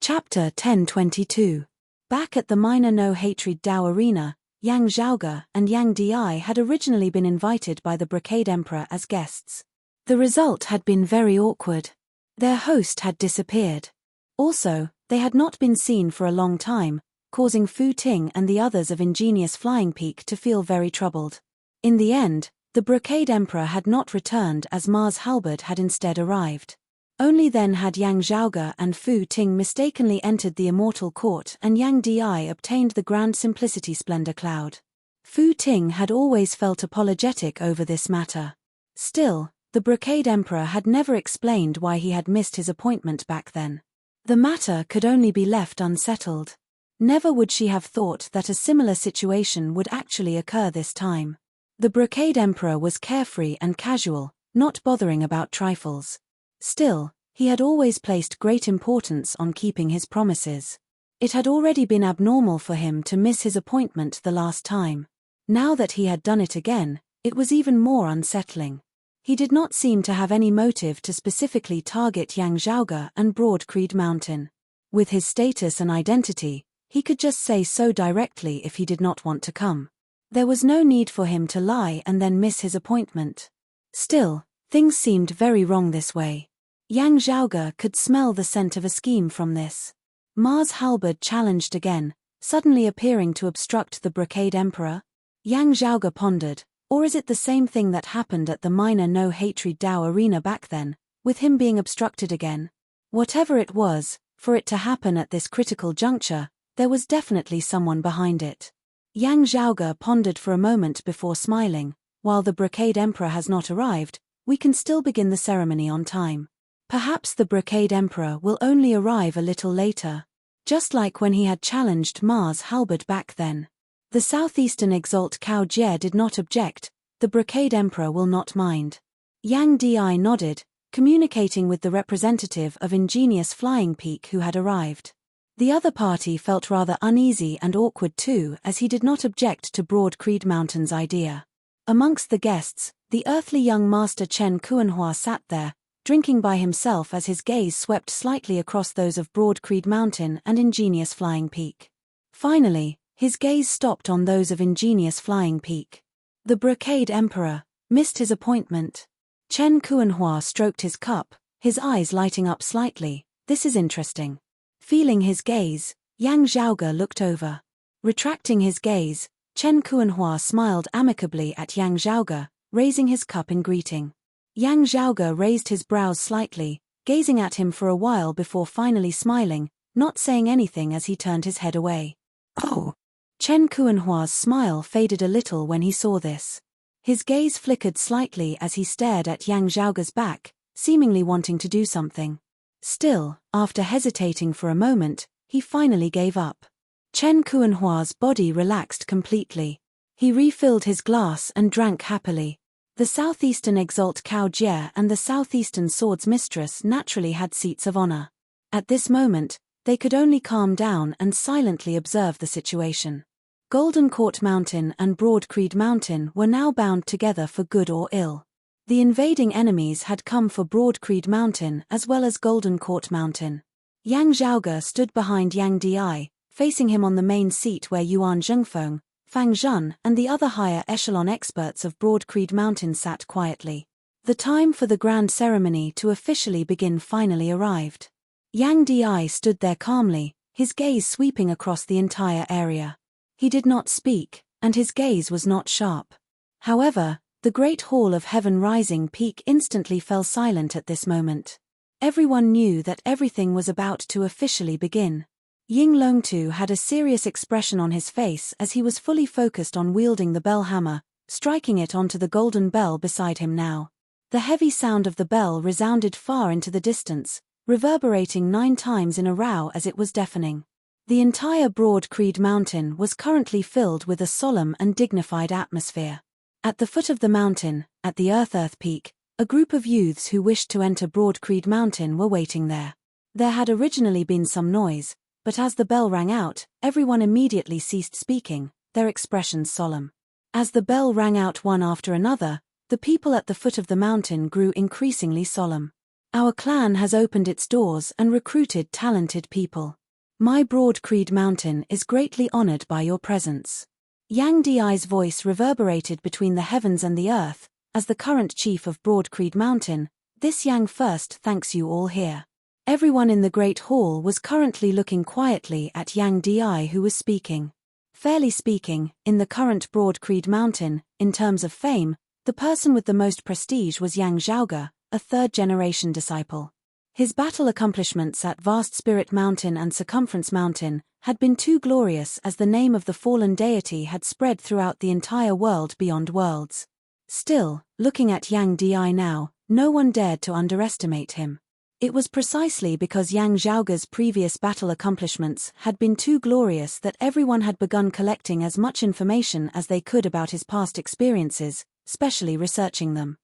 Chapter 1022. Back at the minor no-hatred Dao arena, Yang Zhaoge and Yang Di had originally been invited by the Brocade Emperor as guests. The result had been very awkward. Their host had disappeared. Also, they had not been seen for a long time, causing Fu Ting and the others of Ingenious Flying Peak to feel very troubled. In the end, the Brocade Emperor had not returned as Mars Halberd had instead arrived. Only then had Yang Zhaoge and Fu Ting mistakenly entered the Immortal Court and Yang Di obtained the Grand Simplicity Splendor Cloud. Fu Ting had always felt apologetic over this matter. Still, the Brocade Emperor had never explained why he had missed his appointment back then. The matter could only be left unsettled. Never would she have thought that a similar situation would actually occur this time. The Brocade Emperor was carefree and casual, not bothering about trifles. Still, he had always placed great importance on keeping his promises. It had already been abnormal for him to miss his appointment the last time. Now that he had done it again, it was even more unsettling. He did not seem to have any motive to specifically target Yang Zhaoge and Broad Creed Mountain. With his status and identity, he could just say so directly if he did not want to come. There was no need for him to lie and then miss his appointment. Still, things seemed very wrong this way. Yang Zhaoge could smell the scent of a scheme from this. Mars Halberd challenged again, suddenly appearing to obstruct the Brocade Emperor. Yang Zhaoge pondered, or is it the same thing that happened at the minor no-hatred Dao arena back then, with him being obstructed again? Whatever it was, for it to happen at this critical juncture, there was definitely someone behind it. Yang Zhaoge pondered for a moment before smiling. While the Brocade Emperor has not arrived, we can still begin the ceremony on time. Perhaps the Brocade Emperor will only arrive a little later. Just like when he had challenged Mars Halberd back then. The Southeastern Exalt Cao Jie did not object, the Brocade Emperor will not mind. Yang Di nodded, communicating with the representative of Ingenious Flying Peak who had arrived. The other party felt rather uneasy and awkward too as he did not object to Broad Creed Mountain's idea. Amongst the guests, the earthly young master Chen Kuanhua sat there, drinking by himself as his gaze swept slightly across those of Broad Creed Mountain and Ingenious Flying Peak. Finally, his gaze stopped on those of Ingenious Flying Peak. The Brocade Emperor missed his appointment. Chen Kuanhua stroked his cup, his eyes lighting up slightly. This is interesting. Feeling his gaze, Yang Zhaoge looked over. Retracting his gaze, Chen Kuanhua smiled amicably at Yang Zhaoge, raising his cup in greeting. Yang Zhaoge raised his brows slightly, gazing at him for a while before finally smiling, not saying anything as he turned his head away. Oh! Chen Kuanhua's smile faded a little when he saw this. His gaze flickered slightly as he stared at Yang Zhaoge's back, seemingly wanting to do something. Still, after hesitating for a moment, he finally gave up. Chen Kuanhua's body relaxed completely. He refilled his glass and drank happily. The Southeastern Exalt Cao Jie and the Southeastern Sword's Mistress naturally had seats of honor. At this moment, they could only calm down and silently observe the situation. Golden Court Mountain and Broad Creed Mountain were now bound together for good or ill. The invading enemies had come for Broad Creed Mountain as well as Golden Court Mountain. Yang Zhaoge stood behind Yang Di, facing him on the main seat where Yuan Zhengfeng, Fang Zhun and the other higher echelon experts of Broad Creed Mountain sat quietly. The time for the grand ceremony to officially begin finally arrived. Yang Di stood there calmly, his gaze sweeping across the entire area. He did not speak, and his gaze was not sharp. However, the great hall of Heaven Rising Peak instantly fell silent at this moment. Everyone knew that everything was about to officially begin. Ying Longtu had a serious expression on his face as he was fully focused on wielding the bell hammer, striking it onto the golden bell beside him now. The heavy sound of the bell resounded far into the distance, reverberating 9 times in a row as it was deafening. The entire Broad Creed Mountain was currently filled with a solemn and dignified atmosphere. At the foot of the mountain, at the Earth Peak, a group of youths who wished to enter Broad Creed Mountain were waiting there. There had originally been some noise, but as the bell rang out, everyone immediately ceased speaking, their expressions solemn. As the bell rang out one after another, the people at the foot of the mountain grew increasingly solemn. Our clan has opened its doors and recruited talented people. My Broad Creed Mountain is greatly honored by your presence. Yang Di's voice reverberated between the heavens and the earth. As the current chief of Broad Creed Mountain, this Yang first thanks you all here. Everyone in the Great Hall was currently looking quietly at Yang Di, who was speaking. Fairly speaking, in the current Broad Creed Mountain, in terms of fame, the person with the most prestige was Yang Zhaoge, a third-generation disciple. His battle accomplishments at Vast Spirit Mountain and Circumference Mountain had been too glorious, as the name of the fallen deity had spread throughout the entire world beyond worlds. Still, looking at Yang Di now, no one dared to underestimate him. It was precisely because Yang Zhaoge's previous battle accomplishments had been too glorious that everyone had begun collecting as much information as they could about his past experiences, specially researching them.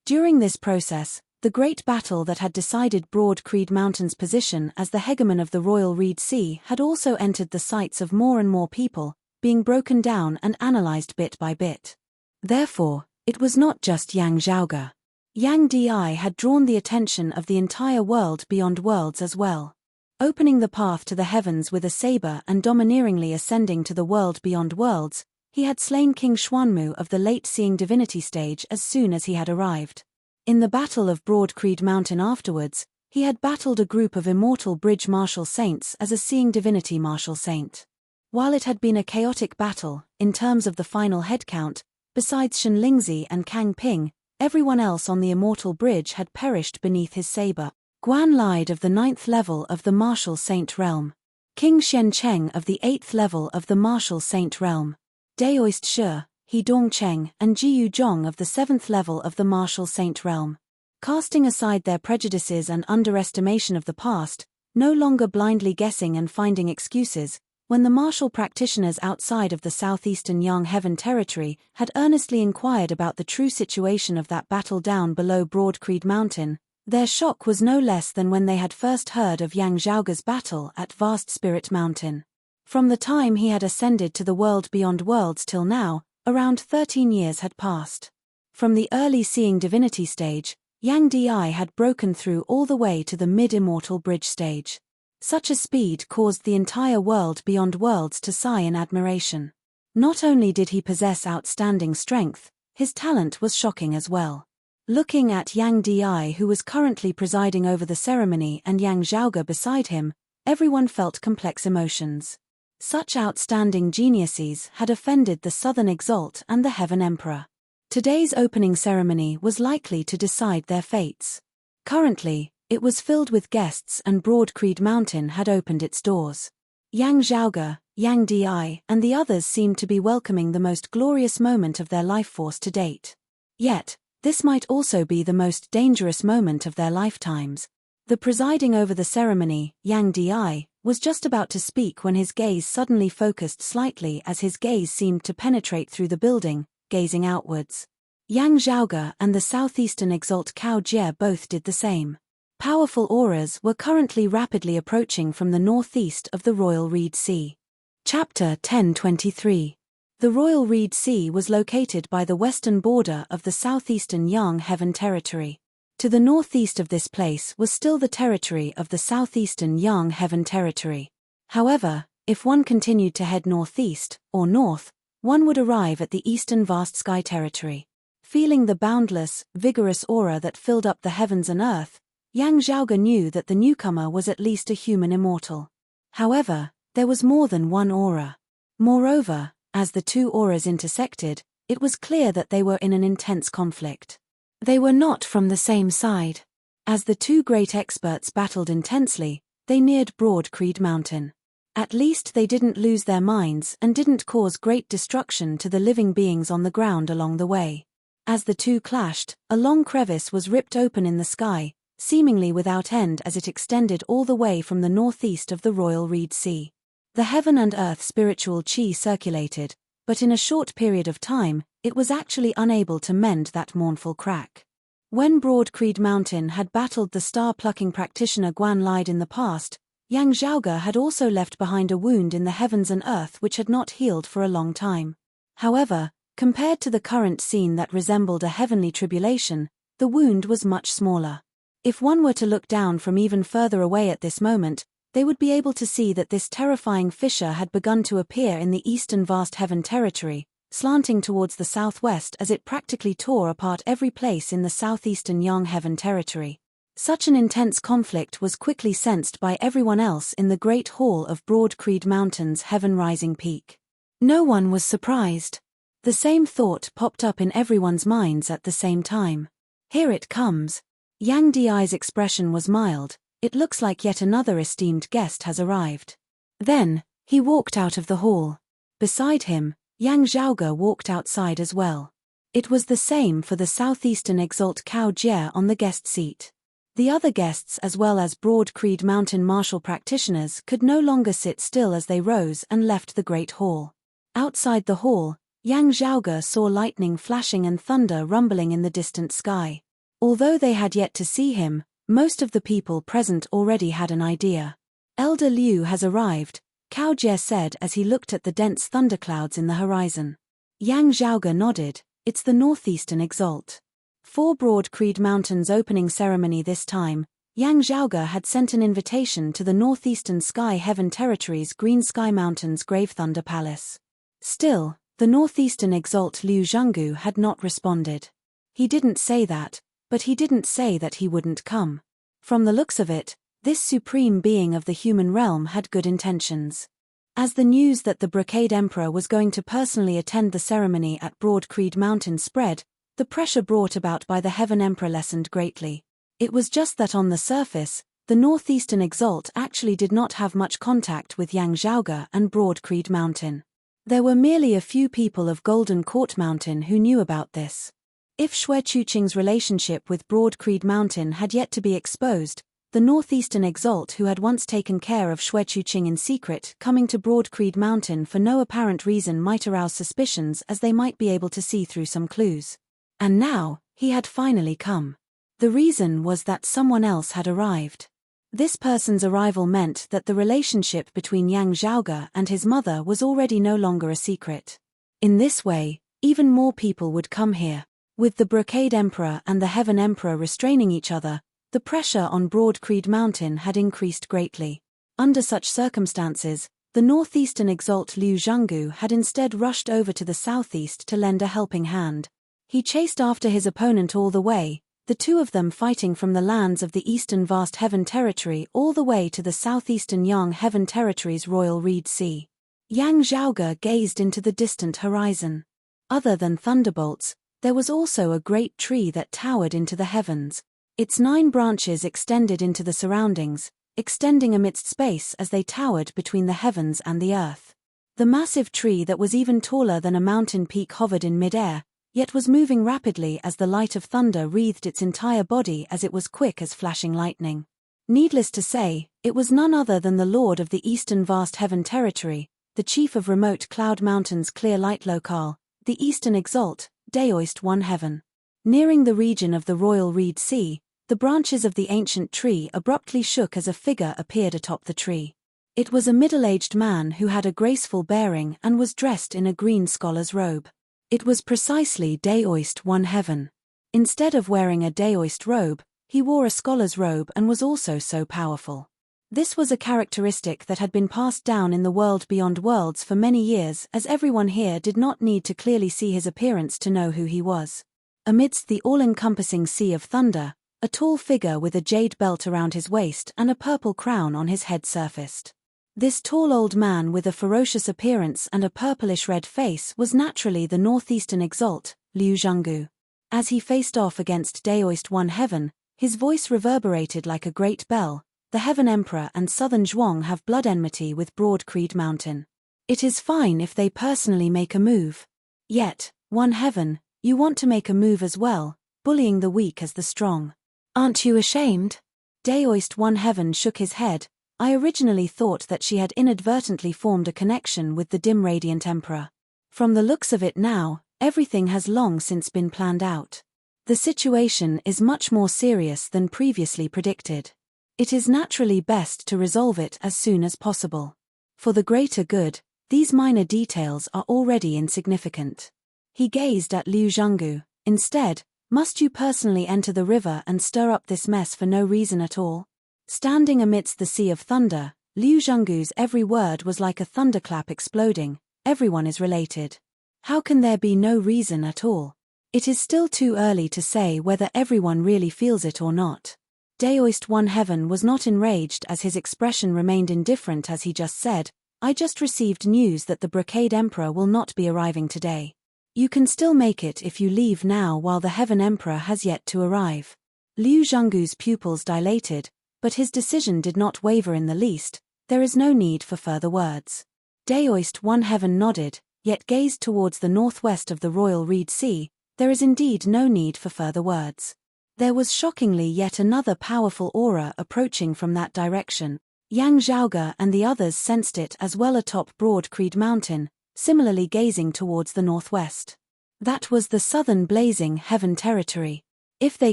During this process, the great battle that had decided Broad Creed Mountain's position as the hegemon of the Royal Reed Sea had also entered the sights of more and more people, being broken down and analyzed bit by bit. Therefore, it was not just Yang Zhaoge. Yang Di had drawn the attention of the entire world beyond worlds as well. Opening the path to the heavens with a saber and domineeringly ascending to the world beyond worlds, he had slain King Xuanmu of the late Seeing Divinity stage as soon as he had arrived. In the Battle of Broad Creed Mountain afterwards, he had battled a group of immortal bridge martial saints as a Seeing Divinity martial saint. While it had been a chaotic battle, in terms of the final head count, besides Shen Lingzi and Kang Ping, everyone else on the immortal bridge had perished beneath his saber. Guan Lide of the 9th level of the martial saint realm. King Shen Cheng of the 8th level of the martial saint realm. Daoist Shi, He Dongcheng and Jiyu Zhong of the 7th level of the martial saint realm. Casting aside their prejudices and underestimation of the past, no longer blindly guessing and finding excuses, when the martial practitioners outside of the southeastern Yang Heaven territory had earnestly inquired about the true situation of that battle down below Broad Creed Mountain, their shock was no less than when they had first heard of Yang Zhaoge's battle at Vast Spirit Mountain. From the time he had ascended to the world beyond worlds till now, around 13 years had passed. From the early Seeing Divinity stage, Yang Di had broken through all the way to the mid-immortal bridge stage. Such a speed caused the entire world beyond worlds to sigh in admiration. Not only did he possess outstanding strength, his talent was shocking as well. Looking at Yang Di, who was currently presiding over the ceremony, and Yang Zhaoge beside him, everyone felt complex emotions. Such outstanding geniuses had offended the Southern Exalt and the Heaven Emperor. Today's opening ceremony was likely to decide their fates. Currently, it was filled with guests and Broad Creed Mountain had opened its doors. Yang Zhaoge, Yang Di, and the others seemed to be welcoming the most glorious moment of their life force to date. Yet, this might also be the most dangerous moment of their lifetimes. The presiding over the ceremony, Yang Di, was just about to speak when his gaze suddenly focused slightly, as his gaze seemed to penetrate through the building, gazing outwards. Yang Zhaoge and the southeastern Exalt Cao Jie both did the same. Powerful auras were currently rapidly approaching from the northeast of the Royal Reed Sea. Chapter 1023. The Royal Reed Sea was located by the western border of the southeastern Yang Heaven territory. To the northeast of this place was still the territory of the southeastern Yang Heaven territory. However, if one continued to head northeast, or north, one would arrive at the eastern Vast Sky territory. Feeling the boundless, vigorous aura that filled up the heavens and earth, Yang Zhaoge knew that the newcomer was at least a human immortal. However, there was more than one aura. Moreover, as the two auras intersected, it was clear that they were in an intense conflict. They were not from the same side. As the two great experts battled intensely, they neared Broad Creed Mountain. At least they didn't lose their minds and didn't cause great destruction to the living beings on the ground along the way. As the two clashed, a long crevice was ripped open in the sky, seemingly without end, as it extended all the way from the northeast of the Royal Reed Sea. The heaven and earth spiritual chi circulated, but in a short period of time, it was actually unable to mend that mournful crack. When Broad Creed Mountain had battled the star-plucking practitioner Guan Lide in the past, Yang Zhaoge had also left behind a wound in the heavens and earth which had not healed for a long time. However, compared to the current scene that resembled a heavenly tribulation, the wound was much smaller. If one were to look down from even further away at this moment, they would be able to see that this terrifying fissure had begun to appear in the eastern vast heaven territory, slanting towards the southwest as it practically tore apart every place in the southeastern Yang heaven territory. Such an intense conflict was quickly sensed by everyone else in the Great Hall of Broad Creed Mountain's heaven-rising peak. No one was surprised. The same thought popped up in everyone's minds at the same time. Here it comes. Yang Di's expression was mild. It looks like yet another esteemed guest has arrived. Then, he walked out of the hall. Beside him, Yang Zhaoge walked outside as well. It was the same for the southeastern exalt Cao Jie on the guest seat. The other guests as well as Broad Creed Mountain martial practitioners could no longer sit still as they rose and left the great hall. Outside the hall, Yang Zhaoge saw lightning flashing and thunder rumbling in the distant sky. Although they had yet to see him, most of the people present already had an idea. Elder Liu has arrived, Cao Jie said as he looked at the dense thunderclouds in the horizon. Yang Zhaoge nodded. It's the northeastern exalt. For Broad Creed Mountain's opening ceremony this time, Yang Zhaoge had sent an invitation to the northeastern Sky Heaven Territory's Green Sky Mountain's Grave Thunder Palace. Still, the northeastern exalt Liu Zhanggu had not responded. He didn't say that, but he didn't say that he wouldn't come. From the looks of it, this supreme being of the human realm had good intentions. As the news that the Brocade Emperor was going to personally attend the ceremony at Broad Creed Mountain spread, the pressure brought about by the Heaven Emperor lessened greatly. It was just that on the surface, the northeastern exalt actually did not have much contact with Yang Zhaoge and Broad Creed Mountain. There were merely a few people of Golden Court Mountain who knew about this. If Xue Chuqing's relationship with Broad Creed Mountain had yet to be exposed, the northeastern exalt who had once taken care of Xue Chuqing in secret coming to Broad Creed Mountain for no apparent reason might arouse suspicions as they might be able to see through some clues. And now, he had finally come. The reason was that someone else had arrived. This person's arrival meant that the relationship between Yang Zhaoge and his mother was already no longer a secret. In this way, even more people would come here. With the Brocade Emperor and the Heaven Emperor restraining each other, the pressure on Broad Creed Mountain had increased greatly. Under such circumstances, the northeastern exalt Liu Zhanggu had instead rushed over to the southeast to lend a helping hand. He chased after his opponent all the way, the two of them fighting from the lands of the eastern vast heaven territory all the way to the southeastern Yang heaven territory's royal reed sea. Yang Zhaoge gazed into the distant horizon. Other than thunderbolts, there was also a great tree that towered into the heavens. Its 9 branches extended into the surroundings, extending amidst space as they towered between the heavens and the earth. The massive tree that was even taller than a mountain peak hovered in midair, yet was moving rapidly as the light of thunder wreathed its entire body as it was quick as flashing lightning. Needless to say, it was none other than the lord of the eastern vast heaven territory, the chief of remote Cloud Mountain's clear light locale, the eastern exalt, Daoist One Heaven. Nearing the region of the royal reed sea, the branches of the ancient tree abruptly shook as a figure appeared atop the tree. It was a middle-aged man who had a graceful bearing and was dressed in a green scholar's robe. It was precisely Daoist One Heaven. Instead of wearing a Daoist robe, he wore a scholar's robe and was also so powerful. This was a characteristic that had been passed down in the world beyond worlds for many years, as everyone here did not need to clearly see his appearance to know who he was. Amidst the all-encompassing sea of thunder, a tall figure with a jade belt around his waist and a purple crown on his head surfaced. This tall old man with a ferocious appearance and a purplish-red face was naturally the northeastern exalt, Liu Zhanggu. As he faced off against Daoist One Heaven, his voice reverberated like a great bell. The Heaven Emperor and Southern Zhuang have blood enmity with Broad Creed Mountain. It is fine if they personally make a move. Yet, One Heaven, you want to make a move as well, bullying the weak as the strong. Aren't you ashamed? Daoist One Heaven shook his head. I originally thought that she had inadvertently formed a connection with the dim Radiant Emperor. From the looks of it now, everything has long since been planned out. The situation is much more serious than previously predicted. It is naturally best to resolve it as soon as possible. For the greater good, these minor details are already insignificant. He gazed at Liu Zhanggu. Instead, Must you personally enter the river and stir up this mess for no reason at all? Standing amidst the sea of thunder, Liu Zhenggu's every word was like a thunderclap exploding. Everyone is related. How can there be no reason at all? It is still too early to say whether everyone really feels it or not. Daoist One Heaven was not enraged as his expression remained indifferent as he just said, I just received news that the Brocade Emperor will not be arriving today. You can still make it if you leave now while the Heaven Emperor has yet to arrive. Liu Zhenggu's pupils dilated, but his decision did not waver in the least. There is no need for further words. Daoist One Heaven nodded, yet gazed towards the northwest of the Royal Reed Sea. There is indeed no need for further words. There was shockingly yet another powerful aura approaching from that direction. Yang Zhaoge and the others sensed it as well atop Broad Creed Mountain, similarly gazing towards the northwest. That was the southern blazing heaven territory. If they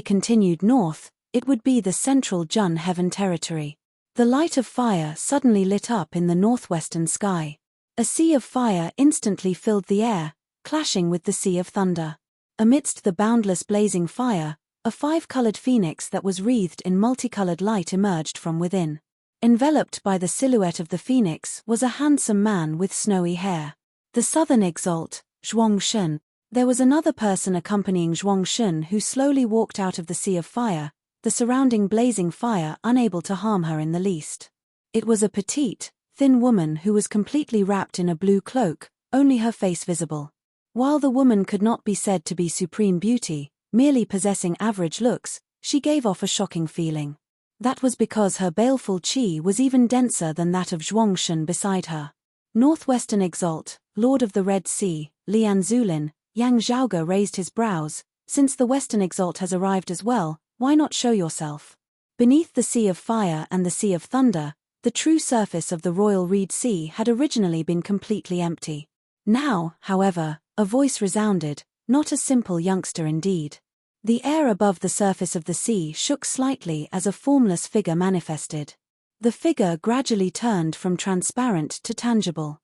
continued north, it would be the central Jun heaven territory. The light of fire suddenly lit up in the northwestern sky. A sea of fire instantly filled the air, clashing with the sea of thunder. Amidst the boundless blazing fire, a five-colored phoenix that was wreathed in multicolored light emerged from within. Enveloped by the silhouette of the phoenix was a handsome man with snowy hair. The southern exalt, Zhuangshun. There was another person accompanying Zhuangshun who slowly walked out of the sea of fire, the surrounding blazing fire unable to harm her in the least. It was a petite, thin woman who was completely wrapped in a blue cloak, only her face visible. While the woman could not be said to be supreme beauty, merely possessing average looks, she gave off a shocking feeling. That was because her baleful qi was even denser than that of Zhuangshun beside her. Northwestern Exalt, Lord of the Red Sea, Lian Zulin, Yang Zhaoge raised his brows. Since the Western Exalt has arrived as well, why not show yourself? Beneath the Sea of Fire and the Sea of Thunder, the true surface of the Royal Reed Sea had originally been completely empty. Now, however, a voice resounded, not a simple youngster indeed. The air above the surface of the sea shook slightly as a formless figure manifested. The figure gradually turned from transparent to tangible.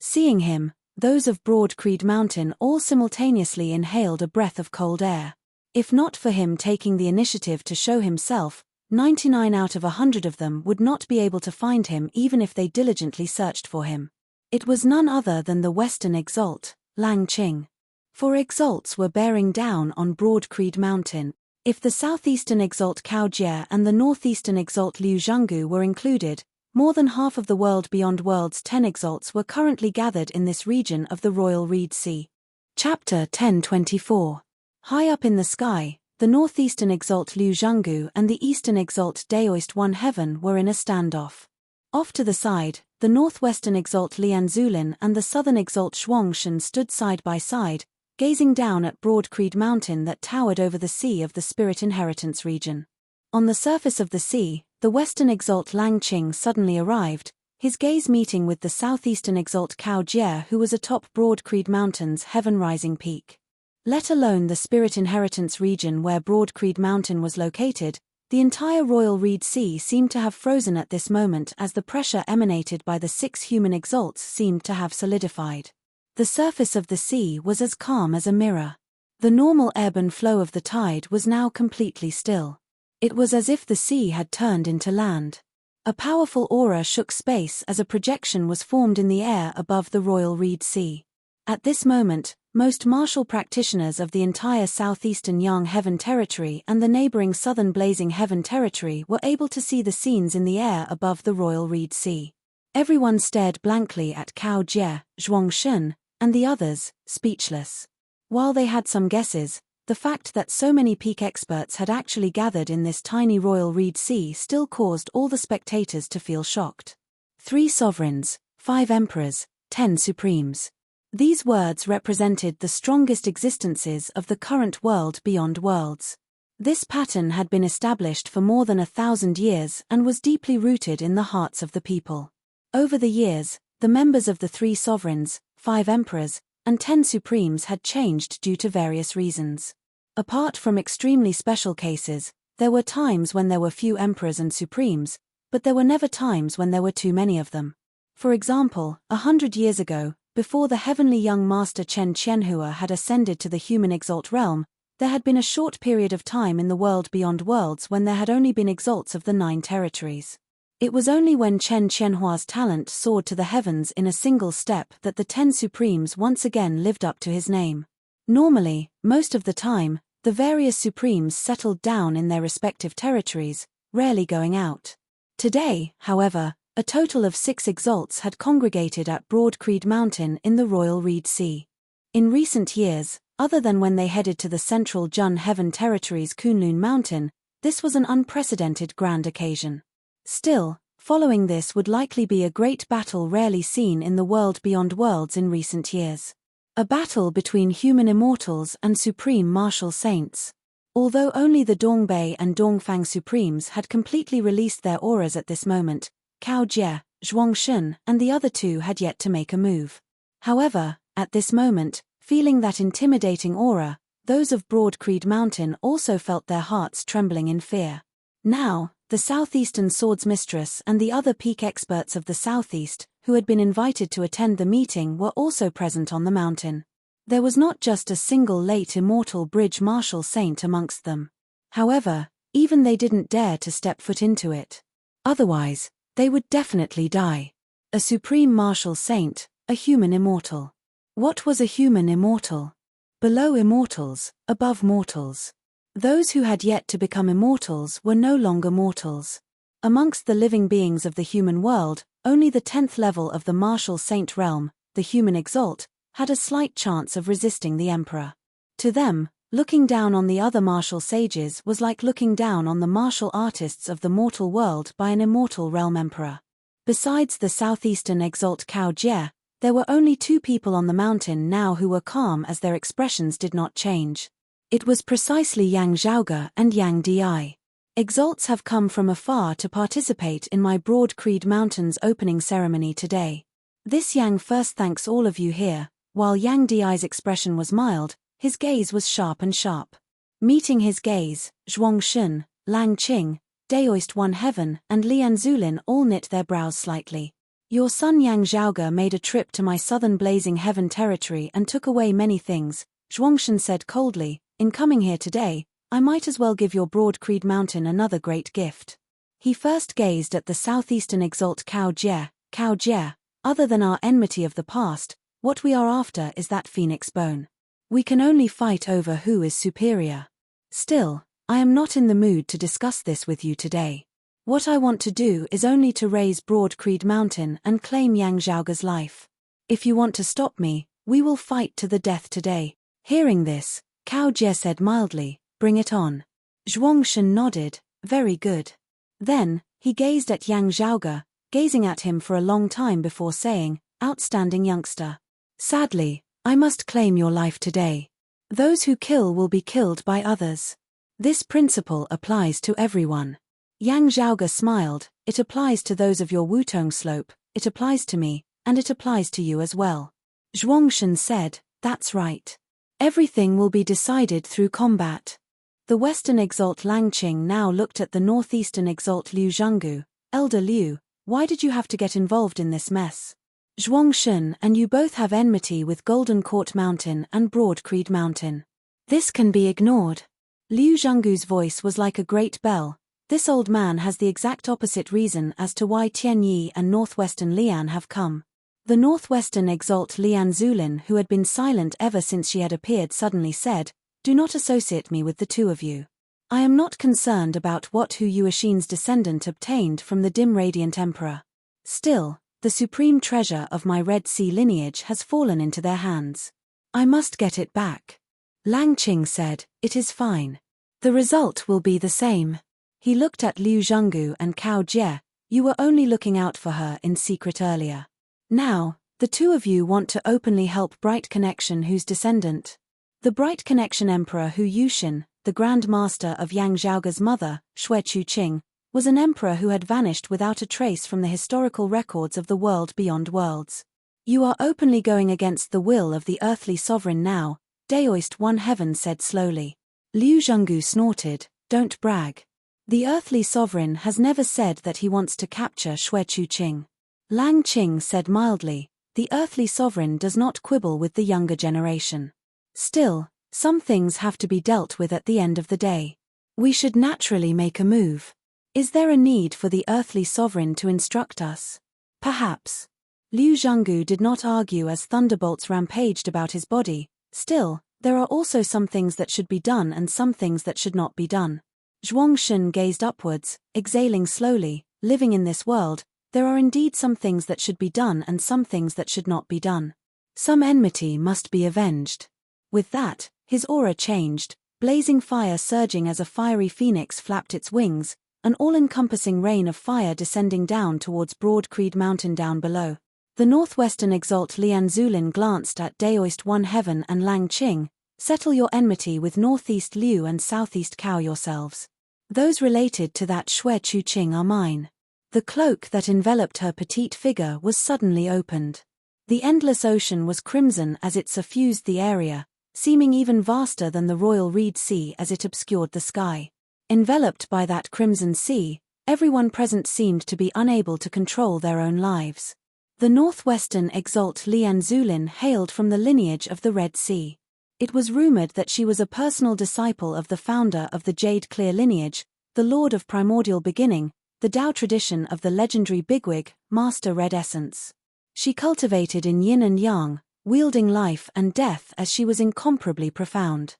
Seeing him, those of Broad Creed Mountain all simultaneously inhaled a breath of cold air. If not for him taking the initiative to show himself, 99 out of 100 of them would not be able to find him even if they diligently searched for him. It was none other than the Western Exalt, Lang Qing. For Exalts were bearing down on Broad Creed Mountain. If the Southeastern Exalt Cao Jie and the Northeastern Exalt Liu Zhenggu were included, more than half of the world beyond world's 10 Exalts were currently gathered in this region of the Royal Reed Sea. Chapter 1024. High up in the sky, the Northeastern Exalt Liu Zhenggu and the Eastern Exalt Daoist One Heaven were in a standoff. Off to the side, the Northwestern Exalt Lian Zulin and the Southern Exalt Zhuangshun stood side by side, gazing down at Broad Creed Mountain that towered over the sea of the Spirit Inheritance region. On the surface of the sea, the Western Exalt Lang Qing suddenly arrived, his gaze meeting with the Southeastern Exalt Cao Jie who was atop Broad Creed Mountain's heaven-rising peak. Let alone the Spirit Inheritance region where Broad Creed Mountain was located, the entire Royal Reed Sea seemed to have frozen at this moment as the pressure emanated by the 6 human exalts seemed to have solidified. The surface of the sea was as calm as a mirror. The normal ebb and flow of the tide was now completely still. It was as if the sea had turned into land. A powerful aura shook space as a projection was formed in the air above the Royal Reed Sea. At this moment, most martial practitioners of the entire southeastern Yang Heaven Territory and the neighboring southern Blazing Heaven Territory were able to see the scenes in the air above the Royal Reed Sea. Everyone stared blankly at Cao Jie, Zhuangshun, and the others, speechless. While they had some guesses, the fact that so many peak experts had actually gathered in this tiny Royal Reed Sea still caused all the spectators to feel shocked. 3 sovereigns, 5 emperors, 10 supremes. These words represented the strongest existences of the current world beyond worlds. This pattern had been established for more than 1,000 years and was deeply rooted in the hearts of the people. Over the years, the members of the 3 sovereigns, 5 emperors, and 10 supremes had changed due to various reasons. Apart from extremely special cases, there were times when there were few emperors and supremes, but there were never times when there were too many of them. For example, 100 years ago, before the heavenly young master Chen Qianhua had ascended to the human exalt realm, There had been a short period of time in the world beyond worlds when there had only been exalts of the 9 territories. It was only when Chen Qianhua's talent soared to the heavens in a single step that the 10 supremes once again lived up to his name. Normally, most of the time, the various supremes settled down in their respective territories, rarely going out. Today, however, a total of 6 exalts had congregated at Broad Creed Mountain in the Royal Reed Sea. In recent years, other than when they headed to the central Jun Heaven Territory's Kunlun Mountain, this was an unprecedented grand occasion. Still, following this would likely be a great battle rarely seen in the world beyond worlds in recent years. A battle between human immortals and supreme martial saints. Although only the Dongbei and Dongfang supremes had completely released their auras at this moment, Cao Jie, Zhuangshun, and the other 2 had yet to make a move. However, at this moment, feeling that intimidating aura, those of Broad Creed Mountain also felt their hearts trembling in fear. Now, the Southeastern Swords Mistress and the other peak experts of the Southeast, who had been invited to attend the meeting, were also present on the mountain. There was not just a single late immortal bridge martial saint amongst them. However, even they didn't dare to step foot into it. Otherwise, they would definitely die. A supreme martial saint, a human immortal. What was a human immortal? Below immortals, above mortals. Those who had yet to become immortals were no longer mortals. Amongst the living beings of the human world, only the 10th level of the martial saint realm, the human exalt, had a slight chance of resisting the emperor. To them, looking down on the other martial sages was like looking down on the martial artists of the mortal world by an immortal realm emperor. Besides the southeastern exalt Cao Jie, there were only 2 people on the mountain now who were calm as their expressions did not change. It was precisely Yang Zhaoge and Yang Di. Exalts have come from afar to participate in my Broad Creed Mountain's opening ceremony today. This Yang first thanks all of you here. While Yang Di's expression was mild, his gaze was sharp and sharp. Meeting his gaze, Zhuangshun, Lang Qing, Daoist One Heaven, and Lian Zulin all knit their brows slightly. Your son Yang Zhaoge made a trip to my southern Blazing Heaven territory and took away many things, Zhuangshun said coldly. In coming here today, I might as well give your Broad Creed Mountain another great gift. He first gazed at the southeastern exalt Cao Jie, other than our enmity of the past, what we are after is that phoenix bone. We can only fight over who is superior. Still, I am not in the mood to discuss this with you today. What I want to do is only to raise Broad Creed Mountain and claim Yang Zhaoge's life. If you want to stop me, we will fight to the death today. Hearing this, Cao Jie said mildly, bring it on. Zhuangshun nodded, very good. Then, he gazed at Yang Zhaoge, gazing at him for a long time before saying, outstanding youngster. Sadly, I must claim your life today. Those who kill will be killed by others. This principle applies to everyone. Yang Zhaoge smiled, it applies to those of your Wutong slope, it applies to me, and it applies to you as well. Zhuangshun said, that's right. Everything will be decided through combat. The western exalt Lang Qing now looked at the northeastern exalt Liu Zhenggu. Elder Liu, why did you have to get involved in this mess? Zhuangshun and you both have enmity with Golden Court Mountain and Broad Creed Mountain. This can be ignored. Liu Zhenggu's voice was like a great bell. This old man has the exact opposite reason as to why Tianyi and northwestern Lian have come. The northwestern exalt Lian Zulin, who had been silent ever since she had appeared, suddenly said, do not associate me with the 2 of you. I am not concerned about what Hu Yuexin's descendant obtained from the dim radiant emperor. Still, the supreme treasure of my Red Sea lineage has fallen into their hands. I must get it back. Lang Qing said, it is fine. The result will be the same. He looked at Liu Zhenggu and Cao Jie, you were only looking out for her in secret earlier. Now, the 2 of you want to openly help Bright Connection whose descendant. The Bright Connection Emperor Hu Yuexin, the Grand Master of Yang Zhaoge's mother, Xue Chuqing, was an emperor who had vanished without a trace from the historical records of the world beyond worlds. You are openly going against the will of the earthly sovereign now, Daoist One Heaven said slowly. Liu Zhenggu snorted, don't brag. The earthly sovereign has never said that he wants to capture Xue Chuqing. Lang Qing said mildly, the earthly sovereign does not quibble with the younger generation. Still, Some things have to be dealt with at the end of the day. We should naturally make a move. Is there a need for the earthly sovereign to instruct us? Perhaps. Liu Zhanggu did not argue as thunderbolts rampaged about his body. Still, there are also some things that should be done and some things that should not be done. Zhuangshun gazed upwards, exhaling slowly. Living in this world, there are indeed some things that should be done and some things that should not be done. Some enmity must be avenged. With that, his aura changed, blazing fire surging as a fiery phoenix flapped its wings, an all-encompassing rain of fire descending down towards Broad Creed Mountain down below. The northwestern exalt Lian Zulin glanced at Daoist One Heaven and Lang Qing. Settle your enmity with northeast Liu and southeast Cao yourselves. Those related to that Xue Chu Qing are mine. The cloak that enveloped her petite figure was suddenly opened. The endless ocean was crimson as it suffused the area, seeming even vaster than the royal reed sea as it obscured the sky. Enveloped by that crimson sea, everyone present seemed to be unable to control their own lives. The northwestern exalt Lian Zulin hailed from the lineage of the Red Sea. It was rumored that she was a personal disciple of the founder of the Jade Clear lineage, the Lord of Primordial Beginning, the Tao tradition of the legendary bigwig, Master Red Essence. She cultivated in yin and yang, wielding life and death as she was incomparably profound.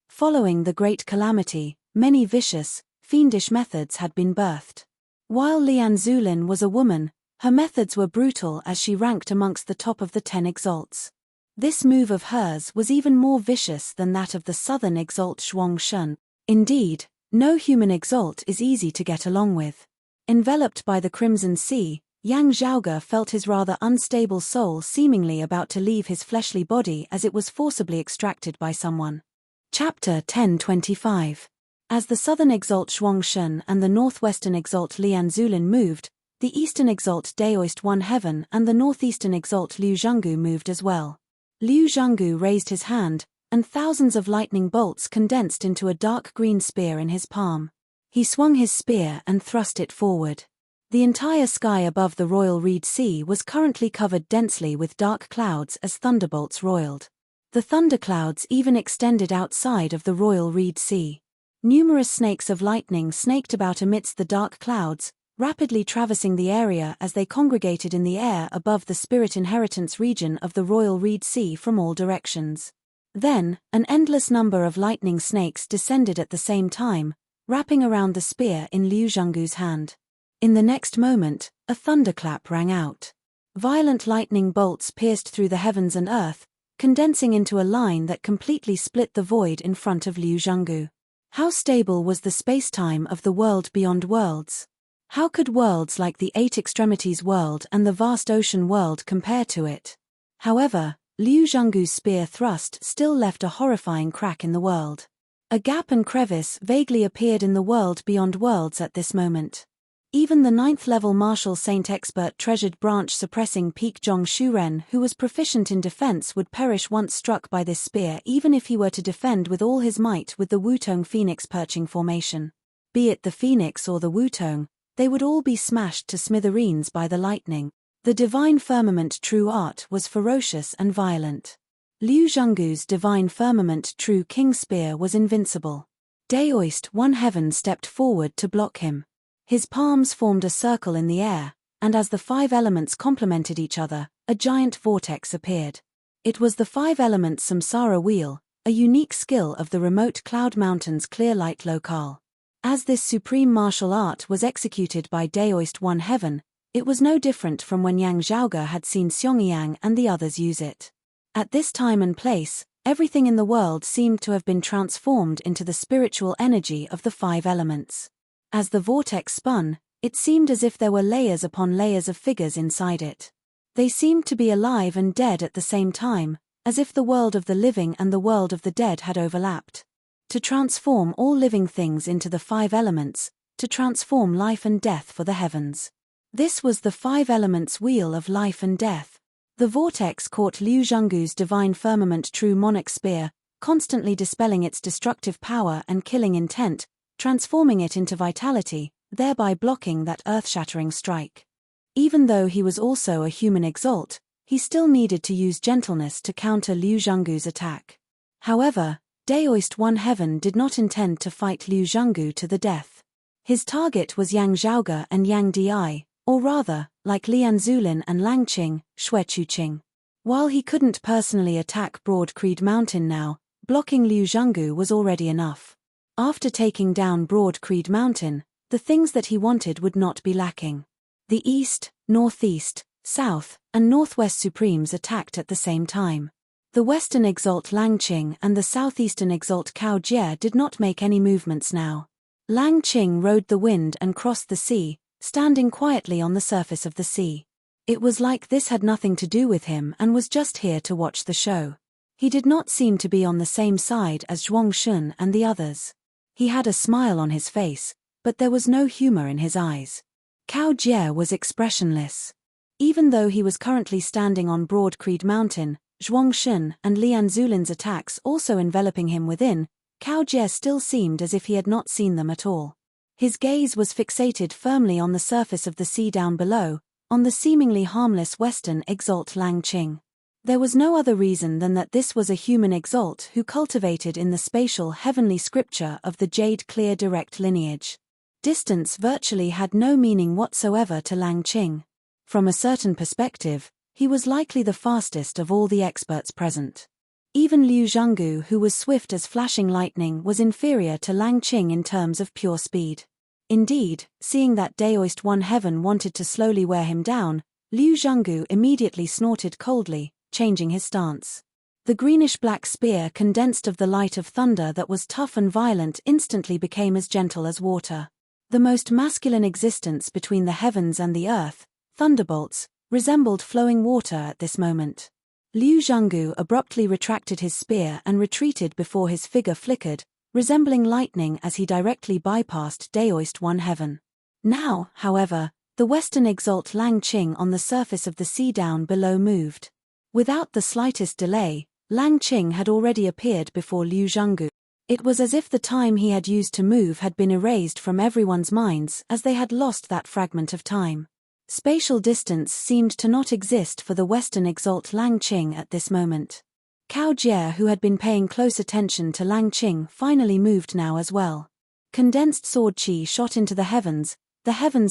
Following the great calamity, many vicious, fiendish methods had been birthed. While Lian Zulin was a woman, her methods were brutal as she ranked amongst the top of the 10 exalts. This move of hers was even more vicious than that of the southern exalt Zhuangshun. Indeed, no human exalt is easy to get along with. Enveloped by the crimson sea, Yang Zhaoge felt his rather unstable soul seemingly about to leave his fleshly body as it was forcibly extracted by someone. Chapter 1025. As the southern exalt Zhuangshun and the northwestern exalt Lian Zulin moved, the eastern exalt Daoist One Heaven and the northeastern exalt Liu Zhanggu moved as well. Liu Zhanggu raised his hand, and thousands of lightning bolts condensed into a dark green spear in his palm. He swung his spear and thrust it forward. The entire sky above the royal reed sea was currently covered densely with dark clouds as thunderbolts roiled. The thunderclouds even extended outside of the royal reed sea. Numerous snakes of lightning snaked about amidst the dark clouds, rapidly traversing the area as they congregated in the air above the spirit inheritance region of the royal reed sea from all directions. Then, an endless number of lightning snakes descended at the same time, wrapping around the spear in Liu Zhanggu's hand. In the next moment, a thunderclap rang out. Violent lightning bolts pierced through the heavens and earth, condensing into a line that completely split the void in front of Liu Zhanggu. How stable was the space-time of the world beyond worlds? How could worlds like the Eight Extremities world and the vast ocean world compare to it? However, Liu Zhanggu's spear thrust still left a horrifying crack in the world. A gap and crevice vaguely appeared in the world beyond worlds at this moment. Even the 9th-level martial saint expert treasured branch suppressing peak Zhong Shuren who was proficient in defense would perish once struck by this spear even if he were to defend with all his might with the Wutong Phoenix perching formation. Be it the Phoenix or the Wutong, they would all be smashed to smithereens by the lightning. The divine firmament true art was ferocious and violent. Liu Zhanggu's divine firmament true king spear was invincible. Daoist One Heaven stepped forward to block him. His palms formed a circle in the air, and as the 5 elements complemented each other, a giant vortex appeared. It was the 5 elements Samsara wheel, a unique skill of the remote Cloud Mountain's clear light locale. As this supreme martial art was executed by Daoist One Heaven, it was no different from when Yang Zhaoge had seen Xiongyan and the others use it. At this time and place, everything in the world seemed to have been transformed into the spiritual energy of the 5 elements. As the vortex spun, it seemed as if there were layers upon layers of figures inside it. They seemed to be alive and dead at the same time, as if the world of the living and the world of the dead had overlapped. To transform all living things into the 5 elements, to transform life and death for the heavens. This was the 5 elements wheel of life and death. The vortex caught Liu Zhanggu's divine firmament true monarch spear, constantly dispelling its destructive power and killing intent, transforming it into vitality, thereby blocking that earth-shattering strike. Even though he was also a human exalt, he still needed to use gentleness to counter Liu Zhanggu's attack. However, Daoist One Heaven did not intend to fight Liu Zhanggu to the death. His target was Yang Zhaoge and Yang Di, or rather, like Lian Zulin and Lang Qing, Xue Chuqing. While he couldn't personally attack Broad Creed Mountain now, blocking Liu Zhanggu was already enough. After taking down Broad Creed Mountain, the things that he wanted would not be lacking. The East, Northeast, South, and Northwest Supremes attacked at the same time. The Western Exalt Lang Qing and the Southeastern Exalt Cao Jie did not make any movements now. Lang Qing rode the wind and crossed the sea, standing quietly on the surface of the sea. It was like this had nothing to do with him and was just here to watch the show. He did not seem to be on the same side as Zhuang Shun and the others. He had a smile on his face, but there was no humor in his eyes. Cao Jie was expressionless. Even though he was currently standing on Broad Creed Mountain, Zhuang Shun and Lian Zulin's attacks also enveloping him within, Cao Jie still seemed as if he had not seen them at all. His gaze was fixated firmly on the surface of the sea down below, on the seemingly harmless Western Exalt Lang Qing. There was no other reason than that this was a human exalt who cultivated in the spatial heavenly scripture of the Jade Clear direct lineage. Distance virtually had no meaning whatsoever to Lang Qing. From a certain perspective, he was likely the fastest of all the experts present. Even Liu Zhanggu, who was swift as flashing lightning, was inferior to Lang Qing in terms of pure speed. Indeed, seeing that Daoist One Heaven wanted to slowly wear him down, Liu Zhanggu immediately snorted coldly, changing his stance. The greenish-black spear condensed of the light of thunder that was tough and violent instantly became as gentle as water. The most masculine existence between the heavens and the earth, thunderbolts, resembled flowing water at this moment. Liu Zhanggu abruptly retracted his spear and retreated before his figure flickered, resembling lightning as he directly bypassed Daoist One Heaven. Now, however, the Western Exalt Lang Qing on the surface of the sea down below moved. Without the slightest delay, Lang Qing had already appeared before Liu Zhanggu. It was as if the time he had used to move had been erased from everyone's minds as they had lost that fragment of time. Spatial distance seemed to not exist for the Western Exalt Lang Qing at this moment. Cao Jie, who had been paying close attention to Lang Qing, finally moved now as well. Condensed sword qi shot into the heavens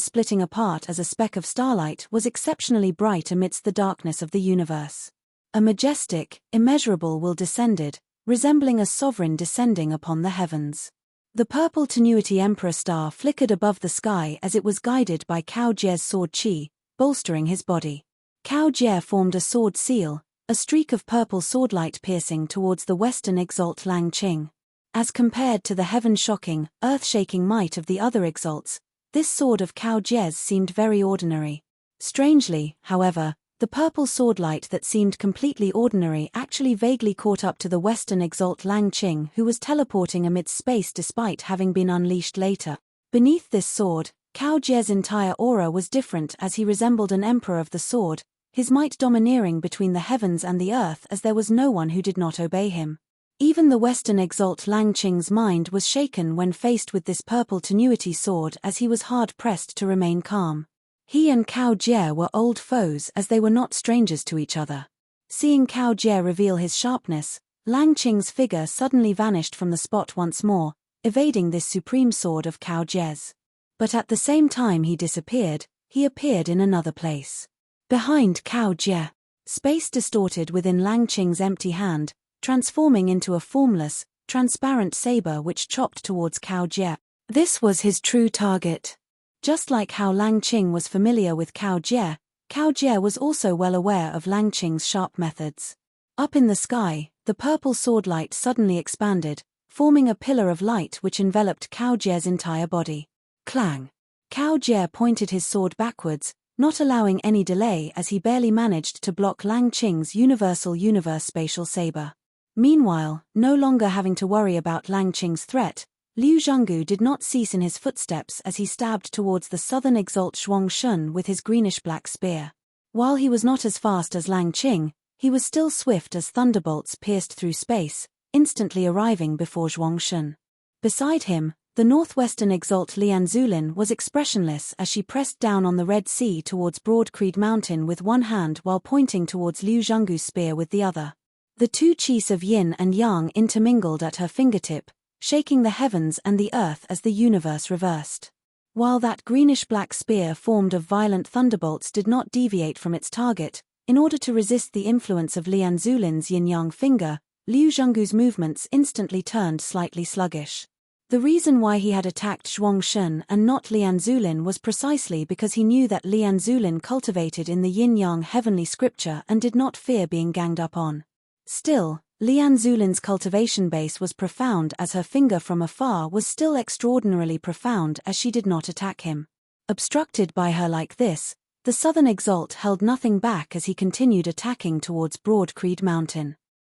splitting apart as a speck of starlight was exceptionally bright amidst the darkness of the universe. A majestic, immeasurable will descended, resembling a sovereign descending upon the heavens. The purple Tenuity Emperor star flickered above the sky as it was guided by Cao Jie's sword qi, bolstering his body. Cao Jie formed a sword seal, a streak of purple swordlight piercing towards the Western Exalt Lang Qing. As compared to the heaven-shocking, earth-shaking might of the other exalts, this sword of Cao Jie's seemed very ordinary. Strangely, however, the purple swordlight that seemed completely ordinary actually vaguely caught up to the Western Exalt Lang Qing, who was teleporting amidst space despite having been unleashed later. Beneath this sword, Cao Jie's entire aura was different as he resembled an emperor of the sword, his might domineering between the heavens and the earth as there was no one who did not obey him. Even the Western Exalt Lang Qing's mind was shaken when faced with this purple Tenuity sword as he was hard-pressed to remain calm. He and Cao Jie were old foes as they were not strangers to each other. Seeing Cao Jie reveal his sharpness, Lang Qing's figure suddenly vanished from the spot once more, evading this supreme sword of Cao Jie's. But at the same time he disappeared, he appeared in another place. Behind Cao Jie, space distorted within Lang Qing's empty hand, transforming into a formless, transparent saber which chopped towards Cao Jie. This was his true target. Just like how Lang Qing was familiar with Cao Jie was also well aware of Lang Qing's sharp methods. Up in the sky, the purple swordlight suddenly expanded, forming a pillar of light which enveloped Cao Jie's entire body. Clang! Cao Jie pointed his sword backwards, not allowing any delay as he barely managed to block Lang Qing's universal universe spatial saber. Meanwhile, no longer having to worry about Lang Qing's threat, Liu Zhanggu did not cease in his footsteps as he stabbed towards the southern Exalt Zhuang Shun with his greenish-black spear. While he was not as fast as Lang Qing, he was still swift as thunderbolts pierced through space, instantly arriving before Zhuang Shun. Beside him, the northwestern Exalt Lian Zulin was expressionless as she pressed down on the Red Sea towards Broad Creed Mountain with one hand while pointing towards Liu Zhanggu's spear with the other. The two qis of yin and yang intermingled at her fingertip, shaking the heavens and the earth as the universe reversed. While that greenish-black spear formed of violent thunderbolts did not deviate from its target, in order to resist the influence of Lian Zulin's yin-yang finger, Liu Zhenggu's movements instantly turned slightly sluggish. The reason why he had attacked Zhuang Shun and not Lian Zulin was precisely because he knew that Lian Zulin cultivated in the yin-yang heavenly scripture and did not fear being ganged up on. Still, Lian Zulin's cultivation base was profound, as her finger from afar was still extraordinarily profound, as she did not attack him. Obstructed by her like this, the Southern Exalt held nothing back as he continued attacking towards Broad Creed Mountain.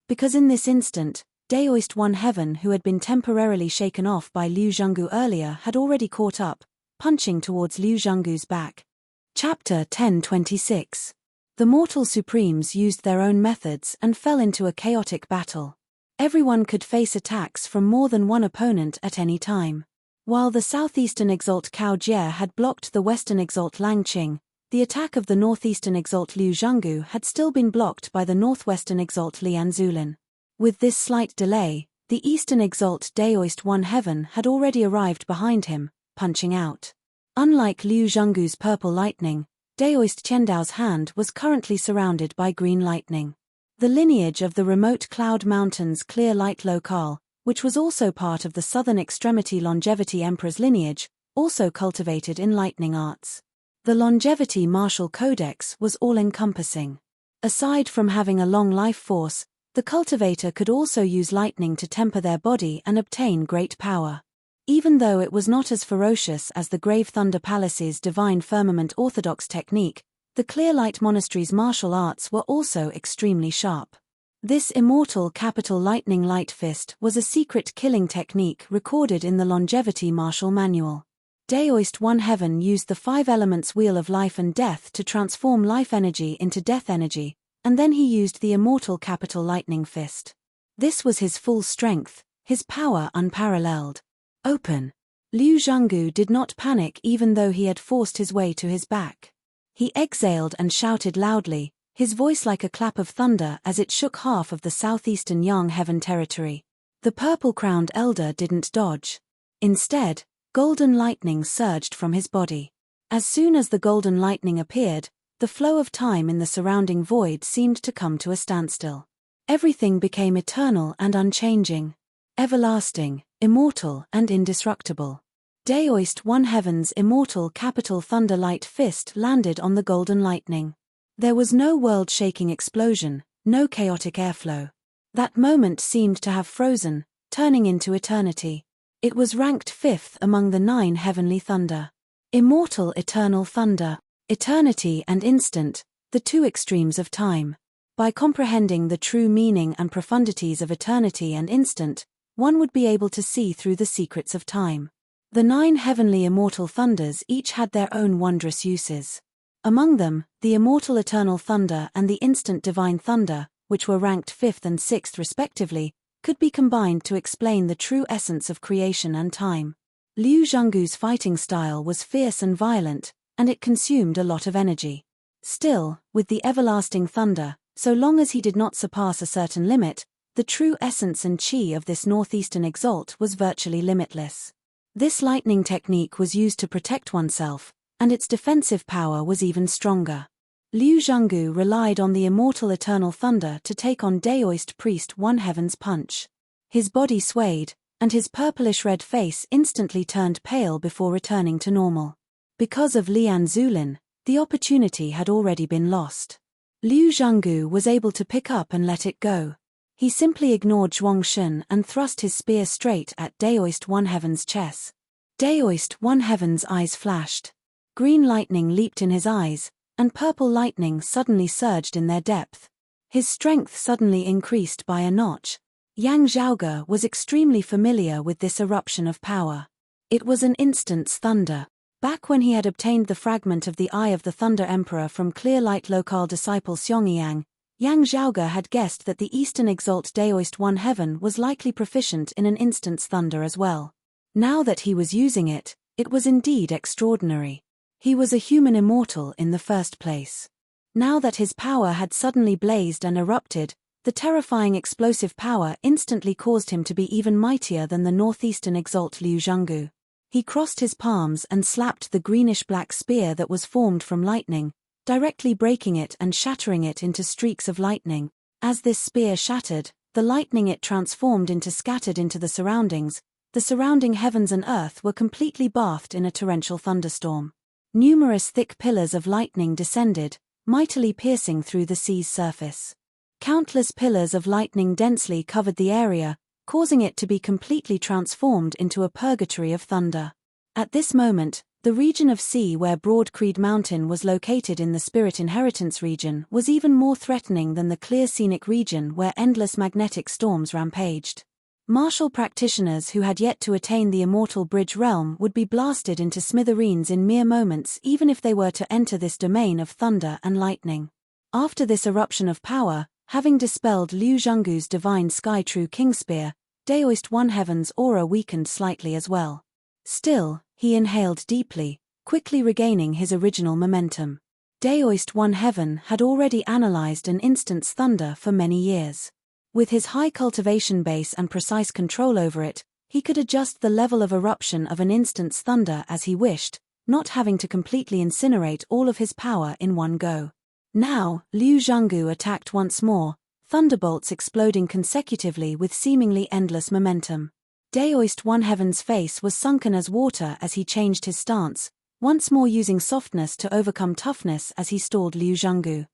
Because in this instant, Daoist One Heaven, who had been temporarily shaken off by Liu Zhenggu earlier, had already caught up, punching towards Liu Zhenggu's back. Chapter 1026. The Mortal Supremes used their own methods and fell into a chaotic battle. Everyone could face attacks from more than one opponent at any time. While the Southeastern Exalt Cao Jie had blocked the Western Exalt Lang Qing, the attack of the Northeastern Exalt Liu Zhenggu had still been blocked by the Northwestern Exalt Lian Zulin. With this slight delay, the Eastern Exalt Daoist One Heaven had already arrived behind him, punching out. Unlike Liu Zhenggu's purple lightning, Daoist Chendao's hand was currently surrounded by green lightning. The lineage of the remote Cloud Mountains Clear Light Locale, which was also part of the Southern Extremity Longevity Emperor's lineage, also cultivated in lightning arts. The Longevity Martial Codex was all-encompassing. Aside from having a long life force, the cultivator could also use lightning to temper their body and obtain great power. Even though it was not as ferocious as the Grave Thunder Palace's Divine Firmament orthodox technique, the Clear Light Monastery's martial arts were also extremely sharp. This immortal capital lightning light fist was a secret killing technique recorded in the Longevity Martial Manual. Daoist One Heaven used the 5 elements Wheel of Life and Death to transform life energy into death energy, and then he used the immortal capital lightning fist. This was his full strength, his power unparalleled. Open. Liu Zhenggu did not panic even though he had forced his way to his back. He exhaled and shouted loudly, his voice like a clap of thunder as it shook half of the southeastern Yang Heaven territory. The purple-crowned elder didn't dodge. Instead, golden lightning surged from his body. As soon as the golden lightning appeared, the flow of time in the surrounding void seemed to come to a standstill. Everything became eternal and unchanging. Everlasting, immortal and indestructible. Daoist One Heaven's immortal capital thunder light fist landed on the golden lightning. There was no world-shaking explosion, no chaotic airflow. That moment seemed to have frozen, turning into eternity. It was ranked 5th among the 9 heavenly thunder. Immortal eternal thunder, eternity and instant, the two extremes of time. By comprehending the true meaning and profundities of eternity and instant, one would be able to see through the secrets of time. The 9 heavenly immortal thunders each had their own wondrous uses. Among them, the immortal eternal thunder and the instant divine thunder, which were ranked 5th and 6th respectively, could be combined to explain the true essence of creation and time. Liu Zhenggu's fighting style was fierce and violent, and it consumed a lot of energy. Still, with the everlasting thunder, so long as he did not surpass a certain limit, the true essence and chi of this northeastern exalt was virtually limitless. This lightning technique was used to protect oneself, and its defensive power was even stronger. Liu Zhenggu relied on the immortal eternal thunder to take on Daoist Priest One Heaven's punch. His body swayed, and his purplish-red face instantly turned pale before returning to normal. Because of Lian Zulin, the opportunity had already been lost. Liu Zhenggu was able to pick up and let it go. He simply ignored Zhuang Shun and thrust his spear straight at Daoist One Heaven's chest. Daoist One Heaven's eyes flashed. Green lightning leaped in his eyes, and purple lightning suddenly surged in their depth. His strength suddenly increased by a notch. Yang Zhaoge was extremely familiar with this eruption of power. It was an instant's thunder. Back when he had obtained the fragment of the Eye of the Thunder Emperor from Clear Light Locale disciple Xiongyiang, Yang Zhaoge had guessed that the Eastern Exalt Daoist One Heaven was likely proficient in an instant's thunder as well. Now that he was using it, it was indeed extraordinary. He was a human immortal in the first place. Now that his power had suddenly blazed and erupted, The terrifying explosive power instantly caused him to be even mightier than the northeastern exalt Liu Zhanggu. He crossed his palms and slapped the greenish-black spear that was formed from lightning, directly breaking it and shattering it into streaks of lightning. As this spear shattered, the lightning it transformed into scattered into the surroundings. The surrounding heavens and earth were completely bathed in a torrential thunderstorm. Numerous thick pillars of lightning descended, mightily piercing through the sea's surface. Countless pillars of lightning densely covered the area, causing it to be completely transformed into a purgatory of thunder. At this moment, the region of sea where Broad Creed Mountain was located in the Spirit Inheritance region was even more threatening than the clear scenic region where endless magnetic storms rampaged. Martial practitioners who had yet to attain the immortal bridge realm would be blasted into smithereens in mere moments even if they were to enter this domain of thunder and lightning. After this eruption of power, having dispelled Liu Zhanggu's divine Sky True King Spear, Daoist One Heaven's aura weakened slightly as well. Still, he inhaled deeply, quickly regaining his original momentum. Daoist One Heaven had already analyzed an instant's thunder for many years. With his high cultivation base and precise control over it, he could adjust the level of eruption of an instant's thunder as he wished, not having to completely incinerate all of his power in one go. Now, Liu Zhanggu attacked once more, thunderbolts exploding consecutively with seemingly endless momentum. Daoist One Heaven's face was sunken as water as he changed his stance, once more using softness to overcome toughness as he stalled Liu Zhanggu.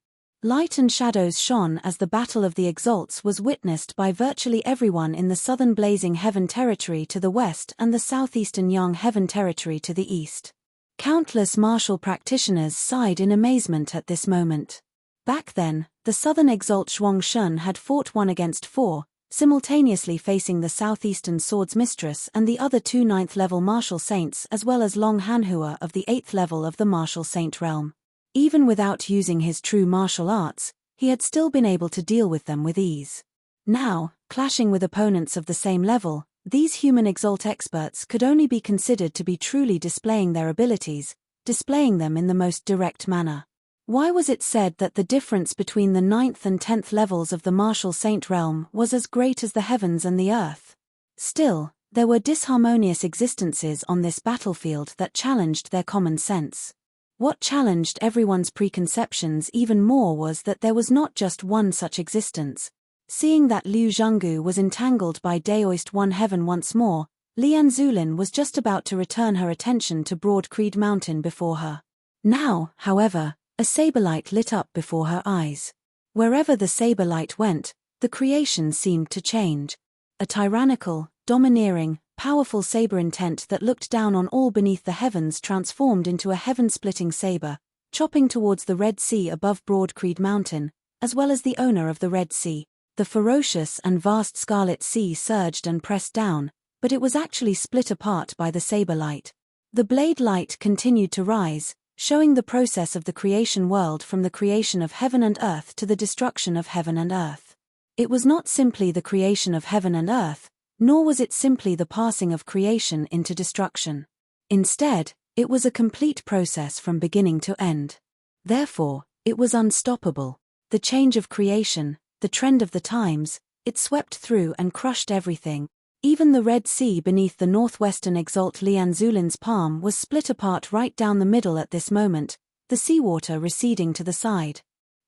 Light and shadows shone as the Battle of the Exalts was witnessed by virtually everyone in the southern Blazing Heaven territory to the west and the southeastern Yang Heaven territory to the east. Countless martial practitioners sighed in amazement at this moment. Back then, the southern Exalt Zhuang Shun had fought 1 against 4, simultaneously facing the southeastern Swords Mistress and the other 2 9th-level Martial Saints as well as Long Hanhua of the 8th level of the Martial Saint realm. Even without using his true martial arts, he had still been able to deal with them with ease. Now, clashing with opponents of the same level, these human Exalt experts could only be considered to be truly displaying their abilities, displaying them in the most direct manner. Why was it said that the difference between the 9th and 10th levels of the Martial Saint realm was as great as the heavens and the earth? Still, there were disharmonious existences on this battlefield that challenged their common sense. What challenged everyone's preconceptions even more was that there was not just one such existence. Seeing that Liu Zhanggu was entangled by Daoist One Heaven once more, Lian Zulin was just about to return her attention to Broad Creed Mountain before her. Now, however, a saber light lit up before her eyes. Wherever the saber light went, the creation seemed to change. A tyrannical, domineering, powerful saber intent that looked down on all beneath the heavens transformed into a heaven-splitting saber, chopping towards the Red Sea above Broad Creed Mountain, as well as the owner of the Red Sea. The ferocious and vast Scarlet Sea surged and pressed down, but it was actually split apart by the saber light. The blade light continued to rise, showing the process of the creation world from the creation of heaven and earth to the destruction of heaven and earth. It was not simply the creation of heaven and earth, nor was it simply the passing of creation into destruction. Instead, it was a complete process from beginning to end. Therefore, it was unstoppable. The change of creation, the trend of the times, it swept through and crushed everything. Even the Red Sea beneath the northwestern Exalt Lian Zulin's palm was split apart right down the middle at this moment, the seawater receding to the side.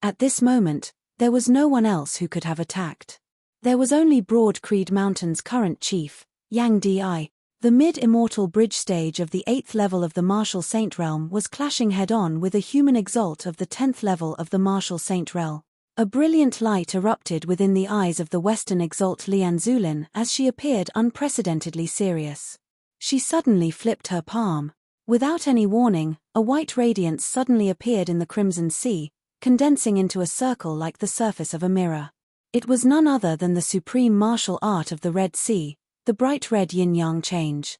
At this moment, there was no one else who could have attacked. There was only Broad Creed Mountain's current chief, Yang Di. The mid-immortal bridge stage of the 8th level of the Martial Saint realm was clashing head-on with a human Exalt of the 10th level of the Martial Saint realm. A brilliant light erupted within the eyes of the Western Exalt Lian Zulin as she appeared unprecedentedly serious. She suddenly flipped her palm. Without any warning, a white radiance suddenly appeared in the Crimson Sea, condensing into a circle like the surface of a mirror. It was none other than the supreme martial art of the Red Sea, the bright red yin-yang change.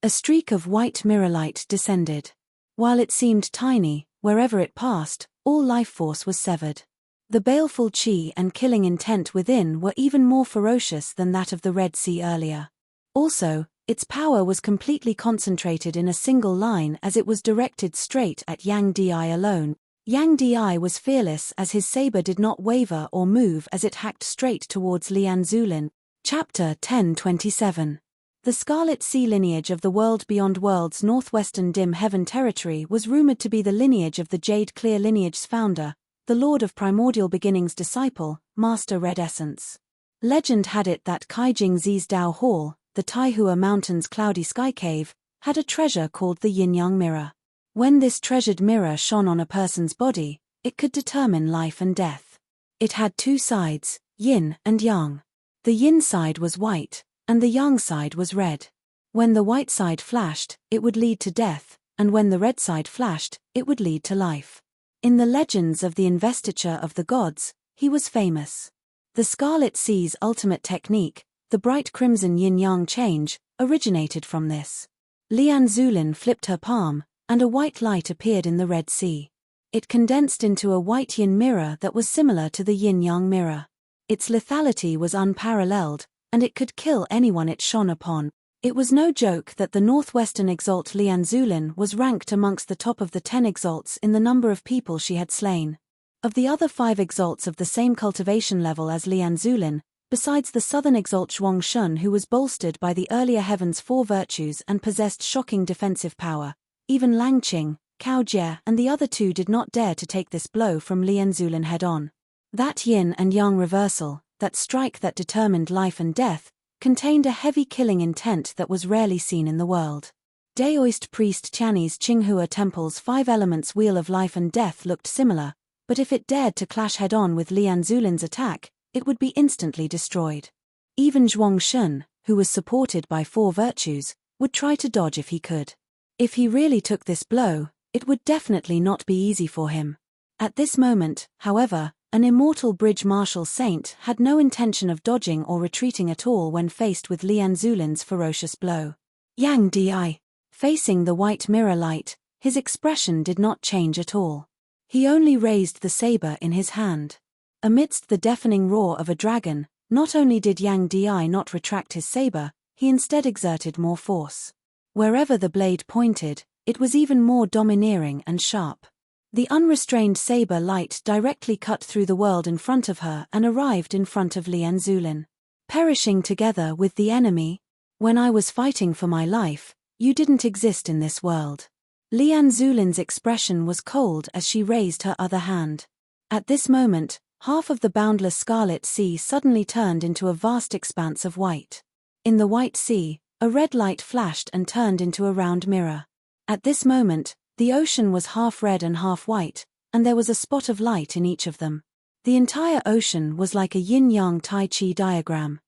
A streak of white mirror light descended. While it seemed tiny, wherever it passed, all life force was severed. The baleful chi and killing intent within were even more ferocious than that of the Red Sea earlier. Also, its power was completely concentrated in a single line as it was directed straight at Yang Di alone. Yang Di was fearless as his saber did not waver or move as it hacked straight towards Lian Zulin. Chapter 1027. The Scarlet Sea lineage of the world beyond worlds northwestern dim heaven territory was rumored to be the lineage of the Jade Clear lineage's founder, the Lord of Primordial Beginnings' disciple, Master Red Essence. Legend had it that Kaijing Zi's Dao Hall, the Taihua Mountains' cloudy sky cave, had a treasure called the Yin-Yang Mirror. When this treasured mirror shone on a person's body, it could determine life and death. It had two sides, yin and yang. The yin side was white, and the yang side was red. When the white side flashed, it would lead to death, and when the red side flashed, it would lead to life. In the legends of the investiture of the gods, he was famous. The Scarlet Sea's ultimate technique, the bright crimson yin-yang change, originated from this. Lian Zulin flipped her palm, and a white light appeared in the Red Sea. It condensed into a white yin mirror that was similar to the yin-yang mirror. Its lethality was unparalleled, and it could kill anyone it shone upon. It was no joke that the northwestern exalt Lian Zulin was ranked amongst the top of the 10 exalts in the number of people she had slain. Of the other 5 exalts of the same cultivation level as Lian Zulin, besides the southern exalt Zhuangshun, who was bolstered by the earlier heaven's 4 virtues and possessed shocking defensive power, even Langqing, Cao Jie and the other 2 did not dare to take this blow from Lian Zulin head-on. That yin and yang reversal, that strike that determined life and death, contained a heavy killing intent that was rarely seen in the world. Daoist priest Tianyi's Qinghua Temple's 5 elements wheel of life and death looked similar, but if it dared to clash head-on with Lian Zulin's attack, it would be instantly destroyed. Even Zhuangshun, who was supported by 4 virtues, would try to dodge if he could. If he really took this blow, it would definitely not be easy for him. At this moment, however, an immortal bridge martial saint had no intention of dodging or retreating at all when faced with Lian Zulin's ferocious blow. Yang Di. Facing the white mirror light, his expression did not change at all. He only raised the saber in his hand. Amidst the deafening roar of a dragon, not only did Yang Di not retract his saber, he instead exerted more force. Wherever the blade pointed, it was even more domineering and sharp. The unrestrained saber light directly cut through the world in front of her and arrived in front of Lian Zulin. Perishing together with the enemy? When I was fighting for my life, you didn't exist in this world. Lian Zulin's expression was cold as she raised her other hand. At this moment, half of the boundless Scarlet Sea suddenly turned into a vast expanse of white. In the white sea, a red light flashed and turned into a round mirror. At this moment, the ocean was half red and half white, and there was a spot of light in each of them. The entire ocean was like a yin-yang Tai Chi diagram.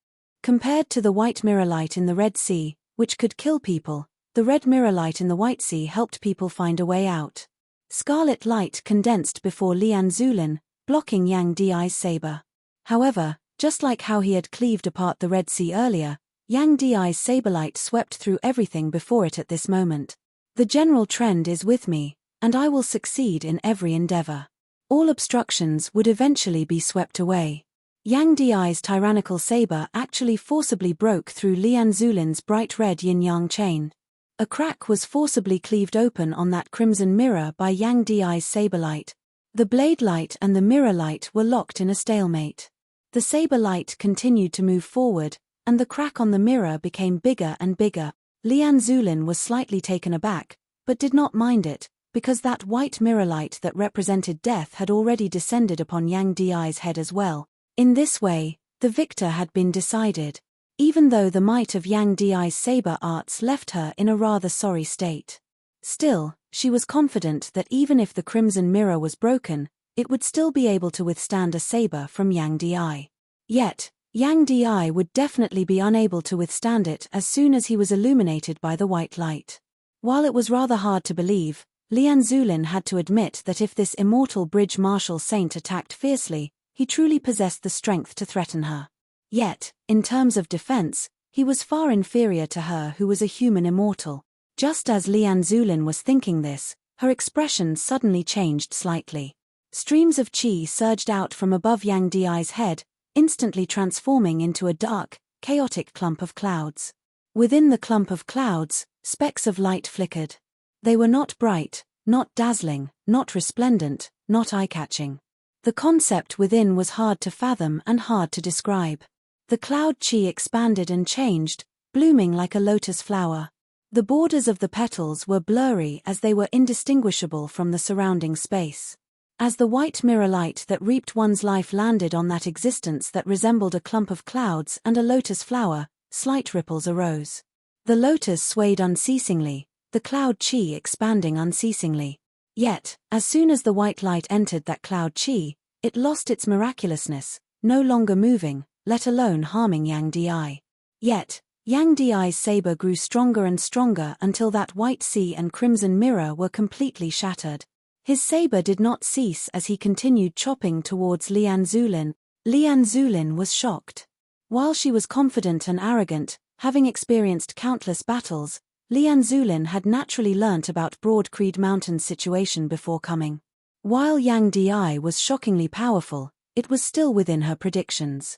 Compared to the white mirror light in the Red Sea, which could kill people, the red mirror light in the White Sea helped people find a way out. Scarlet light condensed before Lian Zulin, blocking Yang Di's saber. However, just like how he had cleaved apart the Red Sea earlier, Yang Di's saber light swept through everything before it at this moment. The general trend is with me, and I will succeed in every endeavor. All obstructions would eventually be swept away. Yang Di's tyrannical saber actually forcibly broke through Lian Zulin's bright red yin-yang chain. A crack was forcibly cleaved open on that crimson mirror by Yang Di's saber light. The blade light and the mirror light were locked in a stalemate. The saber light continued to move forward, and the crack on the mirror became bigger and bigger. Lian Zulin was slightly taken aback, but did not mind it, because that white mirror light that represented death had already descended upon Yang Di's head as well. In this way, the victor had been decided, even though the might of Yang Di's saber arts left her in a rather sorry state. Still, she was confident that even if the crimson mirror was broken, it would still be able to withstand a saber from Yang Di. Yet, Yang Di would definitely be unable to withstand it as soon as he was illuminated by the white light. While it was rather hard to believe, Lian Zulin had to admit that if this immortal bridge martial saint attacked fiercely, he truly possessed the strength to threaten her. Yet, in terms of defense, he was far inferior to her who was a human immortal. Just as Lian Zulin was thinking this, her expression suddenly changed slightly. Streams of qi surged out from above Yang Di's head, instantly transforming into a dark, chaotic clump of clouds. Within the clump of clouds, specks of light flickered. They were not bright, not dazzling, not resplendent, not eye-catching. The concept within was hard to fathom and hard to describe. The cloud chi expanded and changed, blooming like a lotus flower. The borders of the petals were blurry as they were indistinguishable from the surrounding space. As the white mirror light that reaped one's life landed on that existence that resembled a clump of clouds and a lotus flower, slight ripples arose. The lotus swayed unceasingly, the cloud chi expanding unceasingly. Yet, as soon as the white light entered that cloud chi, it lost its miraculousness, no longer moving, let alone harming Yang Di. Yet, Yang Di's saber grew stronger and stronger until that white sea and crimson mirror were completely shattered. His saber did not cease as he continued chopping towards Lian Zulin. Lian Zulin was shocked. While she was confident and arrogant, having experienced countless battles, Lian Zulin had naturally learnt about Broad Creed Mountain's situation before coming. While Yang Di was shockingly powerful, it was still within her predictions.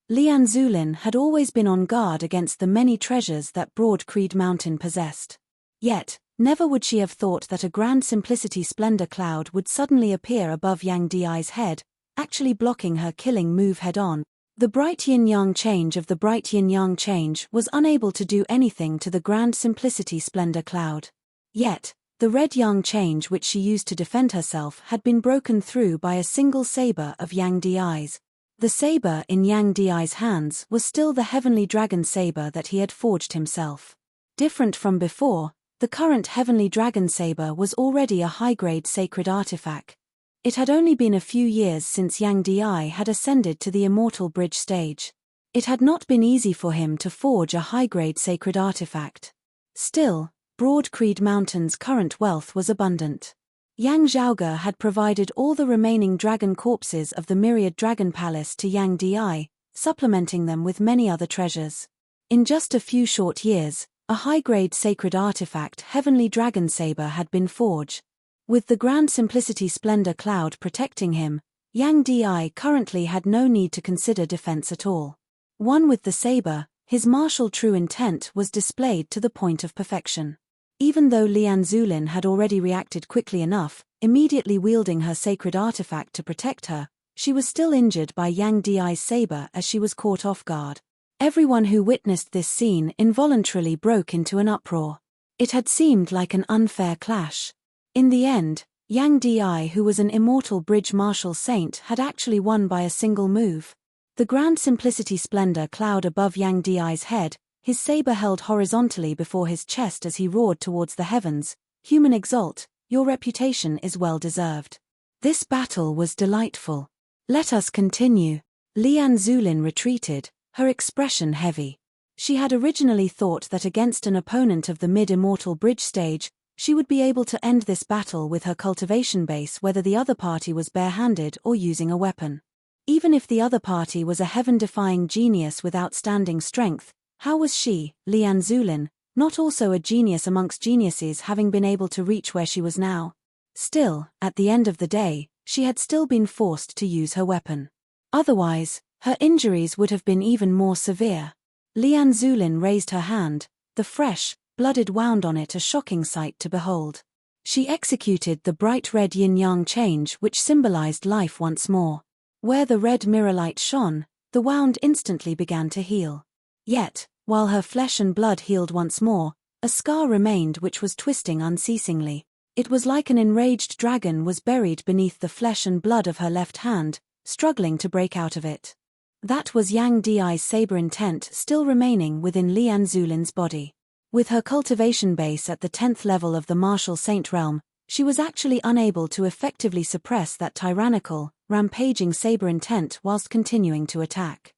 Lian Zulin had always been on guard against the many treasures that Broad Creed Mountain possessed. Yet, never would she have thought that a grand simplicity splendor cloud would suddenly appear above Yang Di's head, actually blocking her killing move head-on. The bright yin-yang change of the bright yin-yang change was unable to do anything to the grand simplicity splendor cloud. Yet, the red yang change which she used to defend herself had been broken through by a single saber of Yang Di's. The saber in Yang Di's hands was still the heavenly dragon saber that he had forged himself. Different from before, the current heavenly dragon saber was already a high-grade sacred artifact. It had only been a few years since Yang Di had ascended to the immortal bridge stage. It had not been easy for him to forge a high-grade sacred artifact. Still, Broad Creed Mountain's current wealth was abundant. Yang Zhaoge had provided all the remaining dragon corpses of the Myriad Dragon Palace to Yang Di, supplementing them with many other treasures. In just a few short years, a high-grade sacred artifact Heavenly Dragon Saber had been forged. With the Grand Simplicity Splendor Cloud protecting him, Yang Di currently had no need to consider defense at all. One with the saber, his martial true intent was displayed to the point of perfection. Even though Lian Zulin had already reacted quickly enough, immediately wielding her sacred artifact to protect her, she was still injured by Yang Di's saber as she was caught off guard. Everyone who witnessed this scene involuntarily broke into an uproar. It had seemed like an unfair clash. In the end, Yang Di, who was an immortal bridge martial saint, had actually won by a single move. The Grand Simplicity Splendor cloud above Yang Di's head, his saber held horizontally before his chest as he roared towards the heavens, "Human exalt, your reputation is well deserved." This battle was delightful. Let us continue. Lian Zulin retreated, her expression heavy. She had originally thought that against an opponent of the mid-immortal bridge stage, she would be able to end this battle with her cultivation base whether the other party was barehanded or using a weapon. Even if the other party was a heaven-defying genius with outstanding strength, how was she, Lian Zulin, not also a genius amongst geniuses, having been able to reach where she was now? Still, at the end of the day, she had still been forced to use her weapon. Otherwise, her injuries would have been even more severe. Lian Zulin raised her hand, the fresh, blooded wound on it a shocking sight to behold. She executed the bright red yin-yang change which symbolized life once more. Where the red mirror light shone, the wound instantly began to heal. Yet, while her flesh and blood healed once more, a scar remained which was twisting unceasingly. It was like an enraged dragon was buried beneath the flesh and blood of her left hand, struggling to break out of it. That was Yang Di's saber intent still remaining within Lian Zulin's body. With her cultivation base at the 10th level of the martial saint realm, she was actually unable to effectively suppress that tyrannical, rampaging saber intent whilst continuing to attack.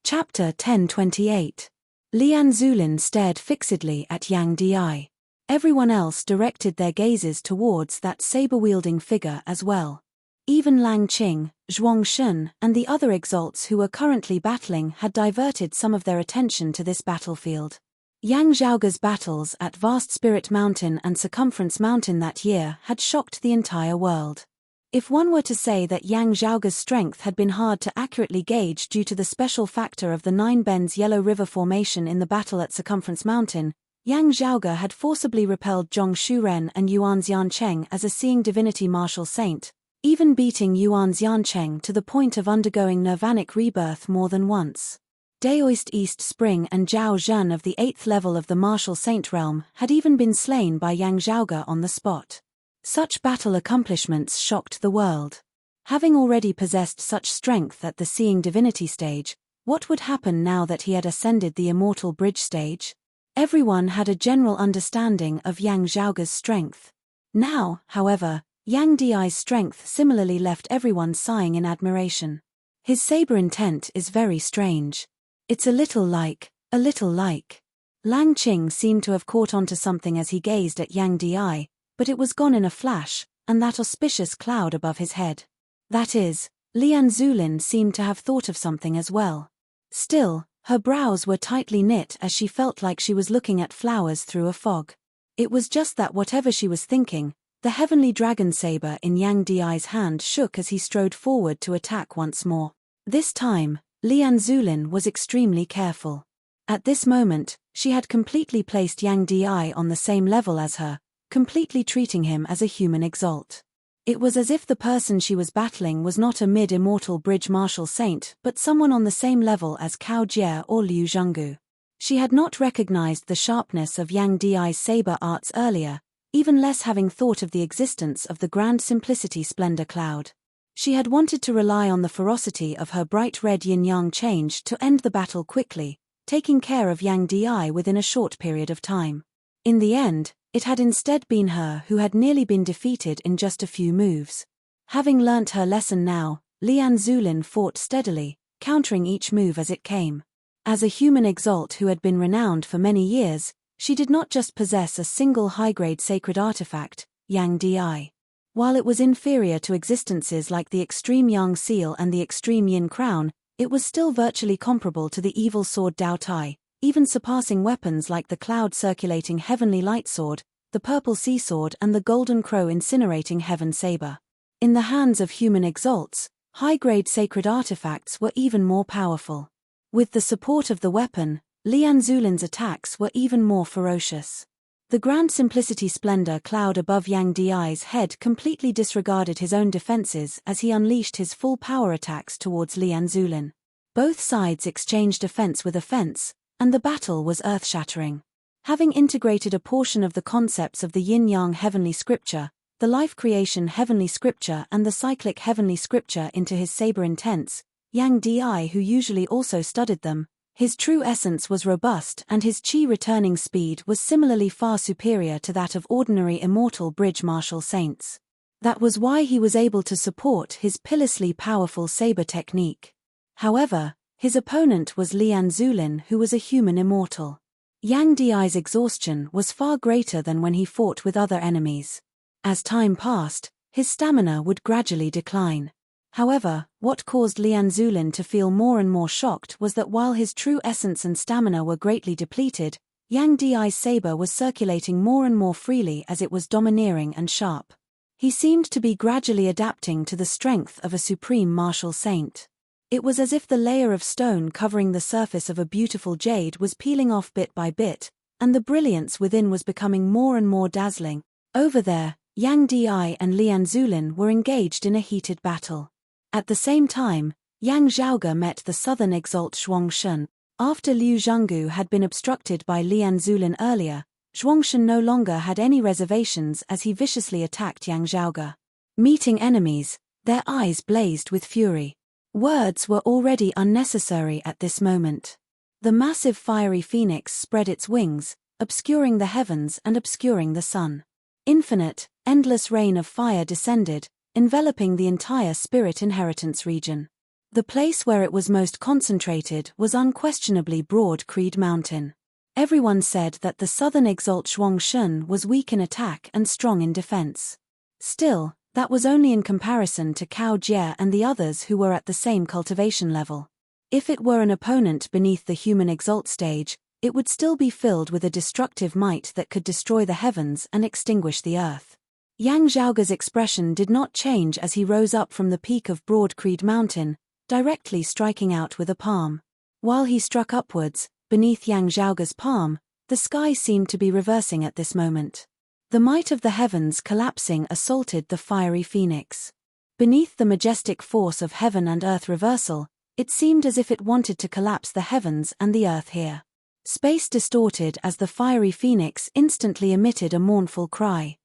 Chapter 1028. Lian Zulin stared fixedly at Yang Di. Everyone else directed their gazes towards that saber-wielding figure as well. Even Lang Qing, Zhuang Shun, and the other exalts who were currently battling had diverted some of their attention to this battlefield. Yang Zhaoge's battles at Vast Spirit Mountain and Circumference Mountain that year had shocked the entire world. If one were to say that Yang Zhaoge's strength had been hard to accurately gauge due to the special factor of the Nine Bends Yellow River Formation in the battle at Circumference Mountain, Yang Zhaoge had forcibly repelled Zhong Shuren and Yuan Xiancheng as a seeing divinity martial saint, even beating Yuan's Yancheng to the point of undergoing nirvanic rebirth more than once. Daoist East Spring and Zhao Zhen of the 8th level of the martial saint realm had even been slain by Yang Zhaoge on the spot. Such battle accomplishments shocked the world. Having already possessed such strength at the seeing divinity stage, what would happen now that he had ascended the immortal bridge stage? Everyone had a general understanding of Yang Zhaoge's strength. Now, however, Yang Di's strength similarly left everyone sighing in admiration. His saber intent is very strange. It's a little like. Lang Qing seemed to have caught onto something as he gazed at Yang Di, but it was gone in a flash, and that auspicious cloud above his head. That is, Lian Zulin seemed to have thought of something as well. Still, her brows were tightly knit as she felt like she was looking at flowers through a fog. It was just that whatever she was thinking, the heavenly dragon saber in Yang Di's hand shook as he strode forward to attack once more. This time, Lian Zulin was extremely careful. At this moment, she had completely placed Yang Di on the same level as her, completely treating him as a human exalt. It was as if the person she was battling was not a mid-immortal bridge martial saint but someone on the same level as Cao Jie or Liu Zhenggu. She had not recognized the sharpness of Yang Di's saber arts earlier, even less having thought of the existence of the grand simplicity splendor cloud. She had wanted to rely on the ferocity of her bright red yin-yang change to end the battle quickly, taking care of Yang Di within a short period of time. In the end, it had instead been her who had nearly been defeated in just a few moves. Having learnt her lesson now, Lian Zulin fought steadily, countering each move as it came. As a human exalt who had been renowned for many years, she did not just possess a single high-grade sacred artifact, Yang Di. While it was inferior to existences like the extreme Yang Seal and the extreme Yin Crown, it was still virtually comparable to the evil sword Dao Tai, even surpassing weapons like the cloud-circulating heavenly light sword, the purple sea sword and the golden crow incinerating heaven saber. In the hands of human exalts, high-grade sacred artifacts were even more powerful. With the support of the weapon, Lian Zulin's attacks were even more ferocious. The grand simplicity splendor cloud above Yang Di's head completely disregarded his own defenses as he unleashed his full power attacks towards Lian Zulin. Both sides exchanged offense with offense, and the battle was earth-shattering. Having integrated a portion of the concepts of the yin-yang heavenly scripture, the life creation heavenly scripture and the cyclic heavenly scripture into his saber intents, Yang Di, who usually also studied them, his true essence was robust and his chi returning speed was similarly far superior to that of ordinary immortal bridge martial saints. That was why he was able to support his pitilessly powerful saber technique. However, his opponent was Lian Zulin, who was a human immortal. Yang Di's exhaustion was far greater than when he fought with other enemies. As time passed, his stamina would gradually decline. However, what caused Lian Zulin to feel more and more shocked was that while his true essence and stamina were greatly depleted, Yang Di's saber was circulating more and more freely as it was domineering and sharp. He seemed to be gradually adapting to the strength of a supreme martial saint. It was as if the layer of stone covering the surface of a beautiful jade was peeling off bit by bit, and the brilliance within was becoming more and more dazzling. Over there, Yang Di and Lian Zulin were engaged in a heated battle. At the same time, Yang Zhaoge met the southern exalt Zhuangshen. After Liu Zhenggu had been obstructed by Lian Zulin earlier, Zhuangshen no longer had any reservations as he viciously attacked Yang Zhaoge. Meeting enemies, their eyes blazed with fury. Words were already unnecessary at this moment. The massive fiery phoenix spread its wings, obscuring the heavens and obscuring the sun. Infinite, endless rain of fire descended, enveloping the entire spirit inheritance region. The place where it was most concentrated was unquestionably Broad Creed Mountain. Everyone said that the southern exalt Zhuangshen was weak in attack and strong in defense. Still, that was only in comparison to Cao Jie and the others who were at the same cultivation level. If it were an opponent beneath the human exalt stage, it would still be filled with a destructive might that could destroy the heavens and extinguish the earth. Yang Zhaoge's expression did not change as he rose up from the peak of Broad Creed Mountain, directly striking out with a palm. While he struck upwards, beneath Yang Zhaoge's palm, the sky seemed to be reversing at this moment. The might of the heavens collapsing assaulted the fiery phoenix. Beneath the majestic force of heaven and earth reversal, it seemed as if it wanted to collapse the heavens and the earth here. Space distorted as the fiery phoenix instantly emitted a mournful cry.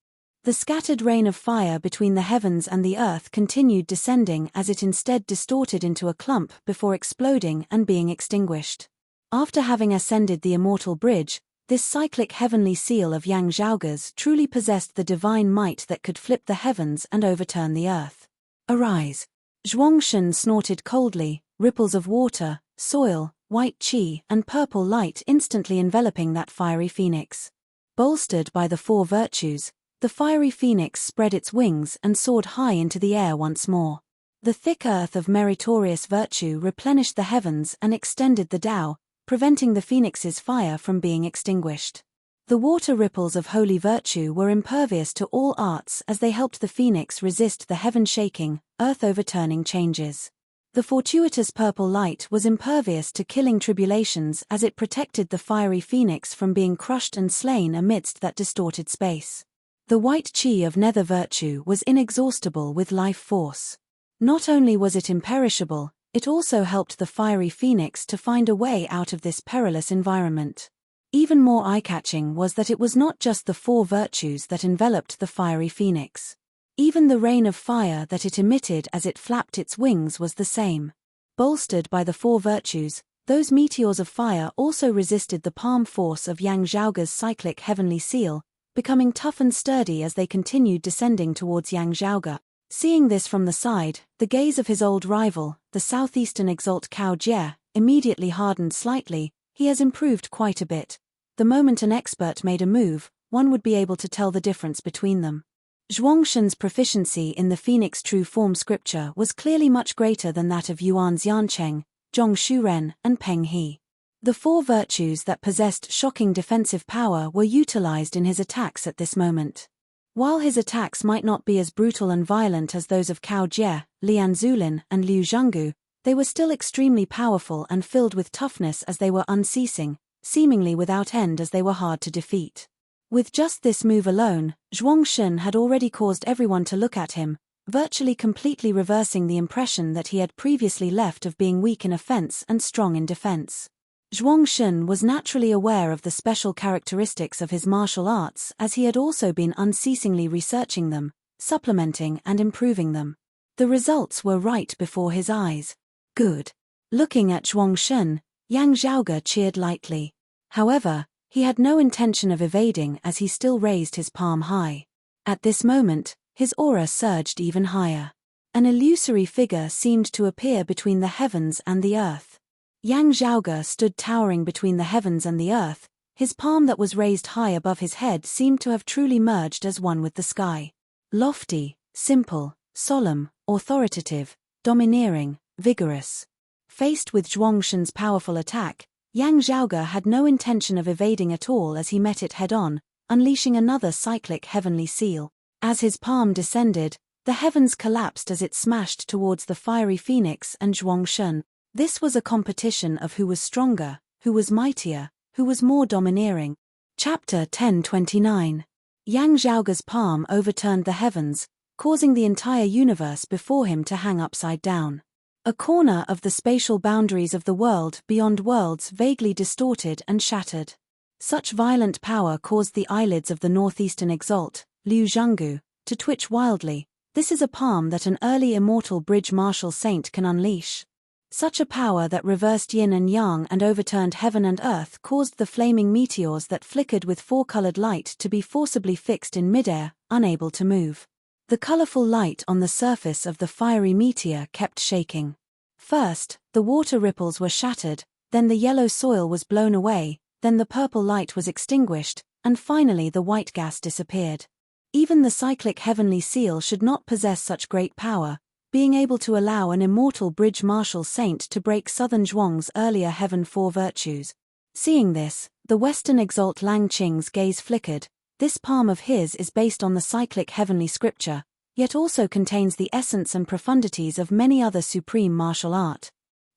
The scattered rain of fire between the heavens and the earth continued descending as it instead distorted into a clump before exploding and being extinguished. After having ascended the immortal bridge, this cyclic heavenly seal of Yang Zhaoge's truly possessed the divine might that could flip the heavens and overturn the earth. Arise! Zhuangshen snorted coldly, ripples of water, soil, white qi, and purple light instantly enveloping that fiery phoenix. Bolstered by the four virtues, the fiery phoenix spread its wings and soared high into the air once more. The thick earth of meritorious virtue replenished the heavens and extended the Tao, preventing the phoenix's fire from being extinguished. The water ripples of holy virtue were impervious to all arts as they helped the phoenix resist the heaven-shaking, earth-overturning changes. The fortuitous purple light was impervious to killing tribulations as it protected the fiery phoenix from being crushed and slain amidst that distorted space. The white qi of nether virtue was inexhaustible with life force. Not only was it imperishable, it also helped the fiery phoenix to find a way out of this perilous environment. Even more eye-catching was that it was not just the four virtues that enveloped the fiery phoenix. Even the rain of fire that it emitted as it flapped its wings was the same. Bolstered by the four virtues, those meteors of fire also resisted the palm force of Yang Zhaoge's cyclic heavenly seal, becoming tough and sturdy as they continued descending towards Yang Zhaoge. Seeing this from the side, the gaze of his old rival, the southeastern exalt Cao Jie, immediately hardened slightly. He has improved quite a bit. The moment an expert made a move, one would be able to tell the difference between them. Zhuangshen's proficiency in the Phoenix True Form scripture was clearly much greater than that of Yuan Xiancheng, Zhong Shuren, and Peng He. The four virtues that possessed shocking defensive power were utilized in his attacks at this moment. While his attacks might not be as brutal and violent as those of Cao Jie, Lian Zulin, and Liu Zhenggu, they were still extremely powerful and filled with toughness as they were unceasing, seemingly without end as they were hard to defeat. With just this move alone, Zhuangshen had already caused everyone to look at him, virtually completely reversing the impression that he had previously left of being weak in offense and strong in defense. Zhuangshen was naturally aware of the special characteristics of his martial arts as he had also been unceasingly researching them, supplementing and improving them. The results were right before his eyes. Good. Looking at Zhuangshen, Yang Zhaoge cheered lightly. However, he had no intention of evading as he still raised his palm high. At this moment, his aura surged even higher. An illusory figure seemed to appear between the heavens and the earth. Yang Zhaoge stood towering between the heavens and the earth. His palm that was raised high above his head seemed to have truly merged as one with the sky. Lofty, simple, solemn, authoritative, domineering, vigorous. Faced with Zhuangshen's powerful attack, Yang Zhaoge had no intention of evading at all as he met it head-on, unleashing another cyclic heavenly seal. As his palm descended, the heavens collapsed as it smashed towards the fiery phoenix and Zhuangshen. This was a competition of who was stronger, who was mightier, who was more domineering. Chapter 1029. Yang Zhaoge's palm overturned the heavens, causing the entire universe before him to hang upside down. A corner of the spatial boundaries of the world beyond worlds vaguely distorted and shattered. Such violent power caused the eyelids of the northeastern exalt, Liu Zhenggu, to twitch wildly. This is a palm that an early immortal bridge martial saint can unleash. Such a power that reversed yin and yang and overturned heaven and earth caused the flaming meteors that flickered with four-colored light to be forcibly fixed in midair, unable to move. The colorful light on the surface of the fiery meteor kept shaking. First, the water ripples were shattered, then the yellow soil was blown away, then the purple light was extinguished, and finally the white gas disappeared. Even the cyclic heavenly seal should not possess such great power, being able to allow an immortal bridge martial saint to break Southern Zhuang's earlier heaven four virtues. Seeing this, the Western exalt Lang Qing's gaze flickered. This palm of his is based on the cyclic heavenly scripture, yet also contains the essence and profundities of many other supreme martial art.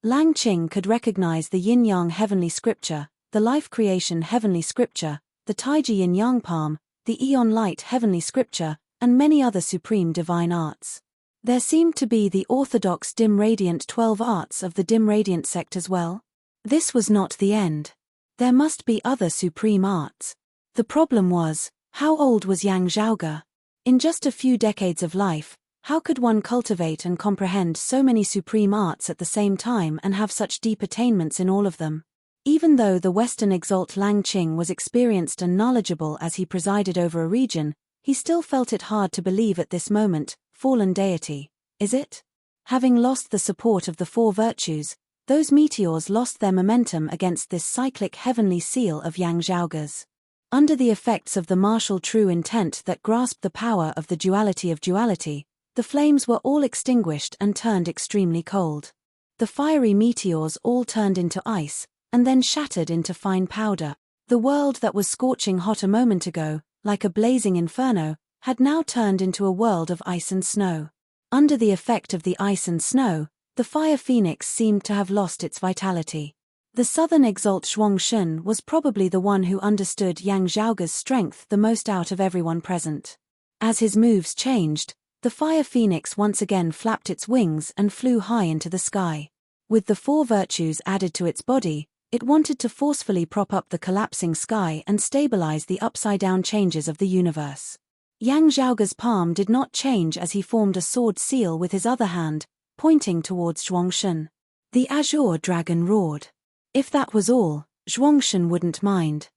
Lang Qing could recognize the yin-yang heavenly scripture, the life creation heavenly scripture, the Taiji yin-yang palm, the eon light heavenly scripture, and many other supreme divine arts. There seemed to be the orthodox dim radiant 12 arts of the dim radiant sect as well. This was not the end. There must be other supreme arts. The problem was, how old was Yang Zhaoge? In just a few decades of life, how could one cultivate and comprehend so many supreme arts at the same time and have such deep attainments in all of them? Even though the Western exalt Lang Qing was experienced and knowledgeable as he presided over a region, he still felt it hard to believe at this moment. Fallen deity, is it? Having lost the support of the four virtues, those meteors lost their momentum against this cyclic heavenly seal of Yang Zhaoge's. Under the effects of the martial true intent that grasped the power of the duality of duality, the flames were all extinguished and turned extremely cold. The fiery meteors all turned into ice, and then shattered into fine powder. The world that was scorching hot a moment ago, like a blazing inferno, had now turned into a world of ice and snow. Under the effect of the ice and snow, the fire phoenix seemed to have lost its vitality. The southern exalt Zhuangshun was probably the one who understood Yang Zhaoge's strength the most out of everyone present. As his moves changed, the fire phoenix once again flapped its wings and flew high into the sky. With the four virtues added to its body, it wanted to forcefully prop up the collapsing sky and stabilize the upside-down changes of the universe. Yang Zhaoge's palm did not change as he formed a sword seal with his other hand, pointing towards Zhuangshun. The azure dragon roared. If that was all, Zhuangshun wouldn't mind.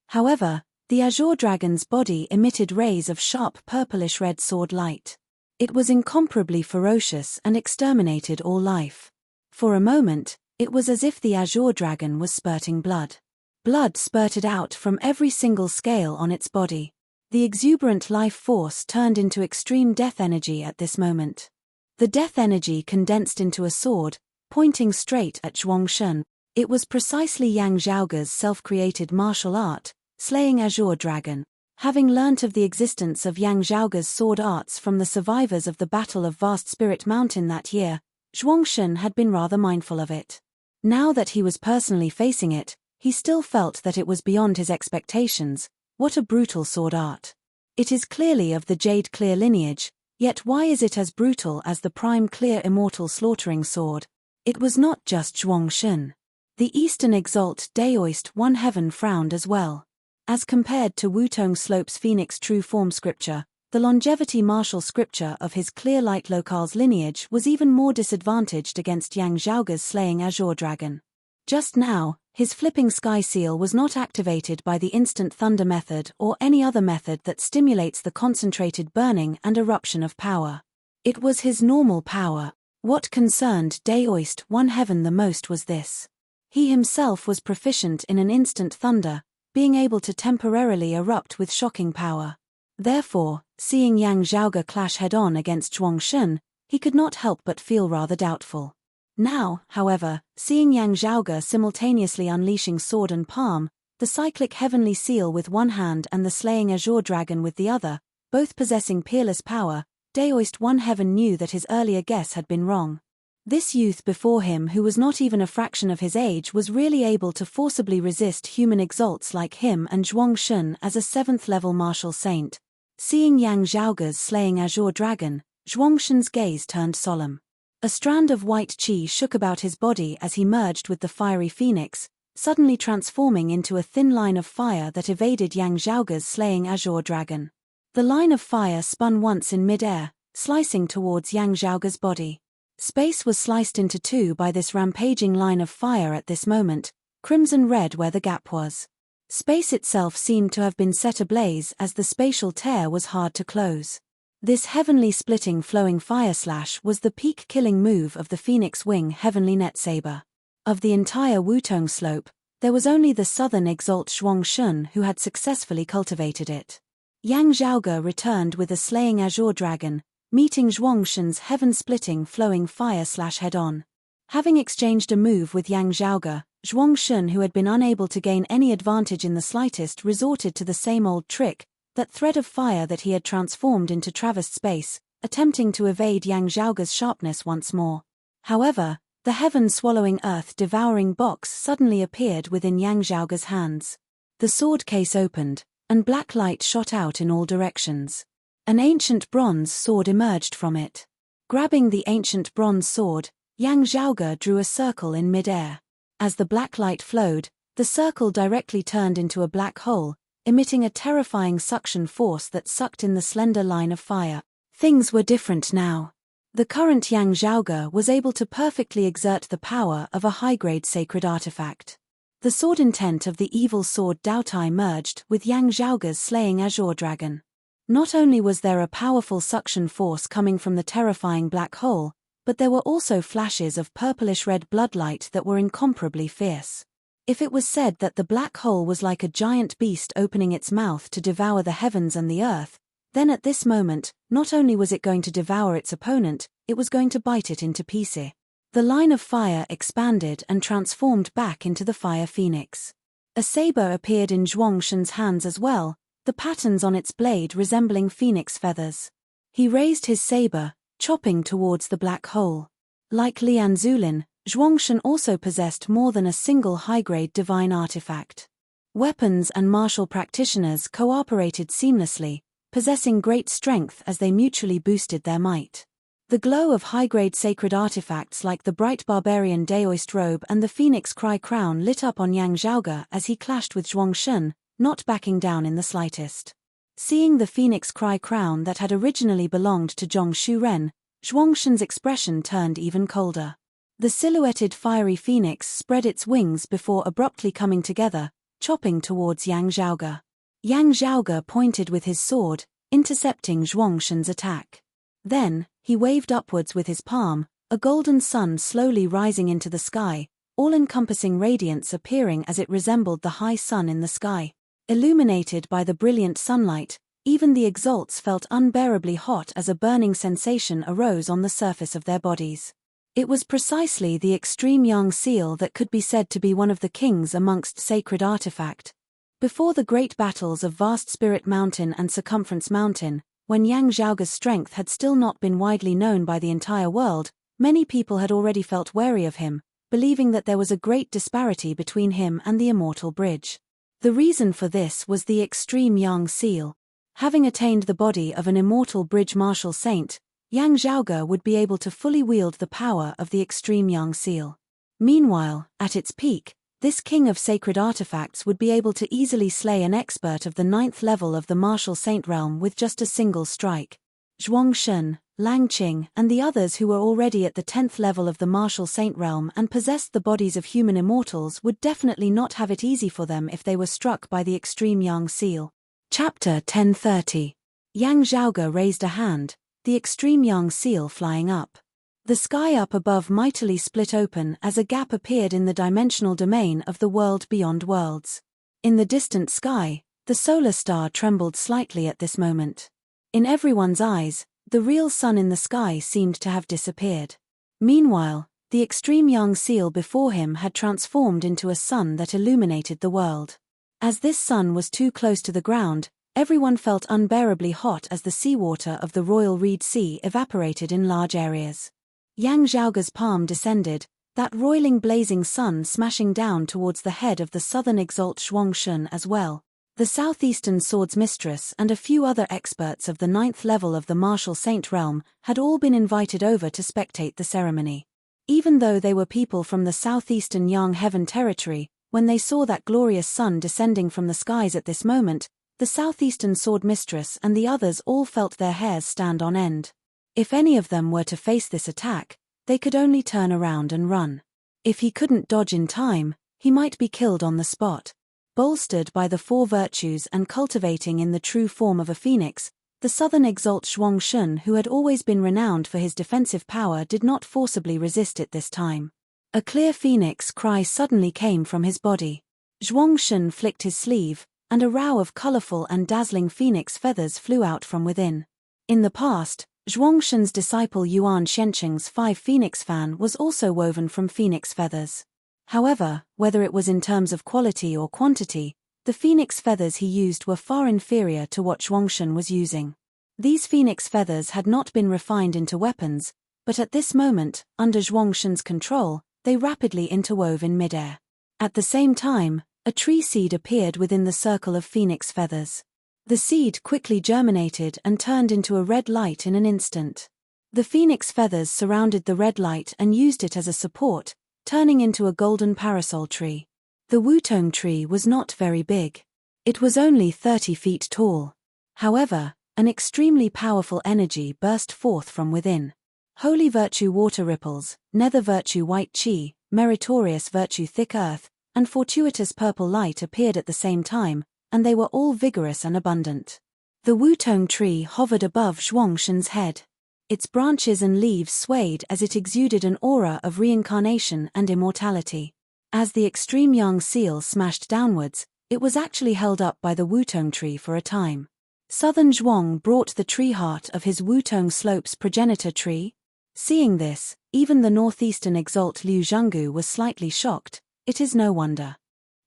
However, the azure dragon's body emitted rays of sharp purplish-red sword light. It was incomparably ferocious and exterminated all life. For a moment, it was as if the azure dragon was spurting blood. Blood spurted out from every single scale on its body. The exuberant life force turned into extreme death energy at this moment. The death energy condensed into a sword, pointing straight at Zhuangshun. It was precisely Yang Zhaoge's self-created martial art, slaying azure dragon. Having learnt of the existence of Yang Zhaoge's sword arts from the survivors of the Battle of Vast Spirit Mountain that year, Zhuangshun had been rather mindful of it. Now that he was personally facing it, he still felt that it was beyond his expectations. What a brutal sword art. It is clearly of the Jade Clear lineage, yet why is it as brutal as the prime Clear Immortal Slaughtering Sword? It was not just Zhuangshun. The Eastern Exalt Daoist One Heaven frowned as well. As compared to Wutong Slope's Phoenix True Form scripture, the longevity martial scripture of his Clear Light Locale's lineage was even more disadvantaged against Yang Zhaoge's slaying azure dragon. Just now, his flipping sky seal was not activated by the instant thunder method or any other method that stimulates the concentrated burning and eruption of power. It was his normal power. What concerned Daoist One Heaven the most was this. He himself was proficient in an instant thunder, being able to temporarily erupt with shocking power. Therefore, seeing Yang Zhaoge clash head-on against Zhuangshun, he could not help but feel rather doubtful. Now, however, seeing Yang Zhaoge simultaneously unleashing sword and palm, the cyclic heavenly seal with one hand and the slaying azure dragon with the other, both possessing peerless power, Daoist One Heaven knew that his earlier guess had been wrong. This youth before him, who was not even a fraction of his age, was really able to forcibly resist human exalts like him and Zhuangshun as a 7th-level martial saint. Seeing Yang Zhaoge's slaying azure dragon, Zhuangshun's gaze turned solemn. A strand of white qi shook about his body as he merged with the fiery phoenix, suddenly transforming into a thin line of fire that evaded Yang Zhaoge's slaying azure dragon. The line of fire spun once in mid-air, slicing towards Yang Zhaoge's body. Space was sliced into two by this rampaging line of fire at this moment, crimson red where the gap was. Space itself seemed to have been set ablaze as the spatial tear was hard to close. This heavenly splitting flowing fire slash was the peak killing move of the Phoenix Wing Heavenly Net Saber. Of the entire Wutong Slope, there was only the southern exalt Zhuangshun who had successfully cultivated it. Yang Zhaoge returned with a slaying azure dragon, meeting Zhuangshun's heaven-splitting flowing fire slash head-on. Having exchanged a move with Yang Zhaoge, Zhuangshun, who had been unable to gain any advantage in the slightest, resorted to the same old trick, that thread of fire that he had transformed into traversed space, attempting to evade Yang Zhaoge's sharpness once more. However, the heaven-swallowing earth-devouring box suddenly appeared within Yang Zhaoge's hands. The sword case opened, and black light shot out in all directions. An ancient bronze sword emerged from it. Grabbing the ancient bronze sword, Yang Zhaoge drew a circle in mid-air. As the black light flowed, the circle directly turned into a black hole, emitting a terrifying suction force that sucked in the slender line of fire. Things were different now. The current Yang Zhaoge was able to perfectly exert the power of a high-grade sacred artifact. The sword intent of the evil sword Daotai merged with Yang Zhaoge's slaying azure dragon. Not only was there a powerful suction force coming from the terrifying black hole, but there were also flashes of purplish-red bloodlight that were incomparably fierce. If it was said that the black hole was like a giant beast opening its mouth to devour the heavens and the earth, then at this moment, not only was it going to devour its opponent, it was going to bite it into pieces. The line of fire expanded and transformed back into the fire phoenix. A saber appeared in Zhuangshen's hands as well, the patterns on its blade resembling phoenix feathers. He raised his saber, chopping towards the black hole. Like Lian Zulin, Zhuangshen also possessed more than a single high-grade divine artifact. Weapons and martial practitioners cooperated seamlessly, possessing great strength as they mutually boosted their might. The glow of high-grade sacred artifacts like the bright barbarian Daoist robe and the phoenix cry crown lit up on Yang Zhaoge as he clashed with Zhuangshen, not backing down in the slightest. Seeing the phoenix cry crown that had originally belonged to Zhong Shuren, Zhuangshen's expression turned even colder. The silhouetted fiery phoenix spread its wings before abruptly coming together, chopping towards Yang Zhaoge. Yang Zhaoge pointed with his sword, intercepting Zhuangshen's attack. Then, he waved upwards with his palm, a golden sun slowly rising into the sky, all-encompassing radiance appearing as it resembled the high sun in the sky. Illuminated by the brilliant sunlight, even the exalts felt unbearably hot as a burning sensation arose on the surface of their bodies. It was precisely the extreme yang seal that could be said to be one of the kings amongst sacred artifact. Before the great battles of Vast Spirit Mountain and Circumference Mountain, when Yang Zhaoge's strength had still not been widely known by the entire world, many people had already felt wary of him, believing that there was a great disparity between him and the Immortal Bridge. The reason for this was the extreme Yang seal. Having attained the body of an Immortal Bridge martial saint, Yang Zhaoge would be able to fully wield the power of the extreme Yang seal. Meanwhile, at its peak, this king of sacred artifacts would be able to easily slay an expert of the 9th level of the martial saint realm with just a single strike. Zhuangshen, Lang Qing, and the others who were already at the 10th level of the martial saint realm and possessed the bodies of human immortals would definitely not have it easy for them if they were struck by the extreme Yang seal. Chapter 1030. Yang Zhaoge raised a hand, the extreme Yang seal flying up. The sky up above mightily split open as a gap appeared in the dimensional domain of the world beyond worlds. In the distant sky, the solar star trembled slightly at this moment. In everyone's eyes, the real sun in the sky seemed to have disappeared. Meanwhile, the extreme Yang seal before him had transformed into a sun that illuminated the world. As this sun was too close to the ground, everyone felt unbearably hot as the seawater of the Royal Reed Sea evaporated in large areas. Yang Zhaoge's palm descended, that roiling blazing sun smashing down towards the head of the southern exalt Zhuangshen as well. The southeastern swords mistress and a few other experts of the 9th level of the martial saint realm had all been invited over to spectate the ceremony. Even though they were people from the southeastern Yang Heaven territory, when they saw that glorious sun descending from the skies at this moment, the southeastern sword mistress and the others all felt their hairs stand on end. If any of them were to face this attack, they could only turn around and run. If he couldn't dodge in time, he might be killed on the spot. Bolstered by the 4 virtues and cultivating in the true form of a phoenix, the southern exalt Zhuangshen, who had always been renowned for his defensive power, did not forcibly resist it this time. A clear phoenix cry suddenly came from his body. Zhuangshen flicked his sleeve, and a row of colorful and dazzling phoenix feathers flew out from within. In the past, Zhuangshen's disciple Yuan Shenqing's 5 phoenix fan was also woven from phoenix feathers. However, whether it was in terms of quality or quantity, the phoenix feathers he used were far inferior to what Zhuangshen was using. These phoenix feathers had not been refined into weapons, but at this moment, under Zhuangshen's control, they rapidly interwove in midair. At the same time, a tree seed appeared within the circle of phoenix feathers. The seed quickly germinated and turned into a red light in an instant. The phoenix feathers surrounded the red light and used it as a support, turning into a golden parasol tree. The Wutong tree was not very big. It was only 30 feet tall. However, an extremely powerful energy burst forth from within. Holy virtue water ripples, nether virtue white chi, meritorious virtue thick earth, and fortuitous purple light appeared at the same time, and they were all vigorous and abundant. The Wutong tree hovered above Zhuangshen's head. Its branches and leaves swayed as it exuded an aura of reincarnation and immortality. As the extreme yang seal smashed downwards, it was actually held up by the Wutong tree for a time. Southern Zhuang brought the tree heart of his Wutong Slope's progenitor tree. Seeing this, even the northeastern exalt Liu Zhanggu was slightly shocked. It is no wonder.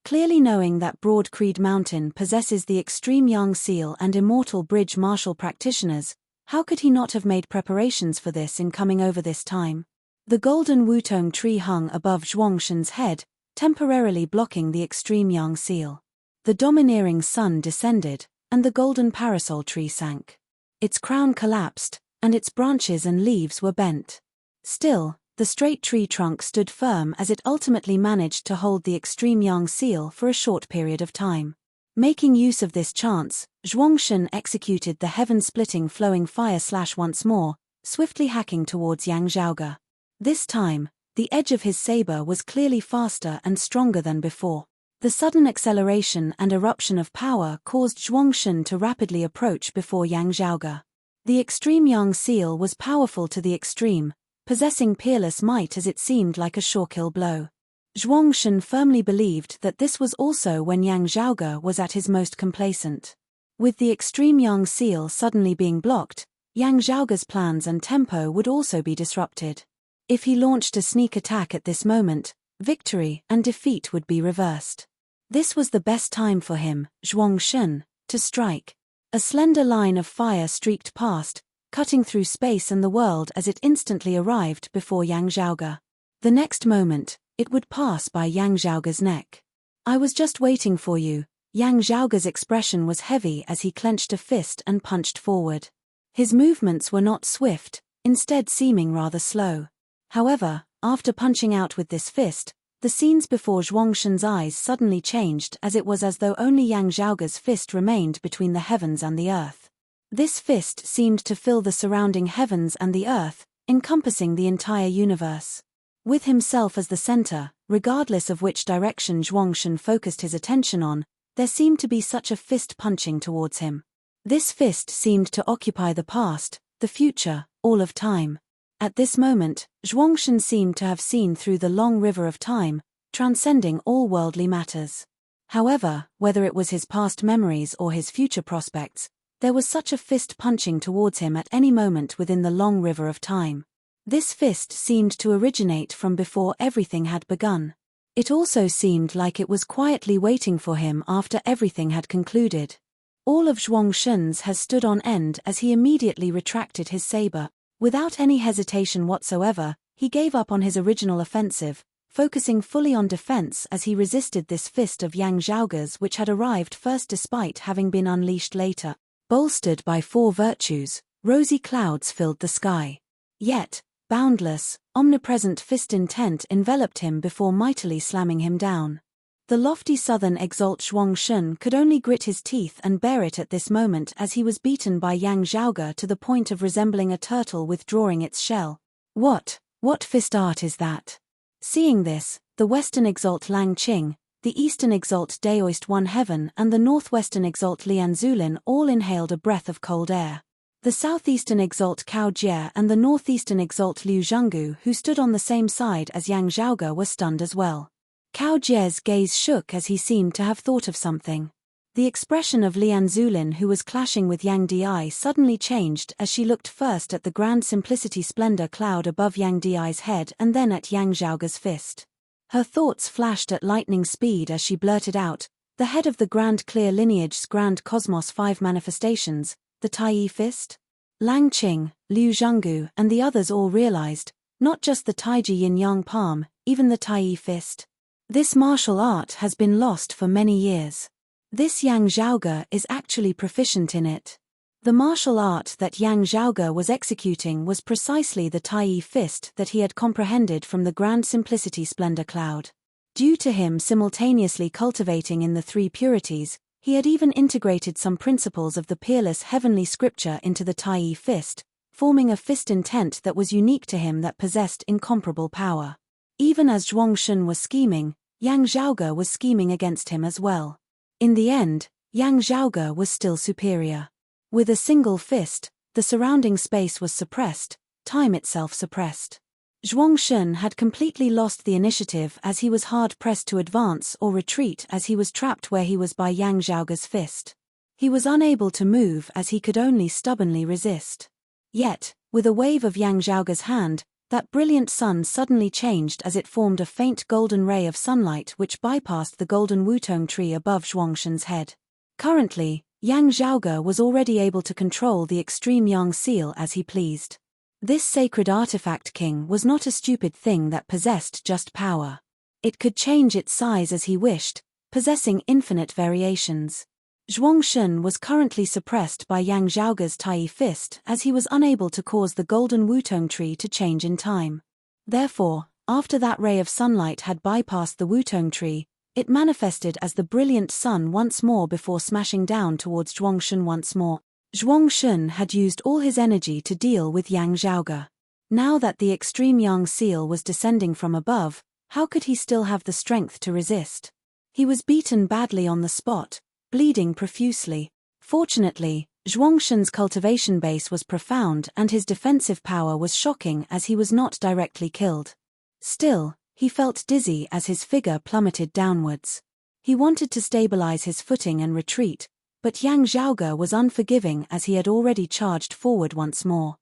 Clearly knowing that Broad Creed Mountain possesses the extreme yang seal and immortal bridge martial practitioners, how could he not have made preparations for this in coming over this time? The golden Wutong tree hung above Zhuangshen's head, temporarily blocking the extreme yang seal. The domineering sun descended, and the golden parasol tree sank. Its crown collapsed, and its branches and leaves were bent. Still, the straight tree trunk stood firm as it ultimately managed to hold the extreme yang seal for a short period of time. Making use of this chance, Zhuangshen executed the heaven-splitting flowing fire slash once more, swiftly hacking towards Yang Zhaoge. This time, the edge of his saber was clearly faster and stronger than before. The sudden acceleration and eruption of power caused Zhuangshen to rapidly approach before Yang Zhaoge. The extreme yang seal was powerful to the extreme, possessing peerless might as it seemed like a sure-kill blow. Zhuangshen firmly believed that this was also when Yang Zhaoge was at his most complacent. With the extreme yang seal suddenly being blocked, Yang Zhaoge's plans and tempo would also be disrupted. If he launched a sneak attack at this moment, victory and defeat would be reversed. This was the best time for him, Zhuangshen, to strike. A slender line of fire streaked past, cutting through space and the world as it instantly arrived before Yang Zhaoge. The next moment, it would pass by Yang Zhaoge's neck. "I was just waiting for you." Yang Zhaoge's expression was heavy as he clenched a fist and punched forward. His movements were not swift, instead seeming rather slow. However, after punching out with this fist, the scenes before Zhuangshen's eyes suddenly changed as it was as though only Yang Zhaoge's fist remained between the heavens and the earth. This fist seemed to fill the surrounding heavens and the earth, encompassing the entire universe. With himself as the center, regardless of which direction Zhuangshen focused his attention on, there seemed to be such a fist punching towards him. This fist seemed to occupy the past, the future, all of time. At this moment, Zhuangshen seemed to have seen through the long river of time, transcending all worldly matters. However, whether it was his past memories or his future prospects, there was such a fist punching towards him at any moment within the long river of time. This fist seemed to originate from before everything had begun. It also seemed like it was quietly waiting for him after everything had concluded. All of Zhuangshen's has stood on end as he immediately retracted his saber. Without any hesitation whatsoever, he gave up on his original offensive, focusing fully on defense as he resisted this fist of Yang Zhaoge's which had arrived first despite having been unleashed later. Bolstered by 4 virtues, rosy clouds filled the sky. Yet, boundless, omnipresent fist intent enveloped him before mightily slamming him down. The lofty southern exalt Zhuangshen could only grit his teeth and bear it at this moment as he was beaten by Yang Zhaoge to the point of resembling a turtle withdrawing its shell. What fist art is that? Seeing this, the western exalt Lang Qing, the eastern exalt Daoist One Heaven and the northwestern exalt Lian Zulin all inhaled a breath of cold air. The southeastern exalt Cao Jie and the northeastern exalt Liu Zhanggu who stood on the same side as Yang Zhaoge were stunned as well. Cao Jie's gaze shook as he seemed to have thought of something. The expression of Lian Zulin who was clashing with Yang Di suddenly changed as she looked first at the grand simplicity splendor cloud above Yang Di's head and then at Yang Zhaoge's fist. Her thoughts flashed at lightning speed as she blurted out, "The head of the grand clear lineage's grand cosmos 5 manifestations, the Tai fist?" Lang Qing, Liu Zhanggu and the others all realized, not just the Taiji yin-yang palm, even the Tai fist. This martial art has been lost for many years. This Yang Zhaoge is actually proficient in it. The martial art that Yang Zhaoge was executing was precisely the Tai fist that he had comprehended from the grand simplicity splendor cloud. Due to him simultaneously cultivating in the three purities, he had even integrated some principles of the peerless heavenly scripture into the Tai fist, forming a fist intent that was unique to him that possessed incomparable power. Even as Zhuangshun was scheming, Yang Zhaoge was scheming against him as well. In the end, Yang Zhaoge was still superior. With a single fist, the surrounding space was suppressed, time itself suppressed. Zhuangshun had completely lost the initiative as he was hard-pressed to advance or retreat as he was trapped where he was by Yang Zhaoge's fist. He was unable to move as he could only stubbornly resist. Yet, with a wave of Yang Zhaoge's hand, that brilliant sun suddenly changed as it formed a faint golden ray of sunlight which bypassed the golden wutong tree above Zhuangshun's head. Currently, Yang Zhaoge was already able to control the extreme yang seal as he pleased. This sacred artifact king was not a stupid thing that possessed just power. It could change its size as he wished, possessing infinite variations. Zhuangshun was currently suppressed by Yang Zhaoge's Tai fist as he was unable to cause the golden wutong tree to change in time. Therefore, after that ray of sunlight had bypassed the wutong tree, it manifested as the brilliant sun once more before smashing down towards Zhuangshun once more. Zhuangshun had used all his energy to deal with Yang Zhaoge. Now that the extreme yang seal was descending from above, how could he still have the strength to resist? He was beaten badly on the spot, bleeding profusely. Fortunately, Zhuangshun's cultivation base was profound and his defensive power was shocking as he was not directly killed. Still, he felt dizzy as his figure plummeted downwards. He wanted to stabilize his footing and retreat, but Yang Zhaoge was unforgiving as he had already charged forward once more.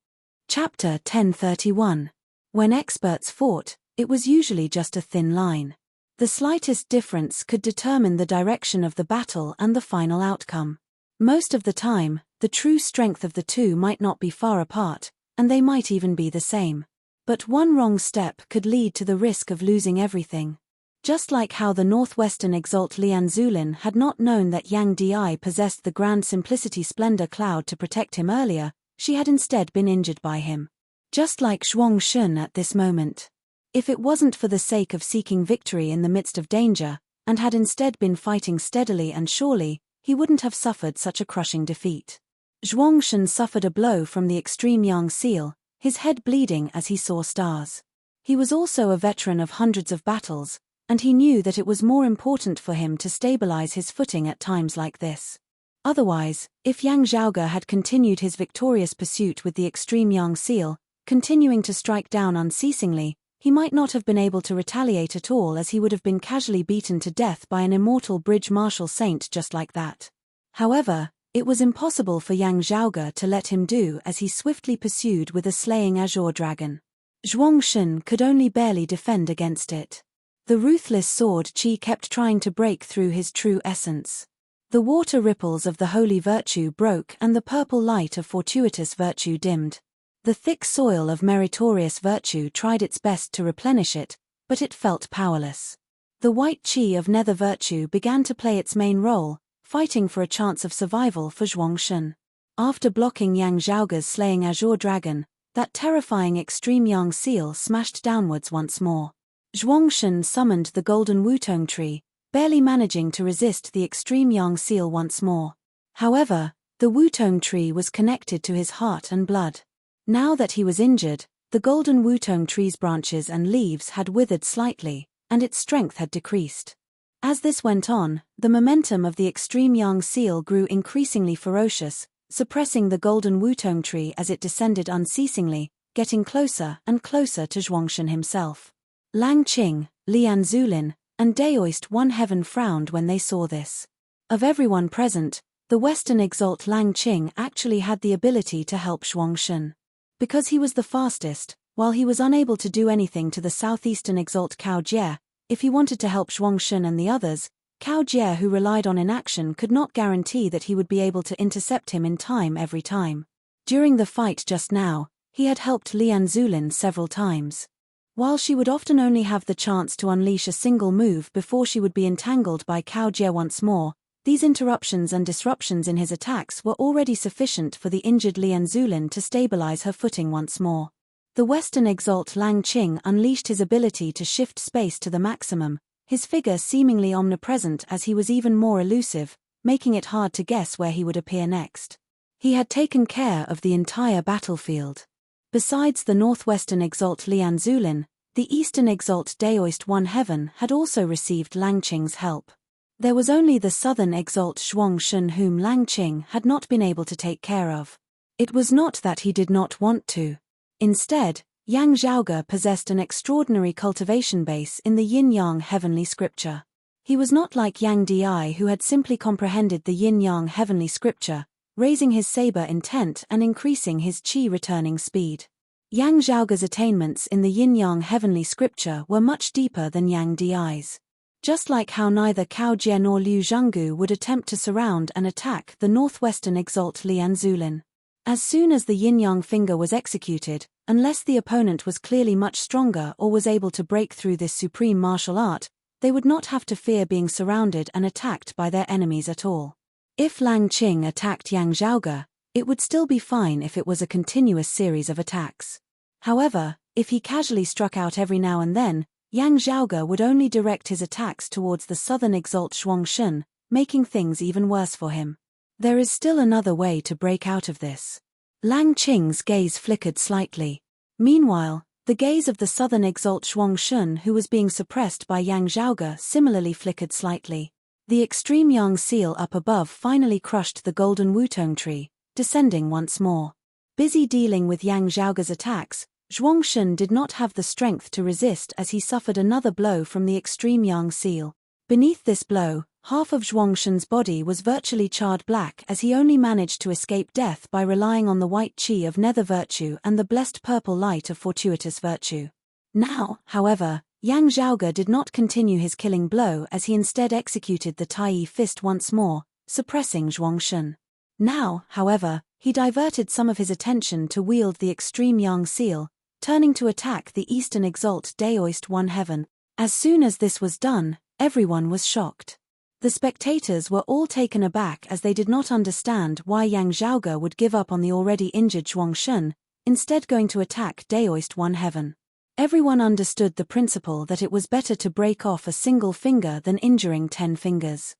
Chapter 1031. When experts fought, it was usually just a thin line. The slightest difference could determine the direction of the battle and the final outcome. Most of the time, the true strength of the two might not be far apart, and they might even be the same. But one wrong step could lead to the risk of losing everything. Just like how the northwestern exalt Lian Zulin had not known that Yang Di possessed the grand simplicity splendor cloud to protect him earlier, she had instead been injured by him. Just like Zhuangshun at this moment. If it wasn't for the sake of seeking victory in the midst of danger, and had instead been fighting steadily and surely, he wouldn't have suffered such a crushing defeat. Zhuangshun suffered a blow from the extreme yang seal, his head bleeding as he saw stars. He was also a veteran of hundreds of battles, and he knew that it was more important for him to stabilize his footing at times like this. Otherwise, if Yang Zhaoge had continued his victorious pursuit with the extreme yang seal, continuing to strike down unceasingly, he might not have been able to retaliate at all as he would have been casually beaten to death by an immortal bridge martial saint just like that. However, it was impossible for Yang Zhaoge to let him do as he swiftly pursued with a slaying azure dragon. Zhuangshun could only barely defend against it. The ruthless sword Qi kept trying to break through his true essence. The water ripples of the holy virtue broke and the purple light of fortuitous virtue dimmed. The thick soil of meritorious virtue tried its best to replenish it, but it felt powerless. The white Qi of nether virtue began to play its main role, fighting for a chance of survival for Zhuangshun. After blocking Yang Zhaoge's slaying azure dragon, that terrifying extreme yang seal smashed downwards once more. Zhuangshun summoned the golden wutong tree, barely managing to resist the extreme yang seal once more. However, the wutong tree was connected to his heart and blood. Now that he was injured, the golden wutong tree's branches and leaves had withered slightly, and its strength had decreased. As this went on, the momentum of the extreme yang seal grew increasingly ferocious, suppressing the golden wutong tree as it descended unceasingly, getting closer and closer to Zhuangshun himself. Lang Qing, Lian Zulin, and Daoist One Heaven frowned when they saw this. Of everyone present, the Western exalt Lang Qing actually had the ability to help Zhuangshun. Because he was the fastest, while he was unable to do anything to the southeastern exalt Cao Jie, if he wanted to help Zhuangshun and the others, Cao Jie, who relied on inaction, could not guarantee that he would be able to intercept him in time every time. During the fight just now, he had helped Lian Zulin several times. While she would often only have the chance to unleash a single move before she would be entangled by Cao Jie once more, These interruptions and disruptions in his attacks were already sufficient for the injured Lian Zulin to stabilize her footing once more. The Western exalt Lang Qing unleashed his ability to shift space to the maximum, his figure seemingly omnipresent as he was even more elusive, making it hard to guess where he would appear next. He had taken care of the entire battlefield. Besides the northwestern exalt Lian Zulin, the eastern exalt Daoist One Heaven had also received Lang Qing's help. There was only the southern exalt Zhuang Shun whom Lang Qing had not been able to take care of. It was not that he did not want to. Instead, Yang Zhaoge possessed an extraordinary cultivation base in the yin-yang heavenly scripture. He was not like Yang Di who had simply comprehended the yin-yang heavenly scripture, raising his saber intent and increasing his qi returning speed. Yang Zhaoge's attainments in the yin-yang heavenly scripture were much deeper than Yang Di's. Just like how neither Cao Jie nor Liu Zhanggu would attempt to surround and attack the northwestern exalt Lian Zulin. As soon as the yin-yang finger was executed, unless the opponent was clearly much stronger or was able to break through this supreme martial art, they would not have to fear being surrounded and attacked by their enemies at all. If Lang Qing attacked Yang Zhaoge, it would still be fine if it was a continuous series of attacks. However, if he casually struck out every now and then, Yang Zhaoge would only direct his attacks towards the southern exalt Zhuang Shun, making things even worse for him. There is still another way to break out of this. Lang Qing's gaze flickered slightly. Meanwhile, the gaze of the southern exalt Zhuang Shun who was being suppressed by Yang Zhaoge similarly flickered slightly. The extreme yang seal up above finally crushed the golden wutong tree, descending once more. Busy dealing with Yang Zhaoge's attacks, Zhuang Shun did not have the strength to resist as he suffered another blow from the extreme yang seal. Beneath this blow, half of Zhuang Shun's body was virtually charred black as he only managed to escape death by relying on the white qi of nether virtue and the blessed purple light of fortuitous virtue. Now, however, Yang Zhaoge did not continue his killing blow as he instead executed the Tai fist once more, suppressing Zhuang Shun. Now, however, he diverted some of his attention to wield the extreme yang seal, turning to attack the eastern exalt Daoist One Heaven. As soon as this was done, everyone was shocked. The spectators were all taken aback as they did not understand why Yang Zhaoge would give up on the already injured Zhuang Shun, instead going to attack Daoist One Heaven. Everyone understood the principle that it was better to break off a single finger than injuring 10 fingers.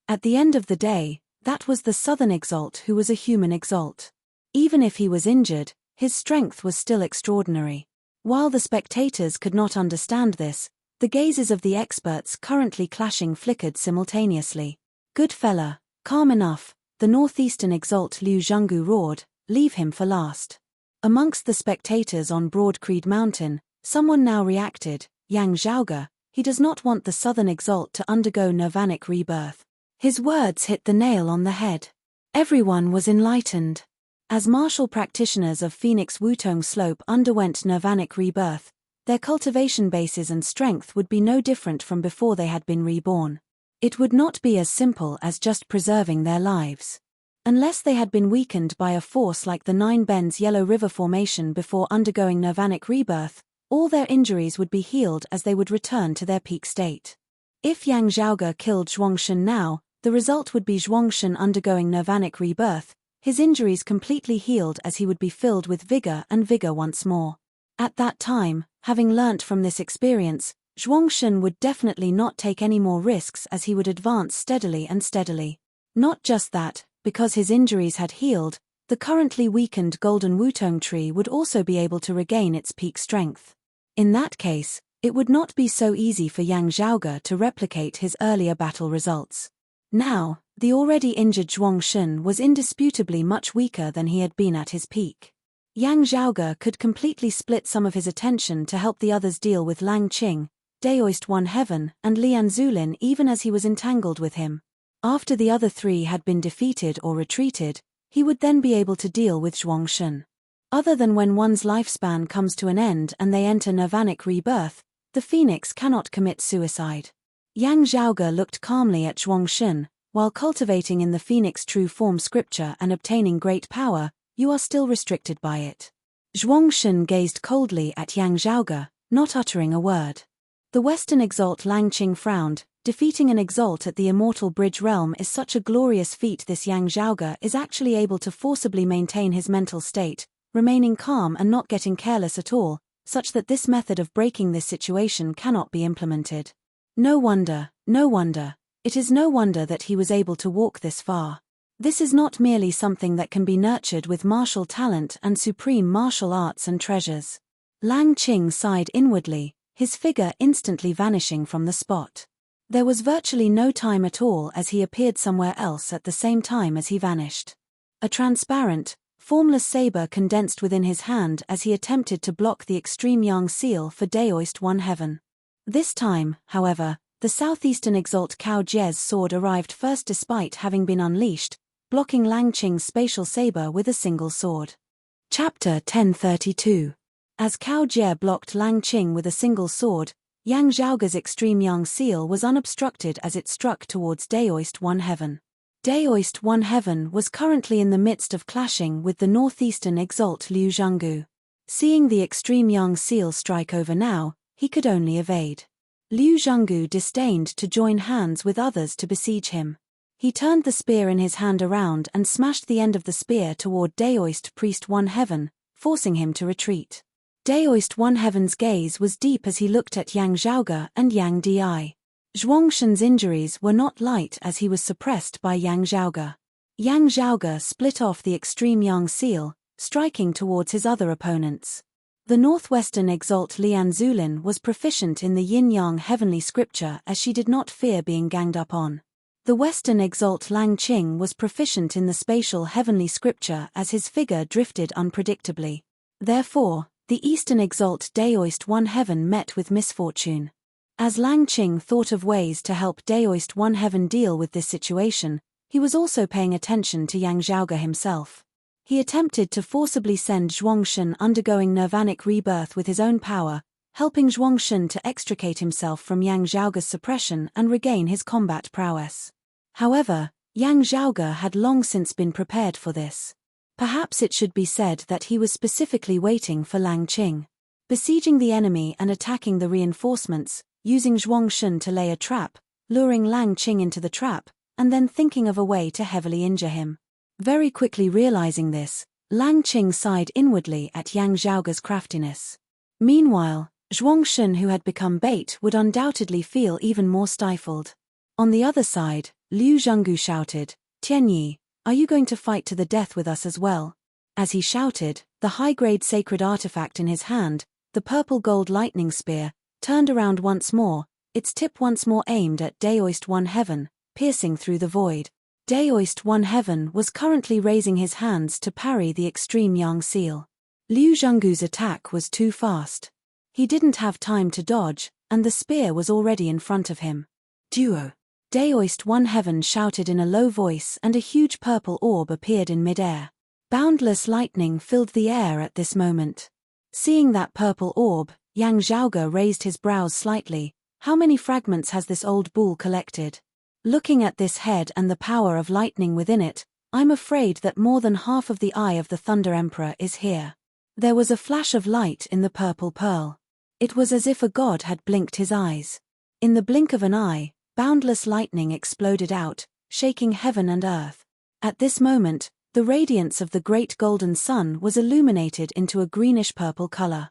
At the end of the day, that was the southern exalt who was a human exalt. Even if he was injured, his strength was still extraordinary. While the spectators could not understand this, the gazes of the experts currently clashing flickered simultaneously. "Good fella, calm enough," the northeastern exalt Liu Zhanggu roared, "leave him for last." Amongst the spectators on Broad Creed Mountain, someone now reacted, "Yang Zhaoge, he does not want the southern exalt to undergo nirvanic rebirth." His words hit the nail on the head. Everyone was enlightened. As martial practitioners of Phoenix Wutong Slope underwent nirvanic rebirth, their cultivation bases and strength would be no different from before they had been reborn. It would not be as simple as just preserving their lives. Unless they had been weakened by a force like the Nine Bends Yellow River Formation before undergoing nirvanic rebirth, all their injuries would be healed as they would return to their peak state. If Yang Zhaoge killed Zhuang Shun now, the result would be Zhuang Shun undergoing nirvanic rebirth, his injuries completely healed as he would be filled with vigor and vigor once more. At that time, having learnt from this experience, Zhuang Shun would definitely not take any more risks as he would advance steadily and steadily. Not just that, because his injuries had healed, the currently weakened golden wutong tree would also be able to regain its peak strength. In that case, it would not be so easy for Yang Zhaoge to replicate his earlier battle results. Now, the already injured Zhuang Shun was indisputably much weaker than he had been at his peak. Yang Zhaoge could completely split some of his attention to help the others deal with Lang Qing, Daoist One Heaven, and Lian Zulin even as he was entangled with him. After the other three had been defeated or retreated, he would then be able to deal with Zhuang Shun. Other than when one's lifespan comes to an end and they enter nirvanic rebirth, the phoenix cannot commit suicide. Yang Zhaoge looked calmly at Zhuang Shun. While cultivating in the phoenix true form scripture and obtaining great power, you are still restricted by it. Zhuang Shun gazed coldly at Yang Zhaoge, not uttering a word. The Western exalt Lang Qing frowned, Defeating an exalt at the immortal bridge realm is such a glorious feat. This Yang Zhaoge is actually able to forcibly maintain his mental state, remaining calm and not getting careless at all, such that this method of breaking this situation cannot be implemented. No wonder. It is no wonder that he was able to walk this far. This is not merely something that can be nurtured with martial talent and supreme martial arts and treasures. Lang Qing sighed inwardly, his figure instantly vanishing from the spot. There was virtually no time at all as he appeared somewhere else at the same time as he vanished. A transparent, formless saber condensed within his hand as he attempted to block the extreme yang seal for Daoist One Heaven. This time, however, the southeastern exalt Cao Jie's sword arrived first despite having been unleashed, blocking Lang Qing's spatial saber with a single sword. Chapter 1032. As Cao Jie blocked Lang Qing with a single sword, Yang Zhaoge's extreme yang seal was unobstructed as it struck towards Daoist One Heaven. Daoist One Heaven was currently in the midst of clashing with the northeastern exalt Liu Zhanggu. Seeing the extreme yang seal strike over now, he could only evade. Liu Zhanggu disdained to join hands with others to besiege him. He turned the spear in his hand around and smashed the end of the spear toward Daoist Priest One Heaven, forcing him to retreat. Daoist One Heaven's gaze was deep as he looked at Yang Zhaoge and Yang Di. Zhuangshen's injuries were not light as he was suppressed by Yang Zhaoge. Yang Zhaoge split off the extreme yang seal, striking towards his other opponents. The northwestern exalt Lian Zulin was proficient in the yin-yang heavenly scripture as she did not fear being ganged up on. The western exalt Lang Qing was proficient in the spatial heavenly scripture as his figure drifted unpredictably. Therefore, the eastern exalt Daoist One Heaven met with misfortune. As Lang Qing thought of ways to help Daoist One Heaven deal with this situation, he was also paying attention to Yang Zhaoge himself. He attempted to forcibly send Zhuangshen undergoing nirvanic rebirth with his own power, helping Zhuangshen to extricate himself from Yang Zhaoge's suppression and regain his combat prowess. However, Yang Zhaoge had long since been prepared for this. Perhaps it should be said that he was specifically waiting for Lang Qing. Besieging the enemy and attacking the reinforcements, using Zhuangshen to lay a trap, luring Lang Qing into the trap, and then thinking of a way to heavily injure him. Very quickly realizing this, Lang Qing sighed inwardly at Yang Zhaoge's craftiness. Meanwhile, Zhuangshen, who had become bait, would undoubtedly feel even more stifled. On the other side, Liu Zhanggu shouted, "Tianyi, are you going to fight to the death with us as well?" As he shouted, the high-grade sacred artifact in his hand, the purple-gold lightning spear, turned around once more, its tip once more aimed at Daoist One Heaven, piercing through the void. Daoist One Heaven was currently raising his hands to parry the extreme yang seal. Liu Zhanggu's attack was too fast. He didn't have time to dodge, and the spear was already in front of him. "Duo!" Daoist One Heaven shouted in a low voice, and a huge purple orb appeared in mid-air. Boundless lightning filled the air at this moment. Seeing that purple orb, Yang Zhaoge raised his brows slightly. How many fragments has this old bull collected? Looking at this head and the power of lightning within it, I'm afraid that more than half of the Eye of the Thunder Emperor is here. There was a flash of light in the purple pearl. It was as if a god had blinked his eyes. In the blink of an eye, boundless lightning exploded out, shaking heaven and earth. At this moment, the radiance of the great golden sun was illuminated into a greenish-purple color.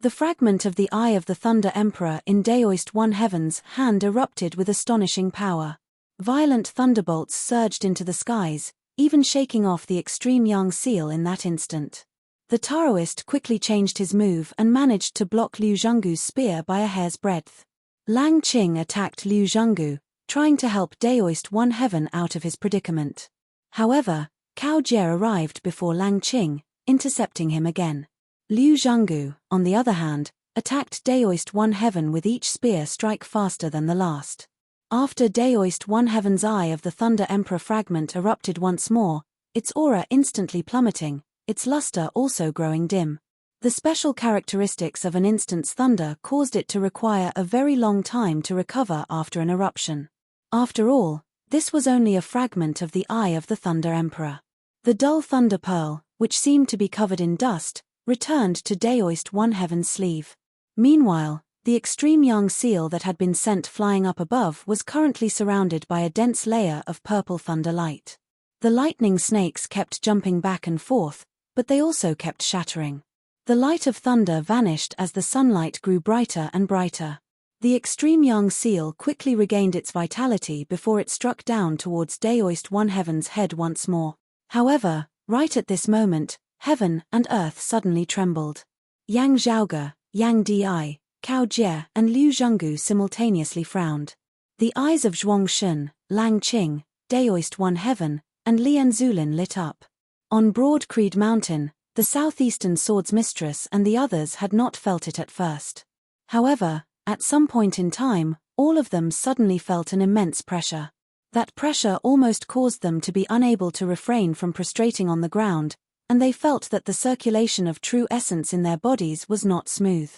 The fragment of the Eye of the Thunder Emperor in Daoist One Heaven's hand erupted with astonishing power. Violent thunderbolts surged into the skies, even shaking off the extreme yang seal in that instant. The Taoist quickly changed his move and managed to block Liu Zhanggu's spear by a hair's breadth. Lang Qing attacked Liu Zhanggu, trying to help Daoist One Heaven out of his predicament. However, Cao Jie arrived before Lang Qing, intercepting him again. Liu Zhanggu, on the other hand, attacked Daoist One Heaven with each spear strike faster than the last. After Daoist One Heaven's Eye of the Thunder Emperor fragment erupted once more, its aura instantly plummeting, its luster also growing dim. The special characteristics of an instant's thunder caused it to require a very long time to recover after an eruption. After all, this was only a fragment of the Eye of the Thunder Emperor. The dull thunder pearl, which seemed to be covered in dust, returned to Daoist One Heaven's sleeve. Meanwhile, The extreme young seal that had been sent flying up above was currently surrounded by a dense layer of purple thunder light. The lightning snakes kept jumping back and forth, but they also kept shattering. The light of thunder vanished as the sunlight grew brighter and brighter. The extreme young seal quickly regained its vitality before it struck down towards Daoist One Heaven's head once more. However, right at this moment, heaven and earth suddenly trembled. Yang Zhaoge, Yang Di, Cao Jie, and Liu Zhenggu simultaneously frowned. The eyes of Zhuang Shun, Lang Qing, Daoist One Heaven, and Lian Zulin lit up. On Broad Creed Mountain, the southeastern sword's mistress and the others had not felt it at first. However, at some point in time, all of them suddenly felt an immense pressure. That pressure almost caused them to be unable to refrain from prostrating on the ground, and they felt that the circulation of true essence in their bodies was not smooth.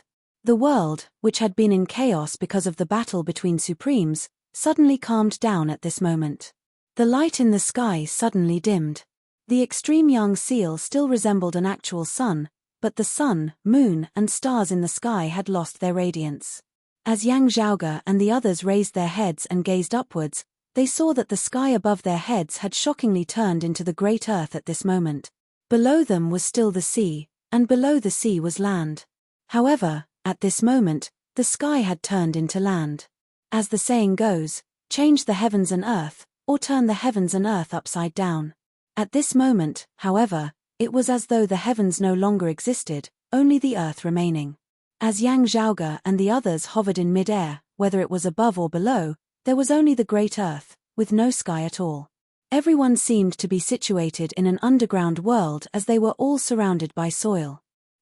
The world, which had been in chaos because of the battle between supremes, suddenly calmed down at this moment. The light in the sky suddenly dimmed. The extreme young seal still resembled an actual sun, but the sun, moon, and stars in the sky had lost their radiance. As Yang Zhaoge and the others raised their heads and gazed upwards, they saw that the sky above their heads had shockingly turned into the great earth at this moment. Below them was still the sea, and below the sea was land. However, at this moment, the sky had turned into land. As the saying goes, change the heavens and earth, or turn the heavens and earth upside down. At this moment, however, it was as though the heavens no longer existed, only the earth remaining. As Yang Zhaoge and the others hovered in mid-air, whether it was above or below, there was only the great earth, with no sky at all. Everyone seemed to be situated in an underground world as they were all surrounded by soil.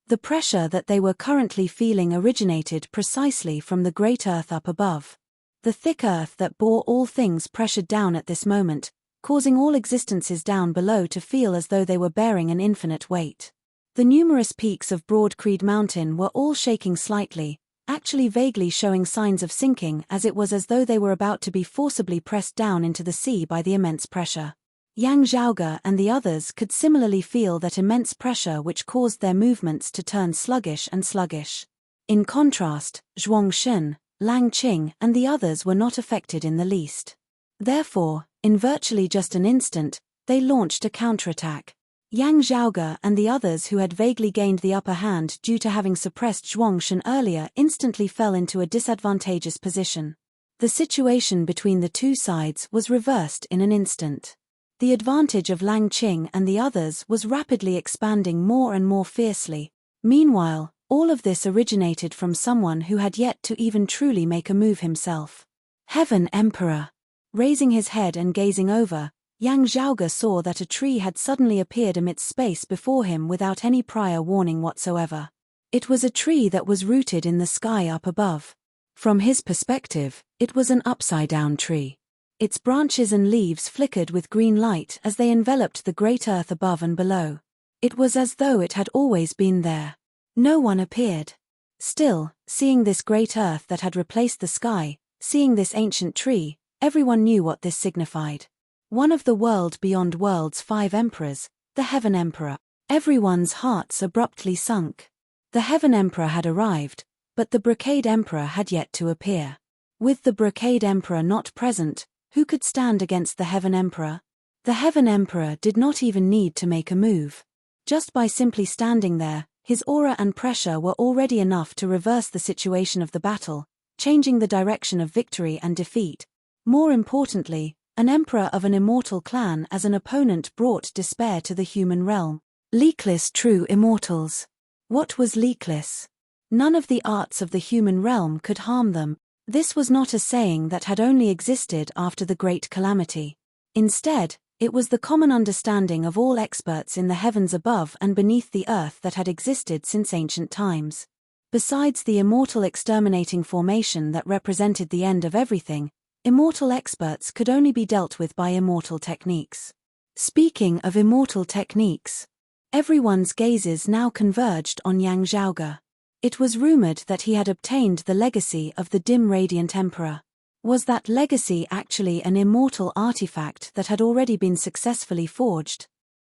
The pressure that they were currently feeling originated precisely from the great earth up above. The thick earth that bore all things pressured down at this moment, causing all existences down below to feel as though they were bearing an infinite weight. The numerous peaks of Broad Creed Mountain were all shaking slightly, actually vaguely showing signs of sinking, as it was as though they were about to be forcibly pressed down into the sea by the immense pressure. Yang Zhaoge and the others could similarly feel that immense pressure which caused their movements to turn sluggish and sluggish. In contrast, Zhuang Shun, Lang Qing and the others were not affected in the least. Therefore, in virtually just an instant, they launched a counterattack. Yang Zhaoge and the others who had vaguely gained the upper hand due to having suppressed Zhuang Shun earlier instantly fell into a disadvantageous position. The situation between the two sides was reversed in an instant. The advantage of Lang Qing and the others was rapidly expanding more and more fiercely. Meanwhile, all of this originated from someone who had yet to even truly make a move himself. Heaven Emperor! Raising his head and gazing over, Yang Zhaoge saw that a tree had suddenly appeared amidst space before him without any prior warning whatsoever. It was a tree that was rooted in the sky up above. From his perspective, it was an upside-down tree. Its branches and leaves flickered with green light as they enveloped the great earth above and below. It was as though it had always been there. No one appeared. Still, seeing this great earth that had replaced the sky, seeing this ancient tree, everyone knew what this signified. One of the world beyond worlds 5 emperors, the Heaven Emperor. Everyone's hearts abruptly sunk. The Heaven Emperor had arrived, but the Brocade Emperor had yet to appear. With the Brocade Emperor not present, who could stand against the Heaven Emperor? The Heaven Emperor did not even need to make a move. Just by simply standing there, his aura and pressure were already enough to reverse the situation of the battle, changing the direction of victory and defeat. More importantly, an emperor of an immortal clan as an opponent brought despair to the human realm. Leakless true immortals. What was leakless? None of the arts of the human realm could harm them. This was not a saying that had only existed after the great calamity. Instead, it was the common understanding of all experts in the heavens above and beneath the earth that had existed since ancient times. Besides the immortal exterminating formation that represented the end of everything, immortal experts could only be dealt with by immortal techniques. Speaking of immortal techniques, everyone's gazes now converged on Yang Zhaoge. It was rumored that he had obtained the legacy of the dim radiant emperor. Was that legacy actually an immortal artifact that had already been successfully forged?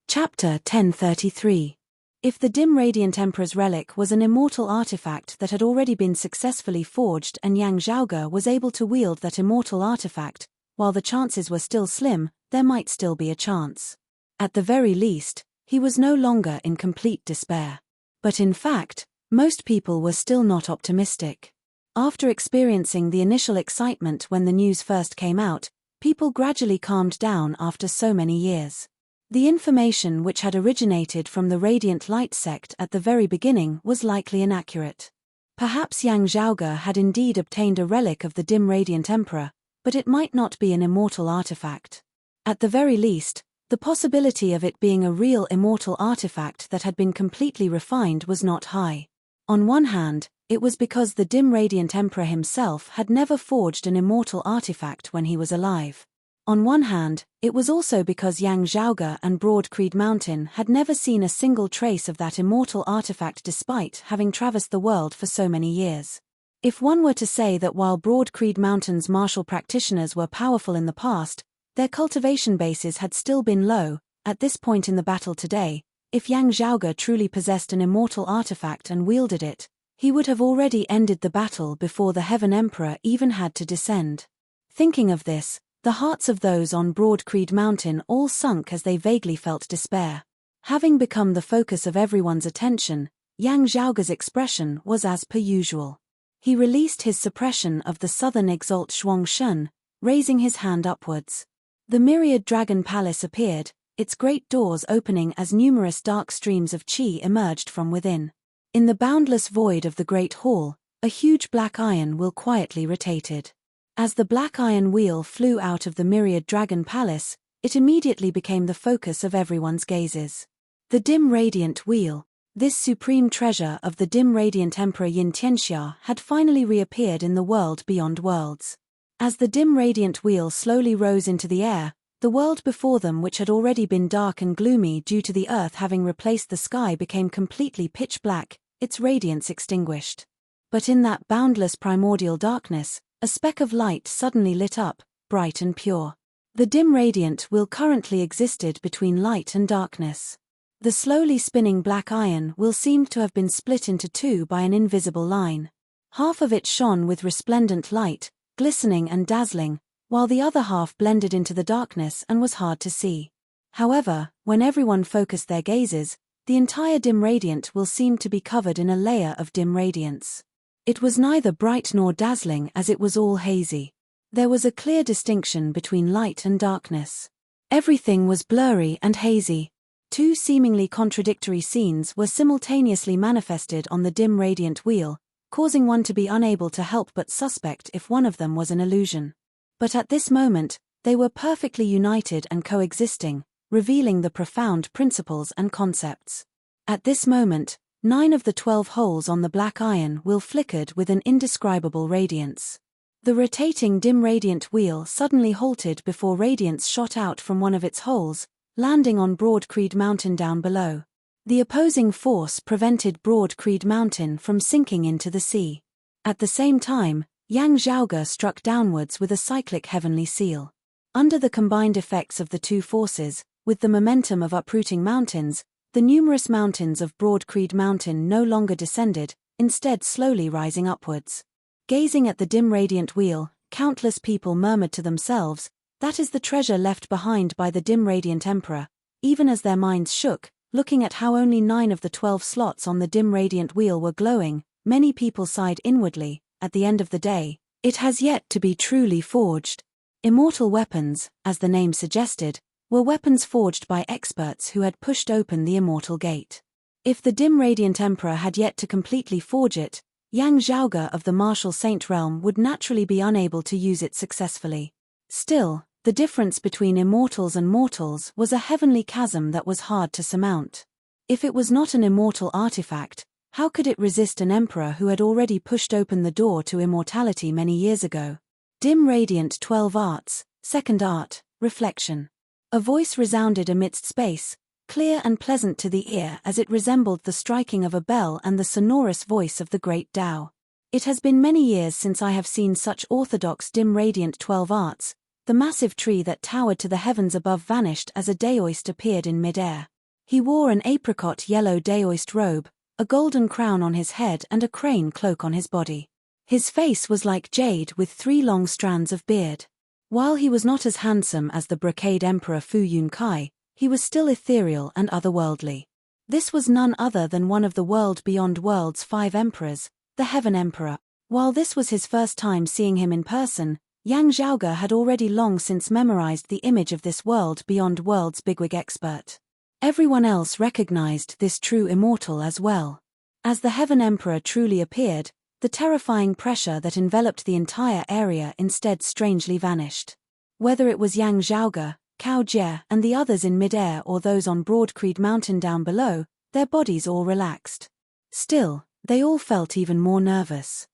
Chapter 1033. If the dim radiant emperor's relic was an immortal artifact that had already been successfully forged and Yang Zhaoge was able to wield that immortal artifact, while the chances were still slim, there might still be a chance. At the very least, he was no longer in complete despair. But in fact, most people were still not optimistic. After experiencing the initial excitement when the news first came out, people gradually calmed down after so many years. The information which had originated from the Radiant Light sect at the very beginning was likely inaccurate. Perhaps Yang Zhaoge had indeed obtained a relic of the dim radiant emperor, but it might not be an immortal artifact. At the very least, the possibility of it being a real immortal artifact that had been completely refined was not high. On one hand, it was because the dim radiant emperor himself had never forged an immortal artifact when he was alive. On one hand, it was also because Yang Zhaoge and Broad Creed Mountain had never seen a single trace of that immortal artifact despite having traversed the world for so many years. If one were to say that while Broad Creed Mountain's martial practitioners were powerful in the past, their cultivation bases had still been low, at this point in the battle today, if Yang Zhaoge truly possessed an immortal artifact and wielded it, he would have already ended the battle before the Heaven Emperor even had to descend. Thinking of this, the hearts of those on Broad Creed Mountain all sunk as they vaguely felt despair. Having become the focus of everyone's attention, Yang Zhaoge's expression was as per usual. He released his suppression of the southern exalt Shuang Shun, raising his hand upwards. The myriad dragon palace appeared, its great doors opening as numerous dark streams of qi emerged from within. In the boundless void of the great hall, a huge black iron wheel quietly rotated. As the black iron wheel flew out of the myriad dragon palace, it immediately became the focus of everyone's gazes. The dim radiant wheel, this supreme treasure of the dim radiant emperor Yin Tianxia, had finally reappeared in the world beyond worlds. As the dim radiant wheel slowly rose into the air, the world before them, which had already been dark and gloomy due to the earth having replaced the sky, became completely pitch black, its radiance extinguished. But in that boundless primordial darkness, a speck of light suddenly lit up, bright and pure. The dim radiant wheel currently existed between light and darkness. The slowly spinning black iron wheel seemed to have been split into two by an invisible line. Half of it shone with resplendent light, glistening and dazzling, while the other half blended into the darkness and was hard to see. However, when everyone focused their gazes, the entire dim radiant wheel seemed to be covered in a layer of dim radiance. It was neither bright nor dazzling, as it was all hazy. There was a clear distinction between light and darkness. Everything was blurry and hazy. Two seemingly contradictory scenes were simultaneously manifested on the dim radiant wheel, causing one to be unable to help but suspect if one of them was an illusion. But at this moment, they were perfectly united and coexisting, revealing the profound principles and concepts. At this moment, 9 of the 12 holes on the black iron wheel flickered with an indescribable radiance. The rotating dim radiant wheel suddenly halted before radiance shot out from one of its holes, landing on Broad Creed Mountain down below. The opposing force prevented Broad Creed Mountain from sinking into the sea. At the same time, Yang Zhaoge struck downwards with a cyclic heavenly seal. Under the combined effects of the two forces, with the momentum of uprooting mountains, the numerous mountains of Broad Creed Mountain no longer descended, instead slowly rising upwards. Gazing at the dim radiant wheel, countless people murmured to themselves, "That is the treasure left behind by the dim radiant emperor." Even as their minds shook, looking at how only 9 of the 12 slots on the dim radiant wheel were glowing, many people sighed inwardly. At the end of the day, it has yet to be truly forged. Immortal weapons, as the name suggested, were weapons forged by experts who had pushed open the immortal gate. If the dim radiant emperor had yet to completely forge it, Yang Zhaoge of the martial saint realm would naturally be unable to use it successfully. Still, the difference between immortals and mortals was a heavenly chasm that was hard to surmount. If it was not an immortal artifact, how could it resist an emperor who had already pushed open the door to immortality many years ago? Dim radiant 12 arts, second art, reflection. A voice resounded amidst space, clear and pleasant to the ear as it resembled the striking of a bell and the sonorous voice of the great Tao. It has been many years since I have seen such orthodox dim radiant 12 arts. The massive tree that towered to the heavens above vanished as a daoist appeared in mid-air. He wore an apricot-yellow daoist robe, a golden crown on his head and a crane cloak on his body. His face was like jade with 3 long strands of beard. While he was not as handsome as the brocade emperor Fu Yunkai, he was still ethereal and otherworldly. This was none other than one of the world beyond worlds 5 emperors, the Heaven Emperor. While this was his first time seeing him in person, Yang Zhaoge had already long since memorized the image of this world beyond worlds bigwig expert. Everyone else recognized this true immortal as well. As the Heaven Emperor truly appeared, the terrifying pressure that enveloped the entire area instead strangely vanished. Whether it was Yang Zhaoge, Cao Jie and the others in mid-air or those on Broad Creed Mountain down below, their bodies all relaxed. Still, they all felt even more nervous.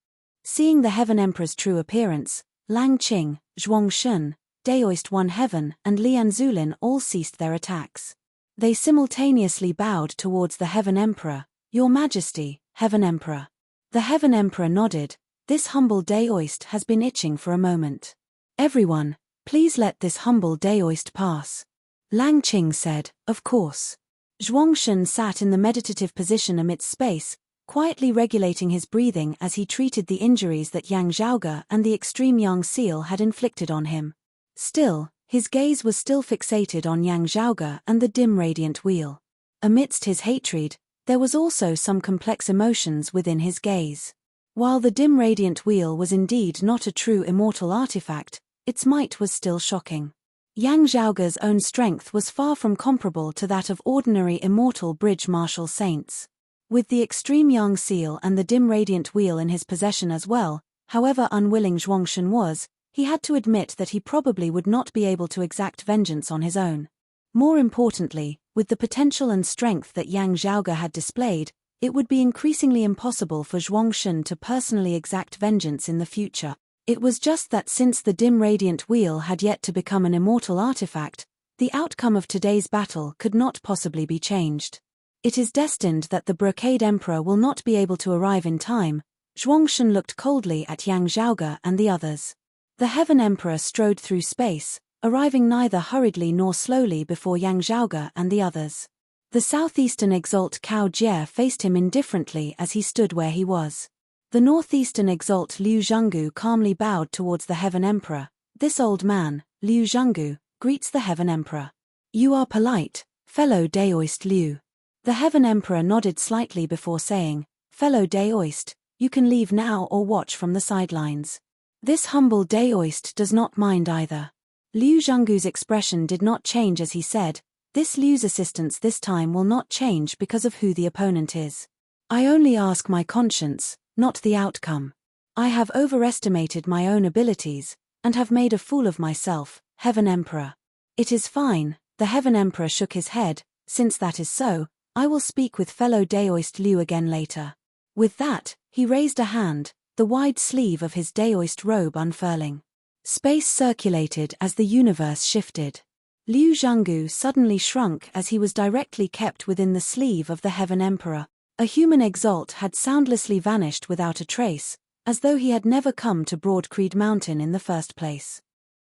Seeing the Heaven Emperor's true appearance, Lang Qing, Zhuang Shun, Daoist One Heaven and Lian Zulin all ceased their attacks. They simultaneously bowed towards the Heaven Emperor. "Your Majesty, Heaven Emperor." The Heaven Emperor nodded. "This humble Daoist has been itching for a moment. Everyone, please let this humble Daoist pass." Lang Qing said, "Of course." Zhuangshun sat in the meditative position amidst space, quietly regulating his breathing as he treated the injuries that Yang Zhaoge and the extreme young seal had inflicted on him. Still, his gaze was still fixated on Yang Zhaoge and the dim radiant wheel. Amidst his hatred, there was also some complex emotions within his gaze. While the dim radiant wheel was indeed not a true immortal artifact, its might was still shocking. Yang Zhaoge's own strength was far from comparable to that of ordinary immortal bridge martial saints. With the extreme young seal and the dim radiant wheel in his possession as well, however unwilling Zhuangshun was, he had to admit that he probably would not be able to exact vengeance on his own. More importantly, with the potential and strength that Yang Zhaoge had displayed, it would be increasingly impossible for Zhuangshun to personally exact vengeance in the future. It was just that since the dim radiant wheel had yet to become an immortal artifact, the outcome of today's battle could not possibly be changed. It is destined that the brocade emperor will not be able to arrive in time. Zhuangshun looked coldly at Yang Zhaoge and the others. The Heaven Emperor strode through space, arriving neither hurriedly nor slowly before Yang Zhaoge and the others. The southeastern exalt Cao Jie faced him indifferently as he stood where he was. The northeastern exalt Liu Zhenggu calmly bowed towards the Heaven Emperor. "This old man, Liu Zhenggu, greets the Heaven Emperor. You are polite, fellow Daoist Liu." The Heaven Emperor nodded slightly before saying, "Fellow Daoist, you can leave now or watch from the sidelines." This humble Daoist does not mind either. Liu Zhenggu's expression did not change as he said, "This Liu's assistance this time will not change because of who the opponent is. I only ask my conscience, not the outcome. I have overestimated my own abilities, and have made a fool of myself, Heaven Emperor." "It is fine," the Heaven Emperor shook his head, "since that is so, I will speak with fellow Daoist Liu again later." With that, he raised a hand, the wide sleeve of his Daoist robe unfurling. Space circulated as the universe shifted. Liu Zhenggu suddenly shrunk as he was directly kept within the sleeve of the Heaven Emperor. A human exalt had soundlessly vanished without a trace, as though he had never come to Broad Creed Mountain in the first place.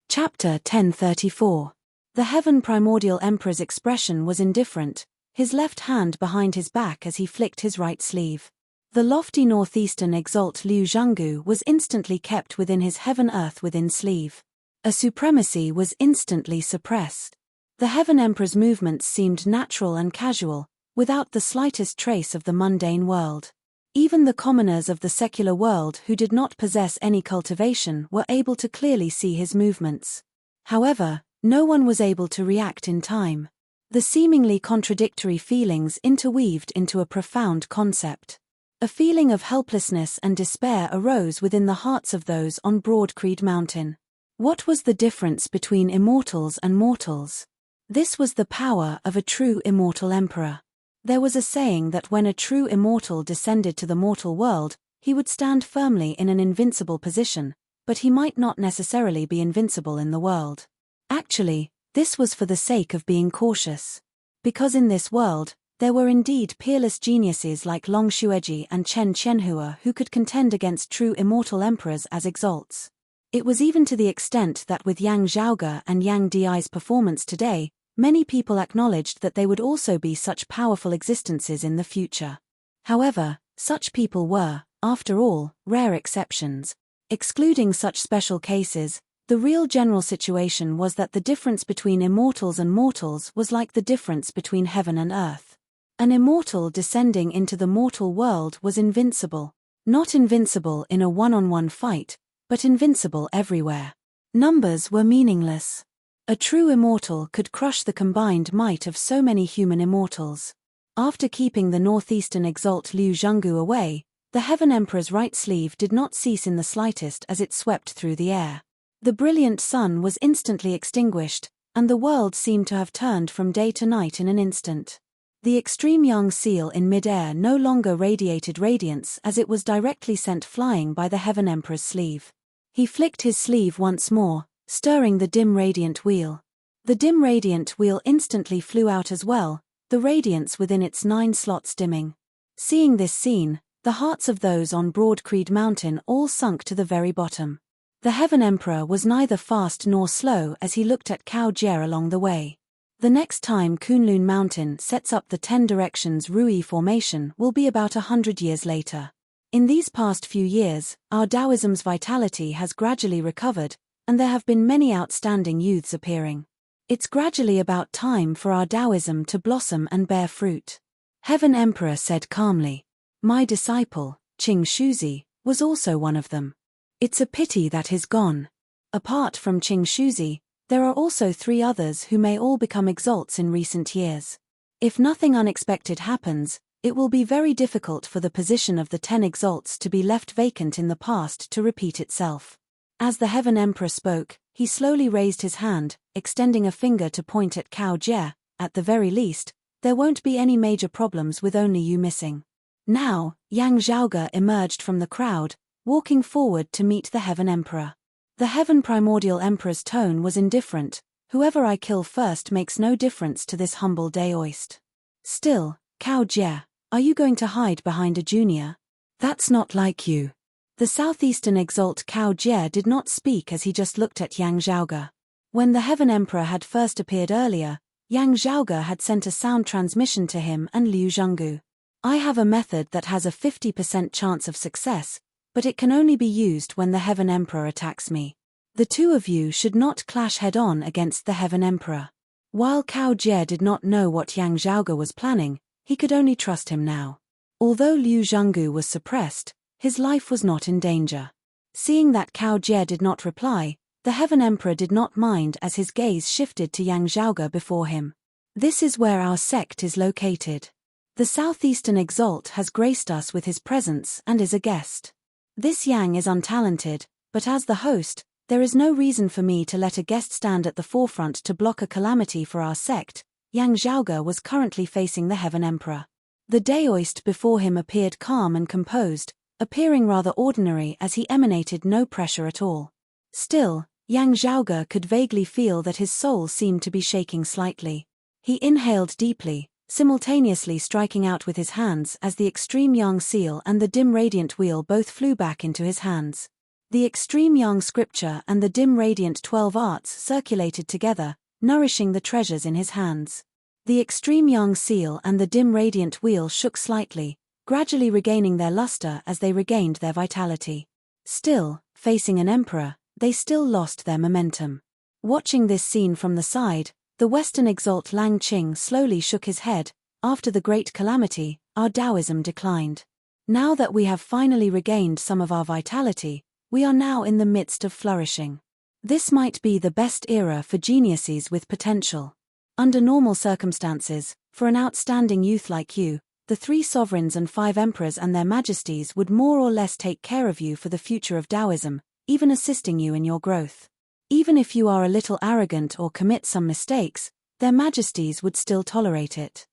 Chapter 1034. The Heaven Primordial Emperor's expression was indifferent, his left hand behind his back as he flicked his right sleeve. The lofty northeastern exalt Liu Zhenggu was instantly kept within his Heaven Earth within sleeve. A supremacy was instantly suppressed. The Heaven Emperor's movements seemed natural and casual, without the slightest trace of the mundane world. Even the commoners of the secular world who did not possess any cultivation were able to clearly see his movements. However, no one was able to react in time. The seemingly contradictory feelings interweaved into a profound concept. A feeling of helplessness and despair arose within the hearts of those on Broad Creed Mountain. What was the difference between immortals and mortals? This was the power of a true immortal emperor. There was a saying that when a true immortal descended to the mortal world, he would stand firmly in an invincible position, but he might not necessarily be invincible in the world. Actually, this was for the sake of being cautious. Because in this world, there were indeed peerless geniuses like Long Xueji and Chen Qianhua who could contend against true immortal emperors as exalts. It was even to the extent that with Yang Zhaoge and Yang Di's performance today, Many people acknowledged that they would also be such powerful existences in the future. However, such people were, after all, rare exceptions. Excluding such special cases, the real general situation was that the difference between immortals and mortals was like the difference between heaven and earth. An immortal descending into the mortal world was invincible. Not invincible in a one-on-one fight, but invincible everywhere. Numbers were meaningless. A true immortal could crush the combined might of so many human immortals. After keeping the northeastern exalt Liu Zhenggu away, the Heaven Emperor's right sleeve did not cease in the slightest as it swept through the air. The brilliant sun was instantly extinguished, and the world seemed to have turned from day to night in an instant. The extreme young seal in mid-air no longer radiated radiance as it was directly sent flying by the Heaven Emperor's sleeve. He flicked his sleeve once more, stirring the dim radiant wheel. The dim radiant wheel instantly flew out as well, the radiance within its 9 slots dimming. Seeing this scene, the hearts of those on Broad Creed Mountain all sunk to the very bottom. The Heaven Emperor was neither fast nor slow as he looked at Cao Jie along the way. The next time Kunlun Mountain sets up the 10 Directions Rui formation will be about 100 years later. In these past few years, our Taoism's vitality has gradually recovered, and there have been many outstanding youths appearing. It's gradually about time for our Taoism to blossom and bear fruit. Heaven Emperor said calmly. My disciple, Qing Shuzi, was also one of them. It's a pity that he's gone. Apart from Qing Shuzi, there are also 3 others who may all become exalts in recent years. If nothing unexpected happens, it will be very difficult for the position of the 10 exalts to be left vacant in the past to repeat itself. As the Heaven Emperor spoke, he slowly raised his hand, extending a finger to point at Cao Jie. At the very least, there won't be any major problems with only you missing. Now, Yang Zhaoge emerged from the crowd, walking forward to meet the Heaven Emperor. The Heaven Primordial Emperor's tone was indifferent. Whoever I kill first makes no difference to this humble Daoist. Still, Cao Jie, are you going to hide behind a junior? That's not like you. The southeastern exalt Cao Jie did not speak as he just looked at Yang Zhaoge. When the Heaven Emperor had first appeared earlier, Yang Zhaoge had sent a sound transmission to him and Liu Zhenggu. I have a method that has a 50% chance of success, but it can only be used when the Heaven Emperor attacks me. The 2 of you should not clash head-on against the Heaven Emperor. While Cao Jie did not know what Yang Zhaoge was planning, he could only trust him now. Although Liu Zhenggu was suppressed, his life was not in danger. Seeing that Cao Jie did not reply, the Heaven Emperor did not mind as his gaze shifted to Yang Zhaoge before him. This is where our sect is located. The southeastern exalt has graced us with his presence and is a guest. This Yang is untalented, but as the host, there is no reason for me to let a guest stand at the forefront to block a calamity for our sect. Yang Zhaoge was currently facing the Heaven Emperor. The Daoist before him appeared calm and composed, appearing rather ordinary as he emanated no pressure at all. Still, Yang Zhaoge could vaguely feel that his soul seemed to be shaking slightly. He inhaled deeply, simultaneously striking out with his hands as the extreme young seal and the dim radiant wheel both flew back into his hands. The extreme young scripture and the dim radiant 12 arts circulated together, nourishing the treasures in his hands. The extreme young seal and the dim radiant wheel shook slightly, gradually regaining their luster as they regained their vitality. Still, facing an emperor, they still lost their momentum. Watching this scene from the side, the Western exalt Lang Qing slowly shook his head. After the great calamity, our Taoism declined. Now that we have finally regained some of our vitality, we are now in the midst of flourishing. This might be the best era for geniuses with potential. Under normal circumstances, for an outstanding youth like you, the 3 sovereigns and 5 emperors and their majesties would more or less take care of you for the future of Taoism, even assisting you in your growth. Even if you are a little arrogant or commit some mistakes, their majesties would still tolerate it.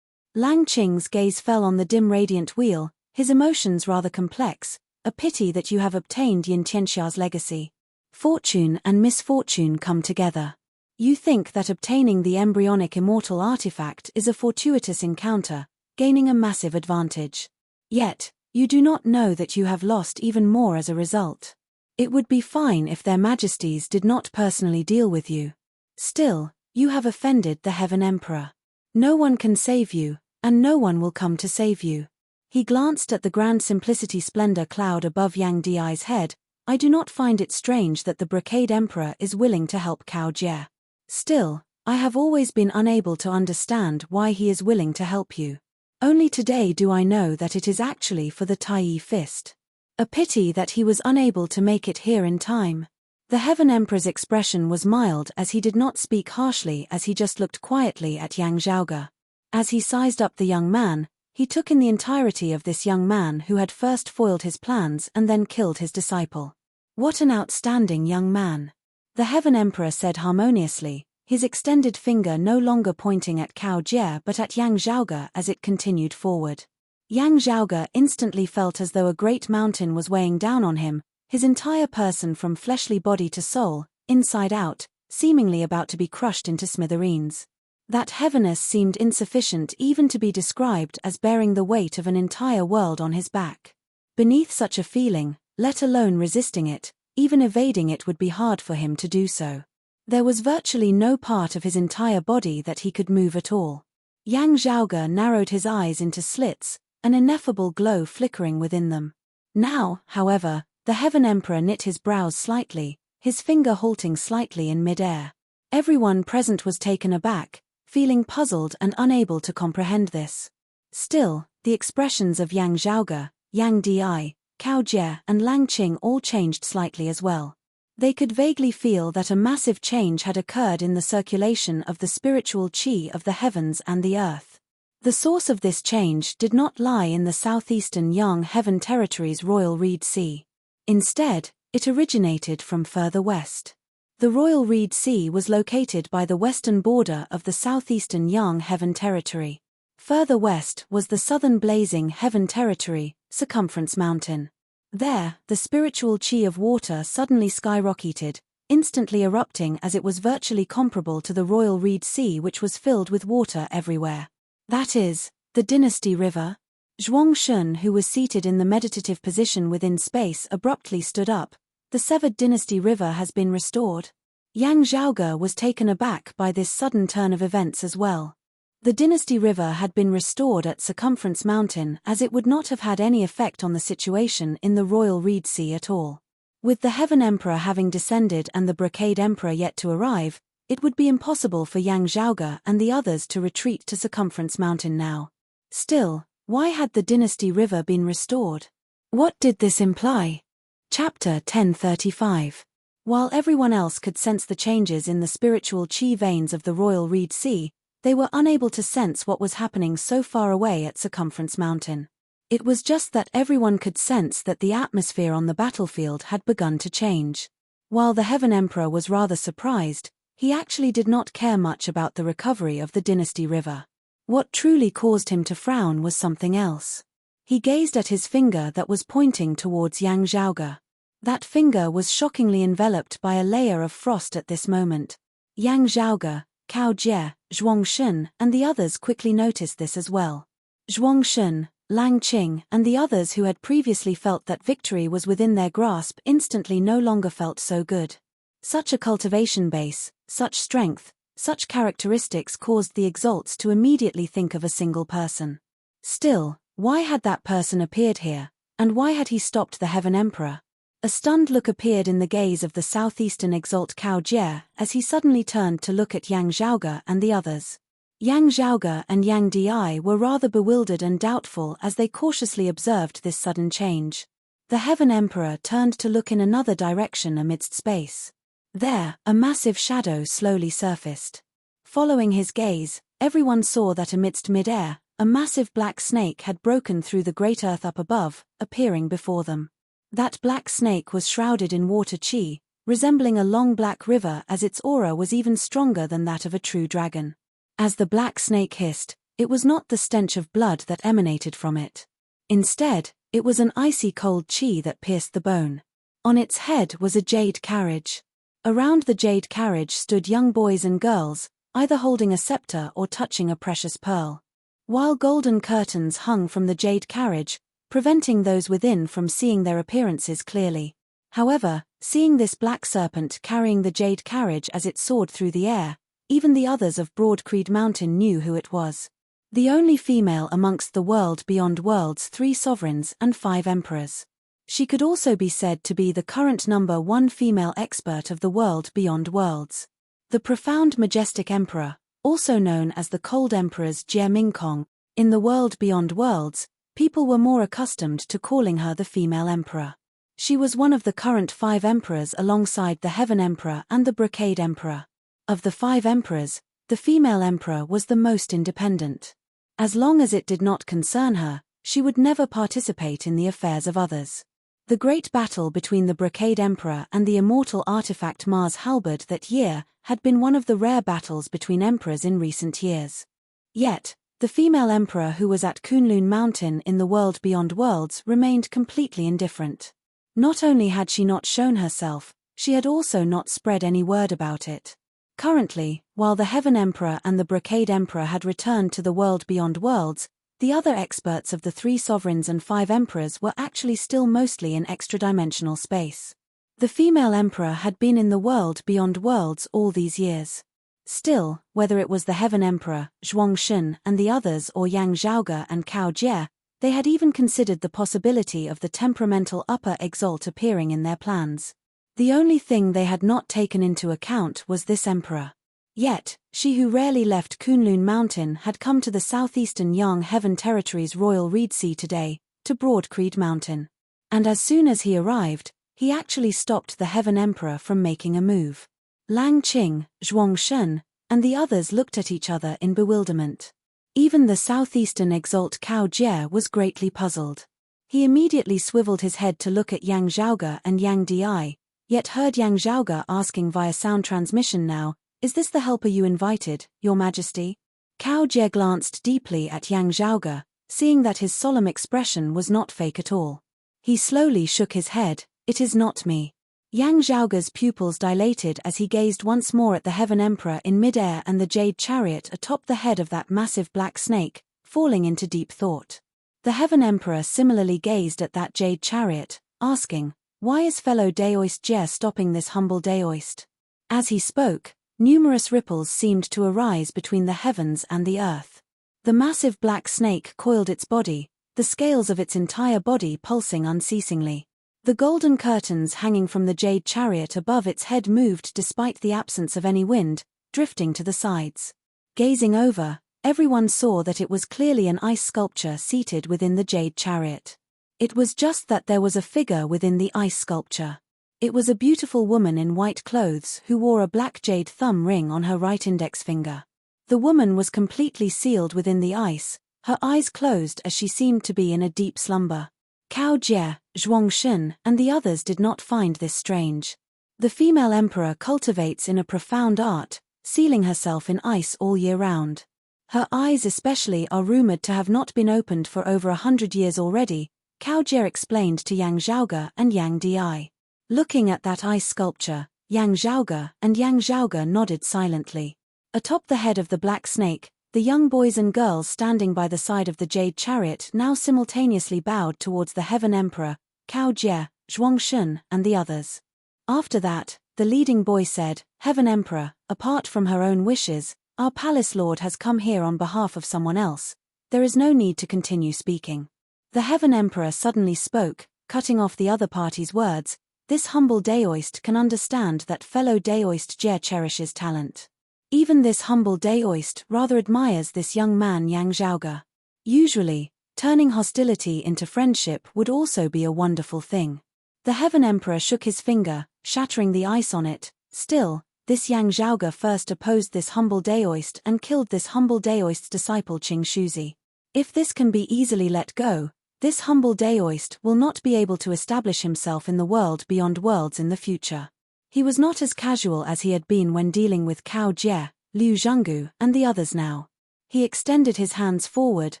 Lang Qing's gaze fell on the dim radiant wheel, his emotions rather complex. A pity that you have obtained Yin Tianxia's legacy. Fortune and misfortune come together. You think that obtaining the embryonic immortal artifact is a fortuitous encounter, gaining a massive advantage. Yet, you do not know that you have lost even more as a result. It would be fine if their majesties did not personally deal with you. Still, You have offended the Heaven Emperor. No one can save you, and no one will come to save you. He glanced at the grand simplicity splendor cloud above Yang Di's head. I do not find it strange that the Brocade Emperor is willing to help Cao Jie. Still, I have always been unable to understand why he is willing to help you. Only today do I know that it is actually for the Tai Fist. A pity that he was unable to make it here in time. The Heaven Emperor's expression was mild as he did not speak harshly, as he just looked quietly at Yang Zhaoge. As he sized up the young man, he took in the entirety of this young man who had first foiled his plans and then killed his disciple. What an outstanding young man! The Heaven Emperor said harmoniously, his extended finger no longer pointing at Cao Jie but at Yang Zhaoge as it continued forward. Yang Zhaoge instantly felt as though a great mountain was weighing down on him, his entire person from fleshly body to soul, inside out, seemingly about to be crushed into smithereens. That heaviness seemed insufficient even to be described as bearing the weight of an entire world on his back. Beneath such a feeling, let alone resisting it, even evading it would be hard for him to do so. There was virtually no part of his entire body that he could move at all. Yang Zhaoge narrowed his eyes into slits, an ineffable glow flickering within them. Now, however, the Heaven Emperor knit his brows slightly, his finger halting slightly in mid-air. Everyone present was taken aback, feeling puzzled and unable to comprehend this. Still, the expressions of Yang Zhaoge, Yang Di, Cao Jie and Lang Qing all changed slightly as well. They could vaguely feel that a massive change had occurred in the circulation of the spiritual qi of the heavens and the earth. The source of this change did not lie in the southeastern Yang Heaven Territory's Royal Reed Sea. Instead, it originated from further west. The Royal Reed Sea was located by the western border of the southeastern Yang Heaven Territory. Further west was the southern blazing Heaven Territory, Circumference Mountain. There, the spiritual qi of water suddenly skyrocketed, instantly erupting as it was virtually comparable to the Royal Reed Sea, which was filled with water everywhere. That is, the Dynasty River. Zhuangshun, who was seated in the meditative position within space, abruptly stood up. The severed Dynasty River has been restored. Yang Zhaoge was taken aback by this sudden turn of events as well. The Dynasty River had been restored at Circumference Mountain, as it would not have had any effect on the situation in the Royal Reed Sea at all. With the Heaven Emperor having descended and the Brocade Emperor yet to arrive, it would be impossible for Yang Zhaoge and the others to retreat to Circumference Mountain now. Still, why had the Dynasty River been restored? What did this imply? Chapter 1035. While everyone else could sense the changes in the spiritual qi veins of the Royal Reed Sea, they were unable to sense what was happening so far away at Circumference Mountain. It was just that everyone could sense that the atmosphere on the battlefield had begun to change. While the Heaven Emperor was rather surprised, he actually did not care much about the recovery of the Dynasty River. What truly caused him to frown was something else. He gazed at his finger that was pointing towards Yang Zhaoge. That finger was shockingly enveloped by a layer of frost at this moment. Yang Zhaoge, Cao Jie, Zhuangshun, and the others quickly noticed this as well. Zhuangshun, Lang Qing, and the others who had previously felt that victory was within their grasp instantly no longer felt so good. Such a cultivation base, such strength, such characteristics caused the exalts to immediately think of a single person. Still, why had that person appeared here, and why had he stopped the Heaven Emperor? A stunned look appeared in the gaze of the southeastern exalt Cao Jie as he suddenly turned to look at Yang Zhaoge and the others. Yang Zhaoge and Yang Di were rather bewildered and doubtful as they cautiously observed this sudden change. The Heaven Emperor turned to look in another direction amidst space. There, a massive shadow slowly surfaced. Following his gaze, everyone saw that amidst mid-air, a massive black snake had broken through the great earth up above, appearing before them. That black snake was shrouded in water qi, resembling a long black river, as its aura was even stronger than that of a true dragon. As the black snake hissed, it was not the stench of blood that emanated from it. Instead, it was an icy cold qi that pierced the bone. On its head was a jade carriage. Around the jade carriage stood young boys and girls, either holding a scepter or touching a precious pearl. While golden curtains hung from the jade carriage, preventing those within from seeing their appearances clearly. However, seeing this black serpent carrying the jade carriage as it soared through the air, Even the others of Broadcreed Mountain knew who it was. The only female amongst the world beyond worlds 3 sovereigns and 5 emperors. She could also be said to be the current number 1 female expert of the world beyond worlds. The profound majestic emperor, also known as the Cold Emperor's Jie Mingkong, in the world beyond worlds, people were more accustomed to calling her the female emperor. She was one of the current 5 emperors alongside the Heaven Emperor and the Brocade Emperor. Of the 5 emperors, the female emperor was the most independent. As long as it did not concern her, she would never participate in the affairs of others. The great battle between the Brocade Emperor and the immortal artifact Mars Halberd that year had been one of the rare battles between emperors in recent years. Yet, the female emperor who was at Kunlun Mountain in the world beyond worlds remained completely indifferent. Not only had she not shown herself, she had also not spread any word about it. Currently, while the Heaven Emperor and the Brocade Emperor had returned to the world beyond worlds, the other experts of the 3 sovereigns and 5 emperors were actually still mostly in extra-dimensional space. The female emperor had been in the world beyond worlds all these years. Still, whether it was the Heaven Emperor, Zhuangxun, and the others or Yang Zhaoge and Cao Jie, they had even considered the possibility of the temperamental upper exalt appearing in their plans. The only thing they had not taken into account was this emperor. Yet, she who rarely left Kunlun Mountain had come to the southeastern Yang Heaven Territory's Royal Reed Sea today, to Broadcreed Mountain. And as soon as he arrived, he actually stopped the Heaven Emperor from making a move. Lang Qing, Zhuangxun, and the others looked at each other in bewilderment. Even the southeastern exalt Cao Jie was greatly puzzled. He immediately swiveled his head to look at Yang Zhaoge and Yang Di, yet heard Yang Zhaoge asking via sound transmission now, "Is this the helper you invited, Your Majesty?" Cao Jie glanced deeply at Yang Zhaoge, seeing that his solemn expression was not fake at all. He slowly shook his head. "It is not me." Yang Zhaoge's pupils dilated as he gazed once more at the Heaven Emperor in midair and the jade chariot atop the head of that massive black snake, falling into deep thought. The Heaven Emperor similarly gazed at that jade chariot, asking, "Why is fellow Daoist Jie stopping this humble Daoist?" As he spoke, numerous ripples seemed to arise between the heavens and the earth. The massive black snake coiled its body, the scales of its entire body pulsing unceasingly. The golden curtains hanging from the jade chariot above its head moved despite the absence of any wind, drifting to the sides. Gazing over, everyone saw that it was clearly an ice sculpture seated within the jade chariot. It was just that there was a figure within the ice sculpture. It was a beautiful woman in white clothes who wore a black jade thumb ring on her right index finger. The woman was completely sealed within the ice, her eyes closed as she seemed to be in a deep slumber. Cao Jie, Zhuangxun, and the others did not find this strange. The female emperor cultivates in a profound art, sealing herself in ice all year round. Her eyes especially are rumored to have not been opened for over 100 years already, Cao Jie explained to Yang Zhaoge and Yang Di. Looking at that ice sculpture, Yang Zhaoge and Yang Zhaoge nodded silently. Atop the head of the black snake, the young boys and girls standing by the side of the jade chariot now simultaneously bowed towards the Heaven Emperor, Cao Jie, Zhuangxun, and the others. After that, the leading boy said, "Heaven Emperor, apart from her own wishes, our palace lord has come here on behalf of someone else. There is no need to continue speaking." The Heaven Emperor suddenly spoke, cutting off the other party's words. "This humble Daoist can understand that fellow Daoist Jie cherishes talent. Even this humble Daoist rather admires this young man Yang Zhaoge. Usually, turning hostility into friendship would also be a wonderful thing." The Heaven Emperor shook his finger, shattering the ice on it. "Still, this Yang Zhaoge first opposed this humble Daoist and killed this humble Daoist's disciple Qing Shuzi. If this can be easily let go, this humble Daoist will not be able to establish himself in the world beyond worlds in the future." He was not as casual as he had been when dealing with Cao Jie, Liu Zhenggu, and the others now. He extended his hands forward,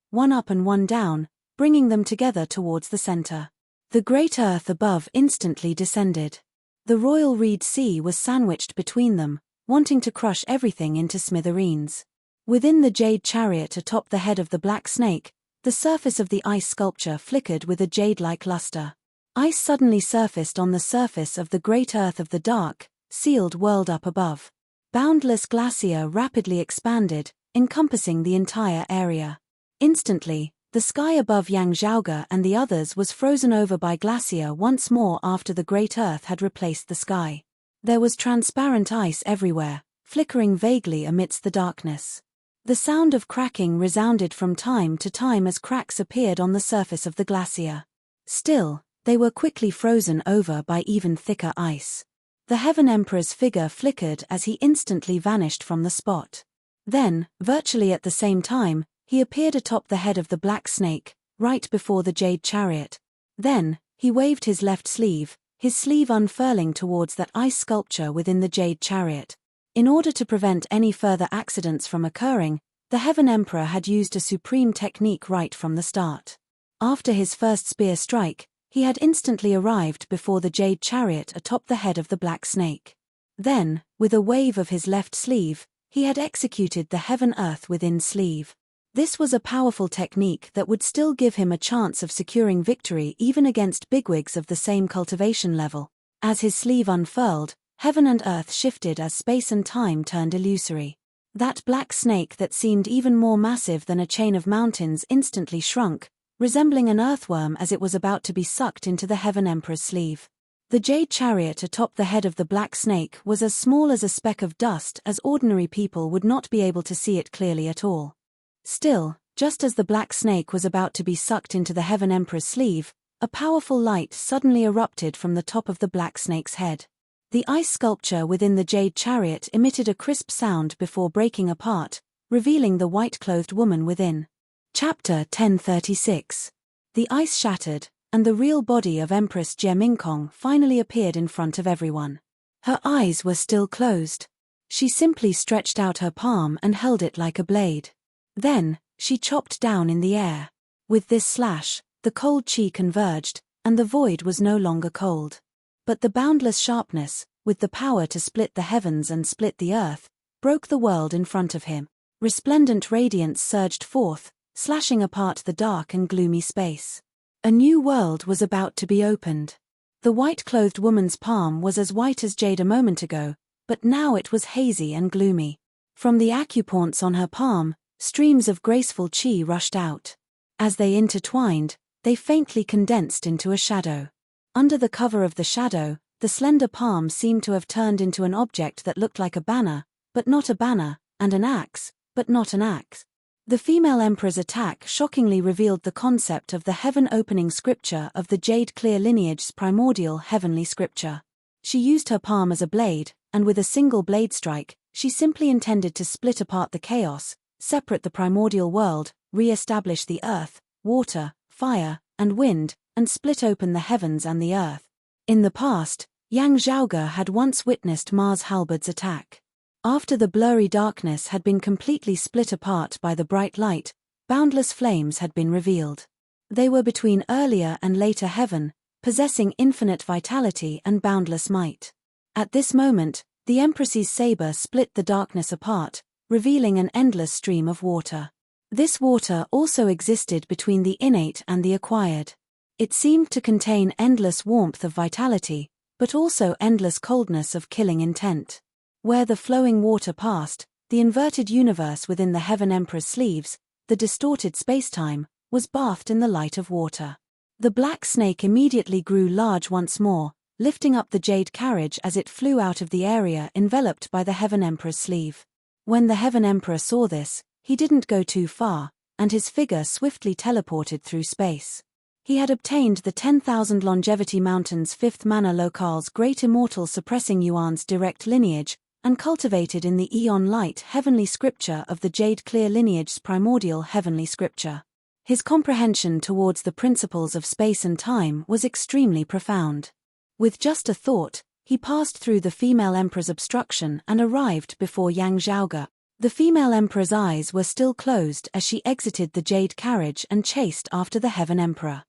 one up and one down, bringing them together towards the center. The great earth above instantly descended. The Royal Reed Sea was sandwiched between them, wanting to crush everything into smithereens. Within the jade chariot atop the head of the black snake, the surface of the ice sculpture flickered with a jade-like luster. Ice suddenly surfaced on the surface of the great earth of the dark, sealed world up above. boundless glacier rapidly expanded, encompassing the entire area. Instantly, the sky above Yang Zhaoge and the others was frozen over by glacier once more after the Great Earth had replaced the sky. There was transparent ice everywhere, flickering vaguely amidst the darkness. The sound of cracking resounded from time to time as cracks appeared on the surface of the glacier. Still, they were quickly frozen over by even thicker ice. The Heaven Emperor's figure flickered as he instantly vanished from the spot. Then, virtually at the same time, he appeared atop the head of the black snake, right before the jade chariot. Then, he waved his left sleeve, his sleeve unfurling towards that ice sculpture within the jade chariot. In order to prevent any further accidents from occurring, the Heaven Emperor had used a supreme technique right from the start. After his first spear strike, he had instantly arrived before the jade chariot atop the head of the black snake. Then, with a wave of his left sleeve, he had executed the Heaven Earth within sleeve. This was a powerful technique that would still give him a chance of securing victory even against bigwigs of the same cultivation level. As his sleeve unfurled, heaven and earth shifted as space and time turned illusory. That black snake that seemed even more massive than a chain of mountains instantly shrunk, resembling an earthworm as it was about to be sucked into the Heaven Emperor's sleeve. The jade chariot atop the head of the black snake was as small as a speck of dust, as ordinary people would not be able to see it clearly at all. Still, just as the black snake was about to be sucked into the Heaven Emperor's sleeve, a powerful light suddenly erupted from the top of the black snake's head. The ice sculpture within the jade chariot emitted a crisp sound before breaking apart, revealing the white-clothed woman within. Chapter 1036. The ice shattered, and the real body of Empress Jie Mingkong finally appeared in front of everyone. Her eyes were still closed. She simply stretched out her palm and held it like a blade. Then, she chopped down in the air. With this slash, the cold chi converged, and the void was no longer cold. But the boundless sharpness, with the power to split the heavens and split the earth, broke the world in front of him. Resplendent radiance surged forth, slashing apart the dark and gloomy space. A new world was about to be opened. The white-clothed woman's palm was as white as jade a moment ago, but now it was hazy and gloomy. From the acupoints on her palm, streams of graceful chi rushed out. As they intertwined, they faintly condensed into a shadow. Under the cover of the shadow, the slender palm seemed to have turned into an object that looked like a banner, but not a banner, and an axe, but not an axe. The female emperor's attack shockingly revealed the concept of the heaven-opening scripture of the Jade Clear lineage's primordial heavenly scripture. She used her palm as a blade, and with a single blade strike, she simply intended to split apart the chaos, separate the primordial world, re-establish the earth, water, fire, and wind, and split open the heavens and the earth. In the past, Yang Zhaoge had once witnessed Mars Halberd's attack. After the blurry darkness had been completely split apart by the bright light, boundless flames had been revealed. They were between earlier and later heaven, possessing infinite vitality and boundless might. At this moment, the Empress's saber split the darkness apart, revealing an endless stream of water. This water also existed between the innate and the acquired. It seemed to contain endless warmth of vitality, but also endless coldness of killing intent. Where the flowing water passed, the inverted universe within the Heaven Emperor's sleeves, the distorted spacetime, was bathed in the light of water. The black snake immediately grew large once more, lifting up the jade carriage as it flew out of the area enveloped by the Heaven Emperor's sleeve. When the Heaven Emperor saw this, he didn't go too far, and his figure swiftly teleported through space. He had obtained the 10,000 Longevity Mountain's 5th Mana Locale's Great Immortal Suppressing Yuan's direct lineage, and cultivated in the Eon Light heavenly scripture of the Jade Clear lineage's primordial heavenly scripture. His comprehension towards the principles of space and time was extremely profound. With just a thought, he passed through the female emperor's obstruction and arrived before Yang Zhaoge. The female emperor's eyes were still closed as she exited the jade carriage and chased after the Heaven Emperor.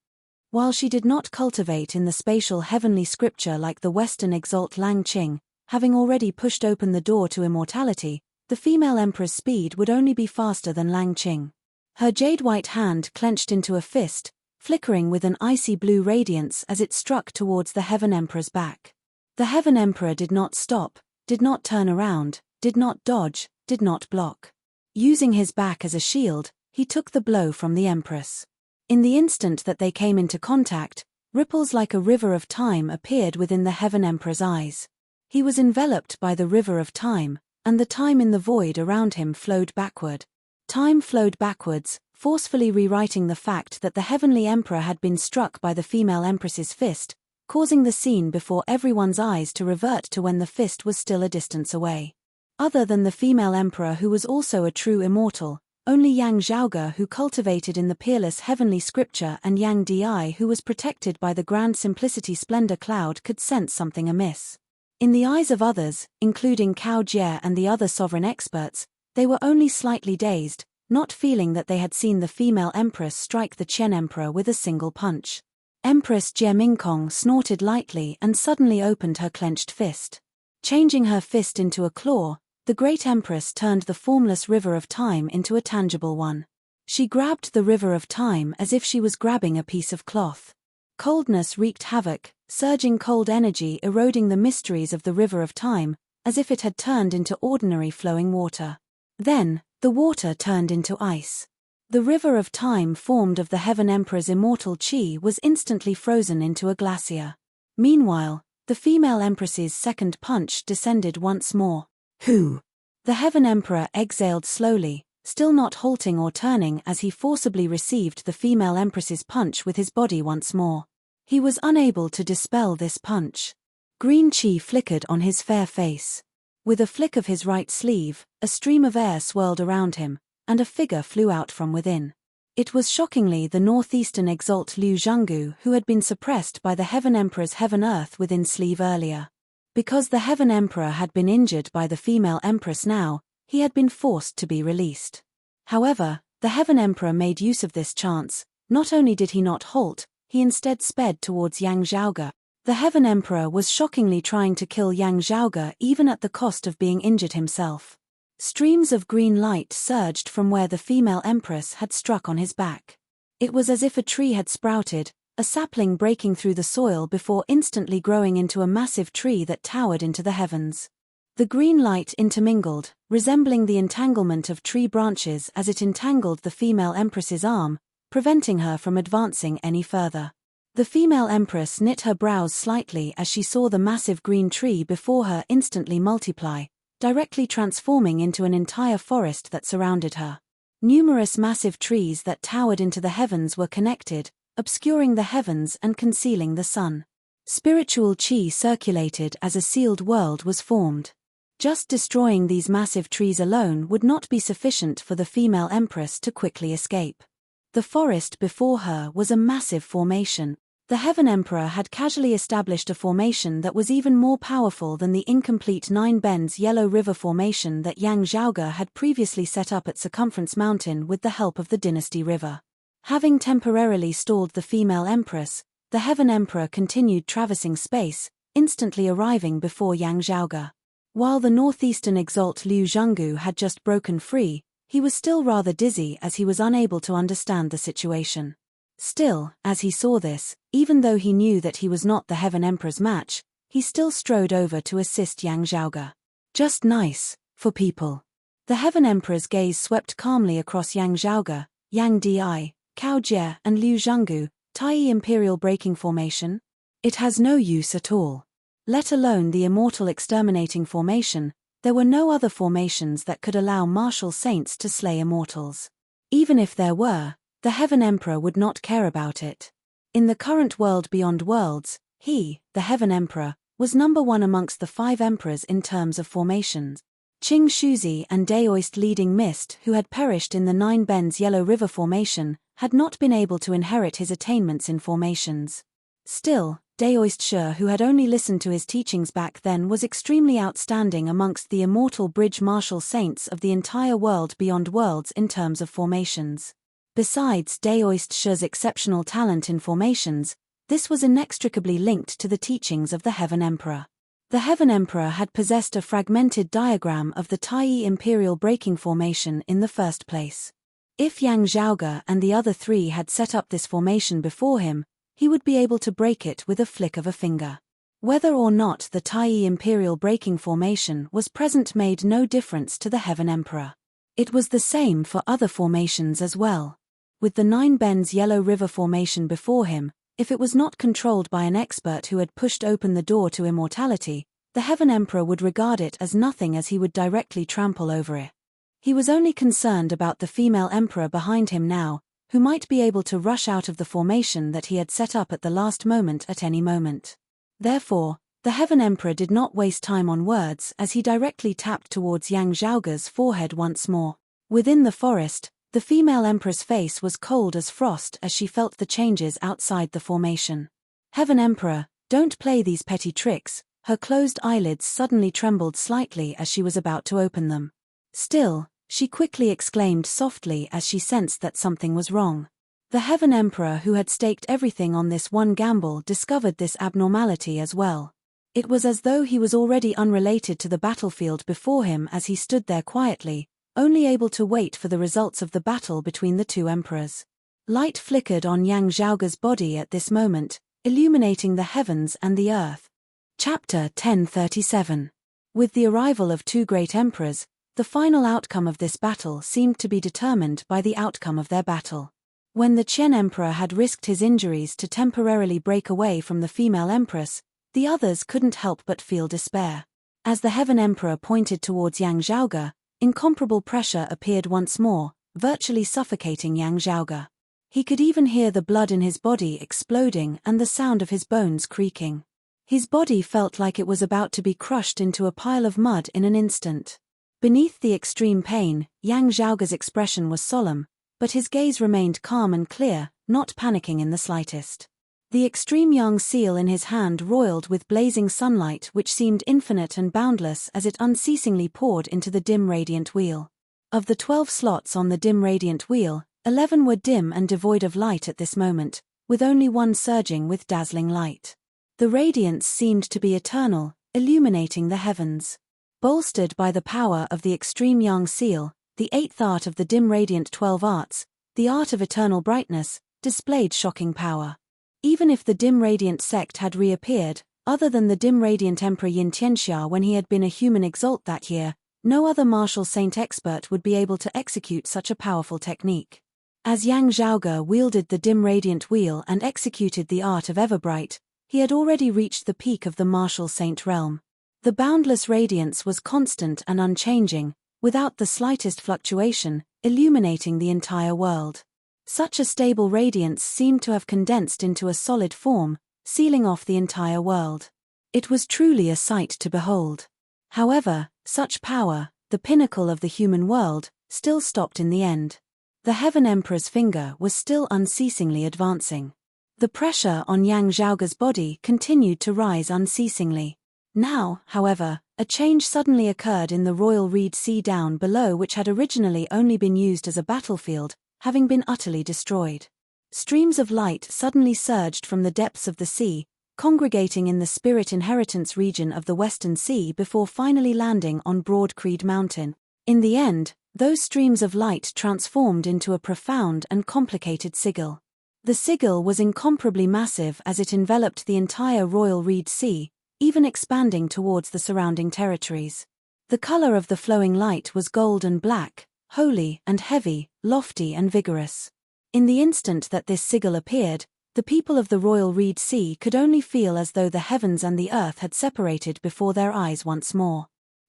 While she did not cultivate in the spatial heavenly scripture like the Western exalt Lang Qing, having already pushed open the door to immortality, the female emperor's speed would only be faster than Lang Qing. Her jade-white hand clenched into a fist, flickering with an icy blue radiance as it struck towards the Heaven Emperor's back. The Heaven Emperor did not stop, did not turn around, did not dodge, did not block. Using his back as a shield, he took the blow from the Empress. In the instant that they came into contact, ripples like a river of time appeared within the Heaven Emperor's eyes. He was enveloped by the river of time, and the time in the void around him flowed backward. Time flowed backwards, forcefully rewriting the fact that the Heavenly Emperor had been struck by the female Empress's fist, causing the scene before everyone's eyes to revert to when the fist was still a distance away. Other than the female Emperor, who was also a true immortal, only Yang Zhaoge, who cultivated in the peerless heavenly scripture, and Yang Di, who was protected by the grand simplicity splendor cloud, could sense something amiss. In the eyes of others, including Cao Jie and the other sovereign experts, they were only slightly dazed, not feeling that they had seen the female Empress strike the Qian Emperor with a single punch. Empress Jie Mingkong snorted lightly and suddenly opened her clenched fist. Changing her fist into a claw, the great Empress turned the formless river of time into a tangible one. She grabbed the river of time as if she was grabbing a piece of cloth. Coldness wreaked havoc, surging cold energy eroding the mysteries of the river of time, as if it had turned into ordinary flowing water. Then, the water turned into ice. The river of time formed of the Heaven Emperor's immortal qi was instantly frozen into a glacier. Meanwhile, the female Empress's second punch descended once more. Who? The Heaven Emperor exhaled slowly, still not halting or turning as he forcibly received the female Empress's punch with his body once more. He was unable to dispel this punch. Green qi flickered on his fair face. With a flick of his right sleeve, a stream of air swirled around him, and a figure flew out from within. It was shockingly the northeastern exalt Liu Zhanggu, who had been suppressed by the Heaven Emperor's Heaven Earth within sleeve earlier. Because the Heaven Emperor had been injured by the female Empress now, he had been forced to be released. However, the Heaven Emperor made use of this chance. Not only did he not halt, he instead sped towards Yang Zhaoge. The Heaven Emperor was shockingly trying to kill Yang Zhaoge even at the cost of being injured himself. Streams of green light surged from where the female Empress had struck on his back. It was as if a tree had sprouted, a sapling breaking through the soil before instantly growing into a massive tree that towered into the heavens. The green light intermingled, resembling the entanglement of tree branches as it entangled the female Empress's arm, preventing her from advancing any further. The female Empress knit her brows slightly as she saw the massive green tree before her instantly multiply, directly transforming into an entire forest that surrounded her. Numerous massive trees that towered into the heavens were connected, obscuring the heavens and concealing the sun. Spiritual qi circulated as a sealed world was formed. Just destroying these massive trees alone would not be sufficient for the female Empress to quickly escape. The forest before her was a massive formation. The Heaven Emperor had casually established a formation that was even more powerful than the incomplete Nine Bends Yellow River formation that Yang Zhaoge had previously set up at Circumference Mountain with the help of the Dynasty River. Having temporarily stalled the female Empress, the Heaven Emperor continued traversing space, instantly arriving before Yang Zhaoge. While the northeastern exalt Liu Zhanggu had just broken free, he was still rather dizzy as he was unable to understand the situation. Still, as he saw this, even though he knew that he was not the Heaven Emperor's match, he still strode over to assist Yang Zhaoge. Just nice, for people. The Heaven Emperor's gaze swept calmly across Yang Zhaoge, Yang Di, Cao Jie and Liu Zhanggu. Tai Imperial Breaking Formation? It has no use at all. Let alone the Immortal Exterminating Formation, there were no other formations that could allow martial saints to slay immortals. Even if there were, the Heaven Emperor would not care about it. In the current world beyond worlds, he, the Heaven Emperor, was number one amongst the 5 emperors in terms of formations. Qing Shuzi and Daoist leading Mist, who had perished in the Nine Bends Yellow River formation, had not been able to inherit his attainments in formations. Still, Daoist Shi, who had only listened to his teachings back then, was extremely outstanding amongst the immortal bridge martial saints of the entire world beyond worlds in terms of formations. Besides Daoist Shi's exceptional talent in formations, this was inextricably linked to the teachings of the Heaven Emperor. The Heaven Emperor had possessed a fragmented diagram of the Tai Imperial Breaking Formation in the first place. If Yang Zhaoge and the other 3 had set up this formation before him, he would be able to break it with a flick of a finger. Whether or not the Taiyi imperial breaking formation was present made no difference to the Heaven Emperor. It was the same for other formations as well. With the Nine Bends Yellow River formation before him, if it was not controlled by an expert who had pushed open the door to immortality, the Heaven Emperor would regard it as nothing, as he would directly trample over it. He was only concerned about the female emperor behind him now, who might be able to rush out of the formation that he had set up at the last moment at any moment. Therefore, the Heaven Emperor did not waste time on words as he directly tapped towards Yang Zhaoge's forehead once more. Within the forest, the female emperor's face was cold as frost as she felt the changes outside the formation. Heaven Emperor, don't play these petty tricks. Her closed eyelids suddenly trembled slightly as she was about to open them. Still, she quickly exclaimed softly as she sensed that something was wrong. The Heaven Emperor, who had staked everything on this one gamble, discovered this abnormality as well. It was as though he was already unrelated to the battlefield before him as he stood there quietly, only able to wait for the results of the battle between the two emperors. Light flickered on Yang Zhaoge's body at this moment, illuminating the heavens and the earth. Chapter 1037. With the arrival of two great emperors, the final outcome of this battle seemed to be determined by the outcome of their battle. When the Qian Emperor had risked his injuries to temporarily break away from the female empress, the others couldn't help but feel despair. As the Heaven Emperor pointed towards Yang Zhaoge, incomparable pressure appeared once more, virtually suffocating Yang Zhaoge. He could even hear the blood in his body exploding and the sound of his bones creaking. His body felt like it was about to be crushed into a pile of mud in an instant. Beneath the extreme pain, Yang Zhaoge's expression was solemn, but his gaze remained calm and clear, not panicking in the slightest. The extreme young seal in his hand roiled with blazing sunlight which seemed infinite and boundless as it unceasingly poured into the dim radiant wheel. Of the 12 slots on the dim radiant wheel, 11 were dim and devoid of light at this moment, with only one surging with dazzling light. The radiance seemed to be eternal, illuminating the heavens. Bolstered by the power of the extreme young seal, the 8th art of the dim radiant 12 arts, the art of eternal brightness, displayed shocking power. Even if the dim radiant sect had reappeared, other than the dim radiant Emperor Yin Tianxia when he had been a human exalt that year, no other martial saint expert would be able to execute such a powerful technique. As Yang Zhaoge wielded the dim radiant wheel and executed the art of Everbright, he had already reached the peak of the martial saint realm. The boundless radiance was constant and unchanging, without the slightest fluctuation, illuminating the entire world. Such a stable radiance seemed to have condensed into a solid form, sealing off the entire world. It was truly a sight to behold. However, such power, the pinnacle of the human world, still stopped in the end. The Heaven Emperor's finger was still unceasingly advancing. The pressure on Yang Zhaoge's body continued to rise unceasingly. Now, however, a change suddenly occurred in the royal reed sea down below, which had originally only been used as a battlefield, having been utterly destroyed. Streams of light suddenly surged from the depths of the sea, congregating in the Spirit Inheritance region of the Western Sea before finally landing on Broad Creed Mountain. In the end, those streams of light transformed into a profound and complicated sigil. The sigil was incomparably massive as it enveloped the entire royal reed sea, even expanding towards the surrounding territories. The color of the flowing light was gold and black, holy and heavy, lofty and vigorous. In the instant that this sigil appeared, the people of the royal reed sea could only feel as though the heavens and the earth had separated before their eyes once more.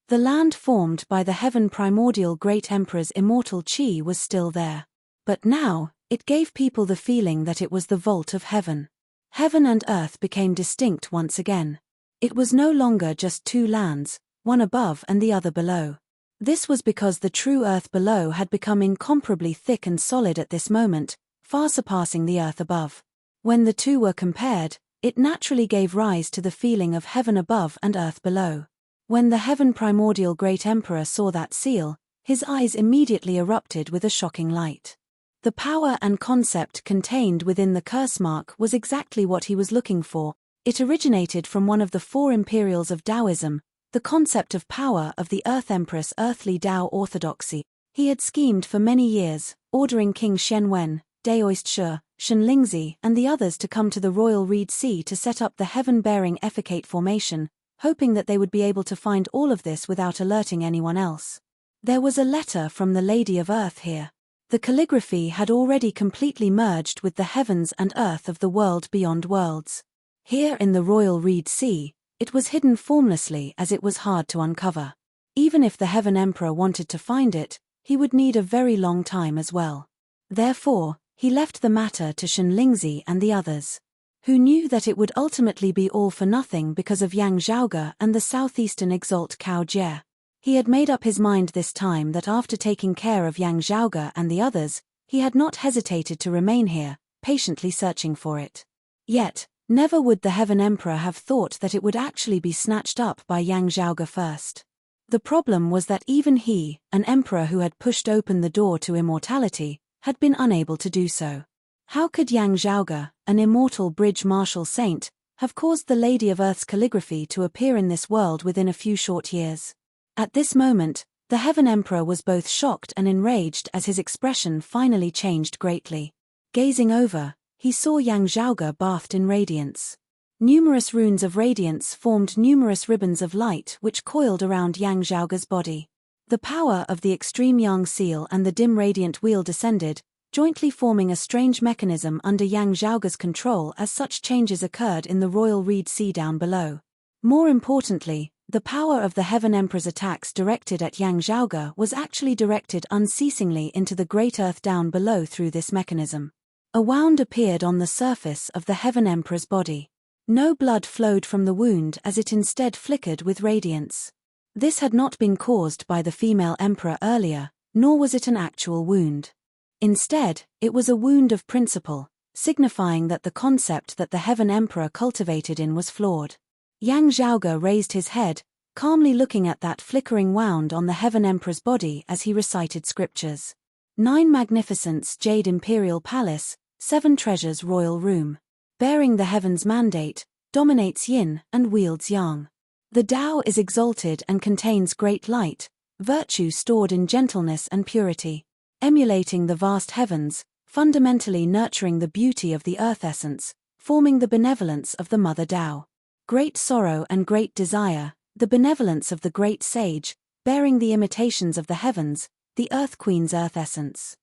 The land formed by the heaven primordial great emperor's immortal chi was still there. But now, it gave people the feeling that it was the vault of heaven. Heaven and earth became distinct once again. It was no longer just two lands, one above and the other below. This was because the true earth below had become incomparably thick and solid at this moment, far surpassing the earth above. When the two were compared, it naturally gave rise to the feeling of heaven above and earth below. When the heaven primordial great emperor saw that seal, his eyes immediately erupted with a shocking light. The power and concept contained within the curse mark was exactly what he was looking for. It originated from one of the four imperials of Taoism, the concept of power of the Earth Empress earthly Tao orthodoxy. He had schemed for many years, ordering King Shenwen, Daoist Shi, Shenlingzi, and the others to come to the Royal Reed Sea to set up the heaven-bearing Ephicate formation, hoping that they would be able to find all of this without alerting anyone else. There was a letter from the Lady of Earth here. The calligraphy had already completely merged with the heavens and earth of the world beyond worlds. Here in the Royal Reed Sea, it was hidden formlessly as it was hard to uncover. Even if the Heaven Emperor wanted to find it, he would need a very long time as well. Therefore, he left the matter to Shenlingzi and the others, who knew that it would ultimately be all for nothing because of Yang Zhaoge and the southeastern exalt Cao Jie. He had made up his mind this time that after taking care of Yang Zhaoge and the others, he had not hesitated to remain here, patiently searching for it. Yet, never would the Heaven Emperor have thought that it would actually be snatched up by Yang Zhaoge first. The problem was that even he, an emperor who had pushed open the door to immortality, had been unable to do so. How could Yang Zhaoge, an immortal bridge martial saint, have caused the Lady of Earth's calligraphy to appear in this world within a few short years? At this moment, the Heaven Emperor was both shocked and enraged as his expression finally changed greatly. Gazing over, he saw Yang Zhaoge bathed in radiance. Numerous runes of radiance formed numerous ribbons of light which coiled around Yang Zhaoge's body. The power of the extreme Yang seal and the dim radiant wheel descended, jointly forming a strange mechanism under Yang Zhaoge's control as such changes occurred in the Royal Reed Sea down below. More importantly, the power of the Heaven Emperor's attacks directed at Yang Zhaoge was actually directed unceasingly into the Great Earth down below through this mechanism. A wound appeared on the surface of the Heaven Emperor's body. No blood flowed from the wound as it instead flickered with radiance. This had not been caused by the female emperor earlier, nor was it an actual wound. Instead, it was a wound of principle, signifying that the concept that the Heaven Emperor cultivated in was flawed. Yang Zhaoge raised his head, calmly looking at that flickering wound on the Heaven Emperor's body as he recited scriptures. 9 Magnificence Jade Imperial Palace, 7 Treasures Royal Room. Bearing the heaven's mandate, dominates yin and wields yang. The Tao is exalted and contains great light, virtue stored in gentleness and purity. Emulating the vast heavens, fundamentally nurturing the beauty of the earth essence, forming the benevolence of the Mother Tao. Great sorrow and great desire, the benevolence of the great sage, bearing the imitations of the heavens, the Earth Queen's earth essence.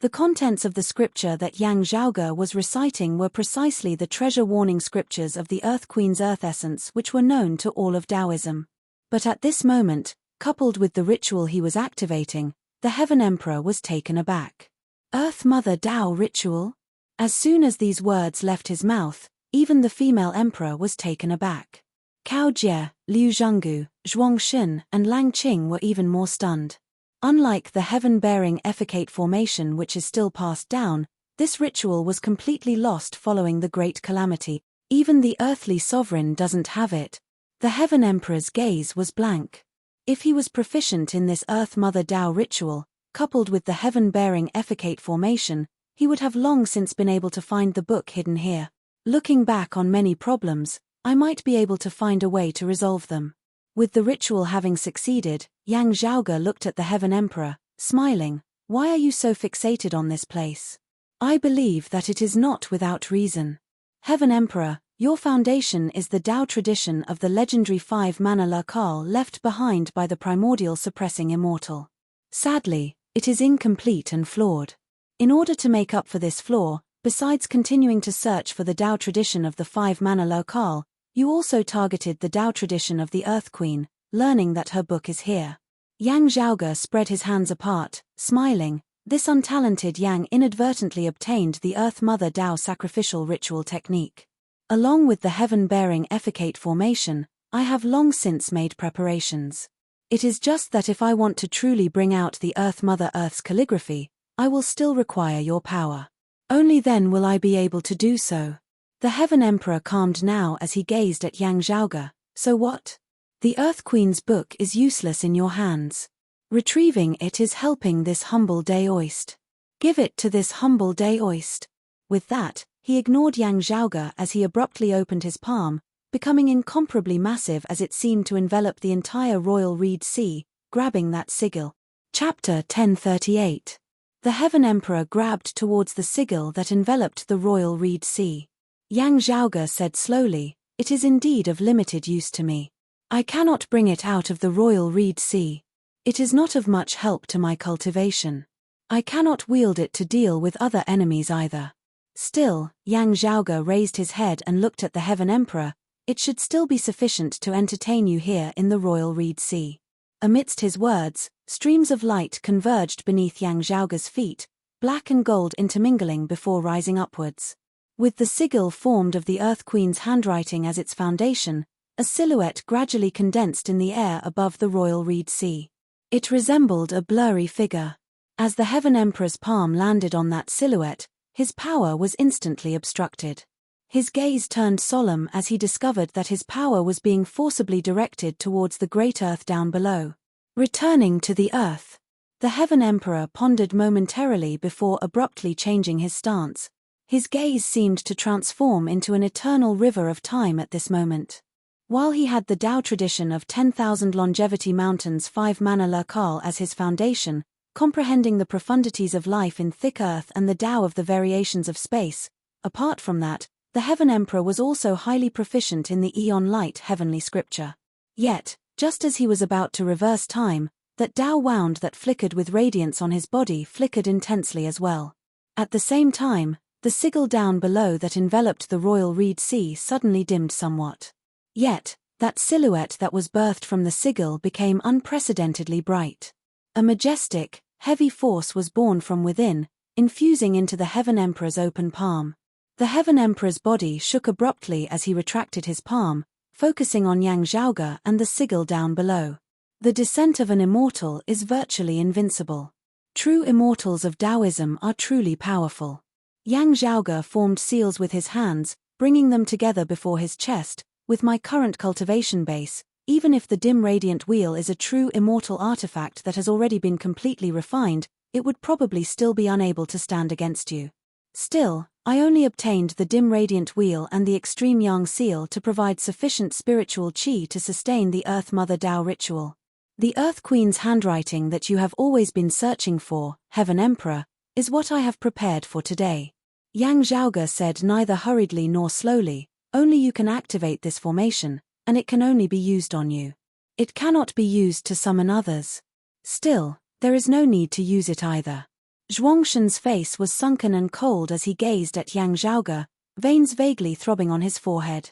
The contents of the scripture that Yang Zhaoge was reciting were precisely the treasure warning scriptures of the Earth Queen's earth essence which were known to all of Taoism. But at this moment, coupled with the ritual he was activating, the Heaven Emperor was taken aback. Earth Mother Tao ritual? As soon as these words left his mouth, even the female emperor was taken aback. Cao Jie, Liu Zhenggu, Zhuang Xin, and Lang Qing were even more stunned. Unlike the heaven-bearing Ephicate formation which is still passed down, this ritual was completely lost following the Great Calamity. Even the earthly sovereign doesn't have it. The Heaven Emperor's gaze was blank. If he was proficient in this Earth Mother Tao ritual, coupled with the heaven-bearing Ephicate formation, he would have long since been able to find the book hidden here. Looking back on many problems, I might be able to find a way to resolve them. With the ritual having succeeded, Yang Zhaoge looked at the Heaven Emperor, smiling. Why are you so fixated on this place? I believe that it is not without reason. Heaven Emperor, your foundation is the Tao tradition of the legendary 5 mana locale left behind by the primordial suppressing immortal. Sadly, it is incomplete and flawed. In order to make up for this flaw, besides continuing to search for the Tao tradition of the 5 mana locale, you also targeted the Tao tradition of the Earth Queen, learning that her book is here. Yang Zhaoge spread his hands apart, smiling. This untalented Yang inadvertently obtained the Earth Mother Tao sacrificial ritual technique. Along with the heaven-bearing Ephicate formation, I have long since made preparations. It is just that if I want to truly bring out the Earth Mother Earth's calligraphy, I will still require your power. Only then will I be able to do so. The Heaven Emperor calmed now as he gazed at Yang Zhaoge. So what? The Earth Queen's book is useless in your hands. Retrieving it is helping this humble Daoist. Give it to this humble Daoist. With that, he ignored Yang Zhaoge as he abruptly opened his palm, becoming incomparably massive as it seemed to envelop the entire Royal Reed Sea, grabbing that sigil. Chapter 1038. The Heaven Emperor grabbed towards the sigil that enveloped the royal reed sea. Yang Zhaoge said slowly, "It is indeed of limited use to me. I cannot bring it out of the royal reed sea. It is not of much help to my cultivation. I cannot wield it to deal with other enemies either." Still, Yang Zhaoge raised his head and looked at the Heaven Emperor. "It should still be sufficient to entertain you here in the royal reed sea." Amidst his words, streams of light converged beneath Yang Zhaoge's feet, black and gold intermingling before rising upwards. With the sigil formed of the Earth Queen's handwriting as its foundation, a silhouette gradually condensed in the air above the royal reed sea. It resembled a blurry figure. As the Heaven Emperor's palm landed on that silhouette, his power was instantly obstructed. His gaze turned solemn as he discovered that his power was being forcibly directed towards the great earth down below. Returning to the earth, the Heaven Emperor pondered momentarily before abruptly changing his stance. His gaze seemed to transform into an eternal river of time at this moment. While he had the Tao tradition of 10,000 longevity mountains 5 mana Lurkal as his foundation, comprehending the profundities of life in thick earth and the Tao of the variations of space, apart from that, the Heaven Emperor was also highly proficient in the Aeon Light heavenly scripture. Yet, just as he was about to reverse time, that Tao wound that flickered with radiance on his body flickered intensely as well. At the same time, the sigil down below that enveloped the royal reed sea suddenly dimmed somewhat. Yet, that silhouette that was birthed from the sigil became unprecedentedly bright. A majestic, heavy force was born from within, infusing into the Heaven Emperor's open palm. The Heaven Emperor's body shook abruptly as he retracted his palm, focusing on Yang Zhaoge and the sigil down below. The descent of an immortal is virtually invincible. True immortals of Taoism are truly powerful. Yang Zhaoge formed seals with his hands, bringing them together before his chest. "With my current cultivation base, even if the dim radiant wheel is a true immortal artifact that has already been completely refined, it would probably still be unable to stand against you. Still, I only obtained the dim radiant wheel and the extreme yang seal to provide sufficient spiritual qi to sustain the Earth Mother Tao ritual. The Earth Queen's handwriting that you have always been searching for, Heaven Emperor, is what I have prepared for today." Yang Zhaoge said neither hurriedly nor slowly, "Only you can activate this formation, and it can only be used on you. It cannot be used to summon others. Still, there is no need to use it either." Zhuangshan's face was sunken and cold as he gazed at Yang Zhaoge, veins vaguely throbbing on his forehead.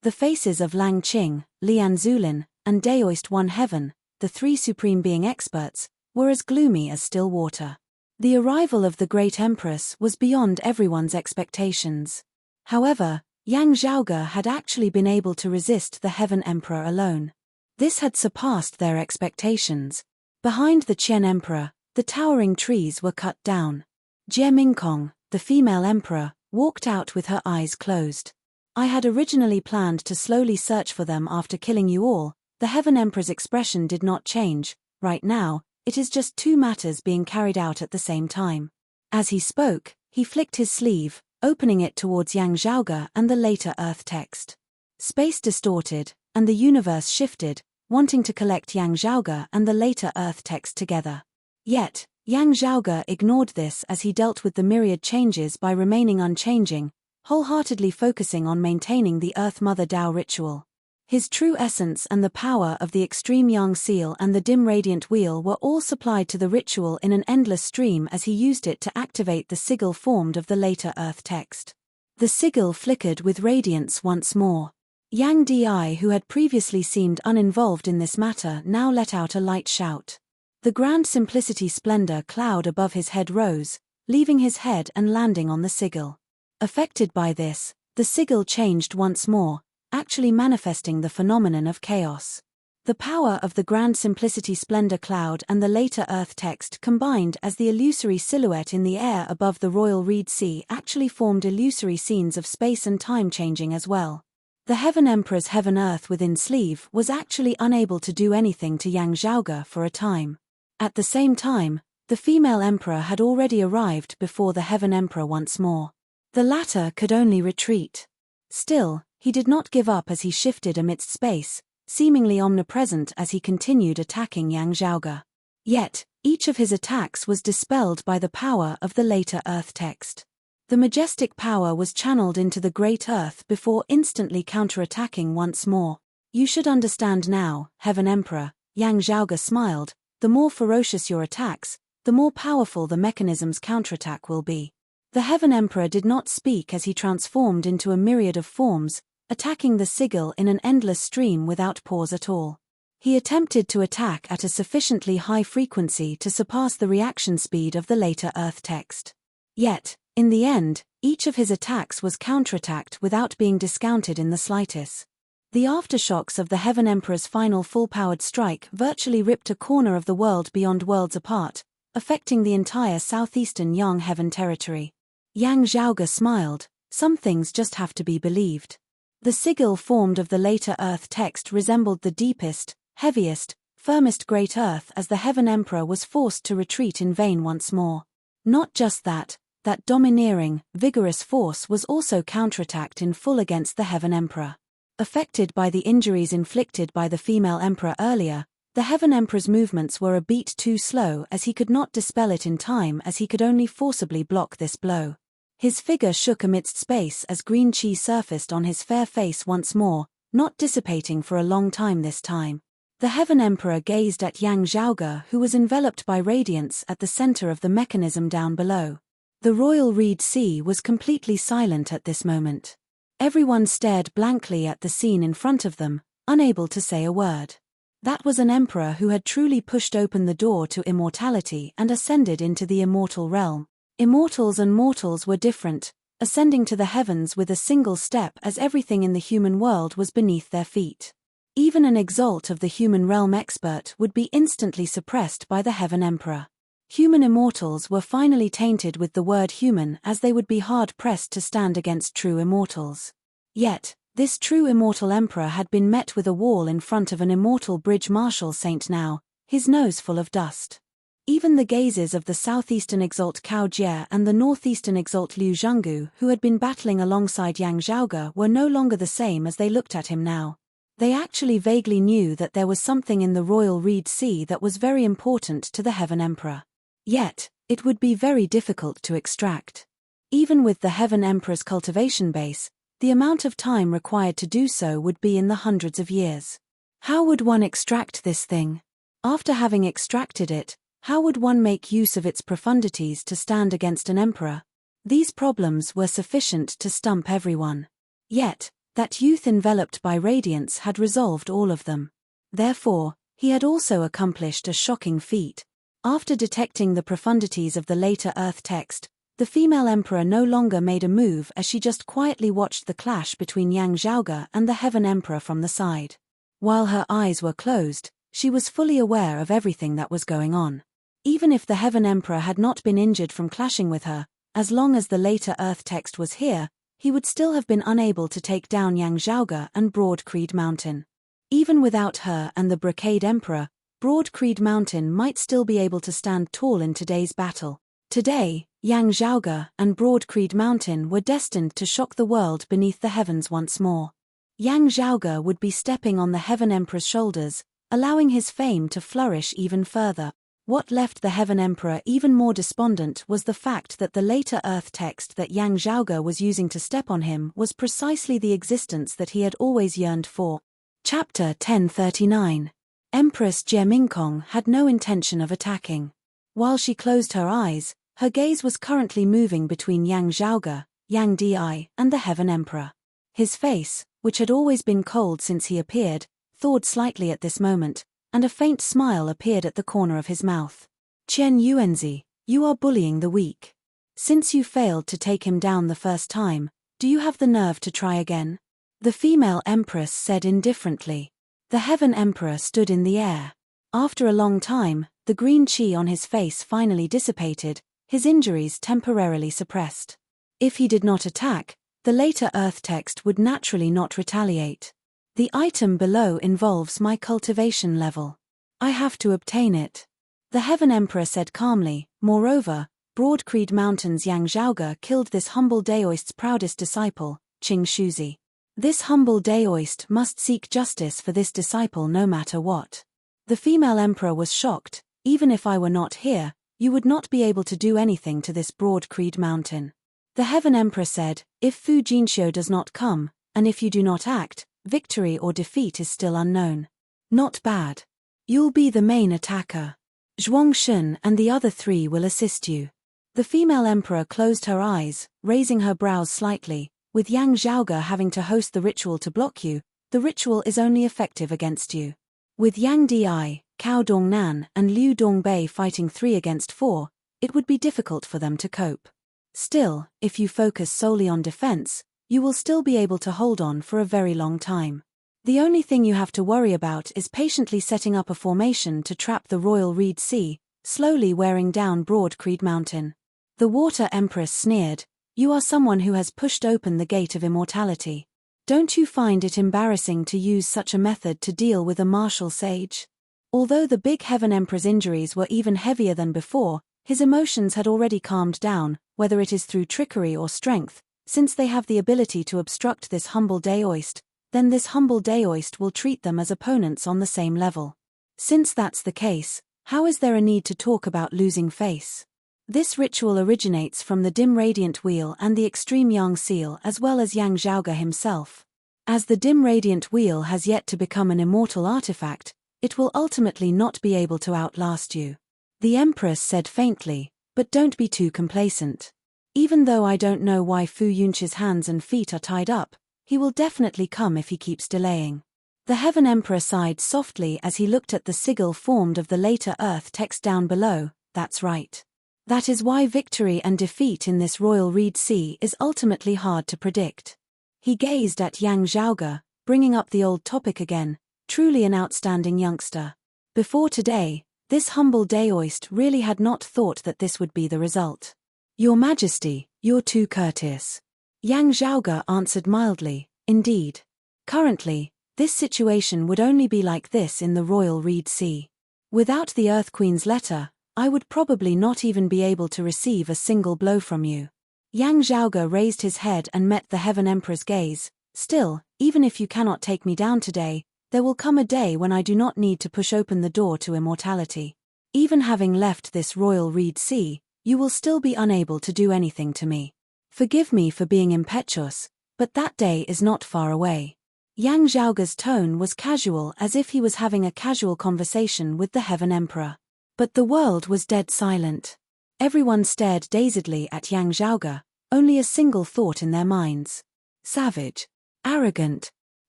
The faces of Lang Qing, Lian Zulin, and Daoist One Heaven, the 3 supreme being experts, were as gloomy as still water. The arrival of the Great Empress was beyond everyone's expectations. However, Yang Zhaoge had actually been able to resist the Heaven Emperor alone. This had surpassed their expectations. Behind the Qian Emperor, the towering trees were cut down. Jie Mingkong, the female emperor, walked out with her eyes closed. "I had originally planned to slowly search for them after killing you all." The Heaven Emperor's expression did not change. "Right now, it is just 2 matters being carried out at the same time." As he spoke, he flicked his sleeve, opening it towards Yang Zhaoge and the later Earth text. Space distorted, and the universe shifted, wanting to collect Yang Zhaoge and the later Earth text together. Yet, Yang Zhaoge ignored this as he dealt with the myriad changes by remaining unchanging, wholeheartedly focusing on maintaining the Earth Mother Tao ritual. His true essence and the power of the extreme yang seal and the dim radiant wheel were all supplied to the ritual in an endless stream as he used it to activate the sigil formed of the later Earth text. The sigil flickered with radiance once more. Yang Di, who had previously seemed uninvolved in this matter, now let out a light shout. The grand simplicity splendor cloud above his head rose, leaving his head and landing on the sigil. Affected by this, the sigil changed once more, actually manifesting the phenomenon of chaos. The power of the grand simplicity splendor cloud and the later Earth text combined as the illusory silhouette in the air above the royal reed sea actually formed illusory scenes of space and time changing as well. The Heaven Emperor's Heaven Earth within sleeve was actually unable to do anything to Yang Zhaoge for a time. At the same time, the female emperor had already arrived before the Heaven Emperor once more. The latter could only retreat. Still, he did not give up as he shifted amidst space, seemingly omnipresent as he continued attacking Yang Zhaoge. Yet, each of his attacks was dispelled by the power of the later Earth text. The majestic power was channeled into the great Earth before instantly counterattacking once more. You should understand now, Heaven Emperor, Yang Zhaoge smiled, the more ferocious your attacks, the more powerful the mechanism's counterattack will be. The Heaven Emperor did not speak as he transformed into a myriad of forms, attacking the sigil in an endless stream without pause at all. He attempted to attack at a sufficiently high frequency to surpass the reaction speed of the later Earth text. Yet, in the end, each of his attacks was counterattacked without being discounted in the slightest. The aftershocks of the Heaven Emperor's final full-powered strike virtually ripped a corner of the world beyond worlds apart, affecting the entire southeastern Yang Heaven territory. Yang Zhaoge smiled, some things just have to be believed. The sigil formed of the later Earth text resembled the deepest, heaviest, firmest great Earth as the Heaven Emperor was forced to retreat in vain once more. Not just that domineering, vigorous force was also counterattacked in full against the Heaven Emperor. Affected by the injuries inflicted by the female emperor earlier, the Heaven Emperor's movements were a beat too slow as he could not dispel it in time as he could only forcibly block this blow. His figure shook amidst space as green chi surfaced on his fair face once more, not dissipating for a long time this time. The Heaven Emperor gazed at Yang Zhaoge, who was enveloped by radiance at the center of the mechanism down below. The royal reed sea was completely silent at this moment. Everyone stared blankly at the scene in front of them, unable to say a word. That was an emperor who had truly pushed open the door to immortality and ascended into the immortal realm. Immortals and mortals were different, ascending to the heavens with a single step as everything in the human world was beneath their feet. Even an exalt of the human realm expert would be instantly suppressed by the Heaven Emperor. Human immortals were finally tainted with the word human as they would be hard-pressed to stand against true immortals. Yet, this true immortal emperor had been met with a wall in front of an immortal bridge marshal saint now, his nose full of dust. Even the gazes of the southeastern exalt Cao Jie and the northeastern exalt Liu Zhenggu, who had been battling alongside Yang Zhaoge, were no longer the same as they looked at him now. They actually vaguely knew that there was something in the royal reed sea that was very important to the Heaven Emperor. Yet, it would be very difficult to extract. Even with the Heaven Emperor's cultivation base, the amount of time required to do so would be in the hundreds of years. How would one extract this thing? After having extracted it, how would one make use of its profundities to stand against an emperor? These problems were sufficient to stump everyone. Yet, that youth enveloped by radiance had resolved all of them. Therefore, he had also accomplished a shocking feat. After detecting the profundities of the later Earth text, the female emperor no longer made a move as she just quietly watched the clash between Yang Zhaoge and the Heaven Emperor from the side. While her eyes were closed, she was fully aware of everything that was going on. Even if the Heaven Emperor had not been injured from clashing with her, as long as the later Earth text was here, he would still have been unable to take down Yang Zhaoge and Broad Creed Mountain. Even without her and the Brocade Emperor, Broad Creed Mountain might still be able to stand tall in today's battle. Today, Yang Zhaoge and Broad Creed Mountain were destined to shock the world beneath the heavens once more. Yang Zhaoge would be stepping on the Heaven Emperor's shoulders, allowing his fame to flourish even further. What left the Heaven Emperor even more despondent was the fact that the later Earth text that Yang Zhaoge was using to step on him was precisely the existence that he had always yearned for. Chapter 1039. Empress Jie Mingkong had no intention of attacking. While she closed her eyes, her gaze was currently moving between Yang Zhaoge, Yang Di, and the Heaven Emperor. His face, which had always been cold since he appeared, thawed slightly at this moment, and a faint smile appeared at the corner of his mouth. Qian Yuanzi, you are bullying the weak. Since you failed to take him down the first time, do you have the nerve to try again? The female empress said indifferently. The Heaven Emperor stood in the air. After a long time, the green chi on his face finally dissipated, his injuries temporarily suppressed. If he did not attack, the later Earth text would naturally not retaliate. The item below involves my cultivation level. I have to obtain it. The Heaven Emperor said calmly. Moreover, Broad Creed Mountain's Yang Zhaoge killed this humble Daoist's proudest disciple, Qing Shuzi. This humble Daoist must seek justice for this disciple no matter what. The female emperor was shocked, Even if I were not here, you would not be able to do anything to this broad Creed mountain. The Heaven Emperor said, if Fu Jinxiu does not come, and if you do not act, victory or defeat is still unknown. Not bad. You'll be the main attacker. Zhuang Shun and the other 3 will assist you. The female emperor closed her eyes, raising her brows slightly. With Yang Zhaoge having to host the ritual to block you, the ritual is only effective against you. With Yang Di, Cao Dongnan and Liu Dongbei fighting 3 against 4, it would be difficult for them to cope. Still, if you focus solely on defense, you will still be able to hold on for a very long time. The only thing you have to worry about is patiently setting up a formation to trap the Royal Reed Sea, slowly wearing down Broad Creed Mountain. The Water Empress sneered, you are someone who has pushed open the gate of immortality. Don't you find it embarrassing to use such a method to deal with a martial sage? Although the Big Heaven Emperor's injuries were even heavier than before, his emotions had already calmed down, whether it is through trickery or strength. Since they have the ability to obstruct this humble Daoist, then this humble Daoist will treat them as opponents on the same level. Since that's the case, how is there a need to talk about losing face? This ritual originates from the Dim Radiant Wheel and the Extreme Yang Seal as well as Yang Zhaoge himself. As the Dim Radiant Wheel has yet to become an immortal artifact, it will ultimately not be able to outlast you. The Empress said faintly, but don't be too complacent. Even though I don't know why Fu Yunqi's hands and feet are tied up, he will definitely come if he keeps delaying. The Heaven Emperor sighed softly as he looked at the sigil formed of the later Earth text down below. That's right. That is why victory and defeat in this Royal Reed Sea is ultimately hard to predict. He gazed at Yang Zhaoge, bringing up the old topic again, truly an outstanding youngster. Before today, this humble Daoist really had not thought that this would be the result. Your Majesty, you're too courteous. Yang Zhaoge answered mildly, indeed. Currently, this situation would only be like this in the Royal Reed Sea. Without the Earth Queen's letter, I would probably not even be able to receive a single blow from you. Yang Zhaoge raised his head and met the Heaven Emperor's gaze. Still, even if you cannot take me down today, there will come a day when I do not need to push open the door to immortality. Even having left this Royal Reed Sea, you will still be unable to do anything to me. Forgive me for being impetuous, but that day is not far away. Yang Zhaoge's tone was casual as if he was having a casual conversation with the Heaven Emperor. But the world was dead silent. Everyone stared dazedly at Yang Zhaoge, only a single thought in their minds. Savage. Arrogant.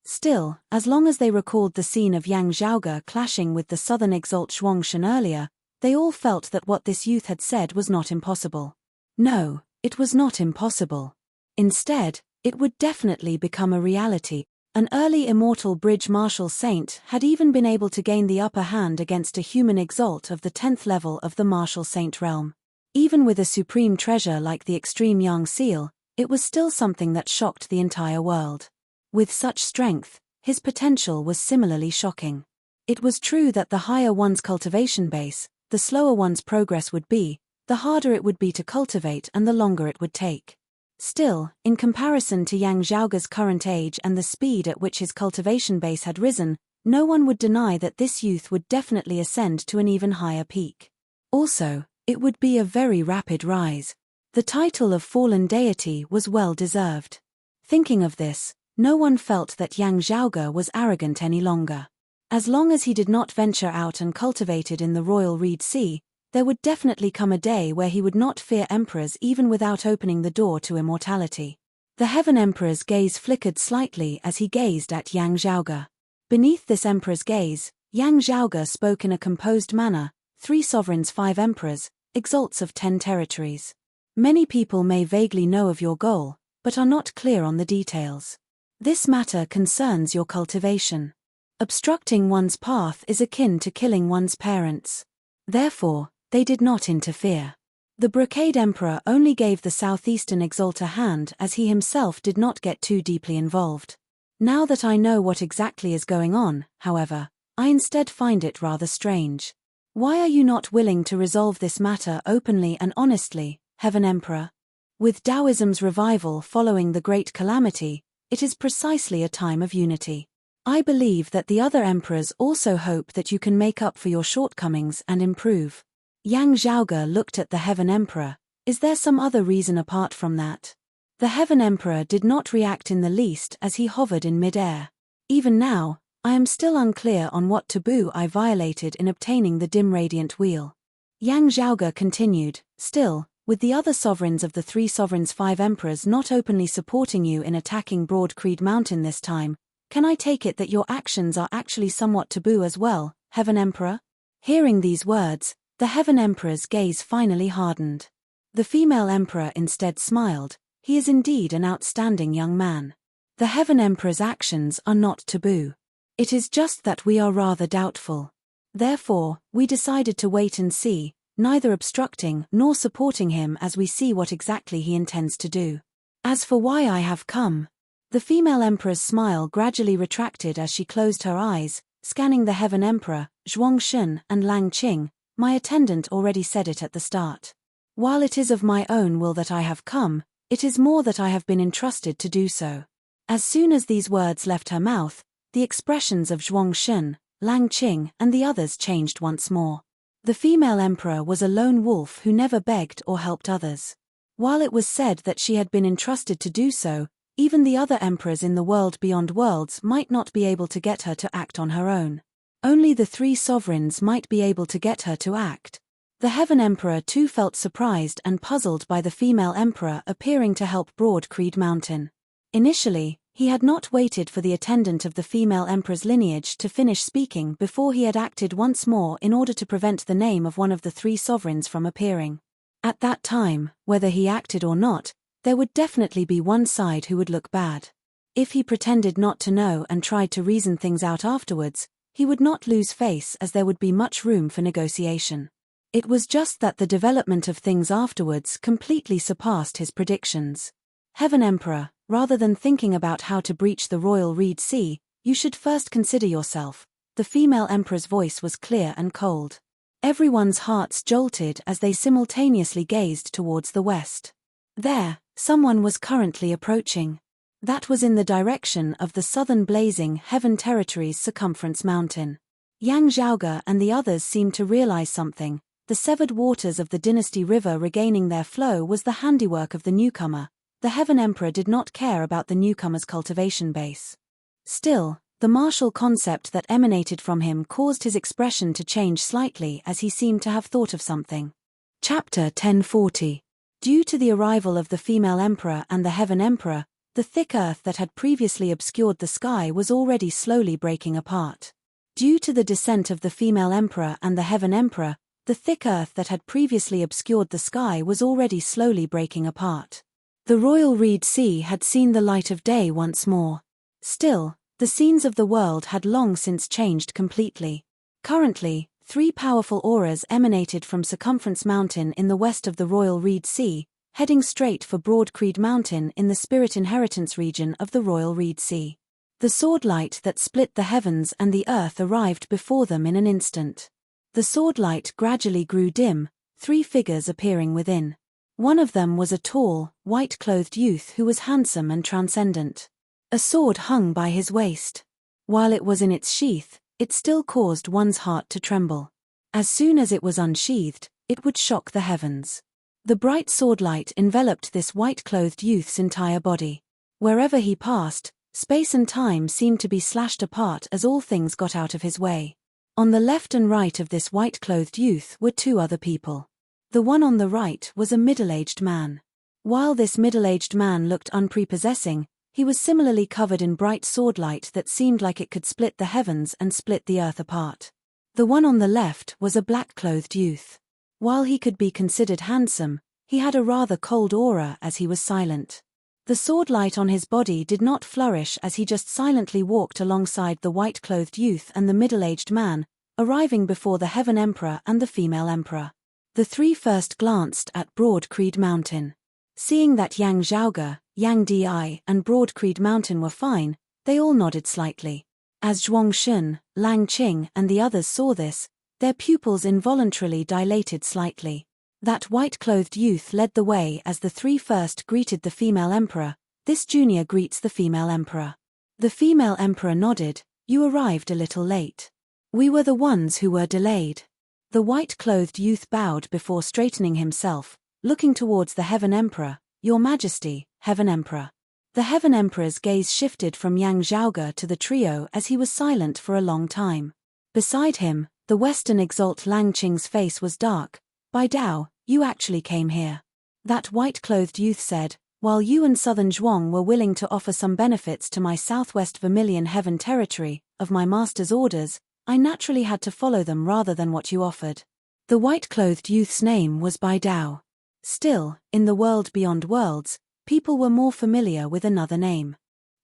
Still, as long as they recalled the scene of Yang Zhaoge clashing with the Southern Exalt Zhuang Shun earlier, they all felt that what this youth had said was not impossible. No, it was not impossible. Instead, it would definitely become a reality. An early immortal bridge martial saint had even been able to gain the upper hand against a human exalt of the 10th level of the martial saint realm. Even with a supreme treasure like the Extreme Yang Seal, it was still something that shocked the entire world. With such strength, his potential was similarly shocking. It was true that the higher one's cultivation base, the slower one's progress would be, the harder it would be to cultivate and the longer it would take. Still, in comparison to Yang Zhaoge's current age and the speed at which his cultivation base had risen, no one would deny that this youth would definitely ascend to an even higher peak. Also, it would be a very rapid rise. The title of fallen deity was well deserved. Thinking of this, no one felt that Yang Zhaoge was arrogant any longer. As long as he did not venture out and cultivated in the Royal Reed Sea, there would definitely come a day where he would not fear emperors even without opening the door to immortality. The Heaven Emperor's gaze flickered slightly as he gazed at Yang Zhaoge. Beneath this emperor's gaze, Yang Zhaoge spoke in a composed manner, 3 sovereigns 5 emperors, exalts of 10 territories. Many people may vaguely know of your goal, but are not clear on the details. This matter concerns your cultivation. Obstructing one's path is akin to killing one's parents. Therefore, they did not interfere. The Brocade Emperor only gave the Southeastern Exalt a hand as he himself did not get too deeply involved. Now that I know what exactly is going on, however, I instead find it rather strange. Why are you not willing to resolve this matter openly and honestly, Heaven Emperor? With Taoism's revival following the Great Calamity, it is precisely a time of unity. I believe that the other emperors also hope that you can make up for your shortcomings and improve. Yang Zhaoge looked at the Heaven Emperor. Is there some other reason apart from that? The Heaven Emperor did not react in the least as he hovered in mid-air. Even now, I am still unclear on what taboo I violated in obtaining the dim radiant wheel. Yang Zhaoge continued, still, with the other sovereigns of the 3 sovereigns 5 emperors not openly supporting you in attacking Broad Creed Mountain this time, can I take it that your actions are actually somewhat taboo as well, Heaven Emperor? Hearing these words, the Heaven Emperor's gaze finally hardened. The female emperor instead smiled. He is indeed an outstanding young man. The Heaven Emperor's actions are not taboo. It is just that we are rather doubtful. Therefore, we decided to wait and see, neither obstructing nor supporting him as we see what exactly he intends to do. As for why I have come, the female emperor's smile gradually retracted as she closed her eyes, scanning the Heaven Emperor, Zhuangxun and Lang Qing. My attendant already said it at the start. While it is of my own will that I have come, it is more that I have been entrusted to do so. As soon as these words left her mouth, the expressions of Zhuangxun, Lang Qing and the others changed once more. The female emperor was a lone wolf who never begged or helped others. While it was said that she had been entrusted to do so, even the other emperors in the world beyond worlds might not be able to get her to act on her own. Only the 3 sovereigns might be able to get her to act. The Heaven Emperor too felt surprised and puzzled by the female emperor appearing to help Broad Creed Mountain. Initially, he had not waited for the attendant of the female emperor's lineage to finish speaking before he had acted once more in order to prevent the name of one of the 3 sovereigns from appearing. At that time, whether he acted or not, there would definitely be one side who would look bad. If he pretended not to know and tried to reason things out afterwards, he would not lose face as there would be much room for negotiation. It was just that the development of things afterwards completely surpassed his predictions. Heaven Emperor, rather than thinking about how to breach the royal Reed Sea, you should first consider yourself. The female emperor's voice was clear and cold. Everyone's hearts jolted as they simultaneously gazed towards the west. There, someone was currently approaching. That was in the direction of the southern blazing Heaven Territory's circumference mountain. Yang Zhaoge and the others seemed to realize something. The severed waters of the Dynasty River regaining their flow was the handiwork of the newcomer. The Heaven Emperor did not care about the newcomer's cultivation base. Still, the martial concept that emanated from him caused his expression to change slightly as he seemed to have thought of something. Chapter 1040. Due to the arrival of the female emperor and the Heaven Emperor, the thick earth that had previously obscured the sky was already slowly breaking apart. Due to the descent of the female emperor and the Heaven Emperor, the thick earth that had previously obscured the sky was already slowly breaking apart. The royal Reed Sea had seen the light of day once more. Still, the scenes of the world had long since changed completely. Currently, 3 powerful auras emanated from Circumference Mountain in the west of the royal Reed Sea, heading straight for Broad Creed Mountain in the Spirit Inheritance region of the royal Reed Sea. The sword light that split the heavens and the earth arrived before them in an instant. The sword light gradually grew dim, 3 figures appearing within. One of them was a tall, white-clothed youth who was handsome and transcendent. A sword hung by his waist. While it was in its sheath, it still caused one's heart to tremble. As soon as it was unsheathed, it would shock the heavens. The bright sword light enveloped this white-clothed youth's entire body. Wherever he passed, space and time seemed to be slashed apart as all things got out of his way. On the left and right of this white-clothed youth were 2 other people. The one on the right was a middle-aged man. While this middle-aged man looked unprepossessing, he was similarly covered in bright sword light that seemed like it could split the heavens and split the earth apart. The one on the left was a black-clothed youth. While he could be considered handsome, he had a rather cold aura as he was silent. The sword light on his body did not flourish as he just silently walked alongside the white-clothed youth and the middle-aged man, arriving before the Heaven Emperor and the female emperor. The 3 first glanced at Broad Creed Mountain. Seeing that Yang Zhaoge, Yang Di, and Broad Creed Mountain were fine, they all nodded slightly. As Zhuangxun, Lang Qing and the others saw this, their pupils involuntarily dilated slightly. That white-clothed youth led the way as the 3 first greeted the female emperor. This junior greets the female emperor. The female emperor nodded, You arrived a little late. We were the ones who were delayed. The white-clothed youth bowed before straightening himself, looking towards the Heaven Emperor. Your Majesty, Heaven Emperor. The Heaven Emperor's gaze shifted from Yang Zhaoge to the trio as he was silent for a long time. Beside him, the Western exalt Lang Qing's face was dark. Bai Dao, you actually came here. That white-clothed youth said, while you and Southern Zhuang were willing to offer some benefits to my southwest Vermilion Heaven territory, of my master's orders, I naturally had to follow them rather than what you offered. The white-clothed youth's name was Bai Dao. Still, in the world beyond worlds, people were more familiar with another name.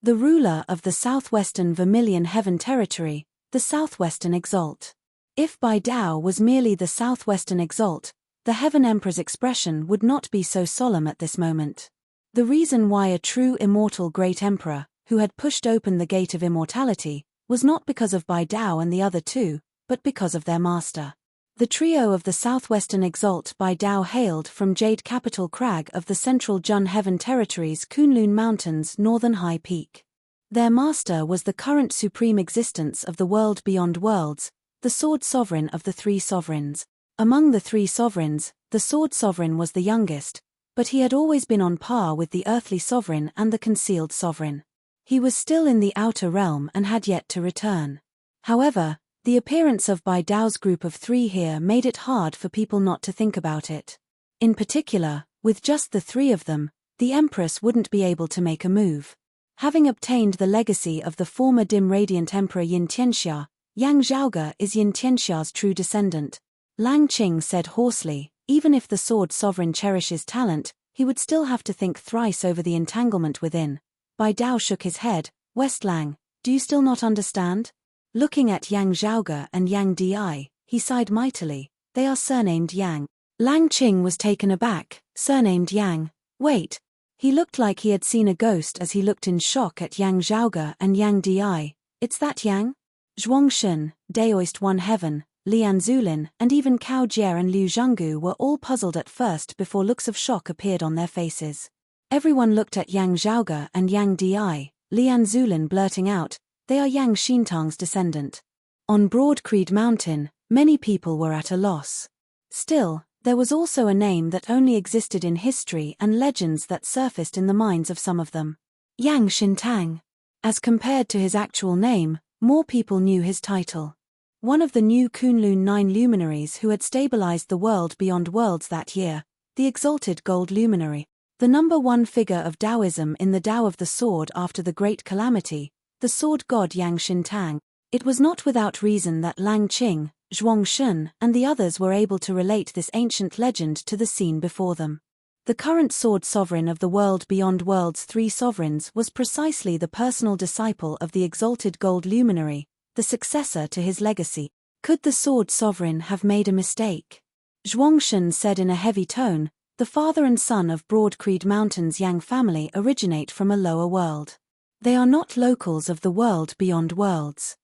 The ruler of the southwestern Vermilion Heaven territory, the Southwestern Exalt. If Bai Dao was merely the Southwestern Exalt, the Heaven Emperor's expression would not be so solemn at this moment. The reason why a true immortal great emperor, who had pushed open the gate of immortality, was not because of Bai Dao and the other two, but because of their master. The trio of the Southwestern Exalt Bai Dao hailed from Jade Capital Crag of the Central Jun Heaven Territories Kunlun Mountains Northern High Peak. Their master was the current supreme existence of the world beyond worlds, the Sword Sovereign of the Three Sovereigns. Among the three sovereigns, the Sword Sovereign was the youngest, but he had always been on par with the Earthly Sovereign and the Concealed Sovereign. He was still in the outer realm and had yet to return. However, the appearance of Bai Dao's group of three here made it hard for people not to think about it. In particular, with just the three of them, the Empress wouldn't be able to make a move. Having obtained the legacy of the former dim radiant Emperor Yin Tianxia, Yang Zhaoge is Yin Tianxia's true descendant. Lang Qing said hoarsely, even if the Sword Sovereign cherishes talent, he would still have to think thrice over the entanglement within. Bai Dao shook his head. West Lang, do you still not understand? Looking at Yang Zhaoge and Yang Di, he sighed mightily. They are surnamed Yang. Lang Qing was taken aback. Surnamed Yang. Wait. He looked like he had seen a ghost as he looked in shock at Yang Zhaoge and Yang Di. It's that Yang? Zhuangshun, Daoist One Heaven, Lian Zulin, and even Cao Jie and Liu Zhenggu were all puzzled at first before looks of shock appeared on their faces. Everyone looked at Yang Zhaoge and Yang Di, Lian Zulin blurting out, they are Yang Xintang's descendant. On Broad Creed Mountain, many people were at a loss. Still, there was also a name that only existed in history and legends that surfaced in the minds of some of them. Yang Xintang. As compared to his actual name, more people knew his title. One of the new Kunlun 9 luminaries who had stabilized the world beyond worlds that year, the exalted gold luminary, the number one figure of Taoism in the Tao of the Sword after the Great Calamity, the sword god Yang Xintang. It was not without reason that Lang Qing, Zhuangshun, and the others were able to relate this ancient legend to the scene before them. The current sword sovereign of the world beyond worlds' three sovereigns was precisely the personal disciple of the exalted gold luminary, the successor to his legacy. Could the sword sovereign have made a mistake? Zhuangshun said in a heavy tone, the father and son of Broad Creed Mountain's Yang family originate from a lower world. They are not locals of the world beyond worlds.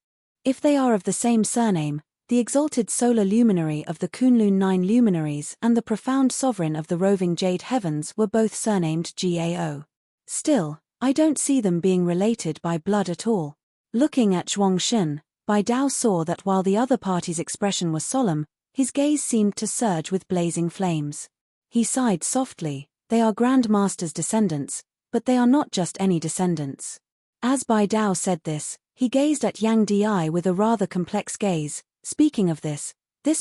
If they are of the same surname, the exalted solar luminary of the Kunlun 9 luminaries and the profound sovereign of the roving Jade Heavens were both surnamed Gao. Still, I don't see them being related by blood at all. Looking at Zhuangshun, Bai Dao saw that while the other party's expression was solemn, his gaze seemed to surge with blazing flames. He sighed softly. They are Grand Master's descendants, but they are not just any descendants. As Bai Dao said this, he gazed at Yang Di with a rather complex gaze. Speaking of this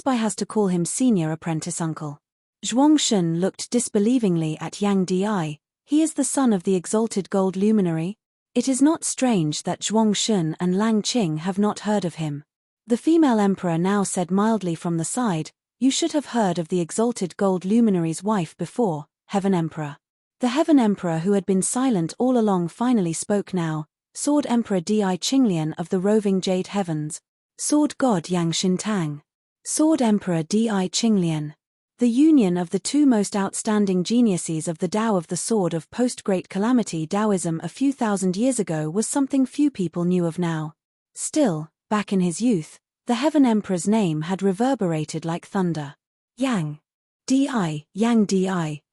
Bai has to call him senior apprentice uncle. Zhuangshun looked disbelievingly at Yang Di. He is the son of the exalted gold luminary? It is not strange that Zhuangshun and Lang Qing have not heard of him. The female emperor now said mildly from the side, you should have heard of the exalted gold luminary's wife before, Heaven Emperor. The Heaven Emperor who had been silent all along finally spoke now. Sword Emperor Di Qinglian of the roving Jade Heavens. Sword God Yang Xintang. Sword Emperor Di Qinglian. The union of the two most outstanding geniuses of the Tao of the Sword of post-Great Calamity Taoism a few thousand years ago was something few people knew of now. Still, back in his youth, the Heaven Emperor's name had reverberated like thunder. Yang Di,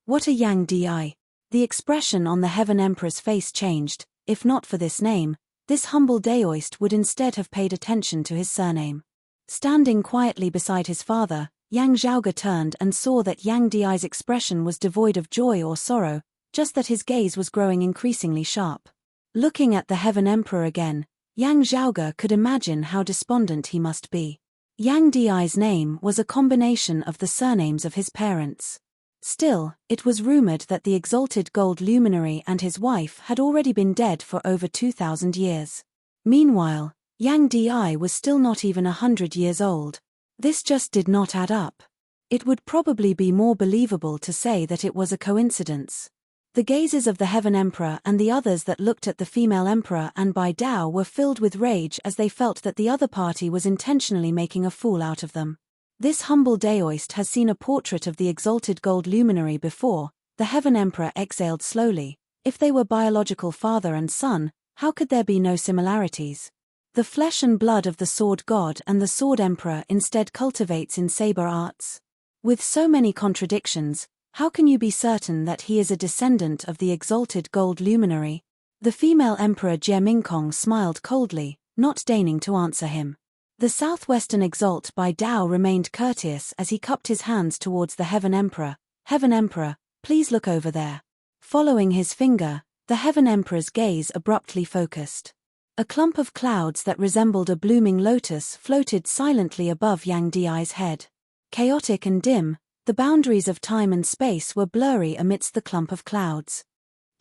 what a Yang Di. The expression on the Heaven Emperor's face changed. If not for this name, this humble daoist would instead have paid attention to his surname. Standing quietly beside his father, Yang Zhaoge turned and saw that Yang Di's expression was devoid of joy or sorrow, just that his gaze was growing increasingly sharp. Looking at the Heaven Emperor again, Yang Zhaoge could imagine how despondent he must be. Yang Di's name was a combination of the surnames of his parents. Still, it was rumored that the exalted gold luminary and his wife had already been dead for over 2,000 years. Meanwhile, Yang Di was still not even 100 years old. This just did not add up. It would probably be more believable to say that it was a coincidence. The gazes of the Heaven Emperor and the others that looked at the female emperor and Bai Dao were filled with rage as they felt that the other party was intentionally making a fool out of them. This humble daoist has seen a portrait of the exalted gold luminary before. The Heaven Emperor exhaled slowly. If they were biological father and son, how could there be no similarities? The flesh and blood of the sword god and the sword emperor instead cultivates in saber arts. With so many contradictions, how can you be certain that he is a descendant of the exalted gold luminary? The female emperor Jie Mingkong smiled coldly, not deigning to answer him. The southwestern exalt Bai Dao remained courteous as he cupped his hands towards the Heaven Emperor. Heaven Emperor, please look over there. Following his finger, the Heaven Emperor's gaze abruptly focused. A clump of clouds that resembled a blooming lotus floated silently above Yang Di's head. Chaotic and dim, the boundaries of time and space were blurry amidst the clump of clouds.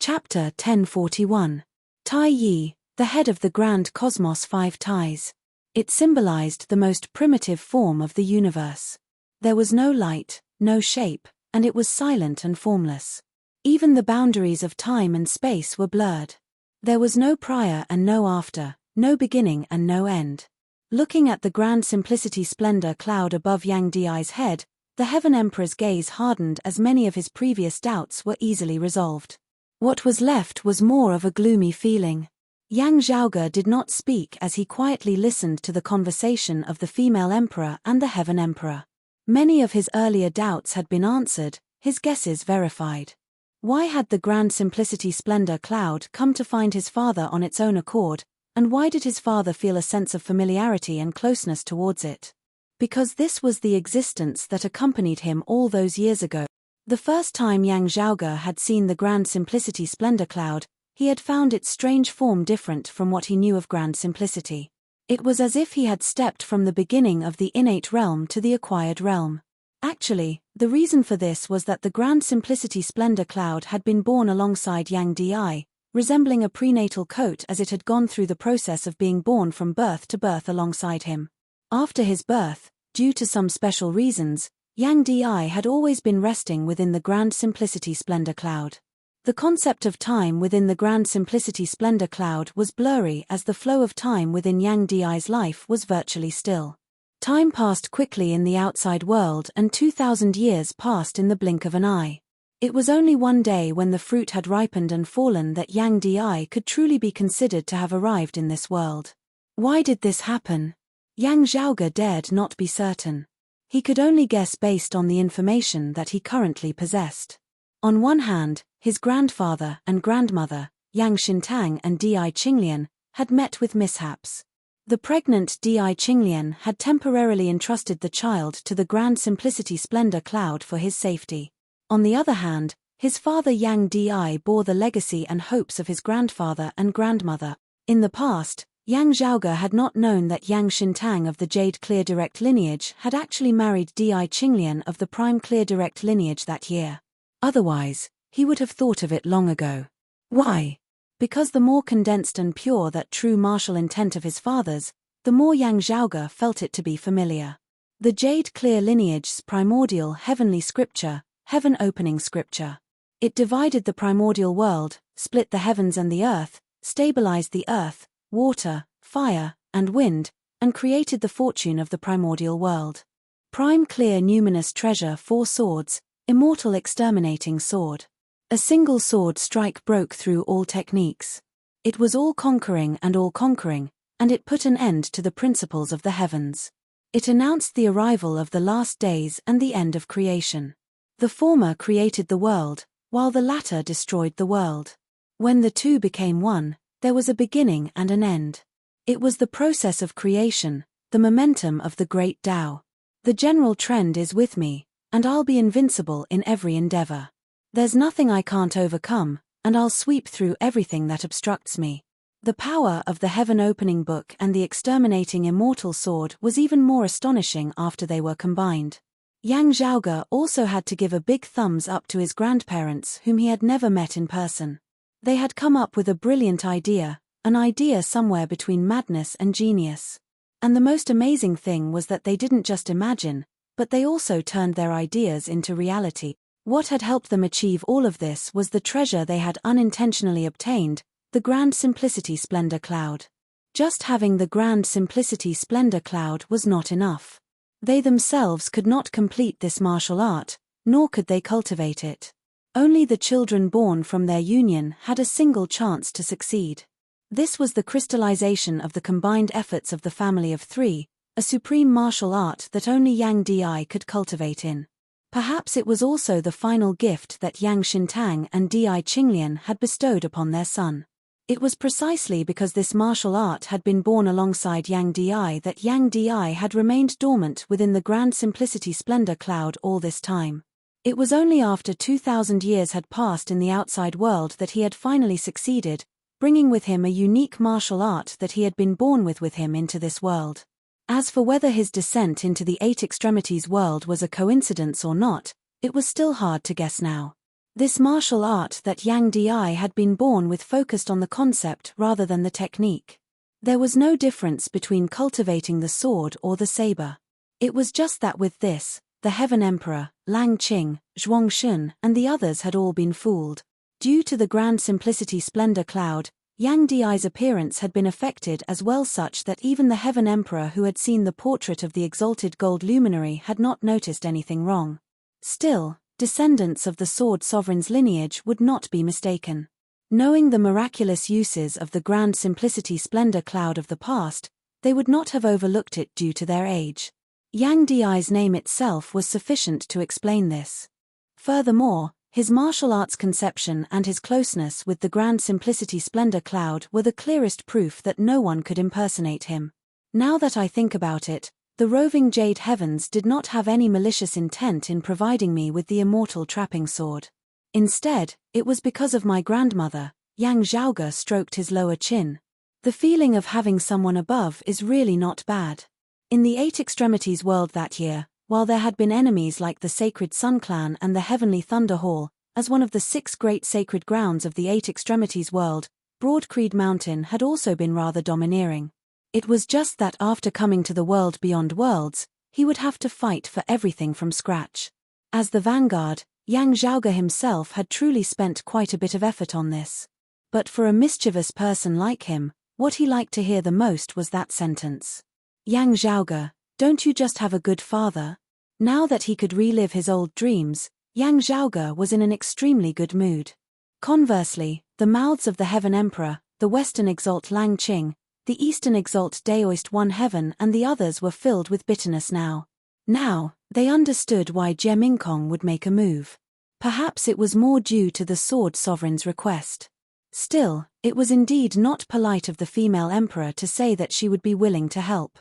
Chapter 1041. Tai Yi, the head of the grand cosmos 5 ties. It symbolized the most primitive form of the universe. There was no light, no shape, and it was silent and formless. Even the boundaries of time and space were blurred. There was no prior and no after, no beginning and no end. Looking at the grand simplicity splendor cloud above Yang Di's head, the Heaven Emperor's gaze hardened as many of his previous doubts were easily resolved. What was left was more of a gloomy feeling. Yang Zhaoge did not speak as he quietly listened to the conversation of the female emperor and the Heaven Emperor. Many of his earlier doubts had been answered, his guesses verified. Why had the grand simplicity splendor cloud come to find his father on its own accord, and why did his father feel a sense of familiarity and closeness towards it? Because this was the existence that accompanied him all those years ago. The first time Yang Zhaoge had seen the grand simplicity splendor cloud, he had found its strange form different from what he knew of grand simplicity. It was as if he had stepped from the beginning of the innate realm to the acquired realm. Actually, the reason for this was that the grand simplicity splendor cloud had been born alongside Yang Di, resembling a prenatal coat as it had gone through the process of being born from birth to birth alongside him. After his birth, due to some special reasons, Yang Di had always been resting within the grand simplicity splendor cloud. The concept of time within the grand simplicity splendor cloud was blurry as the flow of time within Yang Di's life was virtually still. Time passed quickly in the outside world and 2,000 years passed in the blink of an eye. It was only one day when the fruit had ripened and fallen that Yang Di could truly be considered to have arrived in this world. Why did this happen? Yang Zhaoge dared not be certain. He could only guess based on the information that he currently possessed. On one hand, his grandfather and grandmother, Yang Xintang and Di Qinglian, had met with mishaps. The pregnant Di Qinglian had temporarily entrusted the child to the grand simplicity splendor cloud for his safety. On the other hand, his father Yang Di bore the legacy and hopes of his grandfather and grandmother. In the past, Yang Zhaoge had not known that Yang Xintang of the Jade Clear Direct lineage had actually married Di Qinglian of the Prime Clear Direct lineage that year. Otherwise, he would have thought of it long ago. Why? Because the more condensed and pure that true martial intent of his father's, the more Yang Zhaoge felt it to be familiar. The Jade Clear lineage's primordial heavenly scripture, heaven opening scripture. It divided the primordial world, split the heavens and the earth, stabilized the earth, water, fire, and wind, and created the fortune of the primordial world. Prime Clear Numinous Treasure 4 Swords, Immortal Exterminating Sword. A single sword strike broke through all techniques. It was all-conquering, and it put an end to the principles of the heavens. It announced the arrival of the last days and the end of creation. The former created the world, while the latter destroyed the world. When the two became one, There was a beginning and an end. It was the process of creation, the momentum of the great Tao. The general trend is with me, and I'll be invincible in every endeavor. There's nothing I can't overcome, and I'll sweep through everything that obstructs me. The power of the heaven-opening book and the exterminating immortal sword was even more astonishing after they were combined. Yang Zhaoge also had to give a big thumbs up to his grandparents whom he had never met in person. They had come up with a brilliant idea, an idea somewhere between madness and genius. And the most amazing thing was that they didn't just imagine, but they also turned their ideas into reality. What had helped them achieve all of this was the treasure they had unintentionally obtained, the Grand Simplicity Splendor Cloud. Just having the Grand Simplicity Splendor Cloud was not enough. They themselves could not complete this martial art, nor could they cultivate it. Only the children born from their union had a single chance to succeed. This was the crystallization of the combined efforts of the family of three, a supreme martial art that only Yang Di could cultivate in. Perhaps it was also the final gift that Yang Xintang and Di Qinglian had bestowed upon their son. It was precisely because this martial art had been born alongside Yang Di that Yang Di had remained dormant within the Grand Simplicity Splendor Cloud all this time. It was only after 2,000 years had passed in the outside world that he had finally succeeded, bringing with him a unique martial art that he had been born with him into this world. As for whether his descent into the Eight Extremities world was a coincidence or not, it was still hard to guess now. This martial art that Yang Di had been born with focused on the concept rather than the technique. There was no difference between cultivating the sword or the saber. It was just that with this, the Heaven Emperor, Lang Qing, Zhuangshun, and the others had all been fooled. Due to the Grand Simplicity Splendor Cloud, Yang Di's appearance had been affected as well such that even the Heaven Emperor who had seen the portrait of the exalted gold luminary had not noticed anything wrong. Still, descendants of the Sword Sovereign's lineage would not be mistaken. Knowing the miraculous uses of the Grand Simplicity Splendor Cloud of the past, they would not have overlooked it due to their age. Yang Di's name itself was sufficient to explain this. Furthermore, his martial arts conception and his closeness with the Grand Simplicity Splendor Cloud were the clearest proof that no one could impersonate him. Now that I think about it, the roving Jade Heavens did not have any malicious intent in providing me with the immortal trapping sword. Instead, it was because of my grandmother. Yang Zhaoge stroked his lower chin. The feeling of having someone above is really not bad. In the Eight Extremities world that year, while there had been enemies like the Sacred Sun Clan and the Heavenly Thunder Hall, as one of the 6 great sacred grounds of the Eight Extremities world, Broadcreed Mountain had also been rather domineering. It was just that after coming to the world beyond worlds, he would have to fight for everything from scratch. As the vanguard, Yang Zhaoge himself had truly spent quite a bit of effort on this. But for a mischievous person like him, what he liked to hear the most was that sentence. Yang Zhaoge, don't you just have a good father? Now that he could relive his old dreams, Yang Zhaoge was in an extremely good mood. Conversely, the mouths of the Heaven Emperor, the Western Exalt Lang Qing, the Eastern Exalt Daoist One Heaven and the others were filled with bitterness now. Now, they understood why Jie Mingkong would make a move. Perhaps it was more due to the Sword Sovereign's request. Still, it was indeed not polite of the female emperor to say that she would be willing to help.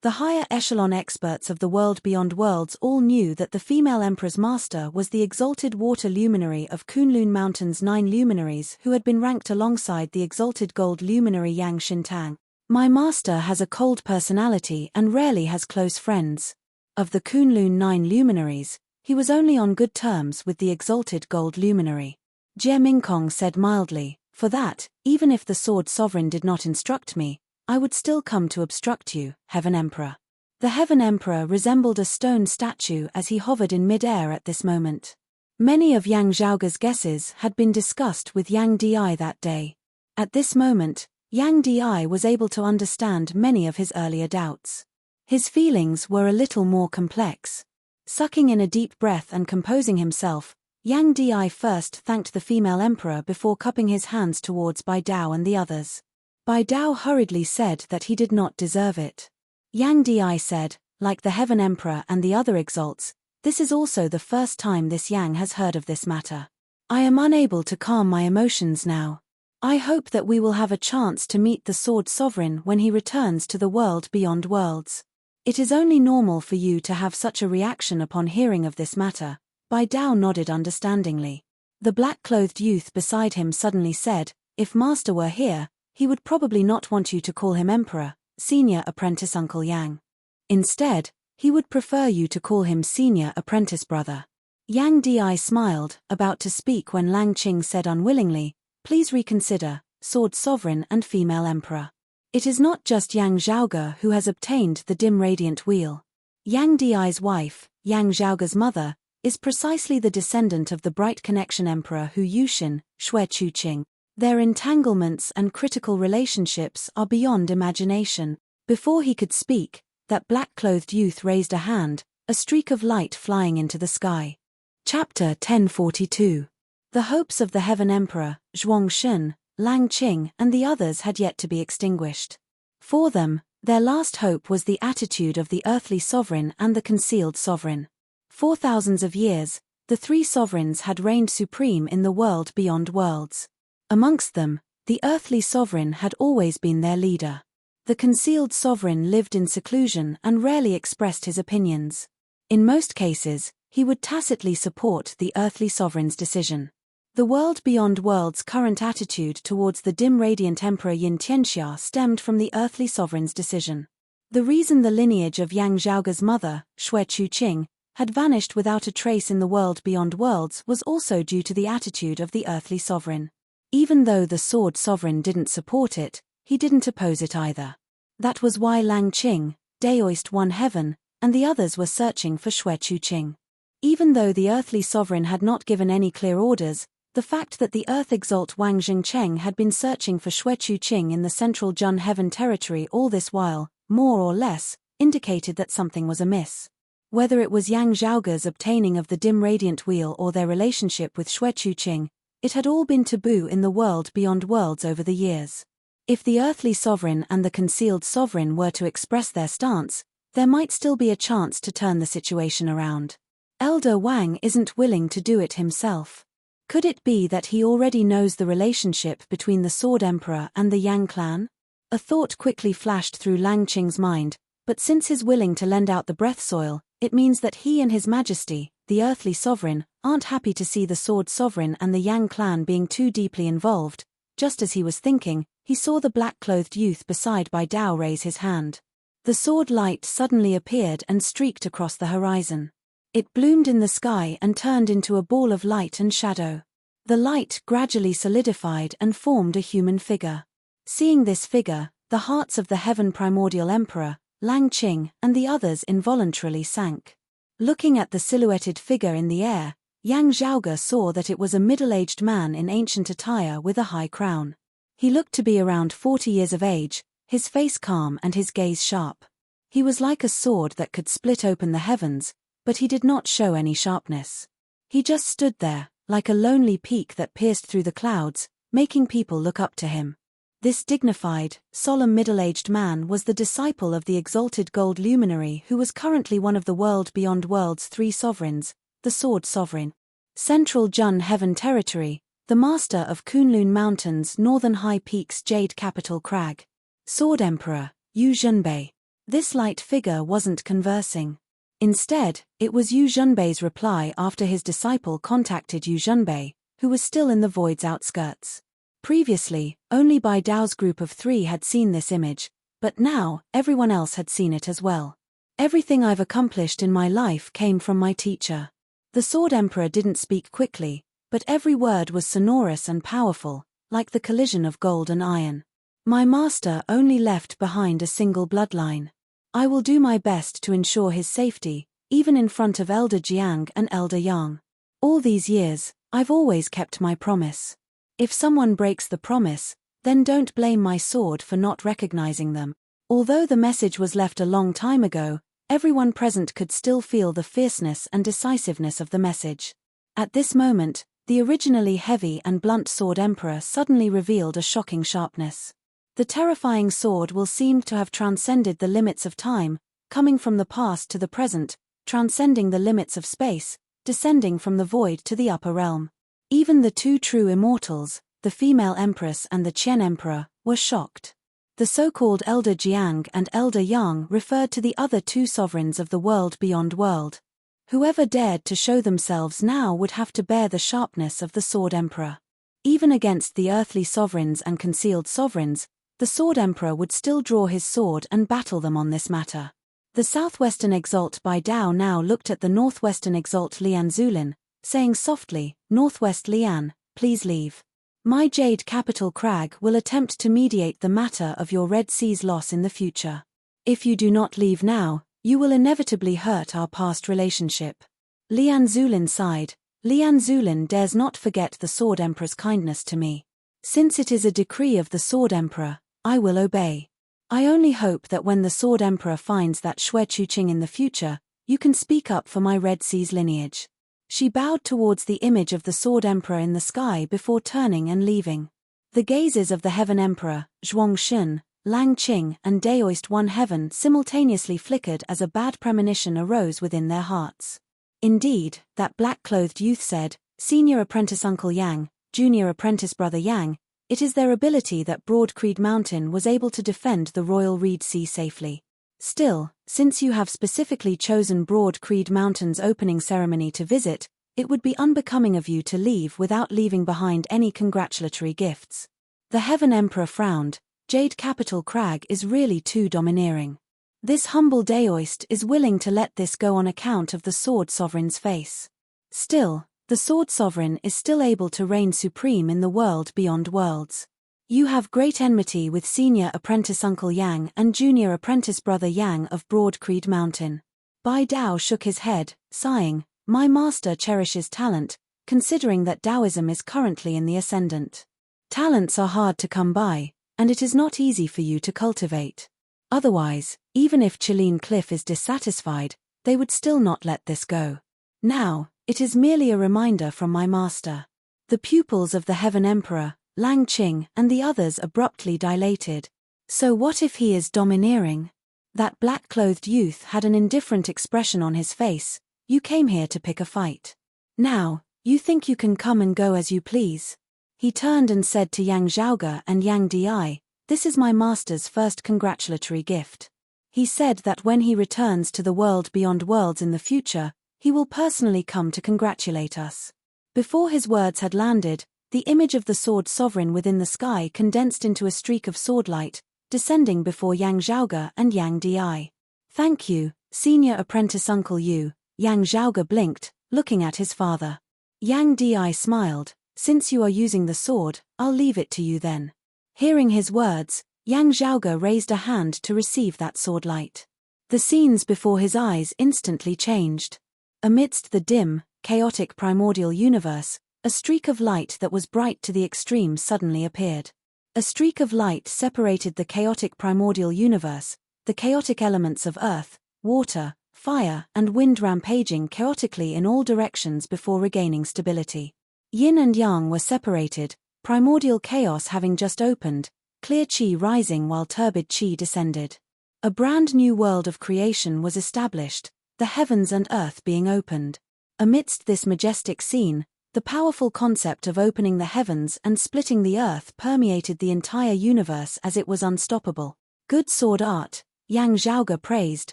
The higher echelon experts of the world beyond worlds all knew that the female emperor's master was the exalted water luminary of Kunlun Mountain's 9 luminaries who had been ranked alongside the exalted gold luminary Yang Xintang. My master has a cold personality and rarely has close friends. Of the Kunlun 9 luminaries, he was only on good terms with the exalted gold luminary. Jie Mingkong said mildly, for that, even if the Sword Sovereign did not instruct me, I would still come to obstruct you, Heaven Emperor. The Heaven Emperor resembled a stone statue as he hovered in mid-air at this moment. Many of Yang Zhaoge's guesses had been discussed with Yang Di that day. At this moment, Yang Di was able to understand many of his earlier doubts. His feelings were a little more complex. Sucking in a deep breath and composing himself, Yang Di first thanked the female emperor before cupping his hands towards Bai Dao and the others. Bai Dao hurriedly said that he did not deserve it. Yang Di said, like the Heaven Emperor and the other exalts, this is also the first time this Yang has heard of this matter. I am unable to calm my emotions now. I hope that we will have a chance to meet the Sword Sovereign when he returns to the world beyond worlds. It is only normal for you to have such a reaction upon hearing of this matter. Bai Dao nodded understandingly. The black-clothed youth beside him suddenly said, if Master were here, he would probably not want you to call him Emperor, Senior Apprentice Uncle Yang. Instead, he would prefer you to call him Senior Apprentice Brother. Yang Di smiled, about to speak when Lang Qing said unwillingly, please reconsider, Sword Sovereign and Female Emperor. It is not just Yang Zhaoge who has obtained the dim radiant wheel. Yang Di's wife, Yang Zhaoge's mother, is precisely the descendant of the bright connection emperor Hu Yuxin, Xue Chuqing. Their entanglements and critical relationships are beyond imagination. Before he could speak, that black-clothed youth raised a hand, a streak of light flying into the sky. Chapter 1042. The hopes of the Heaven Emperor, Zhuangshun, Lang Qing and the others had yet to be extinguished. For them, their last hope was the attitude of the earthly sovereign and the concealed sovereign. For thousands of years, the three sovereigns had reigned supreme in the world beyond worlds. Amongst them, the earthly sovereign had always been their leader. The concealed sovereign lived in seclusion and rarely expressed his opinions. In most cases, he would tacitly support the earthly sovereign's decision. The world beyond worlds' current attitude towards the dim radiant emperor Yin Tianxia stemmed from the earthly sovereign's decision. The reason the lineage of Yang Zhaoge's mother, Xue Chuqing, had vanished without a trace in the world beyond worlds was also due to the attitude of the earthly sovereign. Even though the Sword Sovereign didn't support it, he didn't oppose it either. That was why Lang Qing, Daoist won heaven, and the others were searching for Xue Chuqing. Even though the earthly sovereign had not given any clear orders, the fact that the Earth Exalt Wang Jingcheng had been searching for Xue Chuqing in the central Jun Heaven territory all this while, more or less, indicated that something was amiss. Whether it was Yang Zhaoge's obtaining of the dim radiant wheel or their relationship with Xue Chuqing, it had all been taboo in the world beyond worlds over the years. If the earthly sovereign and the concealed sovereign were to express their stance, there might still be a chance to turn the situation around. Elder Wang isn't willing to do it himself. Could it be that he already knows the relationship between the Sword Emperor and the Yang clan? A thought quickly flashed through Lang Qing's mind, but since he's willing to lend out the breath soil, it means that he and His Majesty, the earthly sovereign, aren't happy to see the Sword Sovereign and the Yang clan being too deeply involved. Just as he was thinking, he saw the black-clothed youth beside Bai Dao raise his hand. The sword light suddenly appeared and streaked across the horizon. It bloomed in the sky and turned into a ball of light and shadow. The light gradually solidified and formed a human figure. Seeing this figure, the hearts of the Heaven Primordial Emperor, Lang Qing, and the others involuntarily sank. Looking at the silhouetted figure in the air, Yang Zhaoge saw that it was a middle-aged man in ancient attire with a high crown. He looked to be around 40 years of age, his face calm and his gaze sharp. He was like a sword that could split open the heavens, but he did not show any sharpness. He just stood there, like a lonely peak that pierced through the clouds, making people look up to him. This dignified, solemn middle-aged man was the disciple of the exalted gold luminary who was currently one of the world beyond worlds three sovereigns, the Sword Sovereign. Central Jun Heaven Territory, the master of Kunlun Mountain's northern high peaks Jade Capital Crag. Sword Emperor, Yu Zhenbei. This light figure wasn't conversing. Instead, it was Yu Zhenbei's reply after his disciple contacted Yu Zhenbei, who was still in the void's outskirts. Previously, only Bai Dao's group of three had seen this image, but now, everyone else had seen it as well. Everything I've accomplished in my life came from my teacher. The Sword Emperor didn't speak quickly, but every word was sonorous and powerful, like the collision of gold and iron. My master only left behind a single bloodline. I will do my best to ensure his safety, even in front of Elder Jiang and Elder Yang. All these years, I've always kept my promise. If someone breaks the promise, then don't blame my sword for not recognizing them. Although the message was left a long time ago, everyone present could still feel the fierceness and decisiveness of the message. At this moment, the originally heavy and blunt Sword Emperor suddenly revealed a shocking sharpness. The terrifying sword will seem to have transcended the limits of time, coming from the past to the present, transcending the limits of space, descending from the void to the upper realm. Even the two true immortals, the female empress and the Qian emperor, were shocked. The so-called Elder Jiang and Elder Yang referred to the other two sovereigns of the world beyond world. Whoever dared to show themselves now would have to bear the sharpness of the Sword Emperor. Even against the earthly sovereigns and concealed sovereigns, the Sword Emperor would still draw his sword and battle them on this matter. The southwestern exalt Bai Dao now looked at the northwestern exalt Lian Zulin, saying softly, "Northwest Lian, please leave. My jade capital crag will attempt to mediate the matter of your Red Sea's loss in the future. If you do not leave now, you will inevitably hurt our past relationship." Lian Zulin sighed. Lian Zulin dares not forget the Sword Emperor's kindness to me. Since it is a decree of the Sword Emperor, I will obey. I only hope that when the Sword Emperor finds that Xue Chuqing in the future, you can speak up for my Red Sea's lineage. She bowed towards the image of the Sword Emperor in the sky before turning and leaving. The gazes of the Heaven Emperor, Zhuang Xun, Lang Qing and Daoist One Heaven simultaneously flickered as a bad premonition arose within their hearts. Indeed, that black-clothed youth said, "Senior apprentice Uncle Yang, junior apprentice Brother Yang, it is their ability that Broad Creed Mountain was able to defend the Royal Reed Sea safely. Still, since you have specifically chosen Broad Creed Mountain's opening ceremony to visit, it would be unbecoming of you to leave without leaving behind any congratulatory gifts." The Heaven Emperor frowned. Jade Capital Crag is really too domineering. This humble Daoist is willing to let this go on account of the Sword Sovereign's face. Still, the Sword Sovereign is still able to reign supreme in the world beyond worlds. You have great enmity with Senior Apprentice Uncle Yang and Junior Apprentice Brother Yang of Broad Creed Mountain. Bai Dao shook his head, sighing, "My master cherishes talent, considering that Taoism is currently in the ascendant. Talents are hard to come by, and it is not easy for you to cultivate. Otherwise, even if Chilean Cliff is dissatisfied, they would still not let this go. Now, it is merely a reminder from my master." The pupils of the Heaven Emperor, Lang Qing and the others abruptly dilated. So what if he is domineering? That black-clothed youth had an indifferent expression on his face. "You came here to pick a fight. Now, you think you can come and go as you please." He turned and said to Yang Zhaoge and Yang Di, "This is my master's first congratulatory gift. He said that when he returns to the world beyond worlds in the future, he will personally come to congratulate us." Before his words had landed, the image of the Sword Sovereign within the sky condensed into a streak of swordlight, descending before Yang Zhaoge and Yang Di. "Thank you, Senior Apprentice Uncle Yu." Yang Zhaoge blinked, looking at his father. Yang Di smiled. "Since you are using the sword, I'll leave it to you then." Hearing his words, Yang Zhaoge raised a hand to receive that swordlight. The scenes before his eyes instantly changed. Amidst the dim, chaotic primordial universe, a streak of light that was bright to the extreme suddenly appeared. A streak of light separated the chaotic primordial universe, the chaotic elements of earth, water, fire, and wind rampaging chaotically in all directions before regaining stability. Yin and Yang were separated, primordial chaos having just opened, clear chi rising while turbid chi descended. A brand new world of creation was established, the heavens and earth being opened. Amidst this majestic scene, the powerful concept of opening the heavens and splitting the earth permeated the entire universe as it was unstoppable. "Good sword art," Yang Zhaoge praised,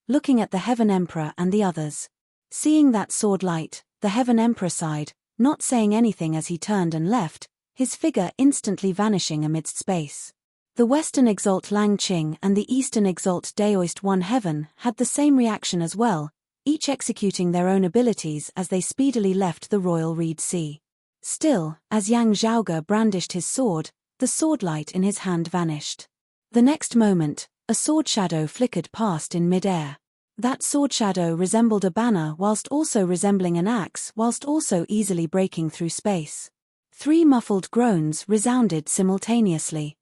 looking at the Heaven Emperor and the others. Seeing that sword light, the Heaven Emperor sighed, not saying anything as he turned and left, his figure instantly vanishing amidst space. The Western Exalt Lang Qing and the Eastern Exalt Daoist One Heaven had the same reaction as well, each executing their own abilities as they speedily left the Royal Reed Sea. Still, as Yang Zhaoge brandished his sword, the swordlight in his hand vanished. The next moment, a sword shadow flickered past in mid-air. That sword shadow resembled a banner whilst also resembling an axe whilst also easily breaking through space. 3 muffled groans resounded simultaneously.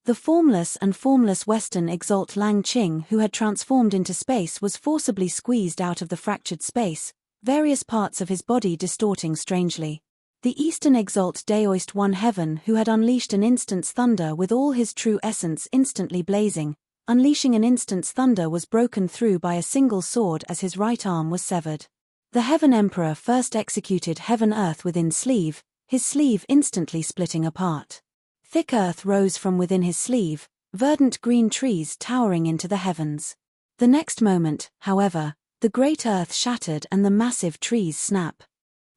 The formless and formless Western Exalt Lang Qing who had transformed into space was forcibly squeezed out of the fractured space, various parts of his body distorting strangely. The Eastern Exalt Daoist One Heaven who had unleashed an instant's thunder with all his true essence instantly blazing, unleashing an instant's thunder was broken through by a single sword as his right arm was severed. The Heaven Emperor first executed Heaven Earth within sleeve, his sleeve instantly splitting apart. Thick earth rose from within his sleeve, verdant green trees towering into the heavens. The next moment, however, the great earth shattered and the massive trees snap.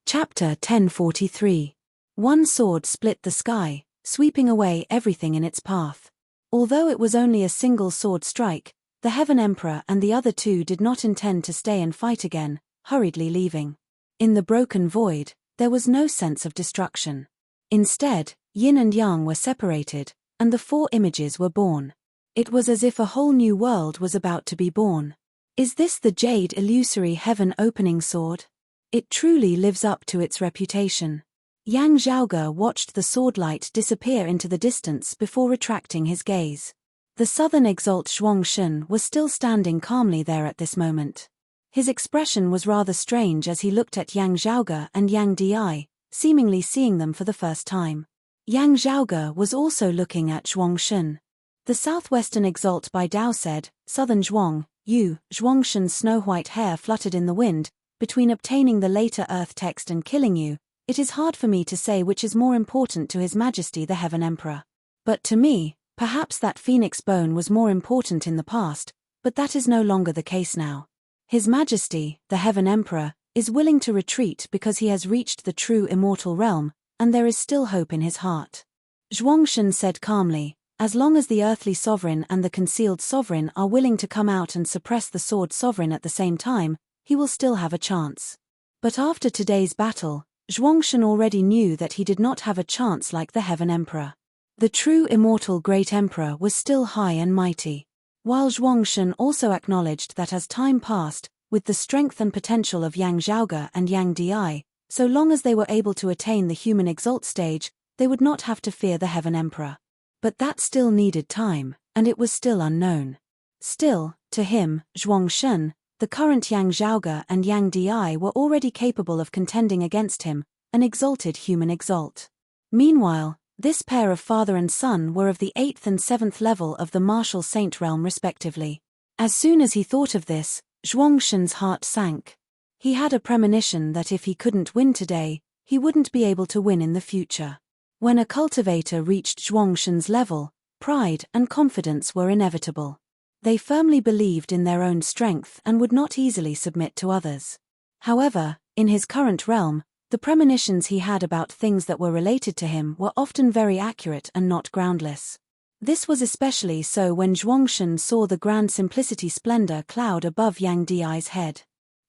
Chapter 1043. One sword split the sky, sweeping away everything in its path. Although it was only a single sword strike, the Heaven Emperor and the other two did not intend to stay and fight again, hurriedly leaving. In the broken void, there was no sense of destruction. Instead, yin and yang were separated, and the four images were born. It was as if a whole new world was about to be born. Is this the jade illusory heaven opening sword? It truly lives up to its reputation. Yang Zhaoge watched the swordlight disappear into the distance before retracting his gaze. The southern exalt Zhuangshun was still standing calmly there at this moment. His expression was rather strange as he looked at Yang Zhaoge and Yang Di, seemingly seeing them for the first time. Yang Zhaoge was also looking at Zhuangshun. The southwestern exalt Bai Dao said, "Southern Zhuang, you." Zhuangshun's snow-white hair fluttered in the wind. "Between obtaining the later earth text and killing you, it is hard for me to say which is more important to His Majesty the Heaven Emperor. But to me, perhaps that phoenix bone was more important in the past, but that is no longer the case now. His Majesty, the Heaven Emperor, is willing to retreat because he has reached the true immortal realm, and there is still hope in his heart." Zhuangshun said calmly, "As long as the earthly sovereign and the concealed sovereign are willing to come out and suppress the sword sovereign at the same time, he will still have a chance." But after today's battle, Zhuangshun already knew that he did not have a chance like the Heaven Emperor. The true immortal Great Emperor was still high and mighty. While Zhuangshun also acknowledged that as time passed, with the strength and potential of Yang Zhaoge and Yang Di, so long as they were able to attain the human exalt stage, they would not have to fear the Heaven Emperor. But that still needed time, and it was still unknown. Still, to him, Zhuangshun, the current Yang Zhaoge and Yang Di were already capable of contending against him, an exalted human exalt. Meanwhile, this pair of father and son were of the 8th and 7th level of the martial saint realm respectively. As soon as he thought of this, Zhuangshun's heart sank. He had a premonition that if he couldn't win today, he wouldn't be able to win in the future. When a cultivator reached Zhuangshun's level, pride and confidence were inevitable. They firmly believed in their own strength and would not easily submit to others. However, in his current realm, the premonitions he had about things that were related to him were often very accurate and not groundless. This was especially so when Zhuangshun saw the grand simplicity splendor cloud above Yang Di's head.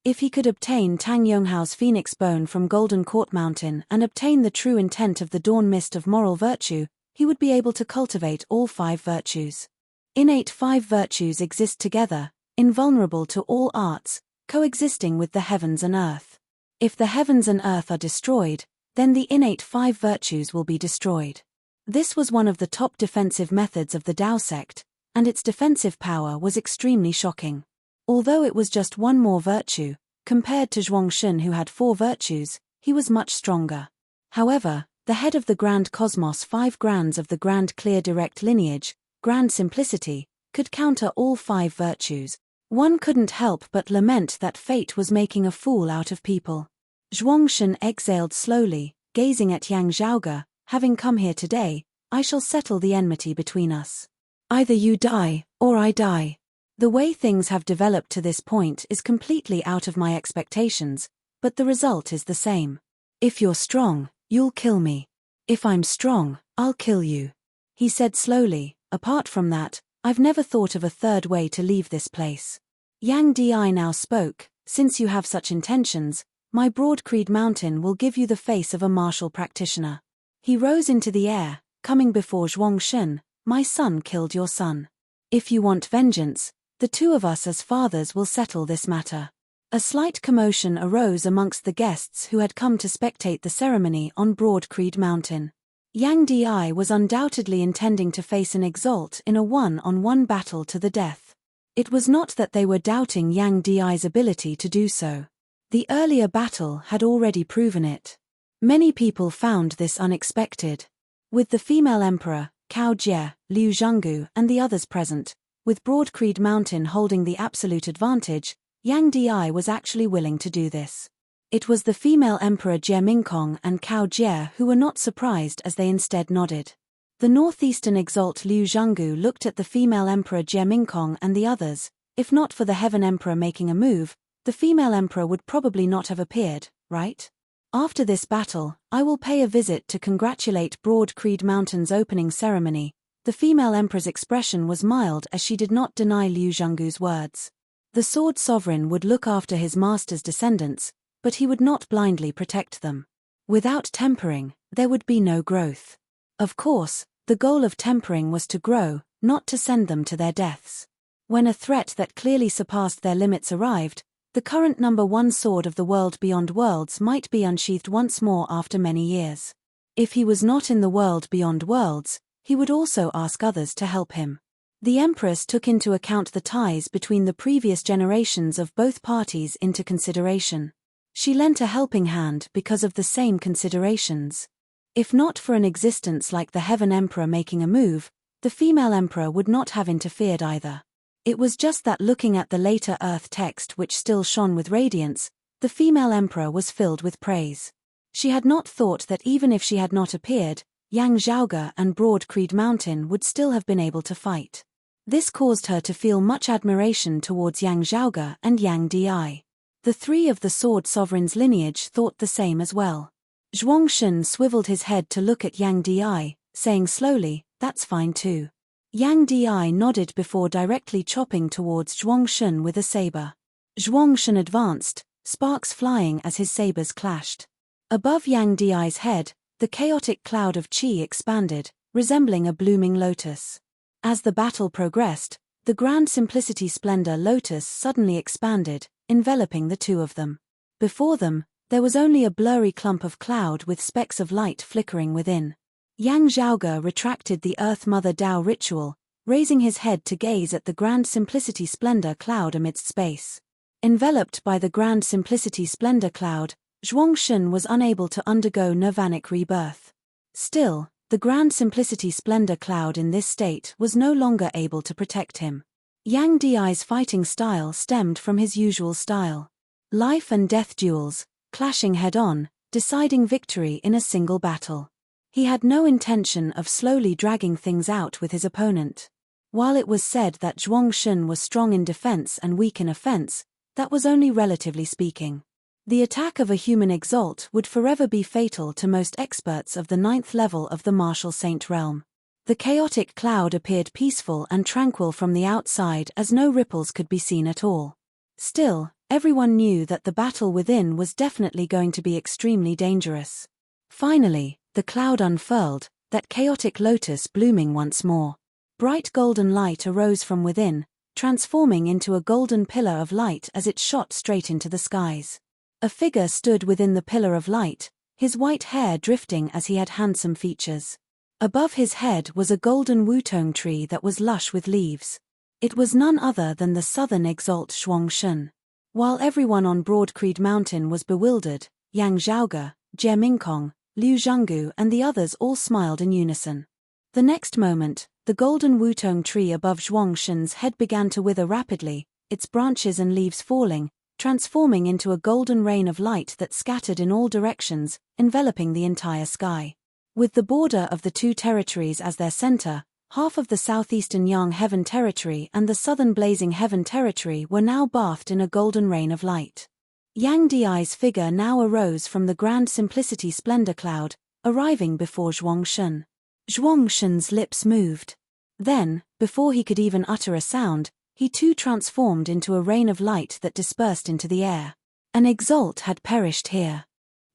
If he could obtain Tang Yonghao's phoenix bone from Golden Court Mountain and obtain the true intent of the dawn mist of moral virtue, he would be able to cultivate all 5 virtues. Innate 5 virtues exist together, invulnerable to all arts, coexisting with the heavens and earth. If the heavens and earth are destroyed, then the innate 5 virtues will be destroyed. This was one of the top defensive methods of the Dao sect, and its defensive power was extremely shocking. Although it was just one more virtue, compared to Zhuangshun who had 4 virtues, he was much stronger. However, the head of the Grand Cosmos 5 grands of the Grand Clear Direct lineage, Grand Simplicity, could counter all 5 virtues. One couldn't help but lament that fate was making a fool out of people. Zhuangshun exhaled slowly, gazing at Yang Zhaoge, "Having come here today, I shall settle the enmity between us. Either you die, or I die. The way things have developed to this point is completely out of my expectations, but the result is the same. If you're strong, you'll kill me. If I'm strong, I'll kill you," he said slowly. "Apart from that, I've never thought of a third way to leave this place." Yang Di now spoke, "Since you have such intentions, my Broad-Creed Mountain will give you the face of a martial practitioner." He rose into the air, coming before Zhuangshun. "My son killed your son. If you want vengeance, the two of us as fathers will settle this matter." A slight commotion arose amongst the guests who had come to spectate the ceremony on Broad-Creed Mountain. Yang Di was undoubtedly intending to face an exalt in a one-on-one battle to the death. It was not that they were doubting Yang Di's ability to do so. The earlier battle had already proven it. Many people found this unexpected. With the female emperor, Cao Jie, Liu Zhenggu and the others present, with Broad-Creed Mountain holding the absolute advantage, Yang Di was actually willing to do this. It was the female emperor Jie Mingkong and Cao Jie who were not surprised as they instead nodded. The northeastern exalt Liu Zhanggu looked at the female emperor Jie Mingkong and the others. If not for the heaven emperor making a move, the female emperor would probably not have appeared, right? After this battle, I will pay a visit to congratulate Broad Creed Mountain's opening ceremony. The female emperor's expression was mild as she did not deny Liu Zhanggu's words. The sword sovereign would look after his master's descendants, but he would not blindly protect them. Without tempering, there would be no growth. Of course, the goal of tempering was to grow, not to send them to their deaths. When a threat that clearly surpassed their limits arrived, the current number one sword of the world beyond worlds might be unsheathed once more after many years. If he was not in the world beyond worlds, he would also ask others to help him. The Empress took into account the ties between the previous generations of both parties into consideration. She lent a helping hand because of the same considerations. If not for an existence like the Heaven Emperor making a move, the female emperor would not have interfered either. It was just that looking at the later Earth text which still shone with radiance, the female emperor was filled with praise. She had not thought that even if she had not appeared, Yang Zhaoge and Broad Creed Mountain would still have been able to fight. This caused her to feel much admiration towards Yang Zhaoge and Yang Di. The three of the Sword Sovereign's lineage thought the same as well. Zhuangshun swiveled his head to look at Yang Di, saying slowly, "That's fine too." Yang Di nodded before directly chopping towards Zhuangshun with a saber. Zhuangshun advanced, sparks flying as his sabers clashed. Above Yang Di's head, the chaotic cloud of qi expanded, resembling a blooming lotus. As the battle progressed, the Grand Simplicity Splendor Lotus suddenly expanded, enveloping the two of them. Before them, there was only a blurry clump of cloud with specks of light flickering within. Yang Zhaoge retracted the Earth Mother Tao ritual, raising his head to gaze at the Grand Simplicity Splendor cloud amidst space. Enveloped by the Grand Simplicity Splendor cloud, Zhuangshun was unable to undergo nirvanic rebirth. Still, the Grand Simplicity Splendor cloud in this state was no longer able to protect him. Yang Di's fighting style stemmed from his usual style. Life and death duels, clashing head-on, deciding victory in a single battle. He had no intention of slowly dragging things out with his opponent. While it was said that Zhuangshun was strong in defense and weak in offense, that was only relatively speaking. The attack of a human exalt would forever be fatal to most experts of the 9th level of the martial saint realm. The chaotic cloud appeared peaceful and tranquil from the outside as no ripples could be seen at all. Still, everyone knew that the battle within was definitely going to be extremely dangerous. Finally, the cloud unfurled, that chaotic lotus blooming once more. Bright golden light arose from within, transforming into a golden pillar of light as it shot straight into the skies. A figure stood within the pillar of light, his white hair drifting as he had handsome features. Above his head was a golden wutong tree that was lush with leaves. It was none other than the southern exalt Zhuangshun. While everyone on Broad Creed Mountain was bewildered, Yang Zhaoge, Jie Mingkong, Liu Zhanggu and the others all smiled in unison. The next moment, the golden wutong tree above Zhuangshun's head began to wither rapidly, its branches and leaves falling, transforming into a golden rain of light that scattered in all directions, enveloping the entire sky. With the border of the two territories as their center, half of the southeastern Yang Heaven Territory and the southern Blazing Heaven Territory were now bathed in a golden rain of light. Yang Di's figure now arose from the Grand Simplicity Splendor cloud, arriving before Zhuangshun. Zhuangshun's lips moved. Then, before he could even utter a sound, he too transformed into a rain of light that dispersed into the air. An exalt had perished here.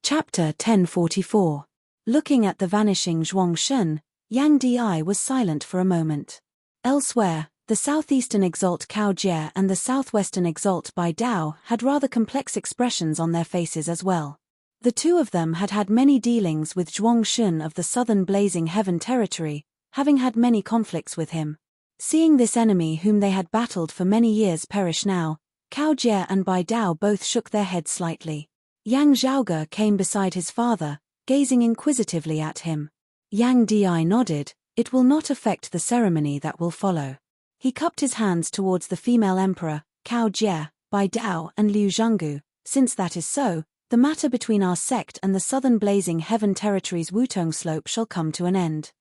Chapter 1044. Looking at the vanishing Zhuangshun, Yang Di was silent for a moment. Elsewhere, the southeastern exalt Cao Jie and the southwestern exalt Bai Dao had rather complex expressions on their faces as well. The two of them had had many dealings with Zhuangshun of the southern Blazing Heaven Territory, having had many conflicts with him. Seeing this enemy whom they had battled for many years perish now, Cao Jie and Bai Dao both shook their heads slightly. Yang Zhaoge came beside his father, gazing inquisitively at him. Yang Di nodded. "It will not affect the ceremony that will follow." He cupped his hands towards the female emperor, Cao Jie, Bai Dao and Liu Zhanggu. "Since that is so, the matter between our sect and the southern Blazing Heaven Territory's Wutong Slope shall come to an end.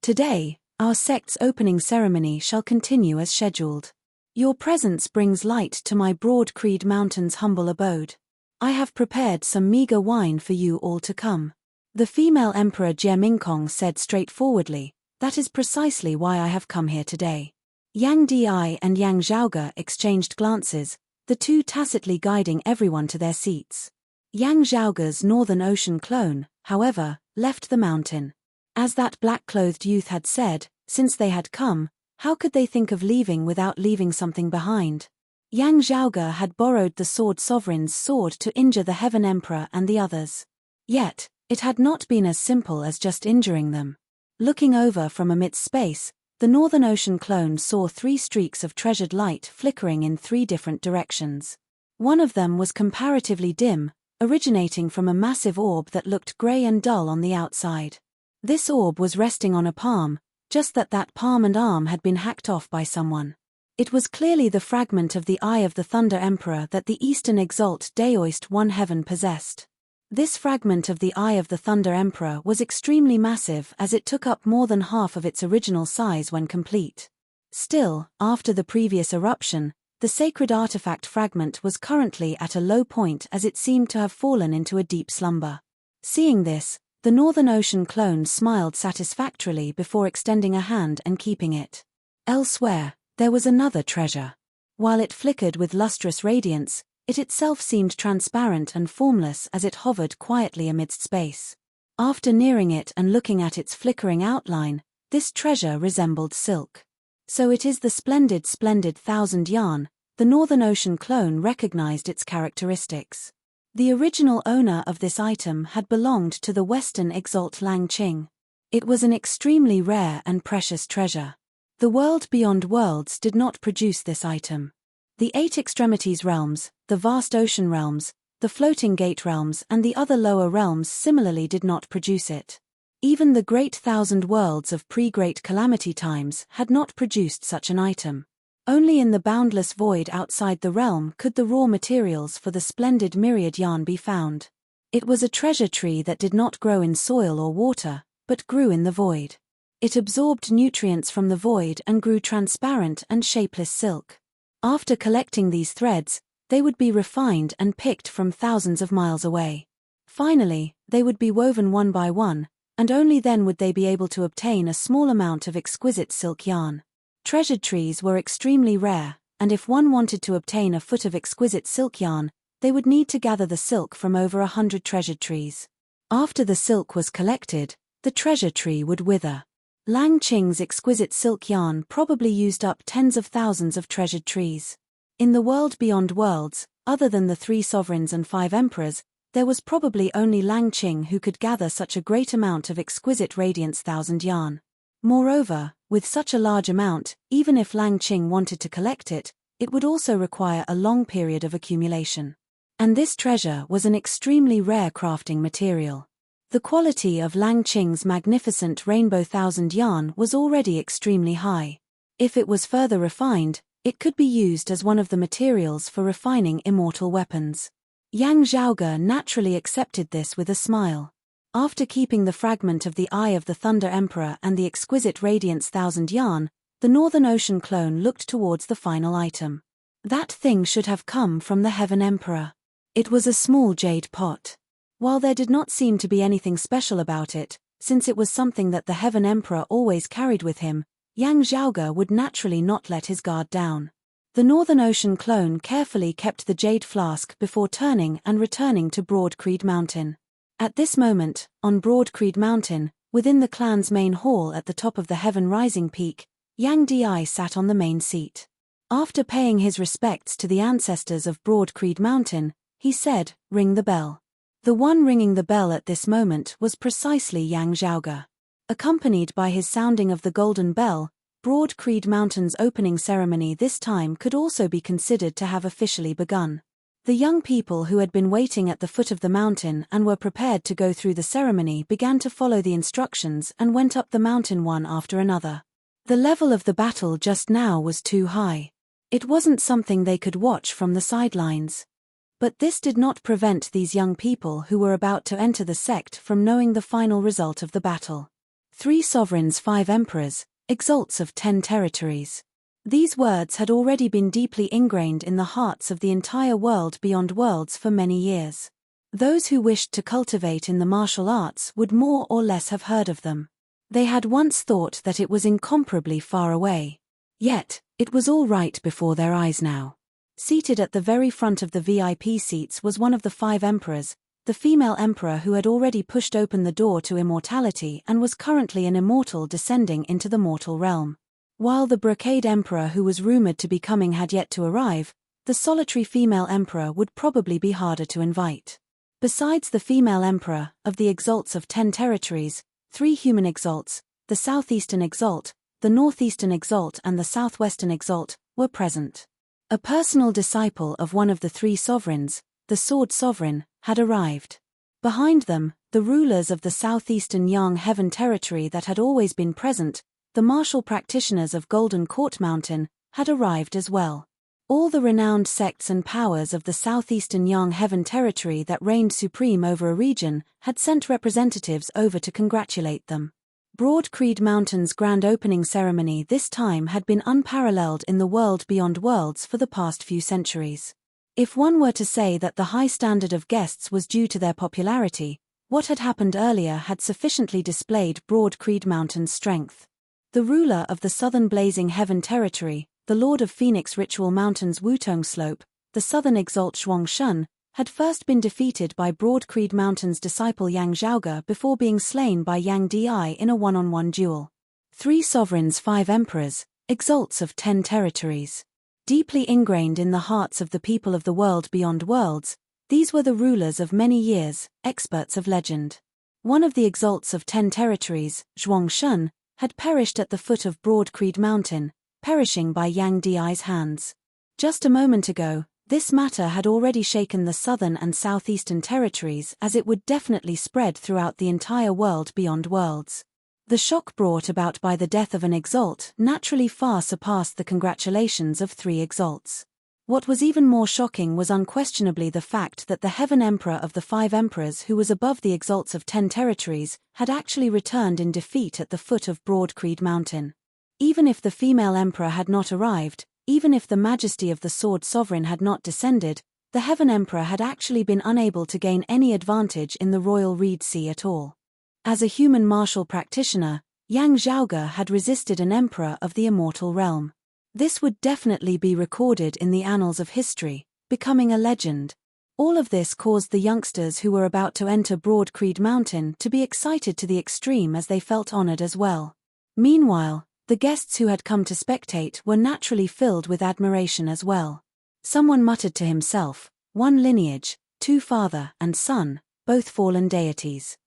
Today, our sect's opening ceremony shall continue as scheduled. Your presence brings light to my Broad Creed Mountain's humble abode. I have prepared some meager wine for you all to come. The female emperor Jie Mingkong said straightforwardly, that is precisely why I have come here today. Yang Di and Yang Zhaoge exchanged glances, the two tacitly guiding everyone to their seats. Yang Zhaoge's Northern Ocean clone, however, left the mountain. As that black-clothed youth had said, since they had come, how could they think of leaving without leaving something behind? Yang Zhaoge had borrowed the Sword Sovereign's sword to injure the Heaven Emperor and the others. Yet, it had not been as simple as just injuring them. Looking over from amidst space, the Northern Ocean clone saw 3 streaks of treasured light flickering in 3 different directions. One of them was comparatively dim, originating from a massive orb that looked grey and dull on the outside. This orb was resting on a palm, just that palm and arm had been hacked off by someone. It was clearly the fragment of the Eye of the Thunder Emperor that the Eastern Exalt Daoist One Heaven possessed. This fragment of the Eye of the Thunder Emperor was extremely massive as it took up more than half of its original size when complete. Still, after the previous eruption, the sacred artifact fragment was currently at a low point as it seemed to have fallen into a deep slumber. Seeing this, the Northern Ocean clone smiled satisfactorily before extending a hand and keeping it. Elsewhere, there was another treasure. While it flickered with lustrous radiance, it itself seemed transparent and formless as it hovered quietly amidst space. After nearing it and looking at its flickering outline, this treasure resembled silk. So it is the splendid 1,000 yarn, the Northern Ocean clone recognized its characteristics. The original owner of this item had belonged to the Western Exalt Lang Qing. It was an extremely rare and precious treasure. The world beyond worlds did not produce this item. The 8 extremities realms, the vast ocean realms, the floating gate realms and the other lower realms similarly did not produce it. Even the great 1,000 worlds of pre-Great Calamity times had not produced such an item. Only in the boundless void outside the realm could the raw materials for the splendid myriad yarn be found. It was a treasure tree that did not grow in soil or water, but grew in the void. It absorbed nutrients from the void and grew transparent and shapeless silk. After collecting these threads, they would be refined and picked from thousands of miles away. Finally, they would be woven one by one, and only then would they be able to obtain a small amount of exquisite silk yarn. Treasured trees were extremely rare, and if one wanted to obtain a foot of exquisite silk yarn, they would need to gather the silk from over 100 treasured trees. After the silk was collected, the treasure tree would wither. Lang Qing's exquisite silk yarn probably used up tens of thousands of treasured trees. In the world beyond worlds, other than the 3 sovereigns and 5 emperors, there was probably only Lang Qing who could gather such a great amount of exquisite radiance 1,000 yarn. Moreover, with such a large amount, even if Lang Qing wanted to collect it, it would also require a long period of accumulation. And this treasure was an extremely rare crafting material. The quality of Lang Qing's magnificent rainbow 1,000 yarn was already extremely high. If it was further refined, it could be used as one of the materials for refining immortal weapons. Yang Zhaoge naturally accepted this with a smile. After keeping the fragment of the Eye of the Thunder Emperor and the exquisite radiance 1,000 yarn, the Northern Ocean clone looked towards the final item. That thing should have come from the Heaven Emperor. It was a small jade pot. While there did not seem to be anything special about it, since it was something that the Heaven Emperor always carried with him, Yang Zhaoge would naturally not let his guard down. The Northern Ocean clone carefully kept the jade flask before turning and returning to Broad Creed Mountain. At this moment, on Broad Creed Mountain, within the clan's main hall at the top of the Heaven Rising Peak, Yang Di sat on the main seat. After paying his respects to the ancestors of Broad Creed Mountain, he said, "Ring the bell." The one ringing the bell at this moment was precisely Yang Zhaoge. Accompanied by his sounding of the golden bell, Broad Creed Mountain's opening ceremony this time could also be considered to have officially begun. The young people who had been waiting at the foot of the mountain and were prepared to go through the ceremony began to follow the instructions and went up the mountain one after another. The level of the battle just now was too high. It wasn't something they could watch from the sidelines. But this did not prevent these young people who were about to enter the sect from knowing the final result of the battle. 3 sovereigns 5 emperors, exalts of 10 territories. These words had already been deeply ingrained in the hearts of the entire world beyond worlds for many years. Those who wished to cultivate in the martial arts would more or less have heard of them. They had once thought that it was incomparably far away. Yet, it was all right before their eyes now. Seated at the very front of the VIP seats was one of the 5 emperors, the female emperor who had already pushed open the door to immortality and was currently an immortal descending into the mortal realm. While the brocade emperor who was rumored to be coming had yet to arrive, the solitary female emperor would probably be harder to invite. Besides the female emperor, of the exalts of 10 territories, 3 human exalts, the southeastern exalt, the northeastern exalt and the southwestern exalt, were present. A personal disciple of one of the 3 sovereigns, the sword sovereign, had arrived. Behind them, the rulers of the southeastern Yang Heaven territory that had always been present, the martial practitioners of Golden Court Mountain, had arrived as well. All the renowned sects and powers of the southeastern Yang Heaven territory that reigned supreme over a region had sent representatives over to congratulate them. Broad Creed Mountain's grand opening ceremony this time had been unparalleled in the world beyond worlds for the past few centuries. If one were to say that the high standard of guests was due to their popularity, what had happened earlier had sufficiently displayed Broad Creed Mountain's strength. The ruler of the southern Blazing Heaven territory, the Lord of Phoenix Ritual Mountain's Wutong Slope, the southern exalt Zhuangshun, had first been defeated by Broad Creed Mountain's disciple Yang Zhaoge before being slain by Yang Di in a one-on-one duel. 3 sovereigns 5 emperors, exalts of 10 territories. Deeply ingrained in the hearts of the people of the world beyond worlds, these were the rulers of many years, experts of legend. One of the exalts of 10 territories, Zhuangshun, had perished at the foot of Broad Creed Mountain, perishing by Yang Di's hands. Just a moment ago, this matter had already shaken the southern and southeastern territories as it would definitely spread throughout the entire world beyond worlds. The shock brought about by the death of an exalt naturally far surpassed the congratulations of 3 exalts. What was even more shocking was unquestionably the fact that the Heaven Emperor of the 5 emperors who was above the exalts of 10 territories had actually returned in defeat at the foot of Broad Creed Mountain. Even if the female emperor had not arrived, even if the majesty of the sword sovereign had not descended, the Heaven Emperor had actually been unable to gain any advantage in the royal Reed Sea at all. As a human martial practitioner, Yang Zhaoge had resisted an emperor of the immortal realm. This would definitely be recorded in the annals of history, becoming a legend. All of this caused the youngsters who were about to enter Broad Creed Mountain to be excited to the extreme as they felt honored as well. Meanwhile, the guests who had come to spectate were naturally filled with admiration as well. Someone muttered to himself, 1 lineage, 2 father and son, both fallen deities.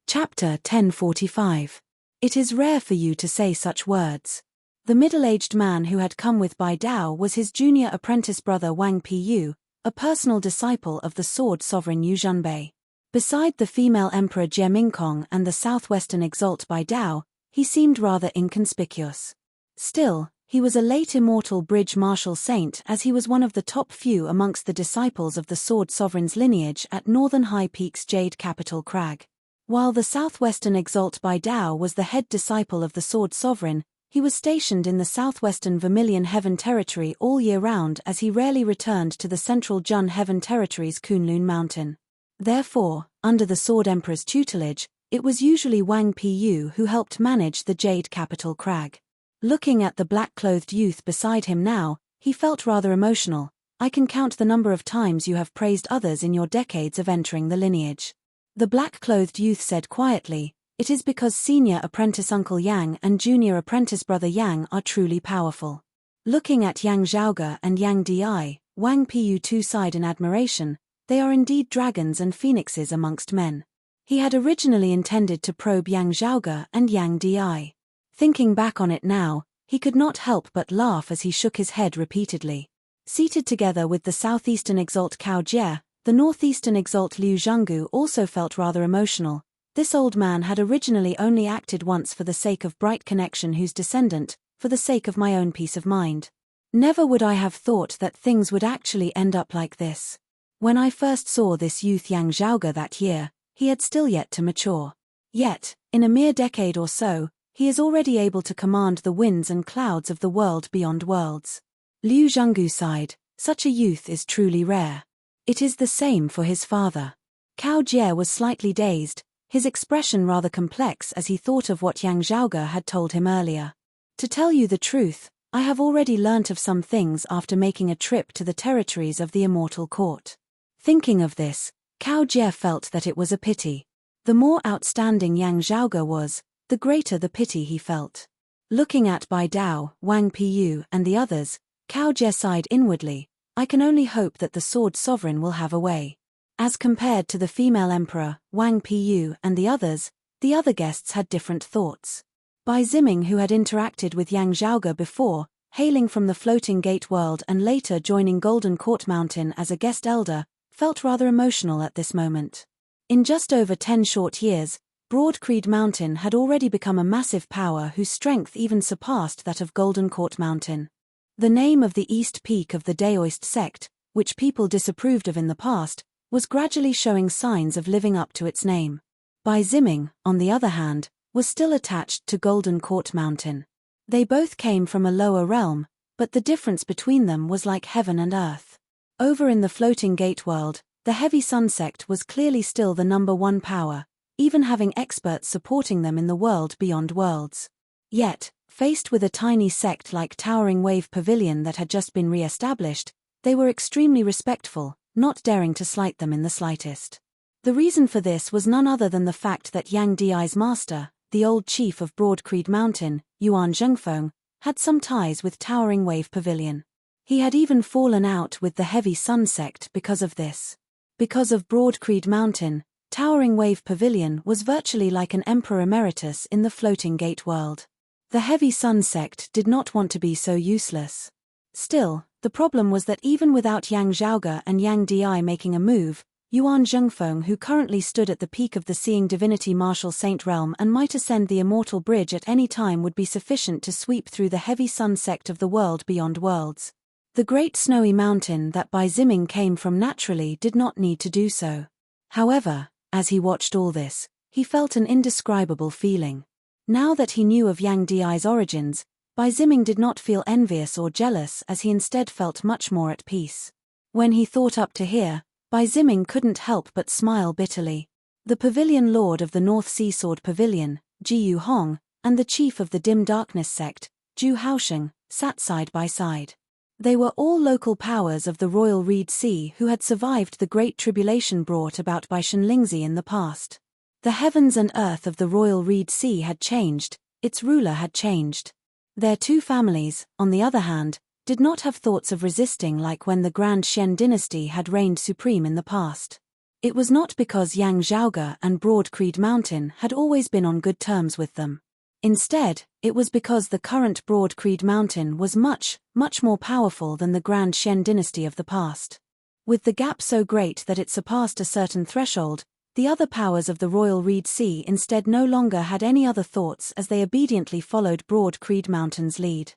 Chapter 1045. It is rare for you to say such words. The middle-aged man who had come with Bai Dao was his junior apprentice brother Wang Piyu, a personal disciple of the sword sovereign Yu Zhanbei. Beside the female emperor Jie Mingkong and the southwestern exalt Bai Dao, he seemed rather inconspicuous. Still, he was a late immortal bridge martial saint as he was one of the top few amongst the disciples of the sword sovereign's lineage at Northern High Peak's Jade Capital Crag. While the southwestern exalt Bai Dao was the head disciple of the sword sovereign, he was stationed in the southwestern Vermilion Heaven territory all year round as he rarely returned to the central Jun Heaven territory's Kunlun Mountain. Therefore, under the Sword Emperor's tutelage, it was usually Wang Piyu who helped manage the Jade Capital Crag. Looking at the black-clothed youth beside him now, he felt rather emotional. I can count the number of times you have praised others in your decades of entering the lineage. The black-clothed youth said quietly, it is because senior apprentice Uncle Yang and junior apprentice brother Yang are truly powerful. Looking at Yang Zhaoge and Yang Di, Wang Piyu too sighed in admiration. They are indeed dragons and phoenixes amongst men. He had originally intended to probe Yang Zhaoge and Yang Di. Thinking back on it now, he could not help but laugh as he shook his head repeatedly. Seated together with the southeastern exalt Cao Jie, the northeastern exalt Liu Zhanggu also felt rather emotional. This old man had originally only acted once for the sake of bright connection whose descendant, for the sake of my own peace of mind. Never would I have thought that things would actually end up like this. When I first saw this youth Yang Zhaoge that year, he had still yet to mature. Yet, in a mere decade or so, he is already able to command the winds and clouds of the world beyond worlds. Liu Zhenggu sighed, such a youth is truly rare. It is the same for his father. Cao Jie was slightly dazed, his expression rather complex as he thought of what Yang Zhaoge had told him earlier. To tell you the truth, I have already learnt of some things after making a trip to the territories of the Immortal Court. Thinking of this, Cao Jie felt that it was a pity. The more outstanding Yang Zhaoge was, the greater the pity he felt. Looking at Bai Dao, Wang Piyu, and the others, Cao Jie sighed inwardly, I can only hope that the Sword Sovereign will have a way. As compared to the female emperor, Wang Piyu, and the other guests had different thoughts. Bai Ziming, who had interacted with Yang Zhaoge before, hailing from the Floating Gate world and later joining Golden Court Mountain as a guest elder, felt rather emotional at this moment. In just over 10 short years, Broad Creed Mountain had already become a massive power whose strength even surpassed that of Golden Court Mountain. The name of the east peak of the Daoist sect, which people disapproved of in the past, was gradually showing signs of living up to its name. Bai Ziming, on the other hand, was still attached to Golden Court Mountain. They both came from a lower realm, but the difference between them was like heaven and earth. Over in the Floating Gate world, the Heavy Sun sect was clearly still the #1 power, even having experts supporting them in the world beyond worlds. Yet, faced with a tiny sect like Towering Wave Pavilion that had just been re-established, they were extremely respectful, not daring to slight them in the slightest. The reason for this was none other than the fact that Yang Di's master, the old chief of Broad Creed Mountain, Yuan Zhengfeng, had some ties with Towering Wave Pavilion. He had even fallen out with the Heavy Sun sect because of this. Because of Broad Creed Mountain, Towering Wave Pavilion was virtually like an emperor emeritus in the Floating Gate world. The Heavy Sun sect did not want to be so useless. Still, the problem was that even without Yang Zhaoge and Yang Di making a move, Yuan Zhengfeng, who currently stood at the peak of the Seeing Divinity Martial Saint realm and might ascend the Immortal Bridge at any time, would be sufficient to sweep through the Heavy Sun sect of the world beyond worlds. The great snowy mountain that Bai Ziming came from naturally did not need to do so. However, as he watched all this, he felt an indescribable feeling. Now that he knew of Yang Di's origins, Bai Ziming did not feel envious or jealous, as he instead felt much more at peace. When he thought up to here, Bai Ziming couldn't help but smile bitterly. The Pavilion Lord of the North Sea Sword Pavilion, Jiyu Hong, and the chief of the Dim Darkness sect, Zhu Haosheng, sat side by side. They were all local powers of the Royal Reed Sea who had survived the great tribulation brought about by Shenlingzi in the past. The heavens and earth of the Royal Reed Sea had changed, its ruler had changed. Their two families, on the other hand, did not have thoughts of resisting like when the Grand Xian dynasty had reigned supreme in the past. It was not because Yang Zhaoge and Broad Creed Mountain had always been on good terms with them. Instead, it was because the current Broad Creed Mountain was much, much more powerful than the Grand Xian dynasty of the past. With the gap so great that it surpassed a certain threshold, the other powers of the Royal Reed Sea instead no longer had any other thoughts as they obediently followed Broad Creed Mountain's lead.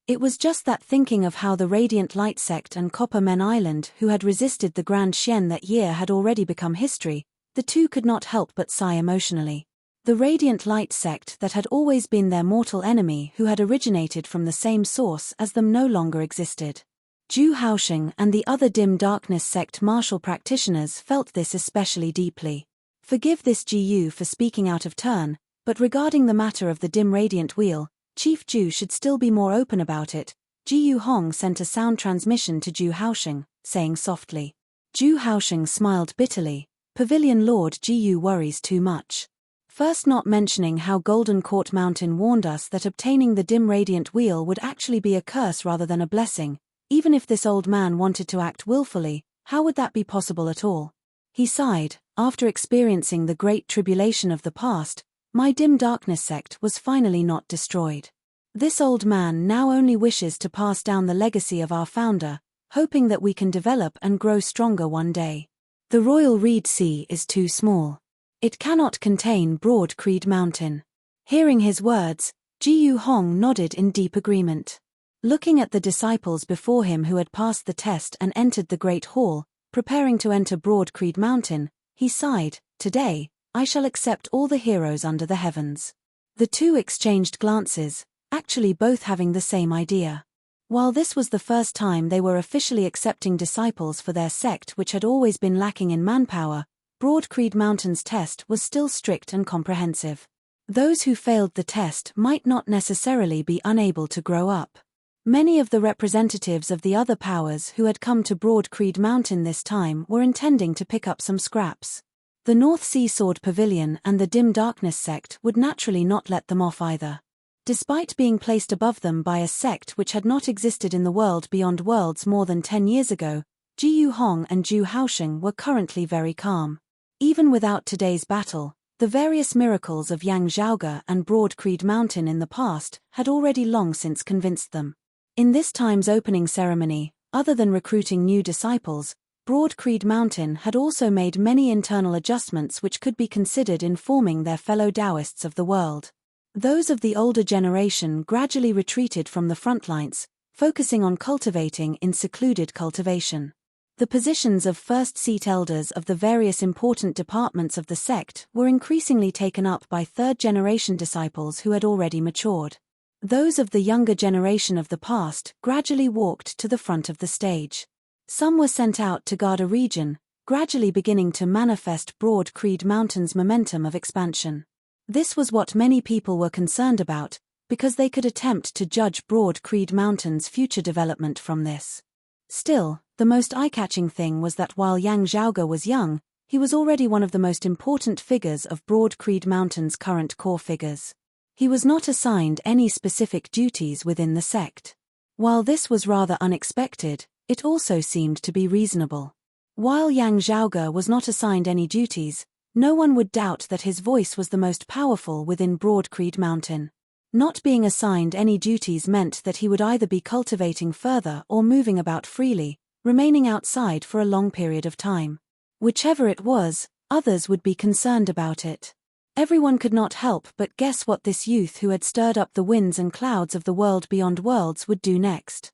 It was just that thinking of how the Radiant Light sect and Copper Men Island, who had resisted the Grand Xian that year, had already become history, the two could not help but sigh emotionally. The Radiant Light sect that had always been their mortal enemy, who had originated from the same source as them, no longer existed. Zhu Haosheng and the other Dim Darkness sect martial practitioners felt this especially deeply. Forgive this Jiyu for speaking out of turn, but regarding the matter of the Dim Radiant Wheel, Chief Zhu should still be more open about it. Jiyu Hong sent a sound transmission to Zhu Haosheng, saying softly. Zhu Haosheng smiled bitterly. Pavilion Lord Jiyu worries too much. First, not mentioning how Golden Court Mountain warned us that obtaining the Dim Radiant Wheel would actually be a curse rather than a blessing. Even if this old man wanted to act willfully, how would that be possible at all? He sighed. After experiencing the great tribulation of the past, my Dim Darkness sect was finally not destroyed. This old man now only wishes to pass down the legacy of our founder, hoping that we can develop and grow stronger one day. The Royal Reed Sea is too small. It cannot contain Broad Creed Mountain. Hearing his words, Jiyu Hong nodded in deep agreement. Looking at the disciples before him who had passed the test and entered the Great Hall, preparing to enter Broad Creed Mountain, he sighed. Today, I shall accept all the heroes under the heavens. The two exchanged glances, actually both having the same idea. While this was the first time they were officially accepting disciples for their sect which had always been lacking in manpower, Broad Creed Mountain's test was still strict and comprehensive. Those who failed the test might not necessarily be unable to grow up. Many of the representatives of the other powers who had come to Broad Creed Mountain this time were intending to pick up some scraps. The North Sea Sword Pavilion and the Dim Darkness sect would naturally not let them off either. Despite being placed above them by a sect which had not existed in the world beyond worlds more than 10 years ago, Jiyu Hong and Zhu Haosheng were currently very calm. Even without today's battle, the various miracles of Yang Zhaoge and Broad Creed Mountain in the past had already long since convinced them. In this time's opening ceremony, other than recruiting new disciples, Broad Creed Mountain had also made many internal adjustments which could be considered informing their fellow Taoists of the world. Those of the older generation gradually retreated from the front lines, focusing on cultivating in secluded cultivation. The positions of first-seat elders of the various important departments of the sect were increasingly taken up by third-generation disciples who had already matured. Those of the younger generation of the past gradually walked to the front of the stage. Some were sent out to guard a region, gradually beginning to manifest Broad Creed Mountain's momentum of expansion. This was what many people were concerned about, because they could attempt to judge Broad Creed Mountain's future development from this. Still, the most eye-catching thing was that while Yang Zhaoge was young, he was already one of the most important figures of Broad Creed Mountain's current core figures. He was not assigned any specific duties within the sect. While this was rather unexpected, it also seemed to be reasonable. While Yang Zhaoge was not assigned any duties, no one would doubt that his voice was the most powerful within Broad Creed Mountain. Not being assigned any duties meant that he would either be cultivating further or moving about freely, remaining outside for a long period of time. Whichever it was, others would be concerned about it. Everyone could not help but guess what this youth who had stirred up the winds and clouds of the world beyond worlds would do next.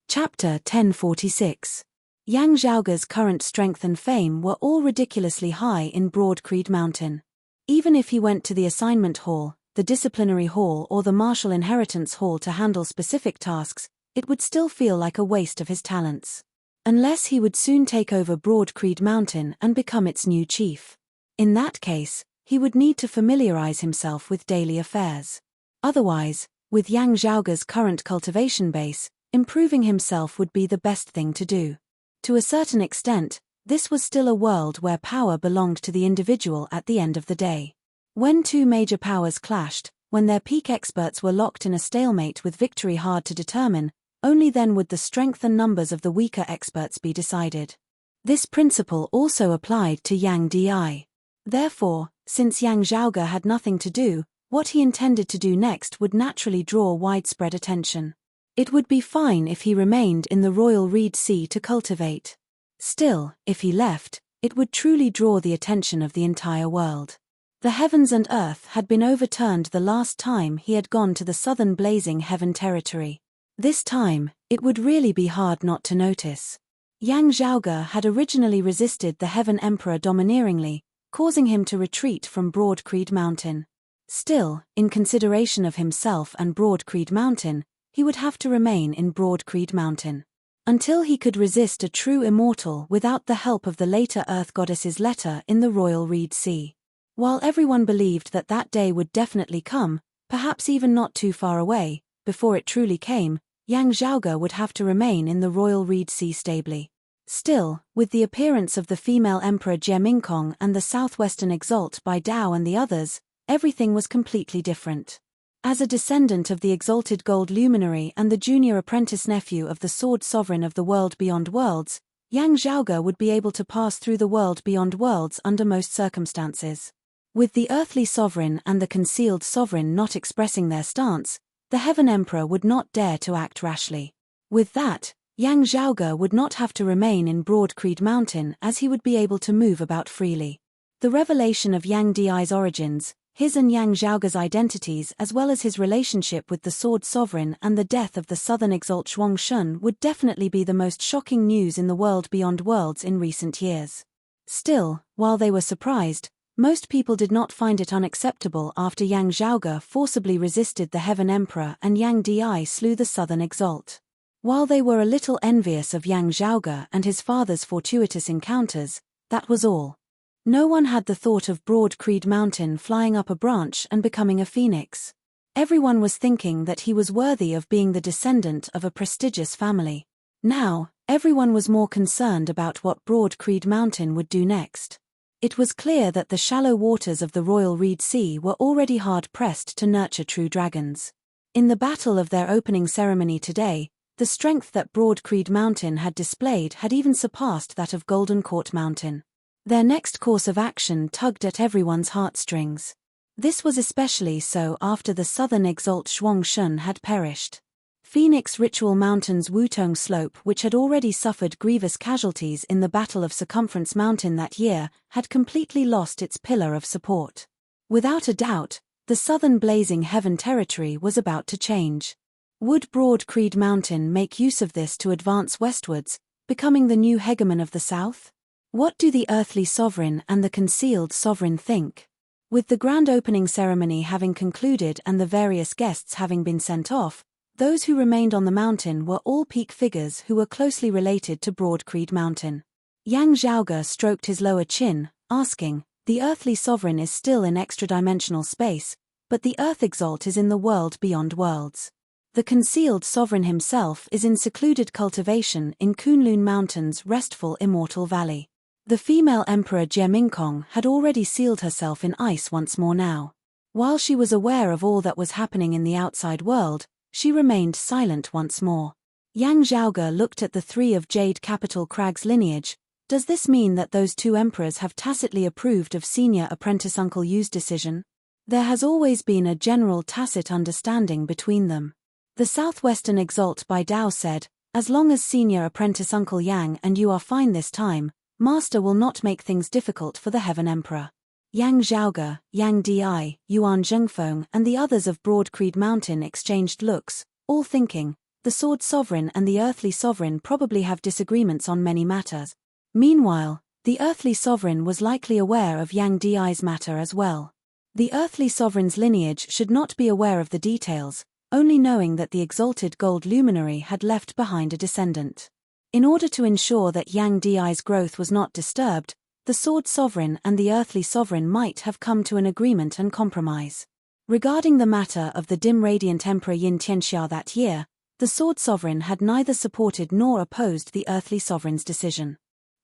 Chapter 1046. Yang Zhaoge's current strength and fame were all ridiculously high in Broad Creed Mountain. Even if he went to the assignment hall, the disciplinary hall or the martial inheritance hall to handle specific tasks, it would still feel like a waste of his talents. Unless he would soon take over Broad Creed Mountain and become its new chief. In that case, he would need to familiarize himself with daily affairs. Otherwise, with Yang Zhaoge's current cultivation base, improving himself would be the best thing to do. To a certain extent, this was still a world where power belonged to the individual at the end of the day. When two major powers clashed, when their peak experts were locked in a stalemate with victory hard to determine, only then would the strength and numbers of the weaker experts be decided. This principle also applied to Yang Di. Therefore, since Yang Zhaoge had nothing to do, what he intended to do next would naturally draw widespread attention. It would be fine if he remained in the Royal Reed Sea to cultivate. Still, if he left, it would truly draw the attention of the entire world. The heavens and earth had been overturned the last time he had gone to the southern blazing heaven territory. This time, it would really be hard not to notice. Yang Zhaoge had originally resisted the Heaven Emperor domineeringly, causing him to retreat from Broad Creed Mountain. Still, in consideration of himself and Broad Creed Mountain, he would have to remain in Broad Creed Mountain. Until he could resist a true immortal without the help of the later Earth Goddess's letter in the Royal Reed Sea. While everyone believed that that day would definitely come, perhaps even not too far away, before it truly came, Yang Zhaoge would have to remain in the Royal Reed Sea stably. Still, with the appearance of the female Emperor Jie Mingkong and the Southwestern Exalt by Dao and the others, everything was completely different. As a descendant of the exalted gold luminary and the junior apprentice nephew of the sword sovereign of the world beyond worlds, Yang Zhaoge would be able to pass through the world beyond worlds under most circumstances. With the earthly sovereign and the concealed sovereign not expressing their stance, the Heaven Emperor would not dare to act rashly. With that, Yang Zhaoge would not have to remain in Broad Creed Mountain as he would be able to move about freely. The revelation of Yang Di's origins, his and Yang Zhaoge's identities as well as his relationship with the Sword Sovereign and the death of the Southern Exalt Zhuang Shun would definitely be the most shocking news in the world beyond worlds in recent years. Still, while they were surprised, Most people did not find it unacceptable after Yang Zhaoge forcibly resisted the Heaven Emperor and Yang Di slew the Southern Exalt. While they were a little envious of Yang Zhaoge and his father's fortuitous encounters, that was all. No one had the thought of Broad Creed Mountain flying up a branch and becoming a phoenix. Everyone was thinking that he was worthy of being the descendant of a prestigious family. Now, everyone was more concerned about what Broad Creed Mountain would do next. It was clear that the shallow waters of the Royal Reed Sea were already hard-pressed to nurture true dragons. In the battle of their opening ceremony today, the strength that Broad Creed Mountain had displayed had even surpassed that of Golden Court Mountain. Their next course of action tugged at everyone's heartstrings. This was especially so after the Southern Exalt Zhuangshun had perished. Phoenix Ritual Mountain's Wutong Slope, which had already suffered grievous casualties in the Battle of Circumference Mountain that year, had completely lost its pillar of support. Without a doubt, the southern Blazing Heaven territory was about to change. Would Broad Creed Mountain make use of this to advance westwards, becoming the new hegemon of the south? What do the earthly sovereign and the concealed sovereign think? With the grand opening ceremony having concluded and the various guests having been sent off, those who remained on the mountain were all peak figures who were closely related to Broad Creed Mountain. Yang Zhaoge stroked his lower chin, asking, "The earthly sovereign is still in extra-dimensional space, but the Earth Exalt is in the world beyond worlds. The concealed sovereign himself is in secluded cultivation in Kunlun Mountain's restful immortal valley." The female emperor Jie Mingkong had already sealed herself in ice once more now. While she was aware of all that was happening in the outside world, she remained silent once more. Yang Zhaoge looked at the three of Jade Capital Crag's lineage. Does this mean that those two emperors have tacitly approved of senior apprentice Uncle Yu's decision? There has always been a general tacit understanding between them. The Southwestern Exalt by Dao said, "As long as senior apprentice Uncle Yang and you are fine this time, Master will not make things difficult for the Heaven Emperor." Yang Zhaoge, Yang Di, Yuan Zhengfeng and the others of Broad Creed Mountain exchanged looks, all thinking, the Sword Sovereign and the Earthly Sovereign probably have disagreements on many matters. Meanwhile, the Earthly Sovereign was likely aware of Yang Di's matter as well. The Earthly Sovereign's lineage should not be aware of the details, only knowing that the exalted gold luminary had left behind a descendant. In order to ensure that Yang Di's growth was not disturbed, the Sword Sovereign and the Earthly Sovereign might have come to an agreement and compromise. Regarding the matter of the dim radiant Emperor Yin Tianxia that year, the Sword Sovereign had neither supported nor opposed the Earthly Sovereign's decision.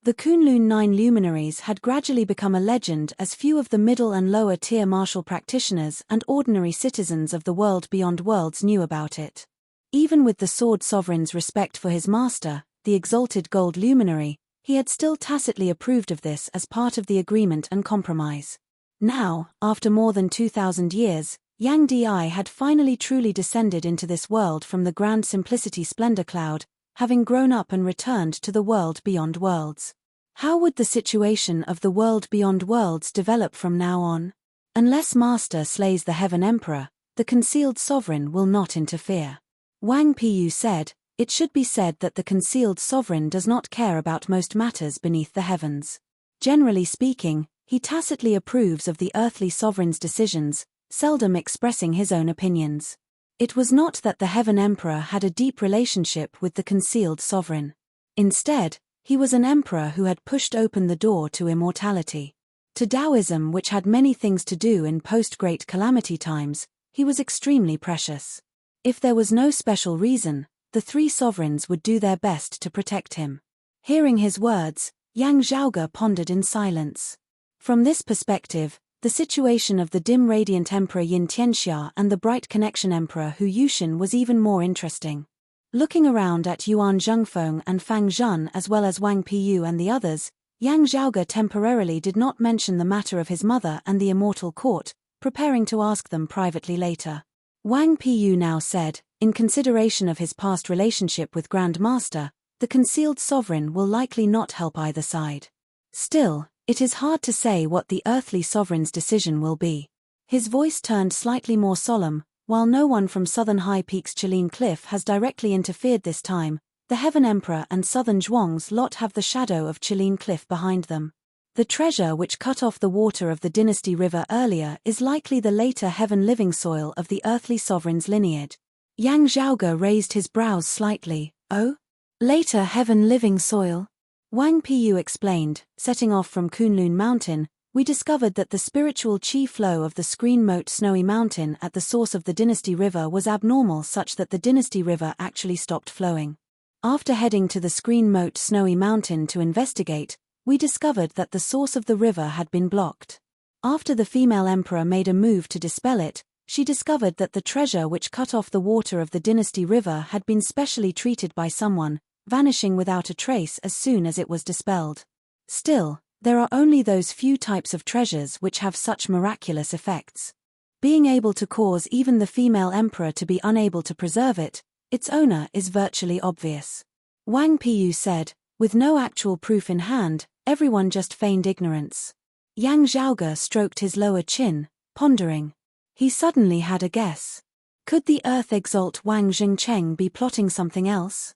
The Kunlun 9 luminaries had gradually become a legend as few of the middle and lower tier martial practitioners and ordinary citizens of the world beyond worlds knew about it. Even with the Sword Sovereign's respect for his master, the exalted gold luminary, he had still tacitly approved of this as part of the agreement and compromise. Now, after more than 2,000 years, Yang Di had finally truly descended into this world from the grand simplicity splendor cloud, having grown up and returned to the world beyond worlds. How would the situation of the world beyond worlds develop from now on? Unless Master slays the Heaven Emperor, the concealed sovereign will not interfere. Wang Piyu said, "It should be said that the concealed sovereign does not care about most matters beneath the heavens. Generally speaking, he tacitly approves of the earthly sovereign's decisions, seldom expressing his own opinions." It was not that the Heaven Emperor had a deep relationship with the concealed sovereign. Instead, he was an emperor who had pushed open the door to immortality. To Taoism, which had many things to do in post-Great Calamity times, he was extremely precious. If there was no special reason, the three sovereigns would do their best to protect him. Hearing his words, Yang Zhaoge pondered in silence. From this perspective, the situation of the dim radiant Emperor Yin Tianxia and the bright connection Emperor Hu Yushin was even more interesting. Looking around at Yuan Zhengfeng and Fang Zhen as well as Wang Piyu and the others, Yang Zhaoge temporarily did not mention the matter of his mother and the immortal court, preparing to ask them privately later. Wang Piyu now said, in consideration of his past relationship with Grand Master, the concealed sovereign will likely not help either side. Still, it is hard to say what the earthly sovereign's decision will be. His voice turned slightly more solemn. While no one from Southern High Peaks Qilin Cliff has directly interfered this time, the Heaven Emperor and Southern Zhuang's lot have the shadow of Qilin Cliff behind them. The treasure which cut off the water of the dynasty river earlier is likely the later heaven-living soil of the earthly sovereign's lineage. Yang Zhaoge raised his brows slightly. Oh? Later heaven-living soil? Wang Piyu explained, setting off from Kunlun Mountain, we discovered that the spiritual qi flow of the screen moat snowy mountain at the source of the dynasty river was abnormal such that the dynasty river actually stopped flowing. After heading to the screen moat snowy mountain to investigate, we discovered that the source of the river had been blocked. After the female emperor made a move to dispel it, she discovered that the treasure which cut off the water of the dynasty river had been specially treated by someone, vanishing without a trace as soon as it was dispelled. Still, there are only those few types of treasures which have such miraculous effects. Being able to cause even the female emperor to be unable to preserve it, its owner is virtually obvious. Wang Piyu said, with no actual proof in hand, everyone just feigned ignorance. Yang Zhaoge stroked his lower chin, pondering. He suddenly had a guess. Could the Earth Exalt Wang Jingcheng be plotting something else?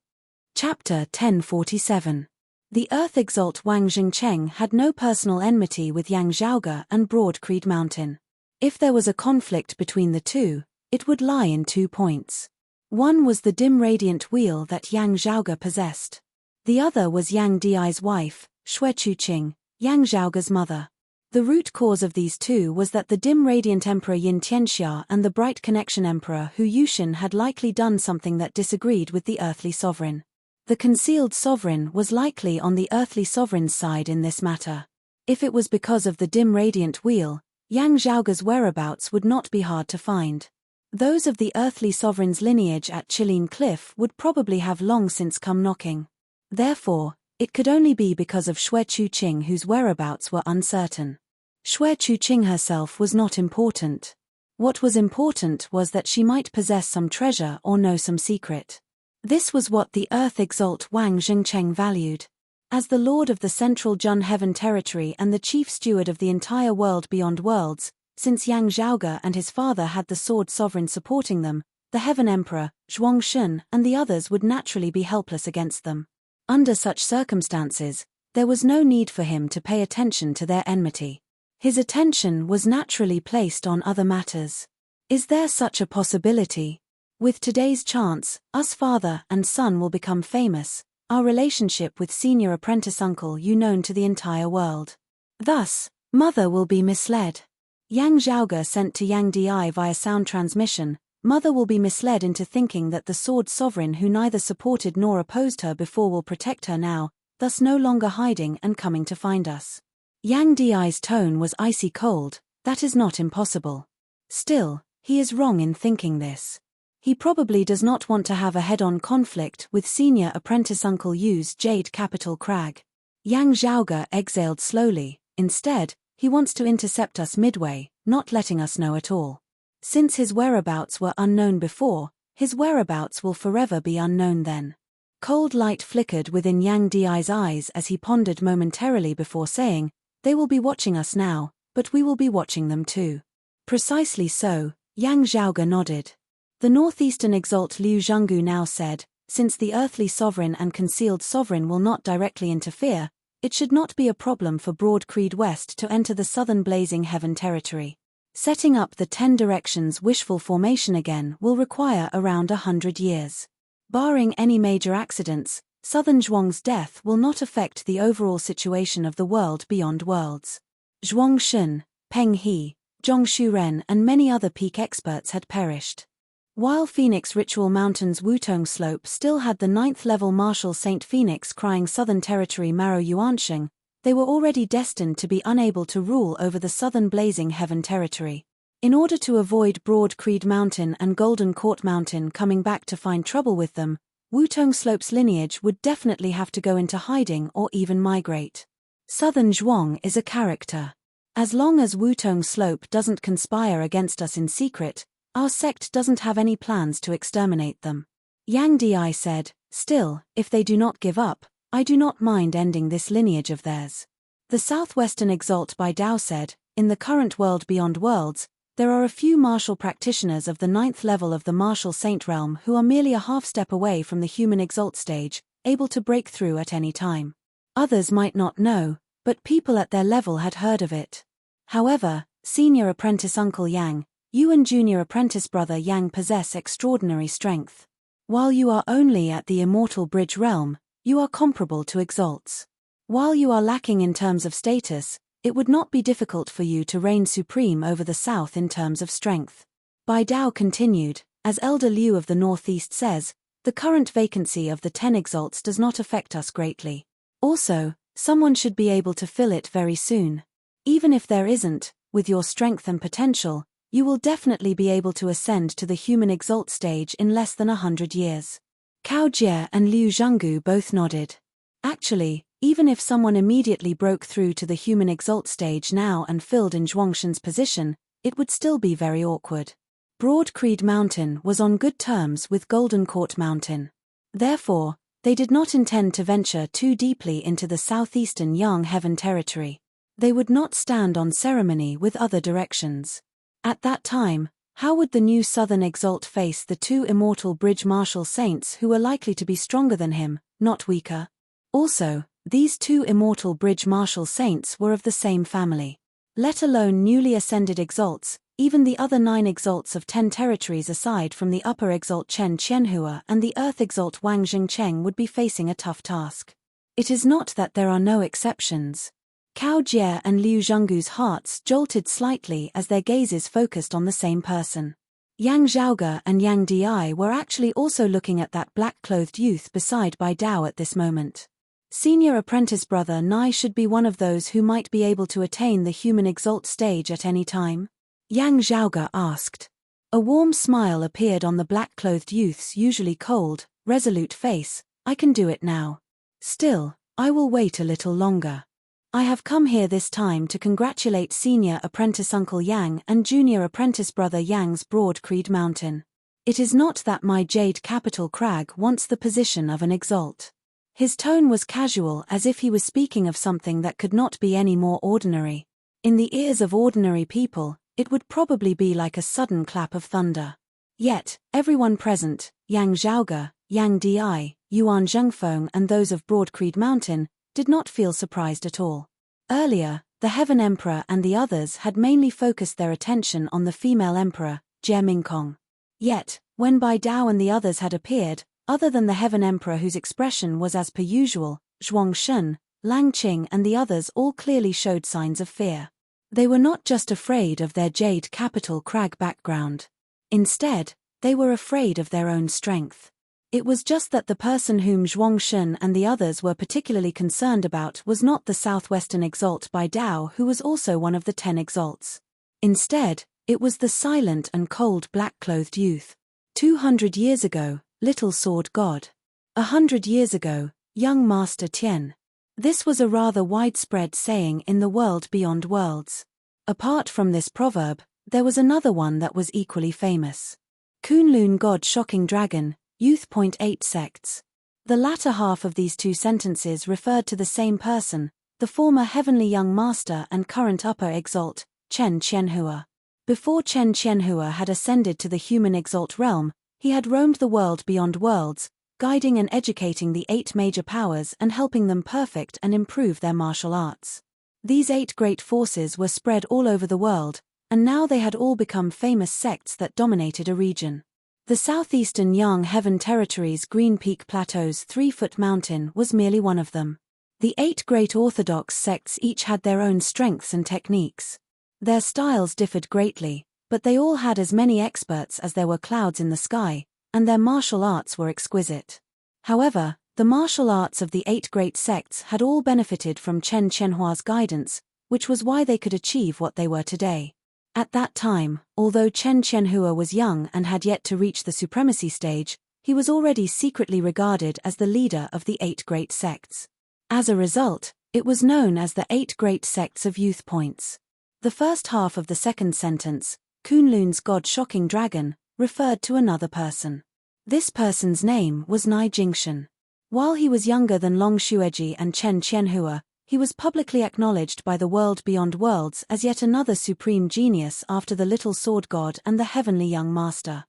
Chapter 1047. The Earth Exalt Wang Jingcheng had no personal enmity with Yang Zhaoge and Broad Creed Mountain. If there was a conflict between the two, it would lie in 2 points. One was the dim radiant wheel that Yang Zhaoge possessed. The other was Yang Di's wife, Xue Chuqing, Yang Zhaoge's mother. The root cause of these two was that the dim radiant emperor Yin Tianxia and the bright connection emperor Hu Yushin had likely done something that disagreed with the earthly sovereign. The concealed sovereign was likely on the earthly sovereign's side in this matter. If it was because of the dim radiant wheel, Yang Zhaoge's whereabouts would not be hard to find. Those of the earthly sovereign's lineage at Qilin Cliff would probably have long since come knocking. Therefore, it could only be because of Xue Chuqing whose whereabouts were uncertain. Xue Chuqing herself was not important. What was important was that she might possess some treasure or know some secret. This was what the Earth Exalt Wang Jingcheng valued. As the lord of the central Jun Heaven territory and the chief steward of the entire world beyond worlds, since Yang Zhaoge and his father had the sword sovereign supporting them, the Heaven Emperor, Zhuangshun, and the others would naturally be helpless against them. Under such circumstances, there was no need for him to pay attention to their enmity. His attention was naturally placed on other matters. Is there such a possibility? With today's chance, us father and son will become famous, our relationship with senior apprentice uncle Yu known to the entire world. Thus, mother will be misled. Yang Zhaoge sent to Yang Di via sound transmission, mother will be misled into thinking that the sword sovereign who neither supported nor opposed her before will protect her now, thus no longer hiding and coming to find us. Yang Di's tone was icy cold, that is not impossible. Still, he is wrong in thinking this. He probably does not want to have a head-on conflict with senior apprentice Uncle Yu's Jade Capital Crag. Yang Zhaoge exhaled slowly, instead, he wants to intercept us midway, not letting us know at all. Since his whereabouts were unknown before, his whereabouts will forever be unknown then. Cold light flickered within Yang Di's eyes as he pondered momentarily before saying, they will be watching us now, but we will be watching them too. Precisely so, Yang Zhaoge nodded. The northeastern exalt Liu Zhenggu now said, since the earthly sovereign and concealed sovereign will not directly interfere, it should not be a problem for Broad Creed West to enter the southern blazing heaven territory. Setting up the 10 directions wishful formation again will require around 100 years. Barring any major accidents, Southern Zhuang's death will not affect the overall situation of the world beyond worlds. Zhuangshun, Peng He, Zhong Shuren and many other peak experts had perished. While Phoenix Ritual Mountain's Wutong Slope still had the 9th level Marshal Saint Phoenix crying Southern Territory Maro Yuansheng, they were already destined to be unable to rule over the southern blazing heaven territory. In order to avoid Broad Creed Mountain and Golden Court Mountain coming back to find trouble with them, Wutong Slope's lineage would definitely have to go into hiding or even migrate. Southern Zhuang is a character. As long as Wutong Slope doesn't conspire against us in secret, our sect doesn't have any plans to exterminate them. Yang Di said, still, if they do not give up, I do not mind ending this lineage of theirs. The Southwestern Exalt by Dao said, in the current world beyond worlds, there are a few martial practitioners of the 9th level of the Martial Saint realm who are merely a half step away from the human Exalt stage, able to break through at any time. Others might not know, but people at their level had heard of it. However, senior apprentice Uncle Yang, you and junior apprentice brother Yang possess extraordinary strength. While you are only at the immortal bridge realm, you are comparable to exalts. While you are lacking in terms of status, it would not be difficult for you to reign supreme over the south in terms of strength. Bai Dao continued, as Elder Liu of the Northeast says, the current vacancy of the 10 exalts does not affect us greatly. Also, someone should be able to fill it very soon. Even if there isn't, with your strength and potential, you will definitely be able to ascend to the human exalt stage in less than 100 years. Cao Jie and Liu Zhenggu both nodded. Actually, even if someone immediately broke through to the human exalt stage now and filled in Zhuangshan's position, it would still be very awkward. Broad Creed Mountain was on good terms with Golden Court Mountain. Therefore, they did not intend to venture too deeply into the southeastern Yang Heaven territory. They would not stand on ceremony with other directions. At that time, how would the new southern exalt face the two immortal bridge martial saints who were likely to be stronger than him, not weaker? Also, these two immortal bridge martial saints were of the same family. Let alone newly ascended exalts, even the other 9 exalts of 10 territories aside from the upper exalt Chen Qianhua and the earth exalt Wang Jingcheng would be facing a tough task. It is not that there are no exceptions. Cao Jie and Liu Zhenggu's hearts jolted slightly as their gazes focused on the same person. Yang Zhaoge and Yang Di were actually also looking at that black-clothed youth beside Bai Dao at this moment. Senior apprentice brother Nai should be one of those who might be able to attain the human exalt stage at any time? Yang Zhaoge asked. A warm smile appeared on the black-clothed youth's usually cold, resolute face. I can do it now. Still, I will wait a little longer. I have come here this time to congratulate senior apprentice Uncle Yang and junior apprentice brother Yang's Broad Creed Mountain. It is not that my jade capital crag wants the position of an exalt. His tone was casual as if he was speaking of something that could not be any more ordinary. In the ears of ordinary people, it would probably be like a sudden clap of thunder. Yet, everyone present, Yang Zhaoge, Yang Di, Yuan Zhengfeng and those of Broad Creed Mountain, did not feel surprised at all. Earlier, the Heaven Emperor and the others had mainly focused their attention on the female emperor, Jie Mingkong. Yet, when Bai Dao and the others had appeared, other than the Heaven Emperor whose expression was as per usual, Zhuangshan, Lang Qing and the others all clearly showed signs of fear. They were not just afraid of their jade capital crag background. Instead, they were afraid of their own strength. It was just that the person whom Zhuangshan and the others were particularly concerned about was not the southwestern exalt Bai Dao who was also one of the 10 exalts. Instead, it was the silent and cold black-clothed youth. 200 years ago, Little Sword God. 100 years ago, Young Master Tian. This was a rather widespread saying in the world beyond worlds. Apart from this proverb, there was another one that was equally famous. Kunlun God Shocking Dragon, Youth. 8 sects. The latter half of these two sentences referred to the same person, the former heavenly young master and current upper exalt, Chen Qianhua. Before Chen Qianhua had ascended to the human exalt realm, he had roamed the world beyond worlds, guiding and educating the 8 major powers and helping them perfect and improve their martial arts. These 8 great forces were spread all over the world, and now they had all become famous sects that dominated a region. The southeastern Yang Heaven Territory's Green Peak Plateau's 3-foot mountain was merely one of them. The 8 great orthodox sects each had their own strengths and techniques. Their styles differed greatly, but they all had as many experts as there were clouds in the sky, and their martial arts were exquisite. However, the martial arts of the 8 great sects had all benefited from Chen Qianhua's guidance, which was why they could achieve what they were today. At that time, although Chen Qianhua was young and had yet to reach the supremacy stage, he was already secretly regarded as the leader of the 8 great sects. As a result, it was known as the 8 great sects of youth points. The first half of the second sentence, Kunlun's God Shocking Dragon, referred to another person. This person's name was Nai Jingshan. While he was younger than Long Xueji and Chen Qianhua, he was publicly acknowledged by the world beyond worlds as yet another supreme genius after the Little Sword God and the Heavenly Young Master.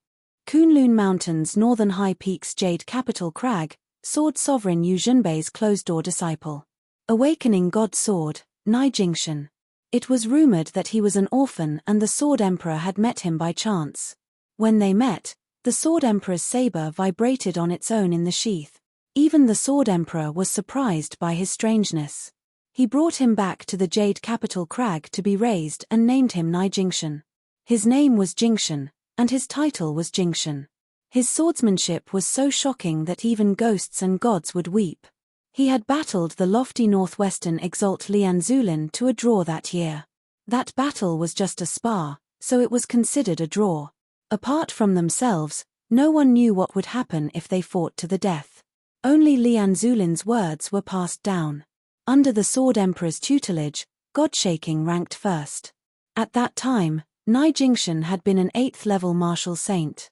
Kunlun Mountain's northern high peaks Jade Capital Crag, Sword Sovereign Yu Junbei's closed-door disciple. Awakening God's Sword, Nai Jingshan. It was rumored that he was an orphan and the Sword Emperor had met him by chance. When they met, the Sword Emperor's saber vibrated on its own in the sheath. Even the Sword Emperor was surprised by his strangeness. He brought him back to the jade capital crag to be raised and named him Nai Jingshan. His name was Jingshan, and his title was Jingshan. His swordsmanship was so shocking that even ghosts and gods would weep. He had battled the lofty northwestern exalt Lian Zulin to a draw that year. That battle was just a spar, so it was considered a draw. Apart from themselves, no one knew what would happen if they fought to the death. Only Lian Zulin's words were passed down. Under the Sword Emperor's tutelage, Godshaking ranked first. At that time, Nai Jingshan had been an 8th-level martial saint.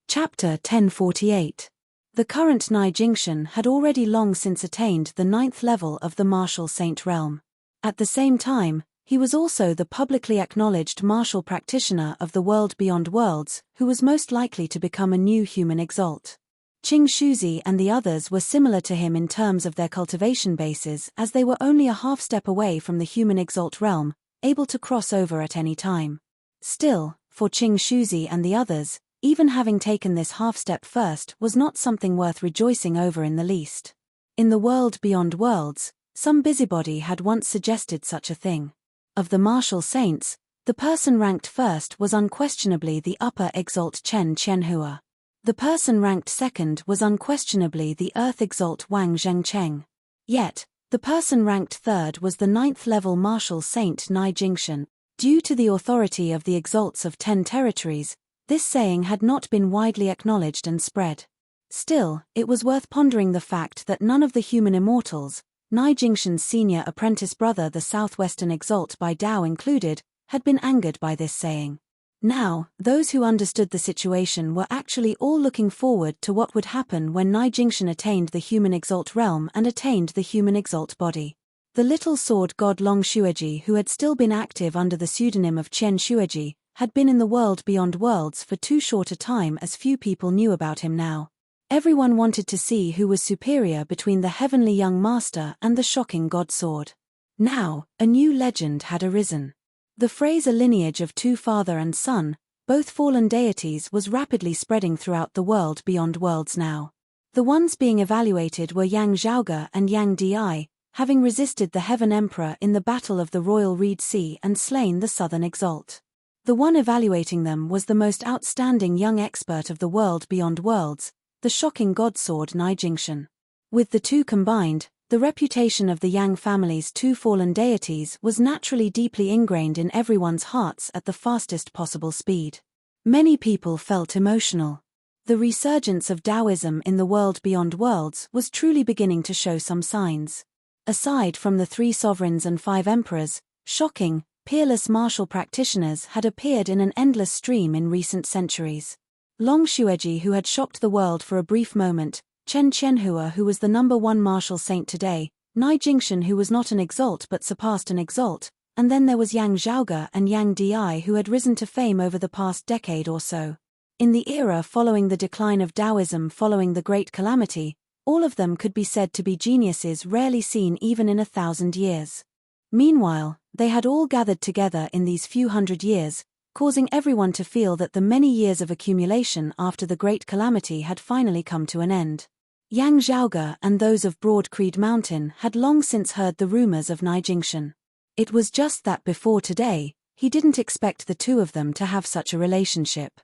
Chapter 1048. The current Nai Jingshan had already long since attained the 9th level of the martial saint realm. At the same time, he was also the publicly acknowledged martial practitioner of the world beyond worlds, who was most likely to become a new human exalt. Qing Shuzi and the others were similar to him in terms of their cultivation bases, as they were only a half step away from the human exalt realm, able to cross over at any time. Still, for Qing Shuzi and the others, even having taken this half-step first was not something worth rejoicing over in the least. In the world beyond worlds, some busybody had once suggested such a thing. Of the martial saints, the person ranked first was unquestionably the upper exalt Chen Qianhua. The person ranked second was unquestionably the earth exalt Wang Zhengcheng. Yet, the person ranked third was the 9th-level martial saint Nai Jingshan. Due to the authority of the exalts of 10 territories, this saying had not been widely acknowledged and spread. Still, it was worth pondering the fact that none of the human immortals, Nai Jingshan's senior apprentice brother the southwestern exalt by Dao included, had been angered by this saying. Now, those who understood the situation were actually all looking forward to what would happen when Nai Jingshan attained the human exalt realm and attained the human exalt body. The little sword god Long Shueji, who had still been active under the pseudonym of Qian Shueji, had been in the world beyond worlds for too short a time, as few people knew about him now. Everyone wanted to see who was superior between the heavenly young master and the shocking god sword. Now, a new legend had arisen. The phrase "a lineage of 2 father and son, both fallen deities" was rapidly spreading throughout the world beyond worlds now. The ones being evaluated were Yang Zhaoge and Yang Di, having resisted the Heaven Emperor in the Battle of the Royal Reed Sea and slain the Southern Exalt. The one evaluating them was the most outstanding young expert of the world beyond worlds, the shocking godsword Nai Jingshan. With the two combined, the reputation of the Yang family's 2 fallen deities was naturally deeply ingrained in everyone's hearts at the fastest possible speed. Many people felt emotional. The resurgence of Taoism in the world beyond worlds was truly beginning to show some signs. Aside from the 3 sovereigns and 5 emperors, shocking, peerless martial practitioners had appeared in an endless stream in recent centuries. Long Shueji, who had shocked the world for a brief moment, Chen Qianhua, who was the #1 martial saint today, Nai Jingshan, who was not an exalt but surpassed an exalt, and then there was Yang Zhaoge and Yang Di, who had risen to fame over the past decade or so. In the era following the decline of Taoism following the Great Calamity, all of them could be said to be geniuses rarely seen even in 1,000 years. Meanwhile, they had all gathered together in these few hundred years, causing everyone to feel that the many years of accumulation after the Great Calamity had finally come to an end. Yang Zhaoge and those of Broad Creed Mountain had long since heard the rumors of Nai Jingshan. It was just that before today, he didn't expect the two of them to have such a relationship.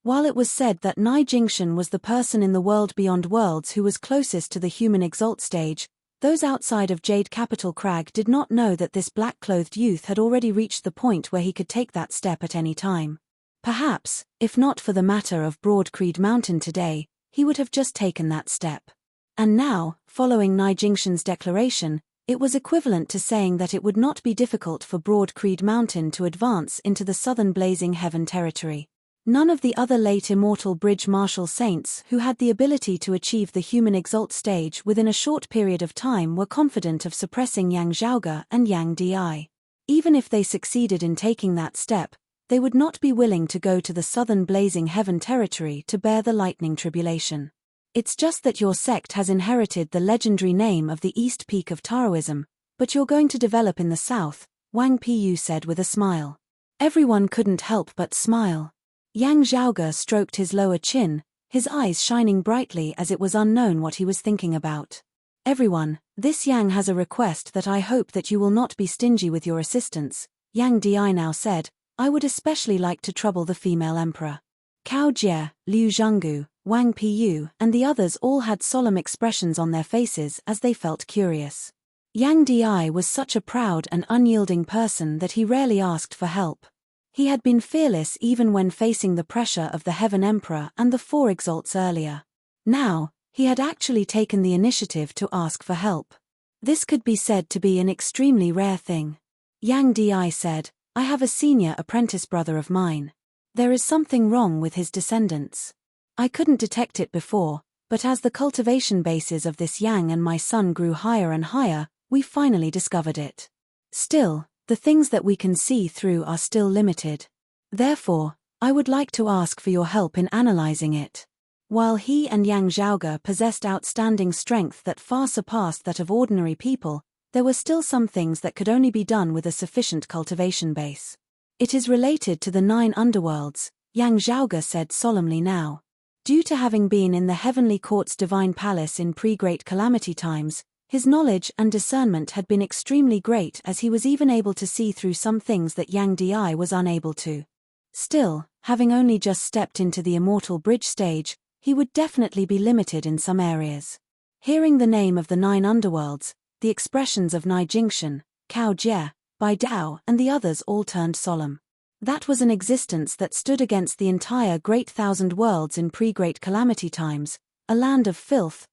While it was said that Nai Jingshan was the person in the world beyond worlds who was closest to the human exalt stage, those outside of Jade Capital Crag did not know that this black-clothed youth had already reached the point where he could take that step at any time. Perhaps, if not for the matter of Broad Creed Mountain today, he would have just taken that step. And now, following Nai Jingshan's declaration, it was equivalent to saying that it would not be difficult for Broad Creed Mountain to advance into the southern Blazing Heaven territory. None of the other late immortal bridge martial saints who had the ability to achieve the human exalt stage within a short period of time were confident of suppressing Yang Zhaoge and Yang Di. Even if they succeeded in taking that step, they would not be willing to go to the southern Blazing Heaven territory to bear the lightning tribulation. It's just that your sect has inherited the legendary name of the East Peak of Taoism, But you're going to develop in the south, Wang Piyu said with a smile. Everyone couldn't help but smile. Yang Zhaoge stroked his lower chin, his eyes shining brightly as it was unknown what he was thinking about. Everyone, this Yang has a request that I hope that you will not be stingy with your assistance, Yang Di now said. I would especially like to trouble the female emperor. Cao Jie, Liu Zhenggu, Wang Piyu, and the others all had solemn expressions on their faces as they felt curious. Yang Di was such a proud and unyielding person that he rarely asked for help. He had been fearless even when facing the pressure of the Heaven Emperor and the Four Exalts earlier. Now, he had actually taken the initiative to ask for help. This could be said to be an extremely rare thing. Yang Di said, I have a senior apprentice brother of mine. There is something wrong with his descendants. I couldn't detect it before, but as the cultivation bases of this Yang and my son grew higher and higher, we finally discovered it. Still, the things that we can see through are still limited. Therefore, I would like to ask for your help in analyzing it. While he and Yang Zhaoge possessed outstanding strength that far surpassed that of ordinary people, there were still some things that could only be done with a sufficient cultivation base. It is related to the 9 underworlds, Yang Zhaoge said solemnly now. Due to having been in the Heavenly Court's divine palace in pre-Great Calamity times, his knowledge and discernment had been extremely great as he was even able to see through some things that Yang Di was unable to. Still, having only just stepped into the immortal bridge stage, he would definitely be limited in some areas. Hearing the name of the 9 underworlds, the expressions of Nai Jingshan, Cao Jie, Bai Dao and the others all turned solemn. That was an existence that stood against the entire Great Thousand Worlds in pre-Great Calamity times, a land of filth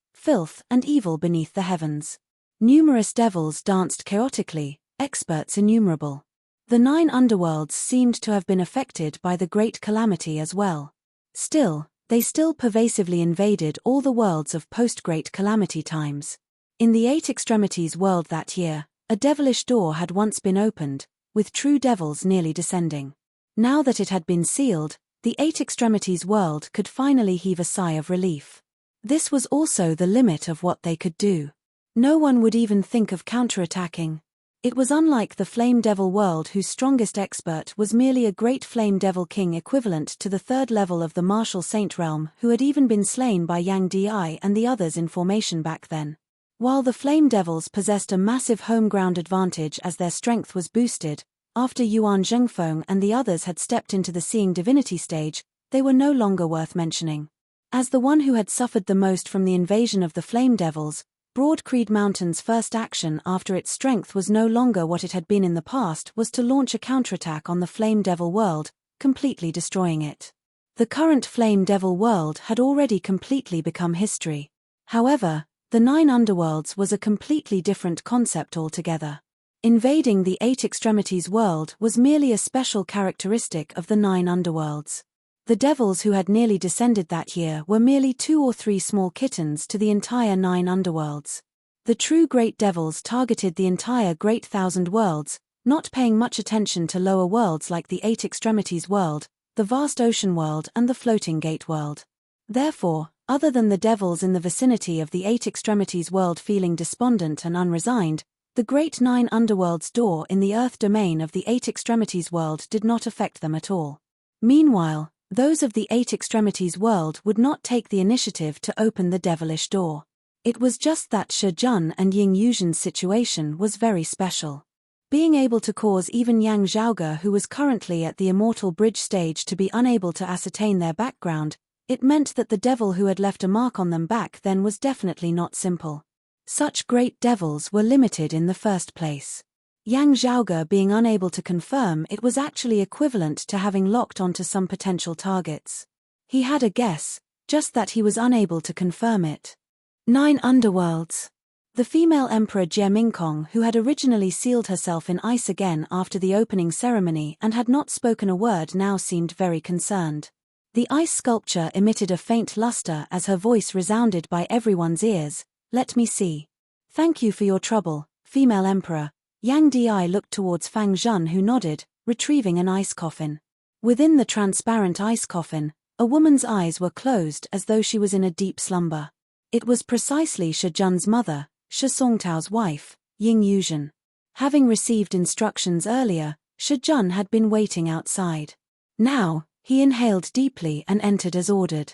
and evil beneath the heavens. Numerous devils danced chaotically, experts innumerable. The 9 underworlds seemed to have been affected by the Great Calamity as well. Still, they still pervasively invaded all the worlds of post-Great Calamity times. In the 8 Extremities world that year, a devilish door had once been opened, with true devils nearly descending. Now that it had been sealed, the 8 Extremities world could finally heave a sigh of relief. This was also the limit of what they could do. No one would even think of counterattacking. It was unlike the Flame Devil world whose strongest expert was merely a great Flame Devil king equivalent to the 3rd level of the Martial Saint realm who had even been slain by Yang Di and the others in formation back then. While the Flame Devils possessed a massive home ground advantage as their strength was boosted, after Yuan Zhengfeng and the others had stepped into the Seeing Divinity stage, they were no longer worth mentioning. As the one who had suffered the most from the invasion of the Flame Devils, Broad Creed Mountain's first action after its strength was no longer what it had been in the past was to launch a counterattack on the Flame Devil world, completely destroying it. The current Flame Devil world had already completely become history. However, the 9 underworlds was a completely different concept altogether. Invading the 8 Extremities world was merely a special characteristic of the 9 underworlds. The devils who had nearly descended that year were merely 2 or 3 small kittens to the entire 9 underworlds. The true great devils targeted the entire Great Thousand Worlds, not paying much attention to lower worlds like the 8 Extremities world, the vast ocean world and the floating gate world. Therefore, other than the devils in the vicinity of the 8 Extremities world feeling despondent and unresigned, the Great 9 Underworld's door in the Earth domain of the 8 Extremities world did not affect them at all. Meanwhile, those of the 8 Extremities world would not take the initiative to open the devilish door. It was just that Shi Jun and Ying Yuzhen's situation was very special. Being able to cause even Yang Zhaoge, who was currently at the Immortal Bridge stage, to be unable to ascertain their background, it meant that the devil who had left a mark on them back then was definitely not simple. Such great devils were limited in the first place. Yang Zhaoge being unable to confirm it was actually equivalent to having locked onto some potential targets. He had a guess, just that he was unable to confirm it. 9 underworlds. The female emperor Jie Mingkong, who had originally sealed herself in ice again after the opening ceremony and had not spoken a word, now seemed very concerned. The ice sculpture emitted a faint luster as her voice resounded by everyone's ears. Let me see. Thank you for your trouble, female emperor. Yang Di looked towards Fang Zhun, who nodded, retrieving an ice coffin. Within the transparent ice coffin, a woman's eyes were closed as though she was in a deep slumber. It was precisely Shi Jun's mother, Shi Songtao's wife, Ying Yuzhen. Having received instructions earlier, Shijun had been waiting outside. Now, he inhaled deeply and entered as ordered.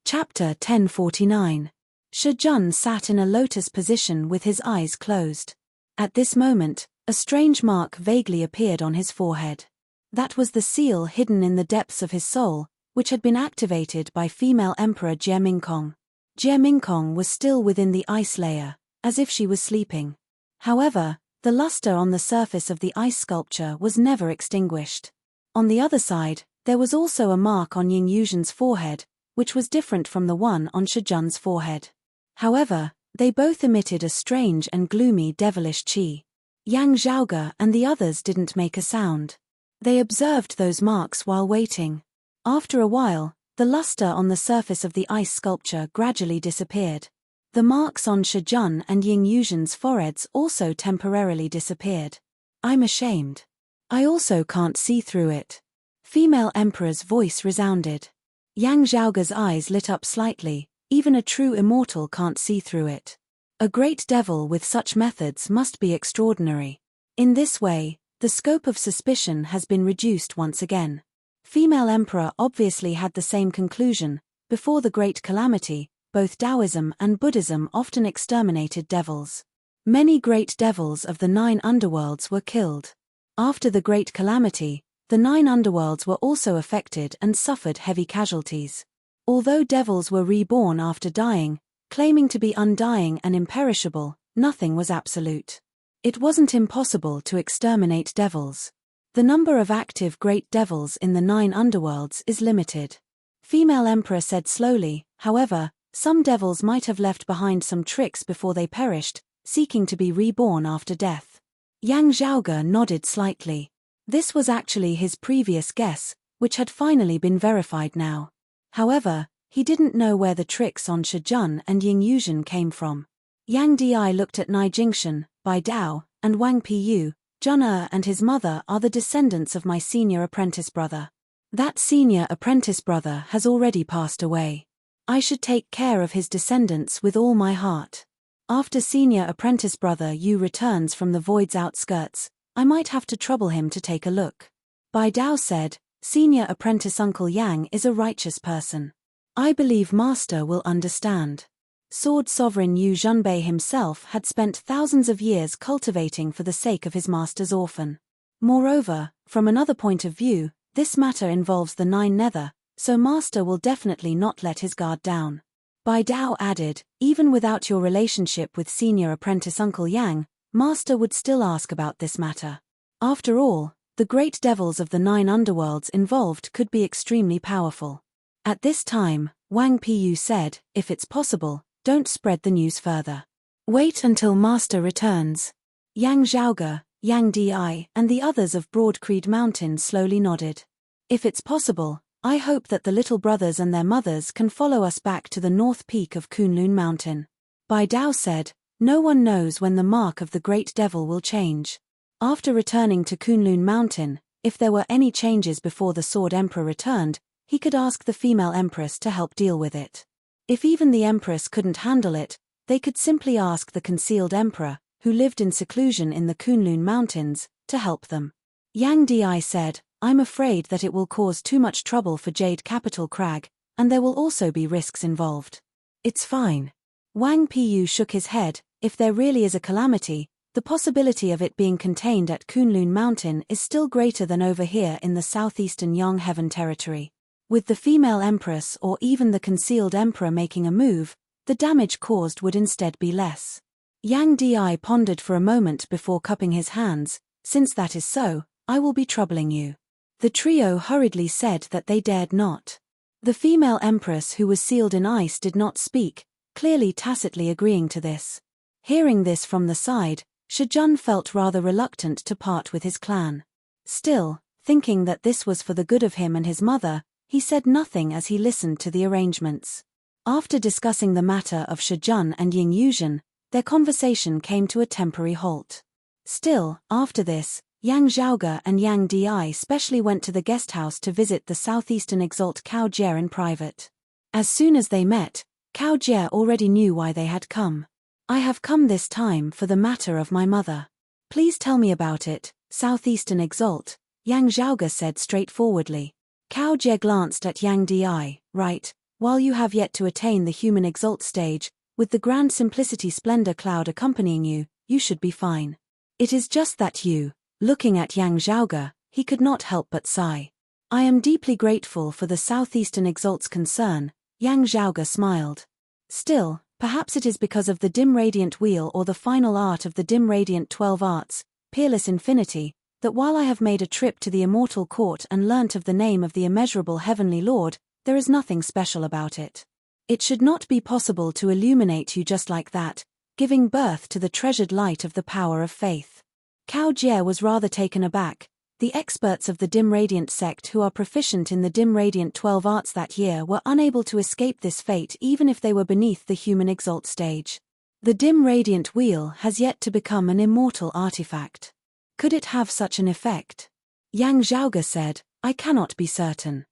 Chapter 1049. Shijun sat in a lotus position with his eyes closed. At this moment, a strange mark vaguely appeared on his forehead. That was the seal hidden in the depths of his soul, which had been activated by female Emperor Jie Mingkong. Jie Mingkong was still within the ice layer, as if she was sleeping. However, the luster on the surface of the ice sculpture was never extinguished. On the other side, there was also a mark on Ying Yuzhen's forehead, which was different from the one on Shijun's forehead. However, they both emitted a strange and gloomy devilish qi. Yang Zhaoge and the others didn't make a sound. They observed those marks while waiting. After a while, the luster on the surface of the ice sculpture gradually disappeared. The marks on Shijun and Ying Yuzhen's foreheads also temporarily disappeared. I'm ashamed. I also can't see through it. Female Emperor's voice resounded. Yang Zhaoge's eyes lit up slightly. Even a true immortal can't see through it. A great devil with such methods must be extraordinary. In this way, the scope of suspicion has been reduced once again. Female Emperor obviously had the same conclusion. Before the Great Calamity, both Taoism and Buddhism often exterminated devils. Many great devils of the 9 underworlds were killed. After the Great Calamity, the 9 underworlds were also affected and suffered heavy casualties. Although devils were reborn after dying, claiming to be undying and imperishable, nothing was absolute. It wasn't impossible to exterminate devils. The number of active great devils in the 9 underworlds is limited. Female Emperor said slowly, however, some devils might have left behind some tricks before they perished, seeking to be reborn after death. Yang Zhaoge nodded slightly. This was actually his previous guess, which had finally been verified now. However, he didn't know where the tricks on Shijun and Ying Yuzhen came from. Yang Di looked at Nai Jingshan, Bai Dao, and Wang Piyu. Jun and his mother are the descendants of my senior apprentice brother. That senior apprentice brother has already passed away. I should take care of his descendants with all my heart. After senior apprentice brother Yu returns from the void's outskirts, I might have to trouble him to take a look. Bai Dao said, senior apprentice Uncle Yang is a righteous person. I believe Master will understand. Sword Sovereign Yu Zhunbei himself had spent thousands of years cultivating for the sake of his master's orphan. Moreover, from another point of view, this matter involves the 9 nether, so Master will definitely not let his guard down. Bai Dao added, even without your relationship with senior apprentice Uncle Yang, Master would still ask about this matter. After all, the great devils of the 9 underworlds involved could be extremely powerful. At this time, Wang Piyu said, if it's possible, don't spread the news further. Wait until Master returns. Yang Zhaoge, Yang Di, and the others of Broad Creed Mountain slowly nodded. If it's possible, I hope that the little brothers and their mothers can follow us back to the north peak of Kunlun Mountain. Bai Dao said, no one knows when the mark of the great devil will change. After returning to Kunlun Mountain, if there were any changes before the Sword Emperor returned, he could ask the female Empress to help deal with it. If even the Empress couldn't handle it, they could simply ask the concealed Emperor, who lived in seclusion in the Kunlun Mountains, to help them. Yang Di said, I'm afraid that it will cause too much trouble for Jade Capital Crag, and there will also be risks involved. It's fine. Wang Piyu shook his head, if there really is a calamity, the possibility of it being contained at Kunlun Mountain is still greater than over here in the southeastern Yang Heaven territory. With the female Empress or even the concealed Emperor making a move, the damage caused would instead be less. Yang Di pondered for a moment before cupping his hands, since that is so, I will be troubling you. The trio hurriedly said that they dared not. The female Empress who was sealed in ice did not speak, clearly tacitly agreeing to this. Hearing this from the side, Shijun felt rather reluctant to part with his clan. Still, thinking that this was for the good of him and his mother, he said nothing as he listened to the arrangements. After discussing the matter of Shijun and Ying Yuzhen, their conversation came to a temporary halt. Still, after this, Yang Zhaoge and Yang Di specially went to the guest house to visit the southeastern exalt Cao Jie in private. As soon as they met, Cao Jie already knew why they had come. I have come this time for the matter of my mother. Please tell me about it, Southeastern Exalt, Yang Zhaoge said straightforwardly. Cao Jie glanced at Yang Di. Right, while you have yet to attain the human Exalt stage, with the grand simplicity splendor cloud accompanying you, you should be fine. It is just that you, looking at Yang Zhaoge, he could not help but sigh. I am deeply grateful for the Southeastern Exalt's concern, Yang Zhaoge smiled. Still, perhaps it is because of the dim radiant wheel or the final art of the dim radiant 12 arts, peerless infinity, that while I have made a trip to the immortal court and learnt of the name of the immeasurable heavenly Lord, there is nothing special about it. It should not be possible to illuminate you just like that, giving birth to the treasured light of the power of faith. Cao Jie was rather taken aback. The experts of the dim radiant sect who are proficient in the dim radiant 12 arts that year were unable to escape this fate even if they were beneath the human Exalt stage. The dim radiant wheel has yet to become an immortal artifact. Could it have such an effect? Yang Zhaoge said, I cannot be certain.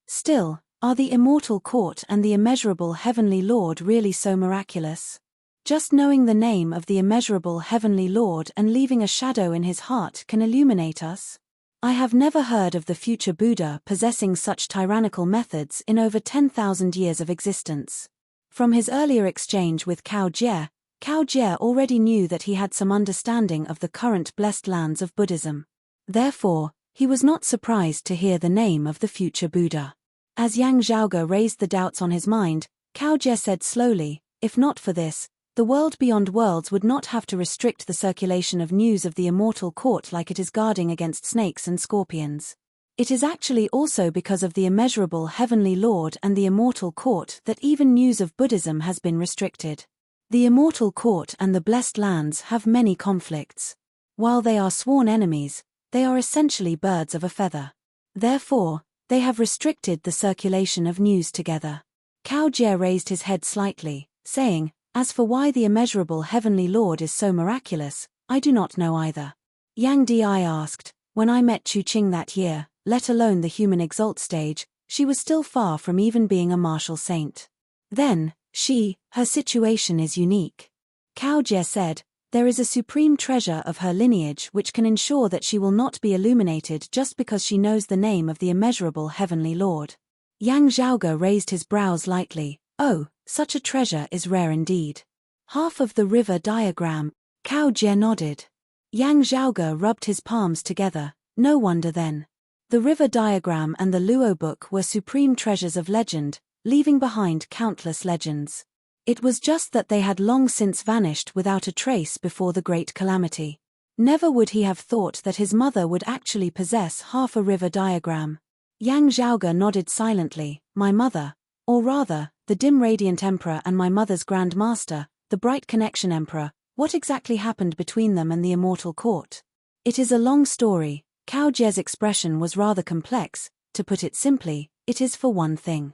Still, are the immortal court and the immeasurable heavenly Lord really so miraculous? Just knowing the name of the immeasurable heavenly Lord and leaving a shadow in his heart can illuminate us? I have never heard of the future Buddha possessing such tyrannical methods in over 10,000 years of existence. From his earlier exchange with Cao Jie already knew that he had some understanding of the current blessed lands of Buddhism. Therefore, he was not surprised to hear the name of the future Buddha. As Yang Zhaoge raised the doubts on his mind, Cao Jie said slowly, if not for this, the world beyond worlds would not have to restrict the circulation of news of the immortal court like it is guarding against snakes and scorpions. It is actually also because of the immeasurable heavenly Lord and the immortal court that even news of Buddhism has been restricted. The immortal court and the blessed lands have many conflicts. While they are sworn enemies, they are essentially birds of a feather. Therefore, they have restricted the circulation of news together. Cao Jie raised his head slightly, saying, as for why the immeasurable heavenly Lord is so miraculous, I do not know either. Yang Di asked, when I met Chu Qing that year, let alone the human Exalt stage, she was still far from even being a martial saint. Then, her situation is unique. Cao Jie said, there is a supreme treasure of her lineage which can ensure that she will not be illuminated just because she knows the name of the immeasurable heavenly Lord. Yang Zhaoge raised his brows lightly, oh, such a treasure is rare indeed. Half of the river diagram, Cao Jie nodded. Yang Zhaoge rubbed his palms together, no wonder then. The river diagram and the Audiobook were supreme treasures of legend, leaving behind countless legends. It was just that they had long since vanished without a trace before the great calamity. Never would he have thought that his mother would actually possess half a river diagram. Yang Zhaoge nodded silently, my mother, or rather, the dim radiant emperor and my mother's grand master, the bright connection emperor, what exactly happened between them and the immortal court? It is a long story. Cao Jie's expression was rather complex, to put it simply, it is for one thing.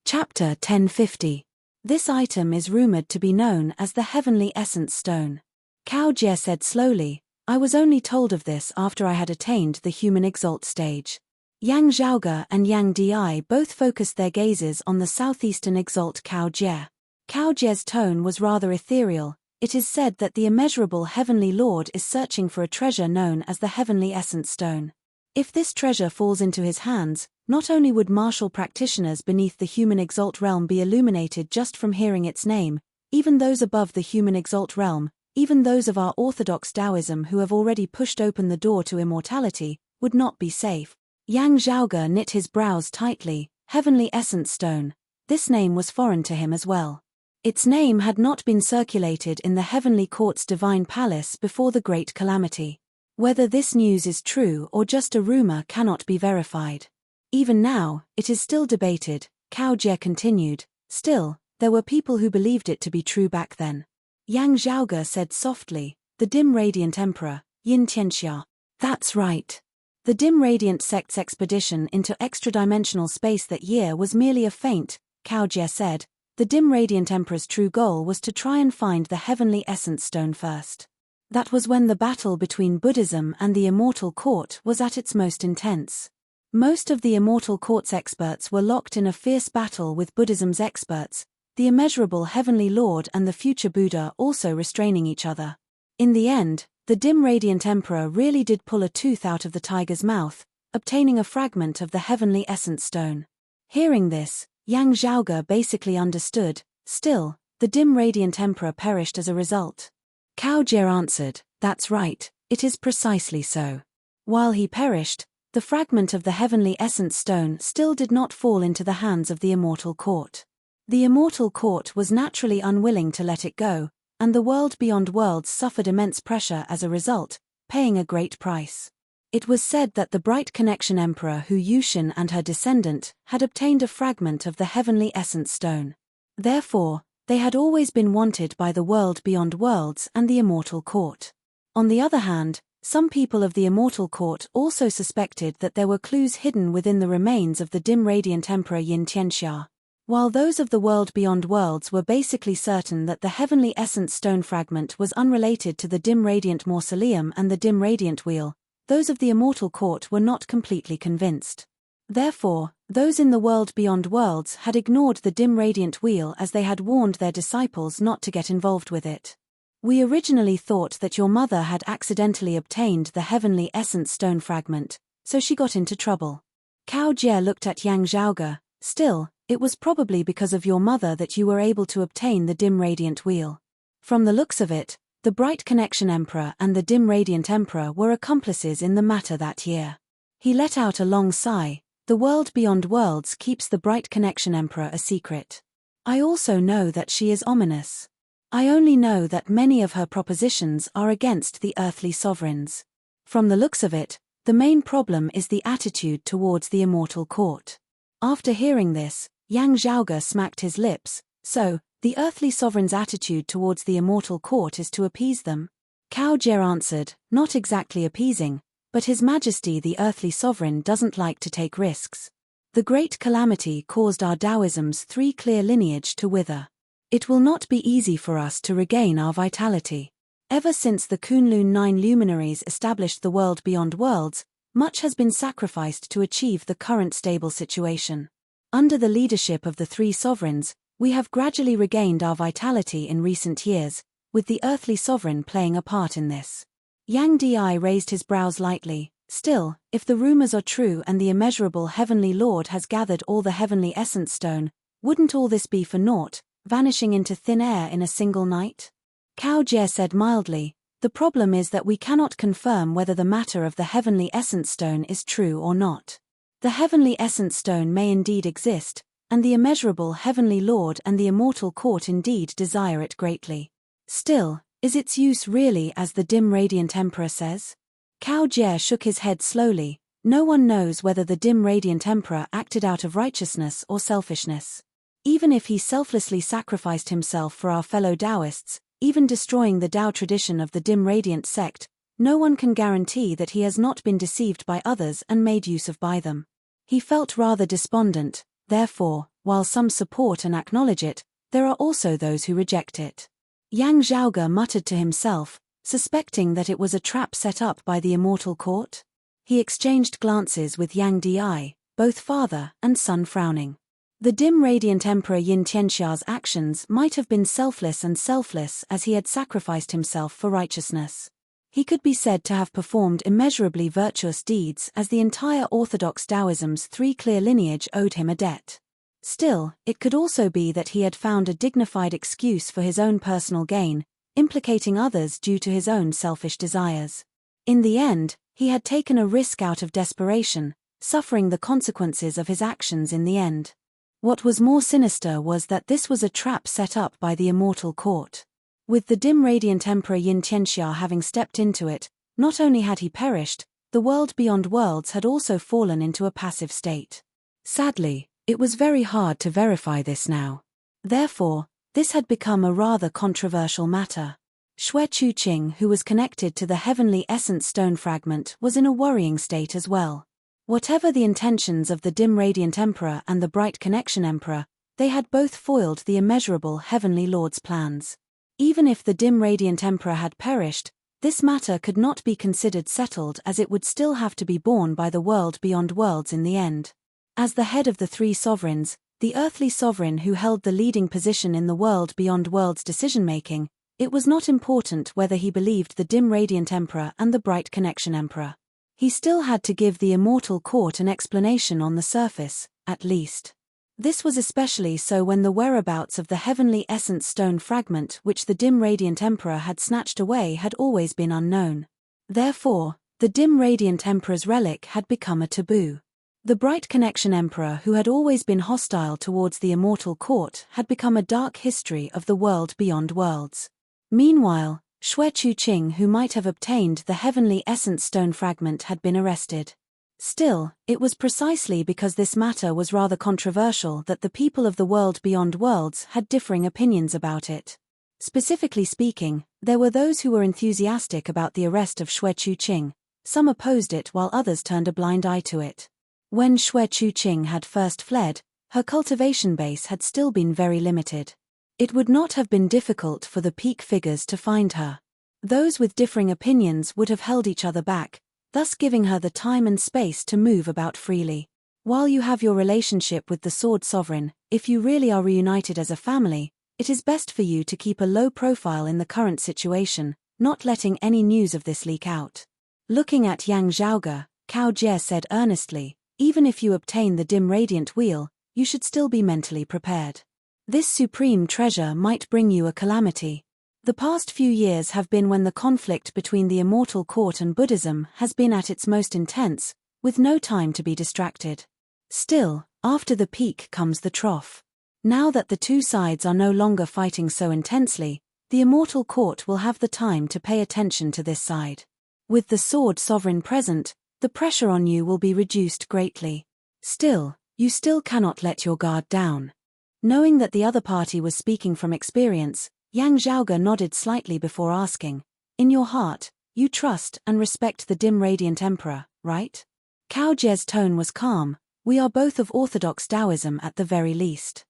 Chapter 1050. This item is rumored to be known as the Heavenly Essence Stone. Cao Jie said slowly, I was only told of this after I had attained the human Exalt stage. Yang Zhaoge and Yang Di both focused their gazes on the Southeastern Exalt Cao Jie. Cao Jie's tone was rather ethereal. It is said that the immeasurable heavenly Lord is searching for a treasure known as the Heavenly Essence Stone. If this treasure falls into his hands, not only would martial practitioners beneath the human Exalt realm be illuminated just from hearing its name, even those above the human Exalt realm, even those of our orthodox Taoism who have already pushed open the door to immortality, would not be safe. Yang Zhaoge knit his brows tightly, Heavenly Essence Stone. This name was foreign to him as well. Its name had not been circulated in the Heavenly Court's divine palace before the great calamity. Whether this news is true or just a rumor cannot be verified. Even now, it is still debated, Cao Jie continued. Still, there were people who believed it to be true back then. Yang Zhaoge said softly, the dim radiant emperor, Yin Tianxia. That's right. The dim radiant sect's expedition into extra-dimensional space that year was merely a feint, Cao Jie said. The dim radiant emperor's true goal was to try and find the Heavenly Essence Stone first. That was when the battle between Buddhism and the Immortal Court was at its most intense. Most of the Immortal Court's experts were locked in a fierce battle with Buddhism's experts, the immeasurable heavenly Lord and the future Buddha also restraining each other. In the end, the dim radiant emperor really did pull a tooth out of the tiger's mouth, obtaining a fragment of the heavenly essence stone. Hearing this, Yang Zhaoge basically understood. Still, the dim radiant emperor perished as a result. Cao Jie answered, "That's right, it is precisely so." While he perished, the fragment of the heavenly essence stone still did not fall into the hands of the immortal court. The immortal court was naturally unwilling to let it go, and the world beyond worlds suffered immense pressure as a result, paying a great price. It was said that the Bright Connection Emperor Hu Yushin and her descendant had obtained a fragment of the heavenly essence stone. Therefore, they had always been wanted by the world beyond worlds and the immortal court. On the other hand, some people of the immortal court also suspected that there were clues hidden within the remains of the dim radiant emperor Yin Tianxia. While those of the world beyond worlds were basically certain that the heavenly essence stone fragment was unrelated to the dim radiant mausoleum and the dim radiant wheel, those of the immortal court were not completely convinced. Therefore, those in the world beyond worlds had ignored the dim radiant wheel as they had warned their disciples not to get involved with it. "We originally thought that your mother had accidentally obtained the heavenly essence stone fragment, so she got into trouble." Cao Jie looked at Yang Zhaoge. "Still, it was probably because of your mother that you were able to obtain the dim radiant wheel. From the looks of it, the Bright Connection Emperor and the dim radiant emperor were accomplices in the matter that year." He let out a long sigh. "The world beyond worlds keeps the Bright Connection Emperor a secret. I also know that she is ominous. I only know that many of her propositions are against the earthly sovereigns. From the looks of it, the main problem is the attitude towards the immortal court." After hearing this, Yang Zhaoge smacked his lips. "So, the earthly sovereign's attitude towards the immortal court is to appease them?" Cao Jie answered, "Not exactly appeasing, but His Majesty the earthly sovereign doesn't like to take risks. The great calamity caused our Taoism's 3 clear lineage to wither. It will not be easy for us to regain our vitality. Ever since the Kunlun 9 luminaries established the world beyond worlds, much has been sacrificed to achieve the current stable situation. Under the leadership of the 3 sovereigns, we have gradually regained our vitality in recent years, with the earthly sovereign playing a part in this." Yang Di raised his brows lightly. "Still, if the rumors are true and the immeasurable heavenly Lord has gathered all the heavenly essence stone, wouldn't all this be for naught, vanishing into thin air in a single night?" Cao Jie said mildly, "The problem is that we cannot confirm whether the matter of the heavenly essence stone is true or not. The heavenly essence stone may indeed exist, and the immeasurable heavenly Lord and the immortal court indeed desire it greatly. Still, is its use really as the dim radiant emperor says?" Cao Jie shook his head slowly. "No one knows whether the dim radiant emperor acted out of righteousness or selfishness. Even if he selflessly sacrificed himself for our fellow Taoists, even destroying the Tao tradition of the dim radiant sect, no one can guarantee that he has not been deceived by others and made use of by them." He felt rather despondent. Therefore, while some support and acknowledge it, there are also those who reject it. Yang Zhaoge muttered to himself, suspecting that it was a trap set up by the immortal court. He exchanged glances with Yang Di, both father and son frowning. The dim radiant emperor Yin Tianxia's actions might have been selfless as he had sacrificed himself for righteousness. He could be said to have performed immeasurably virtuous deeds as the entire orthodox Taoism's 3 clear lineage owed him a debt. Still, it could also be that he had found a dignified excuse for his own personal gain, implicating others due to his own selfish desires. In the end, he had taken a risk out of desperation, suffering the consequences of his actions in the end. What was more sinister was that this was a trap set up by the immortal court. With the dim radiant emperor Yin Tianxia having stepped into it, not only had he perished, the world beyond worlds had also fallen into a passive state. Sadly, it was very hard to verify this now. Therefore, this had become a rather controversial matter. Xue Chuqing, who was connected to the heavenly essence stone fragment, was in a worrying state as well. Whatever the intentions of the dim radiant emperor and the Bright Connection Emperor, they had both foiled the immeasurable heavenly Lord's plans. Even if the dim radiant emperor had perished, this matter could not be considered settled as it would still have to be borne by the world beyond worlds in the end. As the head of the 3 sovereigns, the earthly sovereign who held the leading position in the world beyond worlds decision-making, it was not important whether he believed the dim radiant emperor and the bright connection emperor. He still had to give the immortal court an explanation on the surface, at least. This was especially so when the whereabouts of the heavenly essence stone fragment which the dim radiant emperor had snatched away had always been unknown. Therefore, the dim radiant emperor's relic had become a taboo. The bright connection emperor who had always been hostile towards the immortal court had become a dark history of the world beyond worlds. Meanwhile, Xue Chuqing, who might have obtained the heavenly essence stone fragment, had been arrested. Still, it was precisely because this matter was rather controversial that the people of the world beyond worlds had differing opinions about it. Specifically speaking, there were those who were enthusiastic about the arrest of Xue Chuqing. Some opposed it while others turned a blind eye to it. When Xue Chuqing had first fled, her cultivation base had still been very limited. It would not have been difficult for the peak figures to find her. Those with differing opinions would have held each other back, thus giving her the time and space to move about freely. While you have your relationship with the Sword Sovereign, if you really are reunited as a family, it is best for you to keep a low profile in the current situation, not letting any news of this leak out. Looking at Yang Zhaoge, Cao Jie said earnestly, even if you obtain the dim radiant wheel, you should still be mentally prepared. This supreme treasure might bring you a calamity. The past few years have been when the conflict between the immortal court and Buddhism has been at its most intense, with no time to be distracted. Still, after the peak comes the trough. Now that the two sides are no longer fighting so intensely, the immortal court will have the time to pay attention to this side. With the Sword Sovereign present, the pressure on you will be reduced greatly. Still, you still cannot let your guard down. Knowing that the other party was speaking from experience, Yang Zhaoge nodded slightly before asking, in your heart, you trust and respect the dim radiant emperor, right? Cao Jie's tone was calm, we are both of orthodox Taoism at the very least.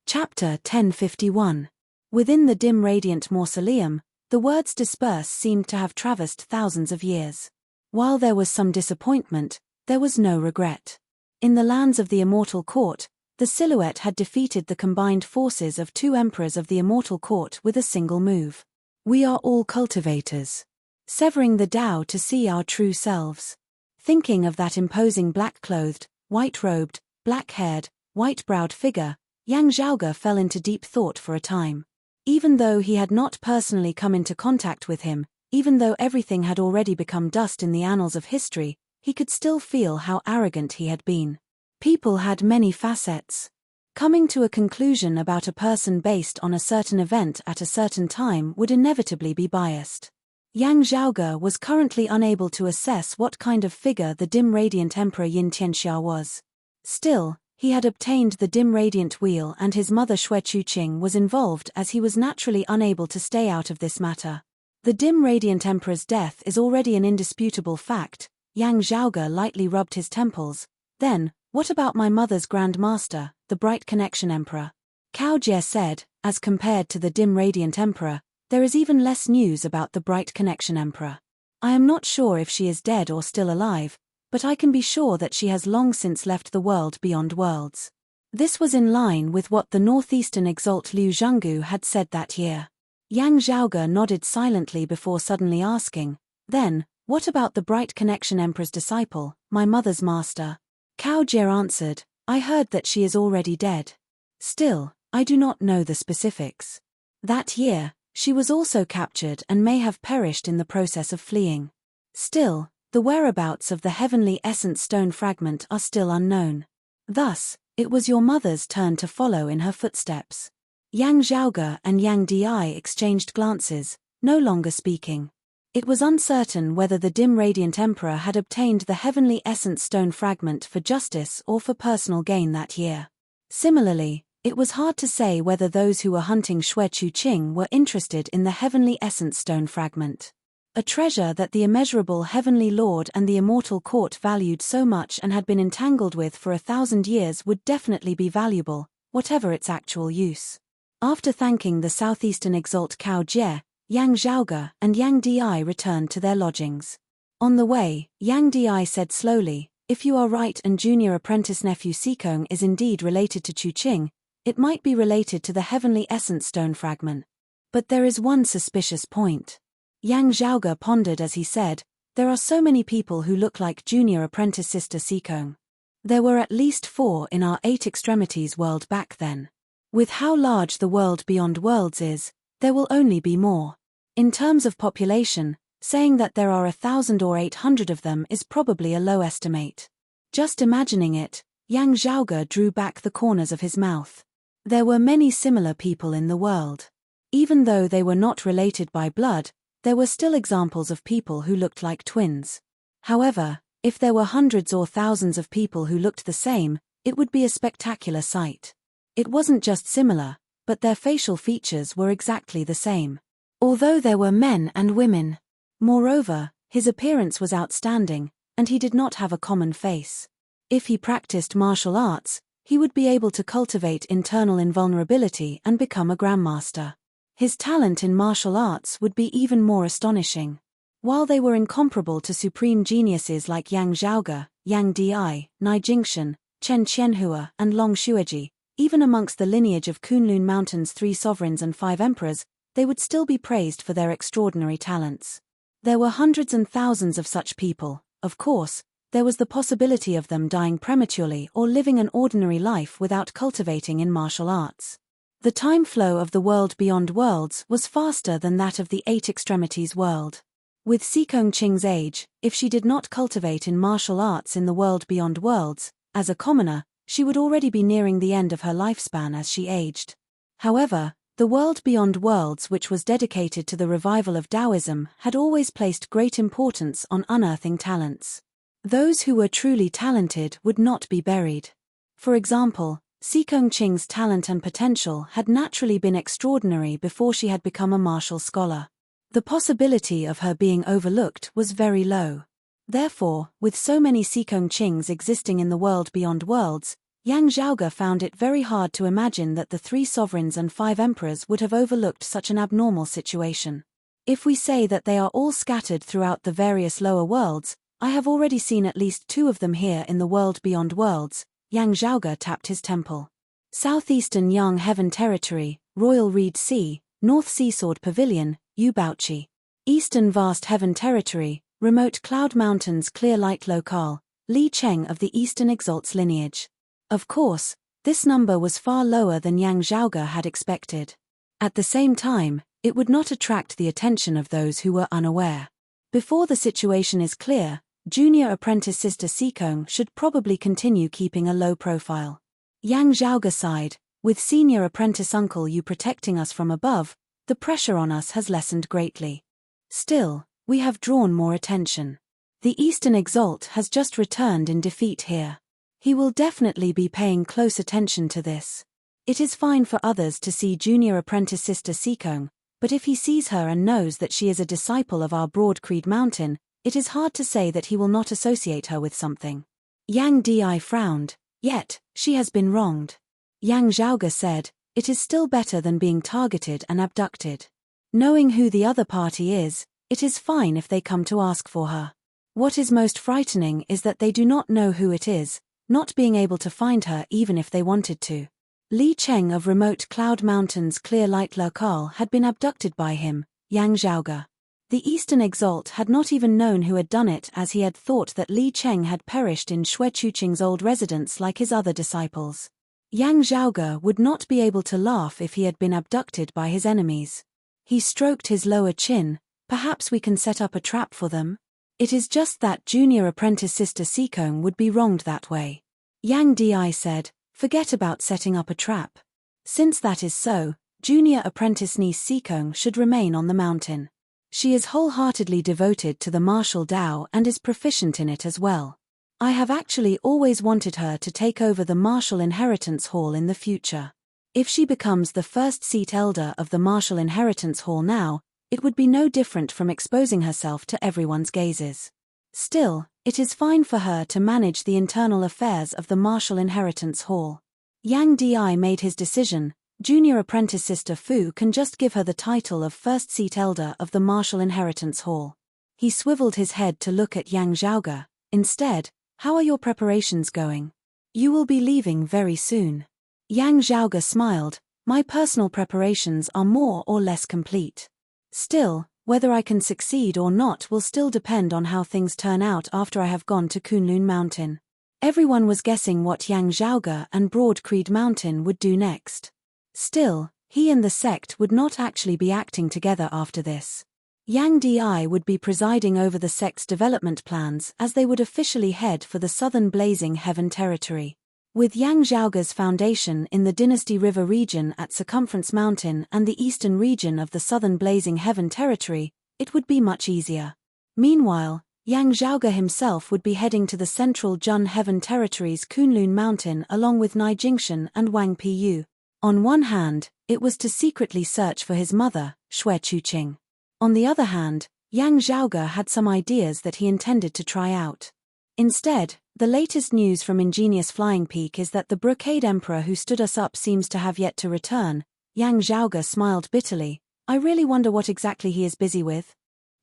Chapter 1051. Within the dim radiant mausoleum, the words disperse seemed to have traversed thousands of years. While there was some disappointment, there was no regret. In the lands of the immortal court, the silhouette had defeated the combined forces of two emperors of the immortal court with a single move. We are all cultivators. Severing the Tao to see our true selves. Thinking of that imposing black-clothed, white-robed, black-haired, white-browed figure, Yang Zhaoge fell into deep thought for a time. Even though he had not personally come into contact with him, even though everything had already become dust in the annals of history, he could still feel how arrogant he had been. People had many facets. Coming to a conclusion about a person based on a certain event at a certain time would inevitably be biased. Yang Zhaoge was currently unable to assess what kind of figure the dim radiant emperor Yin Tianxia was. Still, he had obtained the dim radiant wheel and his mother Xue Chuqing was involved as he was naturally unable to stay out of this matter. The dim radiant emperor's death is already an indisputable fact. Yang Zhaoge lightly rubbed his temples. Then, what about my mother's Grand Master, the bright connection emperor? Cao Jie said, as compared to the dim radiant emperor, there is even less news about the bright connection emperor. I am not sure if she is dead or still alive, but I can be sure that she has long since left the world beyond worlds. This was in line with what the northeastern exalt Liu Zhenggu had said that year. Yang Zhaoge nodded silently before suddenly asking, then, what about the bright connection emperor's disciple, my mother's master? Cao Jie answered, I heard that she is already dead. Still, I do not know the specifics. That year, she was also captured and may have perished in the process of fleeing. Still, the whereabouts of the heavenly essence stone fragment are still unknown. Thus, it was your mother's turn to follow in her footsteps. Yang Zhaoge and Yang Di exchanged glances, no longer speaking. It was uncertain whether the dim radiant emperor had obtained the heavenly essence stone fragment for justice or for personal gain that year. Similarly, it was hard to say whether those who were hunting Xue Chuqing were interested in the heavenly essence stone fragment. A treasure that the immeasurable heavenly lord and the immortal court valued so much and had been entangled with for 1,000 years would definitely be valuable, whatever its actual use. After thanking the southeastern exalt Cao Jie, Yang Zhaoge and Yang Di returned to their lodgings. On the way, Yang Di said slowly, If you are right and junior apprentice nephew Sikong is indeed related to Chu Qing, it might be related to the heavenly essence stone fragment. But there is one suspicious point. Yang Zhaoge pondered as he said, there are so many people who look like junior apprentice sister Sikong. There were at least 4 in our 8 extremities world back then. With how large the world beyond worlds is, there will only be more. In terms of population, saying that there are 1,000 or 800 of them is probably a low estimate. Just imagining it, Yang Zhaoge drew back the corners of his mouth. There were many similar people in the world. Even though they were not related by blood, there were still examples of people who looked like twins. However, if there were hundreds or thousands of people who looked the same, it would be a spectacular sight. It wasn't just similar, but their facial features were exactly the same. Although there were men and women. Moreover, his appearance was outstanding, and he did not have a common face. If he practiced martial arts, he would be able to cultivate internal invulnerability and become a grandmaster. His talent in martial arts would be even more astonishing. While they were incomparable to supreme geniuses like Yang Zhaoge, Yang Di, Nai Jingshan, Chen Qianhua and Long Xueji, even amongst the lineage of Kunlun Mountain's 3 sovereigns and 5 emperors, they would still be praised for their extraordinary talents. There were hundreds and thousands of such people. Of course, there was the possibility of them dying prematurely or living an ordinary life without cultivating in martial arts. The time flow of the world beyond worlds was faster than that of the 8 extremities world. With Sikong Qing's age, if she did not cultivate in martial arts in the world beyond worlds, as a commoner, she would already be nearing the end of her lifespan as she aged. However, the world beyond worlds, which was dedicated to the revival of Taoism, had always placed great importance on unearthing talents. Those who were truly talented would not be buried. For example, Sikong Qing's talent and potential had naturally been extraordinary before she had become a martial scholar. The possibility of her being overlooked was very low. Therefore, with so many Sikong Qings existing in the world beyond worlds, Yang Zhaoge found it very hard to imagine that the 3 sovereigns and 5 emperors would have overlooked such an abnormal situation. If we say that they are all scattered throughout the various lower worlds, I have already seen at least 2 of them here in the world beyond worlds. Yang Zhaoge tapped his temple. Southeastern Yang Heaven Territory, Royal Reed Sea, North Seasword Pavilion, Yubauchi. Eastern Vast Heaven Territory, Remote Cloud Mountains Clear Light Locale, Li Cheng of the Eastern Exalts lineage. Of course, this number was far lower than Yang Zhaoge had expected. At the same time, it would not attract the attention of those who were unaware. Before the situation is clear, junior apprentice sister Sikong should probably continue keeping a low profile. Yang Zhaoge sighed, with senior apprentice uncle Yu protecting us from above, the pressure on us has lessened greatly. Still, we have drawn more attention. The Eastern Exalt has just returned in defeat here. He will definitely be paying close attention to this. It is fine for others to see junior apprentice sister Sikong, but if he sees her and knows that she is a disciple of our Broad Creed Mountain, it is hard to say that he will not associate her with something. Yang Di frowned, yet, she has been wronged. Yang Zhaoge said, it is still better than being targeted and abducted. Knowing who the other party is, it is fine if they come to ask for her. What is most frightening is that they do not know who it is, not being able to find her even if they wanted to. Li Cheng of Remote Cloud Mountains Clear Light Locale had been abducted by him, Yang Zhaoge. The Eastern Exalt had not even known who had done it, as he had thought that Li Cheng had perished in Xue Chuqing's old residence like his other disciples. Yang Zhaoge would not be able to laugh if he had been abducted by his enemies. He stroked his lower chin. Perhaps we can set up a trap for them? It is just that junior apprentice sister Sikong would be wronged that way. Yang Di said, forget about setting up a trap. Since that is so, junior apprentice niece Sikong should remain on the mountain. She is wholeheartedly devoted to the martial Tao and is proficient in it as well. I have actually always wanted her to take over the martial inheritance hall in the future. If she becomes the first seat elder of the martial inheritance hall now, it would be no different from exposing herself to everyone's gazes. Still, it is fine for her to manage the internal affairs of the martial inheritance hall. Yang Di made his decision. Junior apprentice sister Fu can just give her the title of first seat elder of the martial inheritance hall. He swiveled his head to look at Yang Zhaoge. Instead, How are your preparations going? You will be leaving very soon. Yang Zhaoge smiled. My personal preparations are more or less complete. Still, whether I can succeed or not will still depend on how things turn out after I have gone to Kunlun Mountain. Everyone was guessing what Yang Zhaoge and Broad Creed Mountain would do next. Still, he and the sect would not actually be acting together after this. Yang Di would be presiding over the sect's development plans as they would officially head for the southern Blazing Heaven territory. With Yang Zhaoge's foundation in the Dynasty River region at Circumference Mountain and the eastern region of the southern Blazing Heaven territory, it would be much easier. Meanwhile, Yang Zhaoge himself would be heading to the central Jun Heaven territory's Kunlun Mountain along with Nai Jingshan and Wang Piyu. On one hand, it was to secretly search for his mother, Xue Chuqing. On the other hand, Yang Zhaoge had some ideas that he intended to try out. Instead, the latest news from Ingenious Flying Peak is that the Brocade Emperor who stood us up seems to have yet to return. Yang Zhaoge smiled bitterly. I really wonder what exactly he is busy with.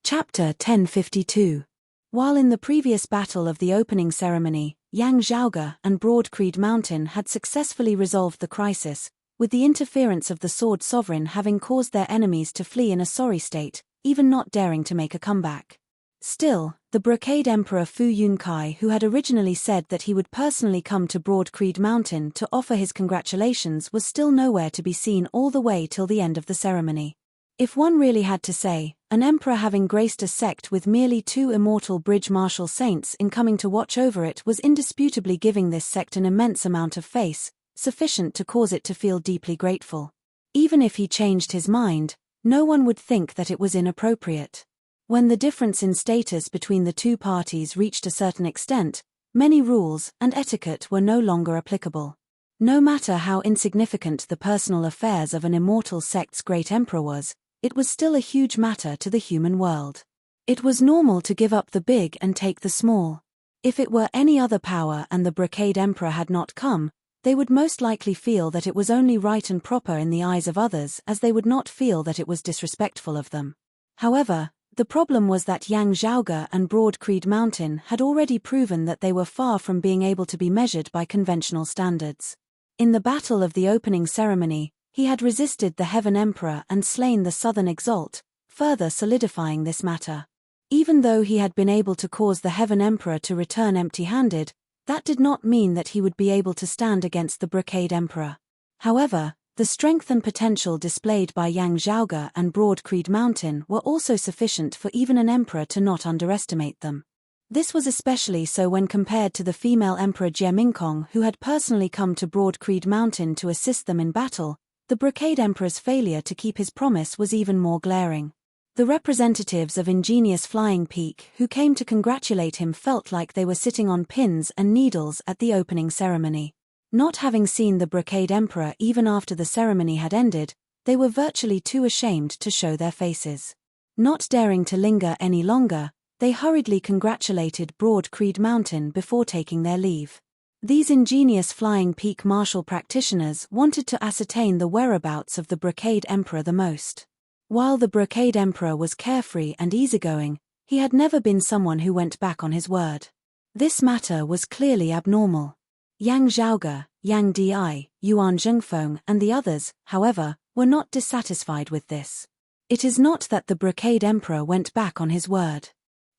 Chapter 1052. While in the previous battle of the opening ceremony, Yang Zhaoge and Broad Creed Mountain had successfully resolved the crisis, with the interference of the Sword Sovereign having caused their enemies to flee in a sorry state, even not daring to make a comeback. Still, the Brocade Emperor Fu Yunkai, who had originally said that he would personally come to Broad Creed Mountain to offer his congratulations, was still nowhere to be seen all the way till the end of the ceremony. If one really had to say, an emperor having graced a sect with merely 2 immortal bridge martial saints in coming to watch over it was indisputably giving this sect an immense amount of faith, sufficient to cause it to feel deeply grateful. Even if he changed his mind, no one would think that it was inappropriate. When the difference in status between the two parties reached a certain extent, many rules and etiquette were no longer applicable. No matter how insignificant the personal affairs of an immortal sect's great emperor was, it was still a huge matter to the human world. It was normal to give up the big and take the small. If it were any other power and the Brocade Emperor had not come, they would most likely feel that it was only right and proper in the eyes of others, as they would not feel that it was disrespectful of them. However, the problem was that Yang Zhaoge and Broad Creed Mountain had already proven that they were far from being able to be measured by conventional standards. In the battle of the opening ceremony, he had resisted the Heaven Emperor and slain the Southern Exalt, further solidifying this matter. Even though he had been able to cause the Heaven Emperor to return empty-handed, that did not mean that he would be able to stand against the Brocade Emperor. However, the strength and potential displayed by Yang Zhaoge and Broad Creed Mountain were also sufficient for even an emperor to not underestimate them. This was especially so when compared to the female emperor Jie Mingkong, who had personally come to Broad Creed Mountain to assist them in battle. The Brocade Emperor's failure to keep his promise was even more glaring. The representatives of Ingenious Flying Peak who came to congratulate him felt like they were sitting on pins and needles at the opening ceremony. Not having seen the Brocade Emperor even after the ceremony had ended, they were virtually too ashamed to show their faces. Not daring to linger any longer, they hurriedly congratulated Broad Creed Mountain before taking their leave. These Ingenious Flying Peak martial practitioners wanted to ascertain the whereabouts of the Brocade Emperor the most. While the Brocade Emperor was carefree and easygoing, he had never been someone who went back on his word. This matter was clearly abnormal. Yang Zhaoge, Yang Di, Yuan Zhengfeng and the others, however, were not dissatisfied with this. It is not that the Brocade Emperor went back on his word.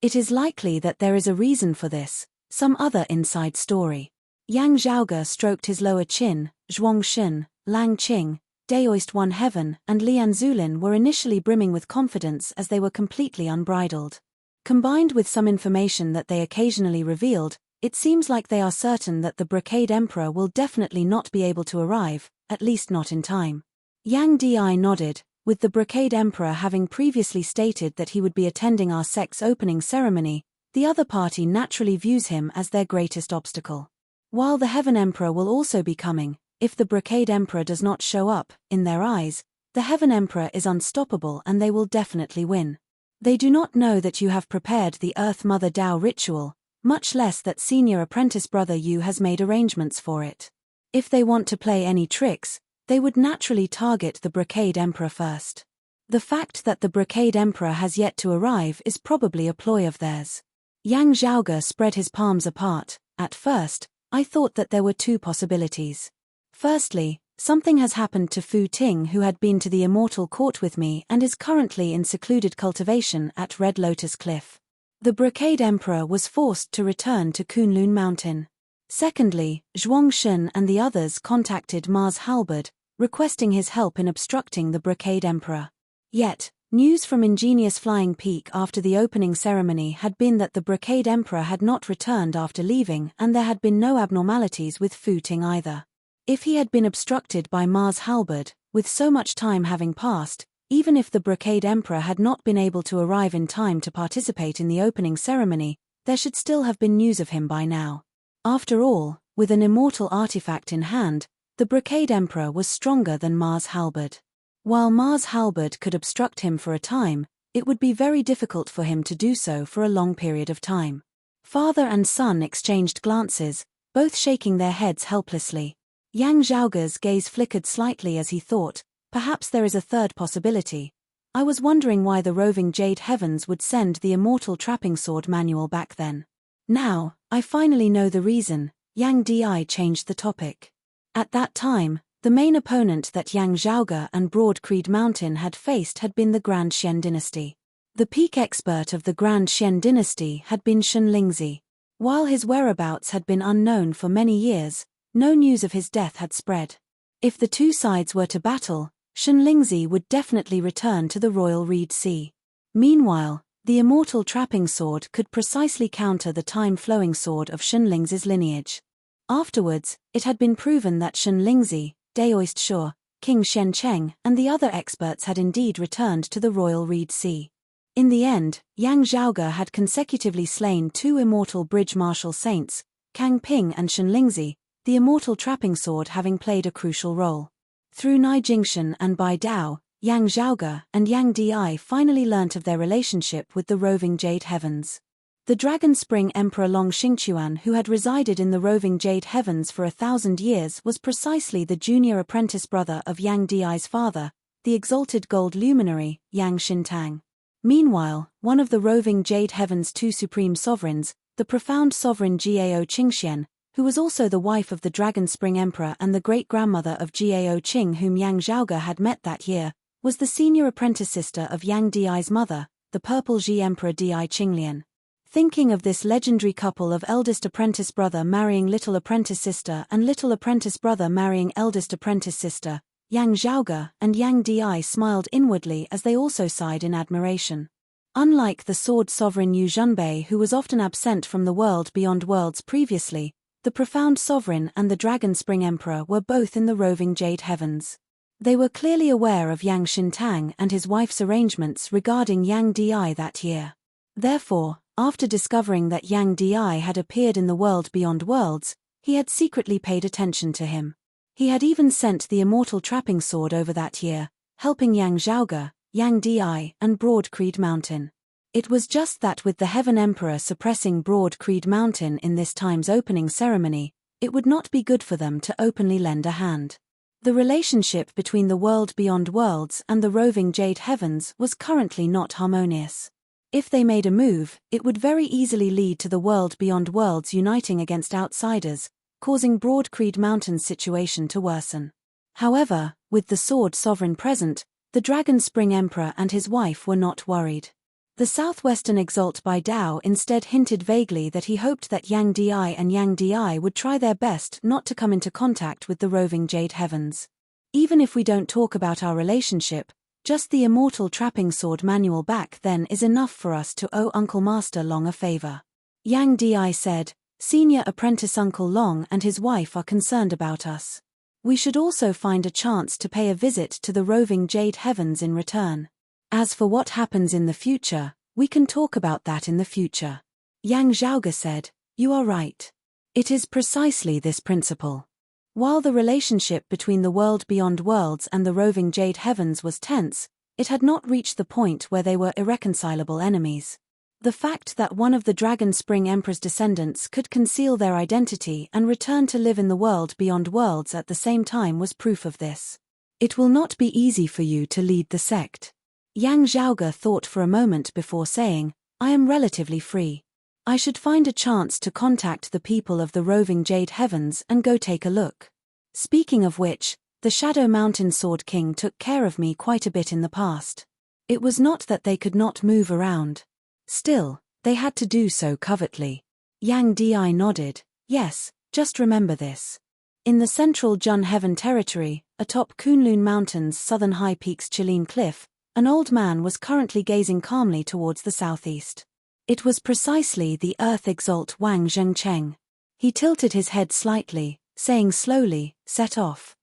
It is likely that there is a reason for this, some other inside story. Yang Zhaoge stroked his lower chin. Zhuang Xin, Lang Qing, Daoist One Heaven and Lian Zulin were initially brimming with confidence as they were completely unbridled. Combined with some information that they occasionally revealed, it seems like they are certain that the Brocade Emperor will definitely not be able to arrive, at least not in time. Yang Di nodded, with the Brocade Emperor having previously stated that he would be attending our sect's opening ceremony. The other party naturally views him as their greatest obstacle. While the Heaven Emperor will also be coming, if the Brocade Emperor does not show up, in their eyes, the Heaven Emperor is unstoppable and they will definitely win. They do not know that you have prepared the Earth Mother Dao ritual, much less that senior apprentice brother Yu has made arrangements for it. If they want to play any tricks, they would naturally target the Brocade Emperor first. The fact that the Brocade Emperor has yet to arrive is probably a ploy of theirs. Yang Zhaoge spread his palms apart. At first, I thought that there were two possibilities. Firstly, something has happened to Fu Ting, who had been to the Immortal Court with me and is currently in secluded cultivation at Red Lotus Cliff. The Brocade Emperor was forced to return to Kunlun Mountain. Secondly, Zhuang Shun and the others contacted Mars Halberd, requesting his help in obstructing the Brocade Emperor. Yet, news from Ingenious Flying Peak after the opening ceremony had been that the Brocade Emperor had not returned after leaving, and there had been no abnormalities with Fu Ting either. If he had been obstructed by Mars Halberd, with so much time having passed, even if the Brocade Emperor had not been able to arrive in time to participate in the opening ceremony, there should still have been news of him by now. After all, with an immortal artifact in hand, the Brocade Emperor was stronger than Mars Halberd. While Mars Halberd could obstruct him for a time, it would be very difficult for him to do so for a long period of time. Father and son exchanged glances, both shaking their heads helplessly. Yang Zhaoge's gaze flickered slightly as he thought, perhaps there is a third possibility. I was wondering why the roving Jade Heavens would send the Immortal Trapping Sword manual back then. Now, I finally know the reason. Yang Di changed the topic. At that time, the main opponent that Yang Zhaoge and Broad Creed Mountain had faced had been the Grand Xian dynasty. The peak expert of the Grand Xian dynasty had been Shen Lingzi. While his whereabouts had been unknown for many years, no news of his death had spread. If the two sides were to battle, Shen Lingzi would definitely return to the Royal Reed Sea. Meanwhile, the Immortal Trapping Sword could precisely counter the time-flowing sword of Shen Lingzi's lineage. Afterwards, it had been proven that Shen Lingzi, Daoist Shur, King Shen Cheng, and the other experts had indeed returned to the Royal Reed Sea. In the end, Yang Zhaoge had consecutively slain two immortal bridge martial saints, Kang Ping and Shen Lingzi, the Immortal Trapping Sword having played a crucial role. Through Nai Jingshan and Bai Dao, Yang Zhaoge and Yang Di finally learnt of their relationship with the roving Jade Heavens. The Dragon Spring Emperor Long Xingquan, who had resided in the roving Jade Heavens for 1,000 years, was precisely the junior apprentice brother of Yang Di's father, the exalted gold luminary, Yang Xintang. Meanwhile, one of the roving Jade Heavens' two supreme sovereigns, the profound sovereign Gao Qingxian, who was also the wife of the Dragon Spring Emperor and the great-grandmother of Gao Qing whom Yang Zhaoge had met that year, was the senior apprentice sister of Yang Di's mother, the Purple Ji Emperor Di Qinglian. Thinking of this legendary couple of eldest apprentice brother marrying little apprentice sister and little apprentice brother marrying eldest apprentice sister, Yang Zhaoge and Yang Di smiled inwardly as they also sighed in admiration. Unlike the sword sovereign Yu Zhunbei, who was often absent from the world beyond worlds previously, the profound sovereign and the Dragon Spring Emperor were both in the roving Jade Heavens. They were clearly aware of Yang Xintang and his wife's arrangements regarding Yang Di that year. Therefore, after discovering that Yang Di had appeared in the world beyond worlds, he had secretly paid attention to him. He had even sent the Immortal Trapping Sword over that year, helping Yang Zhaoge, Yang Di, and Broad Creed Mountain. It was just that with the Heaven Emperor suppressing Broad Creed Mountain in this time's opening ceremony, it would not be good for them to openly lend a hand. The relationship between the world beyond worlds and the roving Jade Heavens was currently not harmonious. If they made a move, it would very easily lead to the world beyond worlds uniting against outsiders, causing Broad Creed Mountain's situation to worsen. However, with the Sword Sovereign present, the Dragon Spring Emperor and his wife were not worried. The Southwestern Exalt Bai Dao instead hinted vaguely that he hoped that Yang Di and Yang Di would try their best not to come into contact with the roving Jade Heavens. Even if we don't talk about our relationship, just the Immortal Trapping Sword manual back then is enough for us to owe Uncle Master Long a favor. Yang Di said, Senior Apprentice Uncle Long and his wife are concerned about us. We should also find a chance to pay a visit to the roving Jade Heavens in return. As for what happens in the future, we can talk about that in the future. Yang Zhaoge said, You are right. It is precisely this principle. While the relationship between the world beyond worlds and the roving Jade Heavens was tense, it had not reached the point where they were irreconcilable enemies. The fact that one of the Dragon Spring Emperor's descendants could conceal their identity and return to live in the world beyond worlds at the same time was proof of this. It will not be easy for you to lead the sect. Yang Zhaoge thought for a moment before saying, I am relatively free. I should find a chance to contact the people of the roving Jade Heavens and go take a look. Speaking of which, the Shadow Mountain Sword King took care of me quite a bit in the past. It was not that they could not move around. Still, they had to do so covertly. Yang Di nodded. Yes, just remember this. In the central Jun Heaven territory, atop Kunlun Mountain's southern high peaks Chilean cliff, an old man was currently gazing calmly towards the southeast. It was precisely the Earth Exalt Wang Zhengcheng. He tilted his head slightly, saying slowly, set off.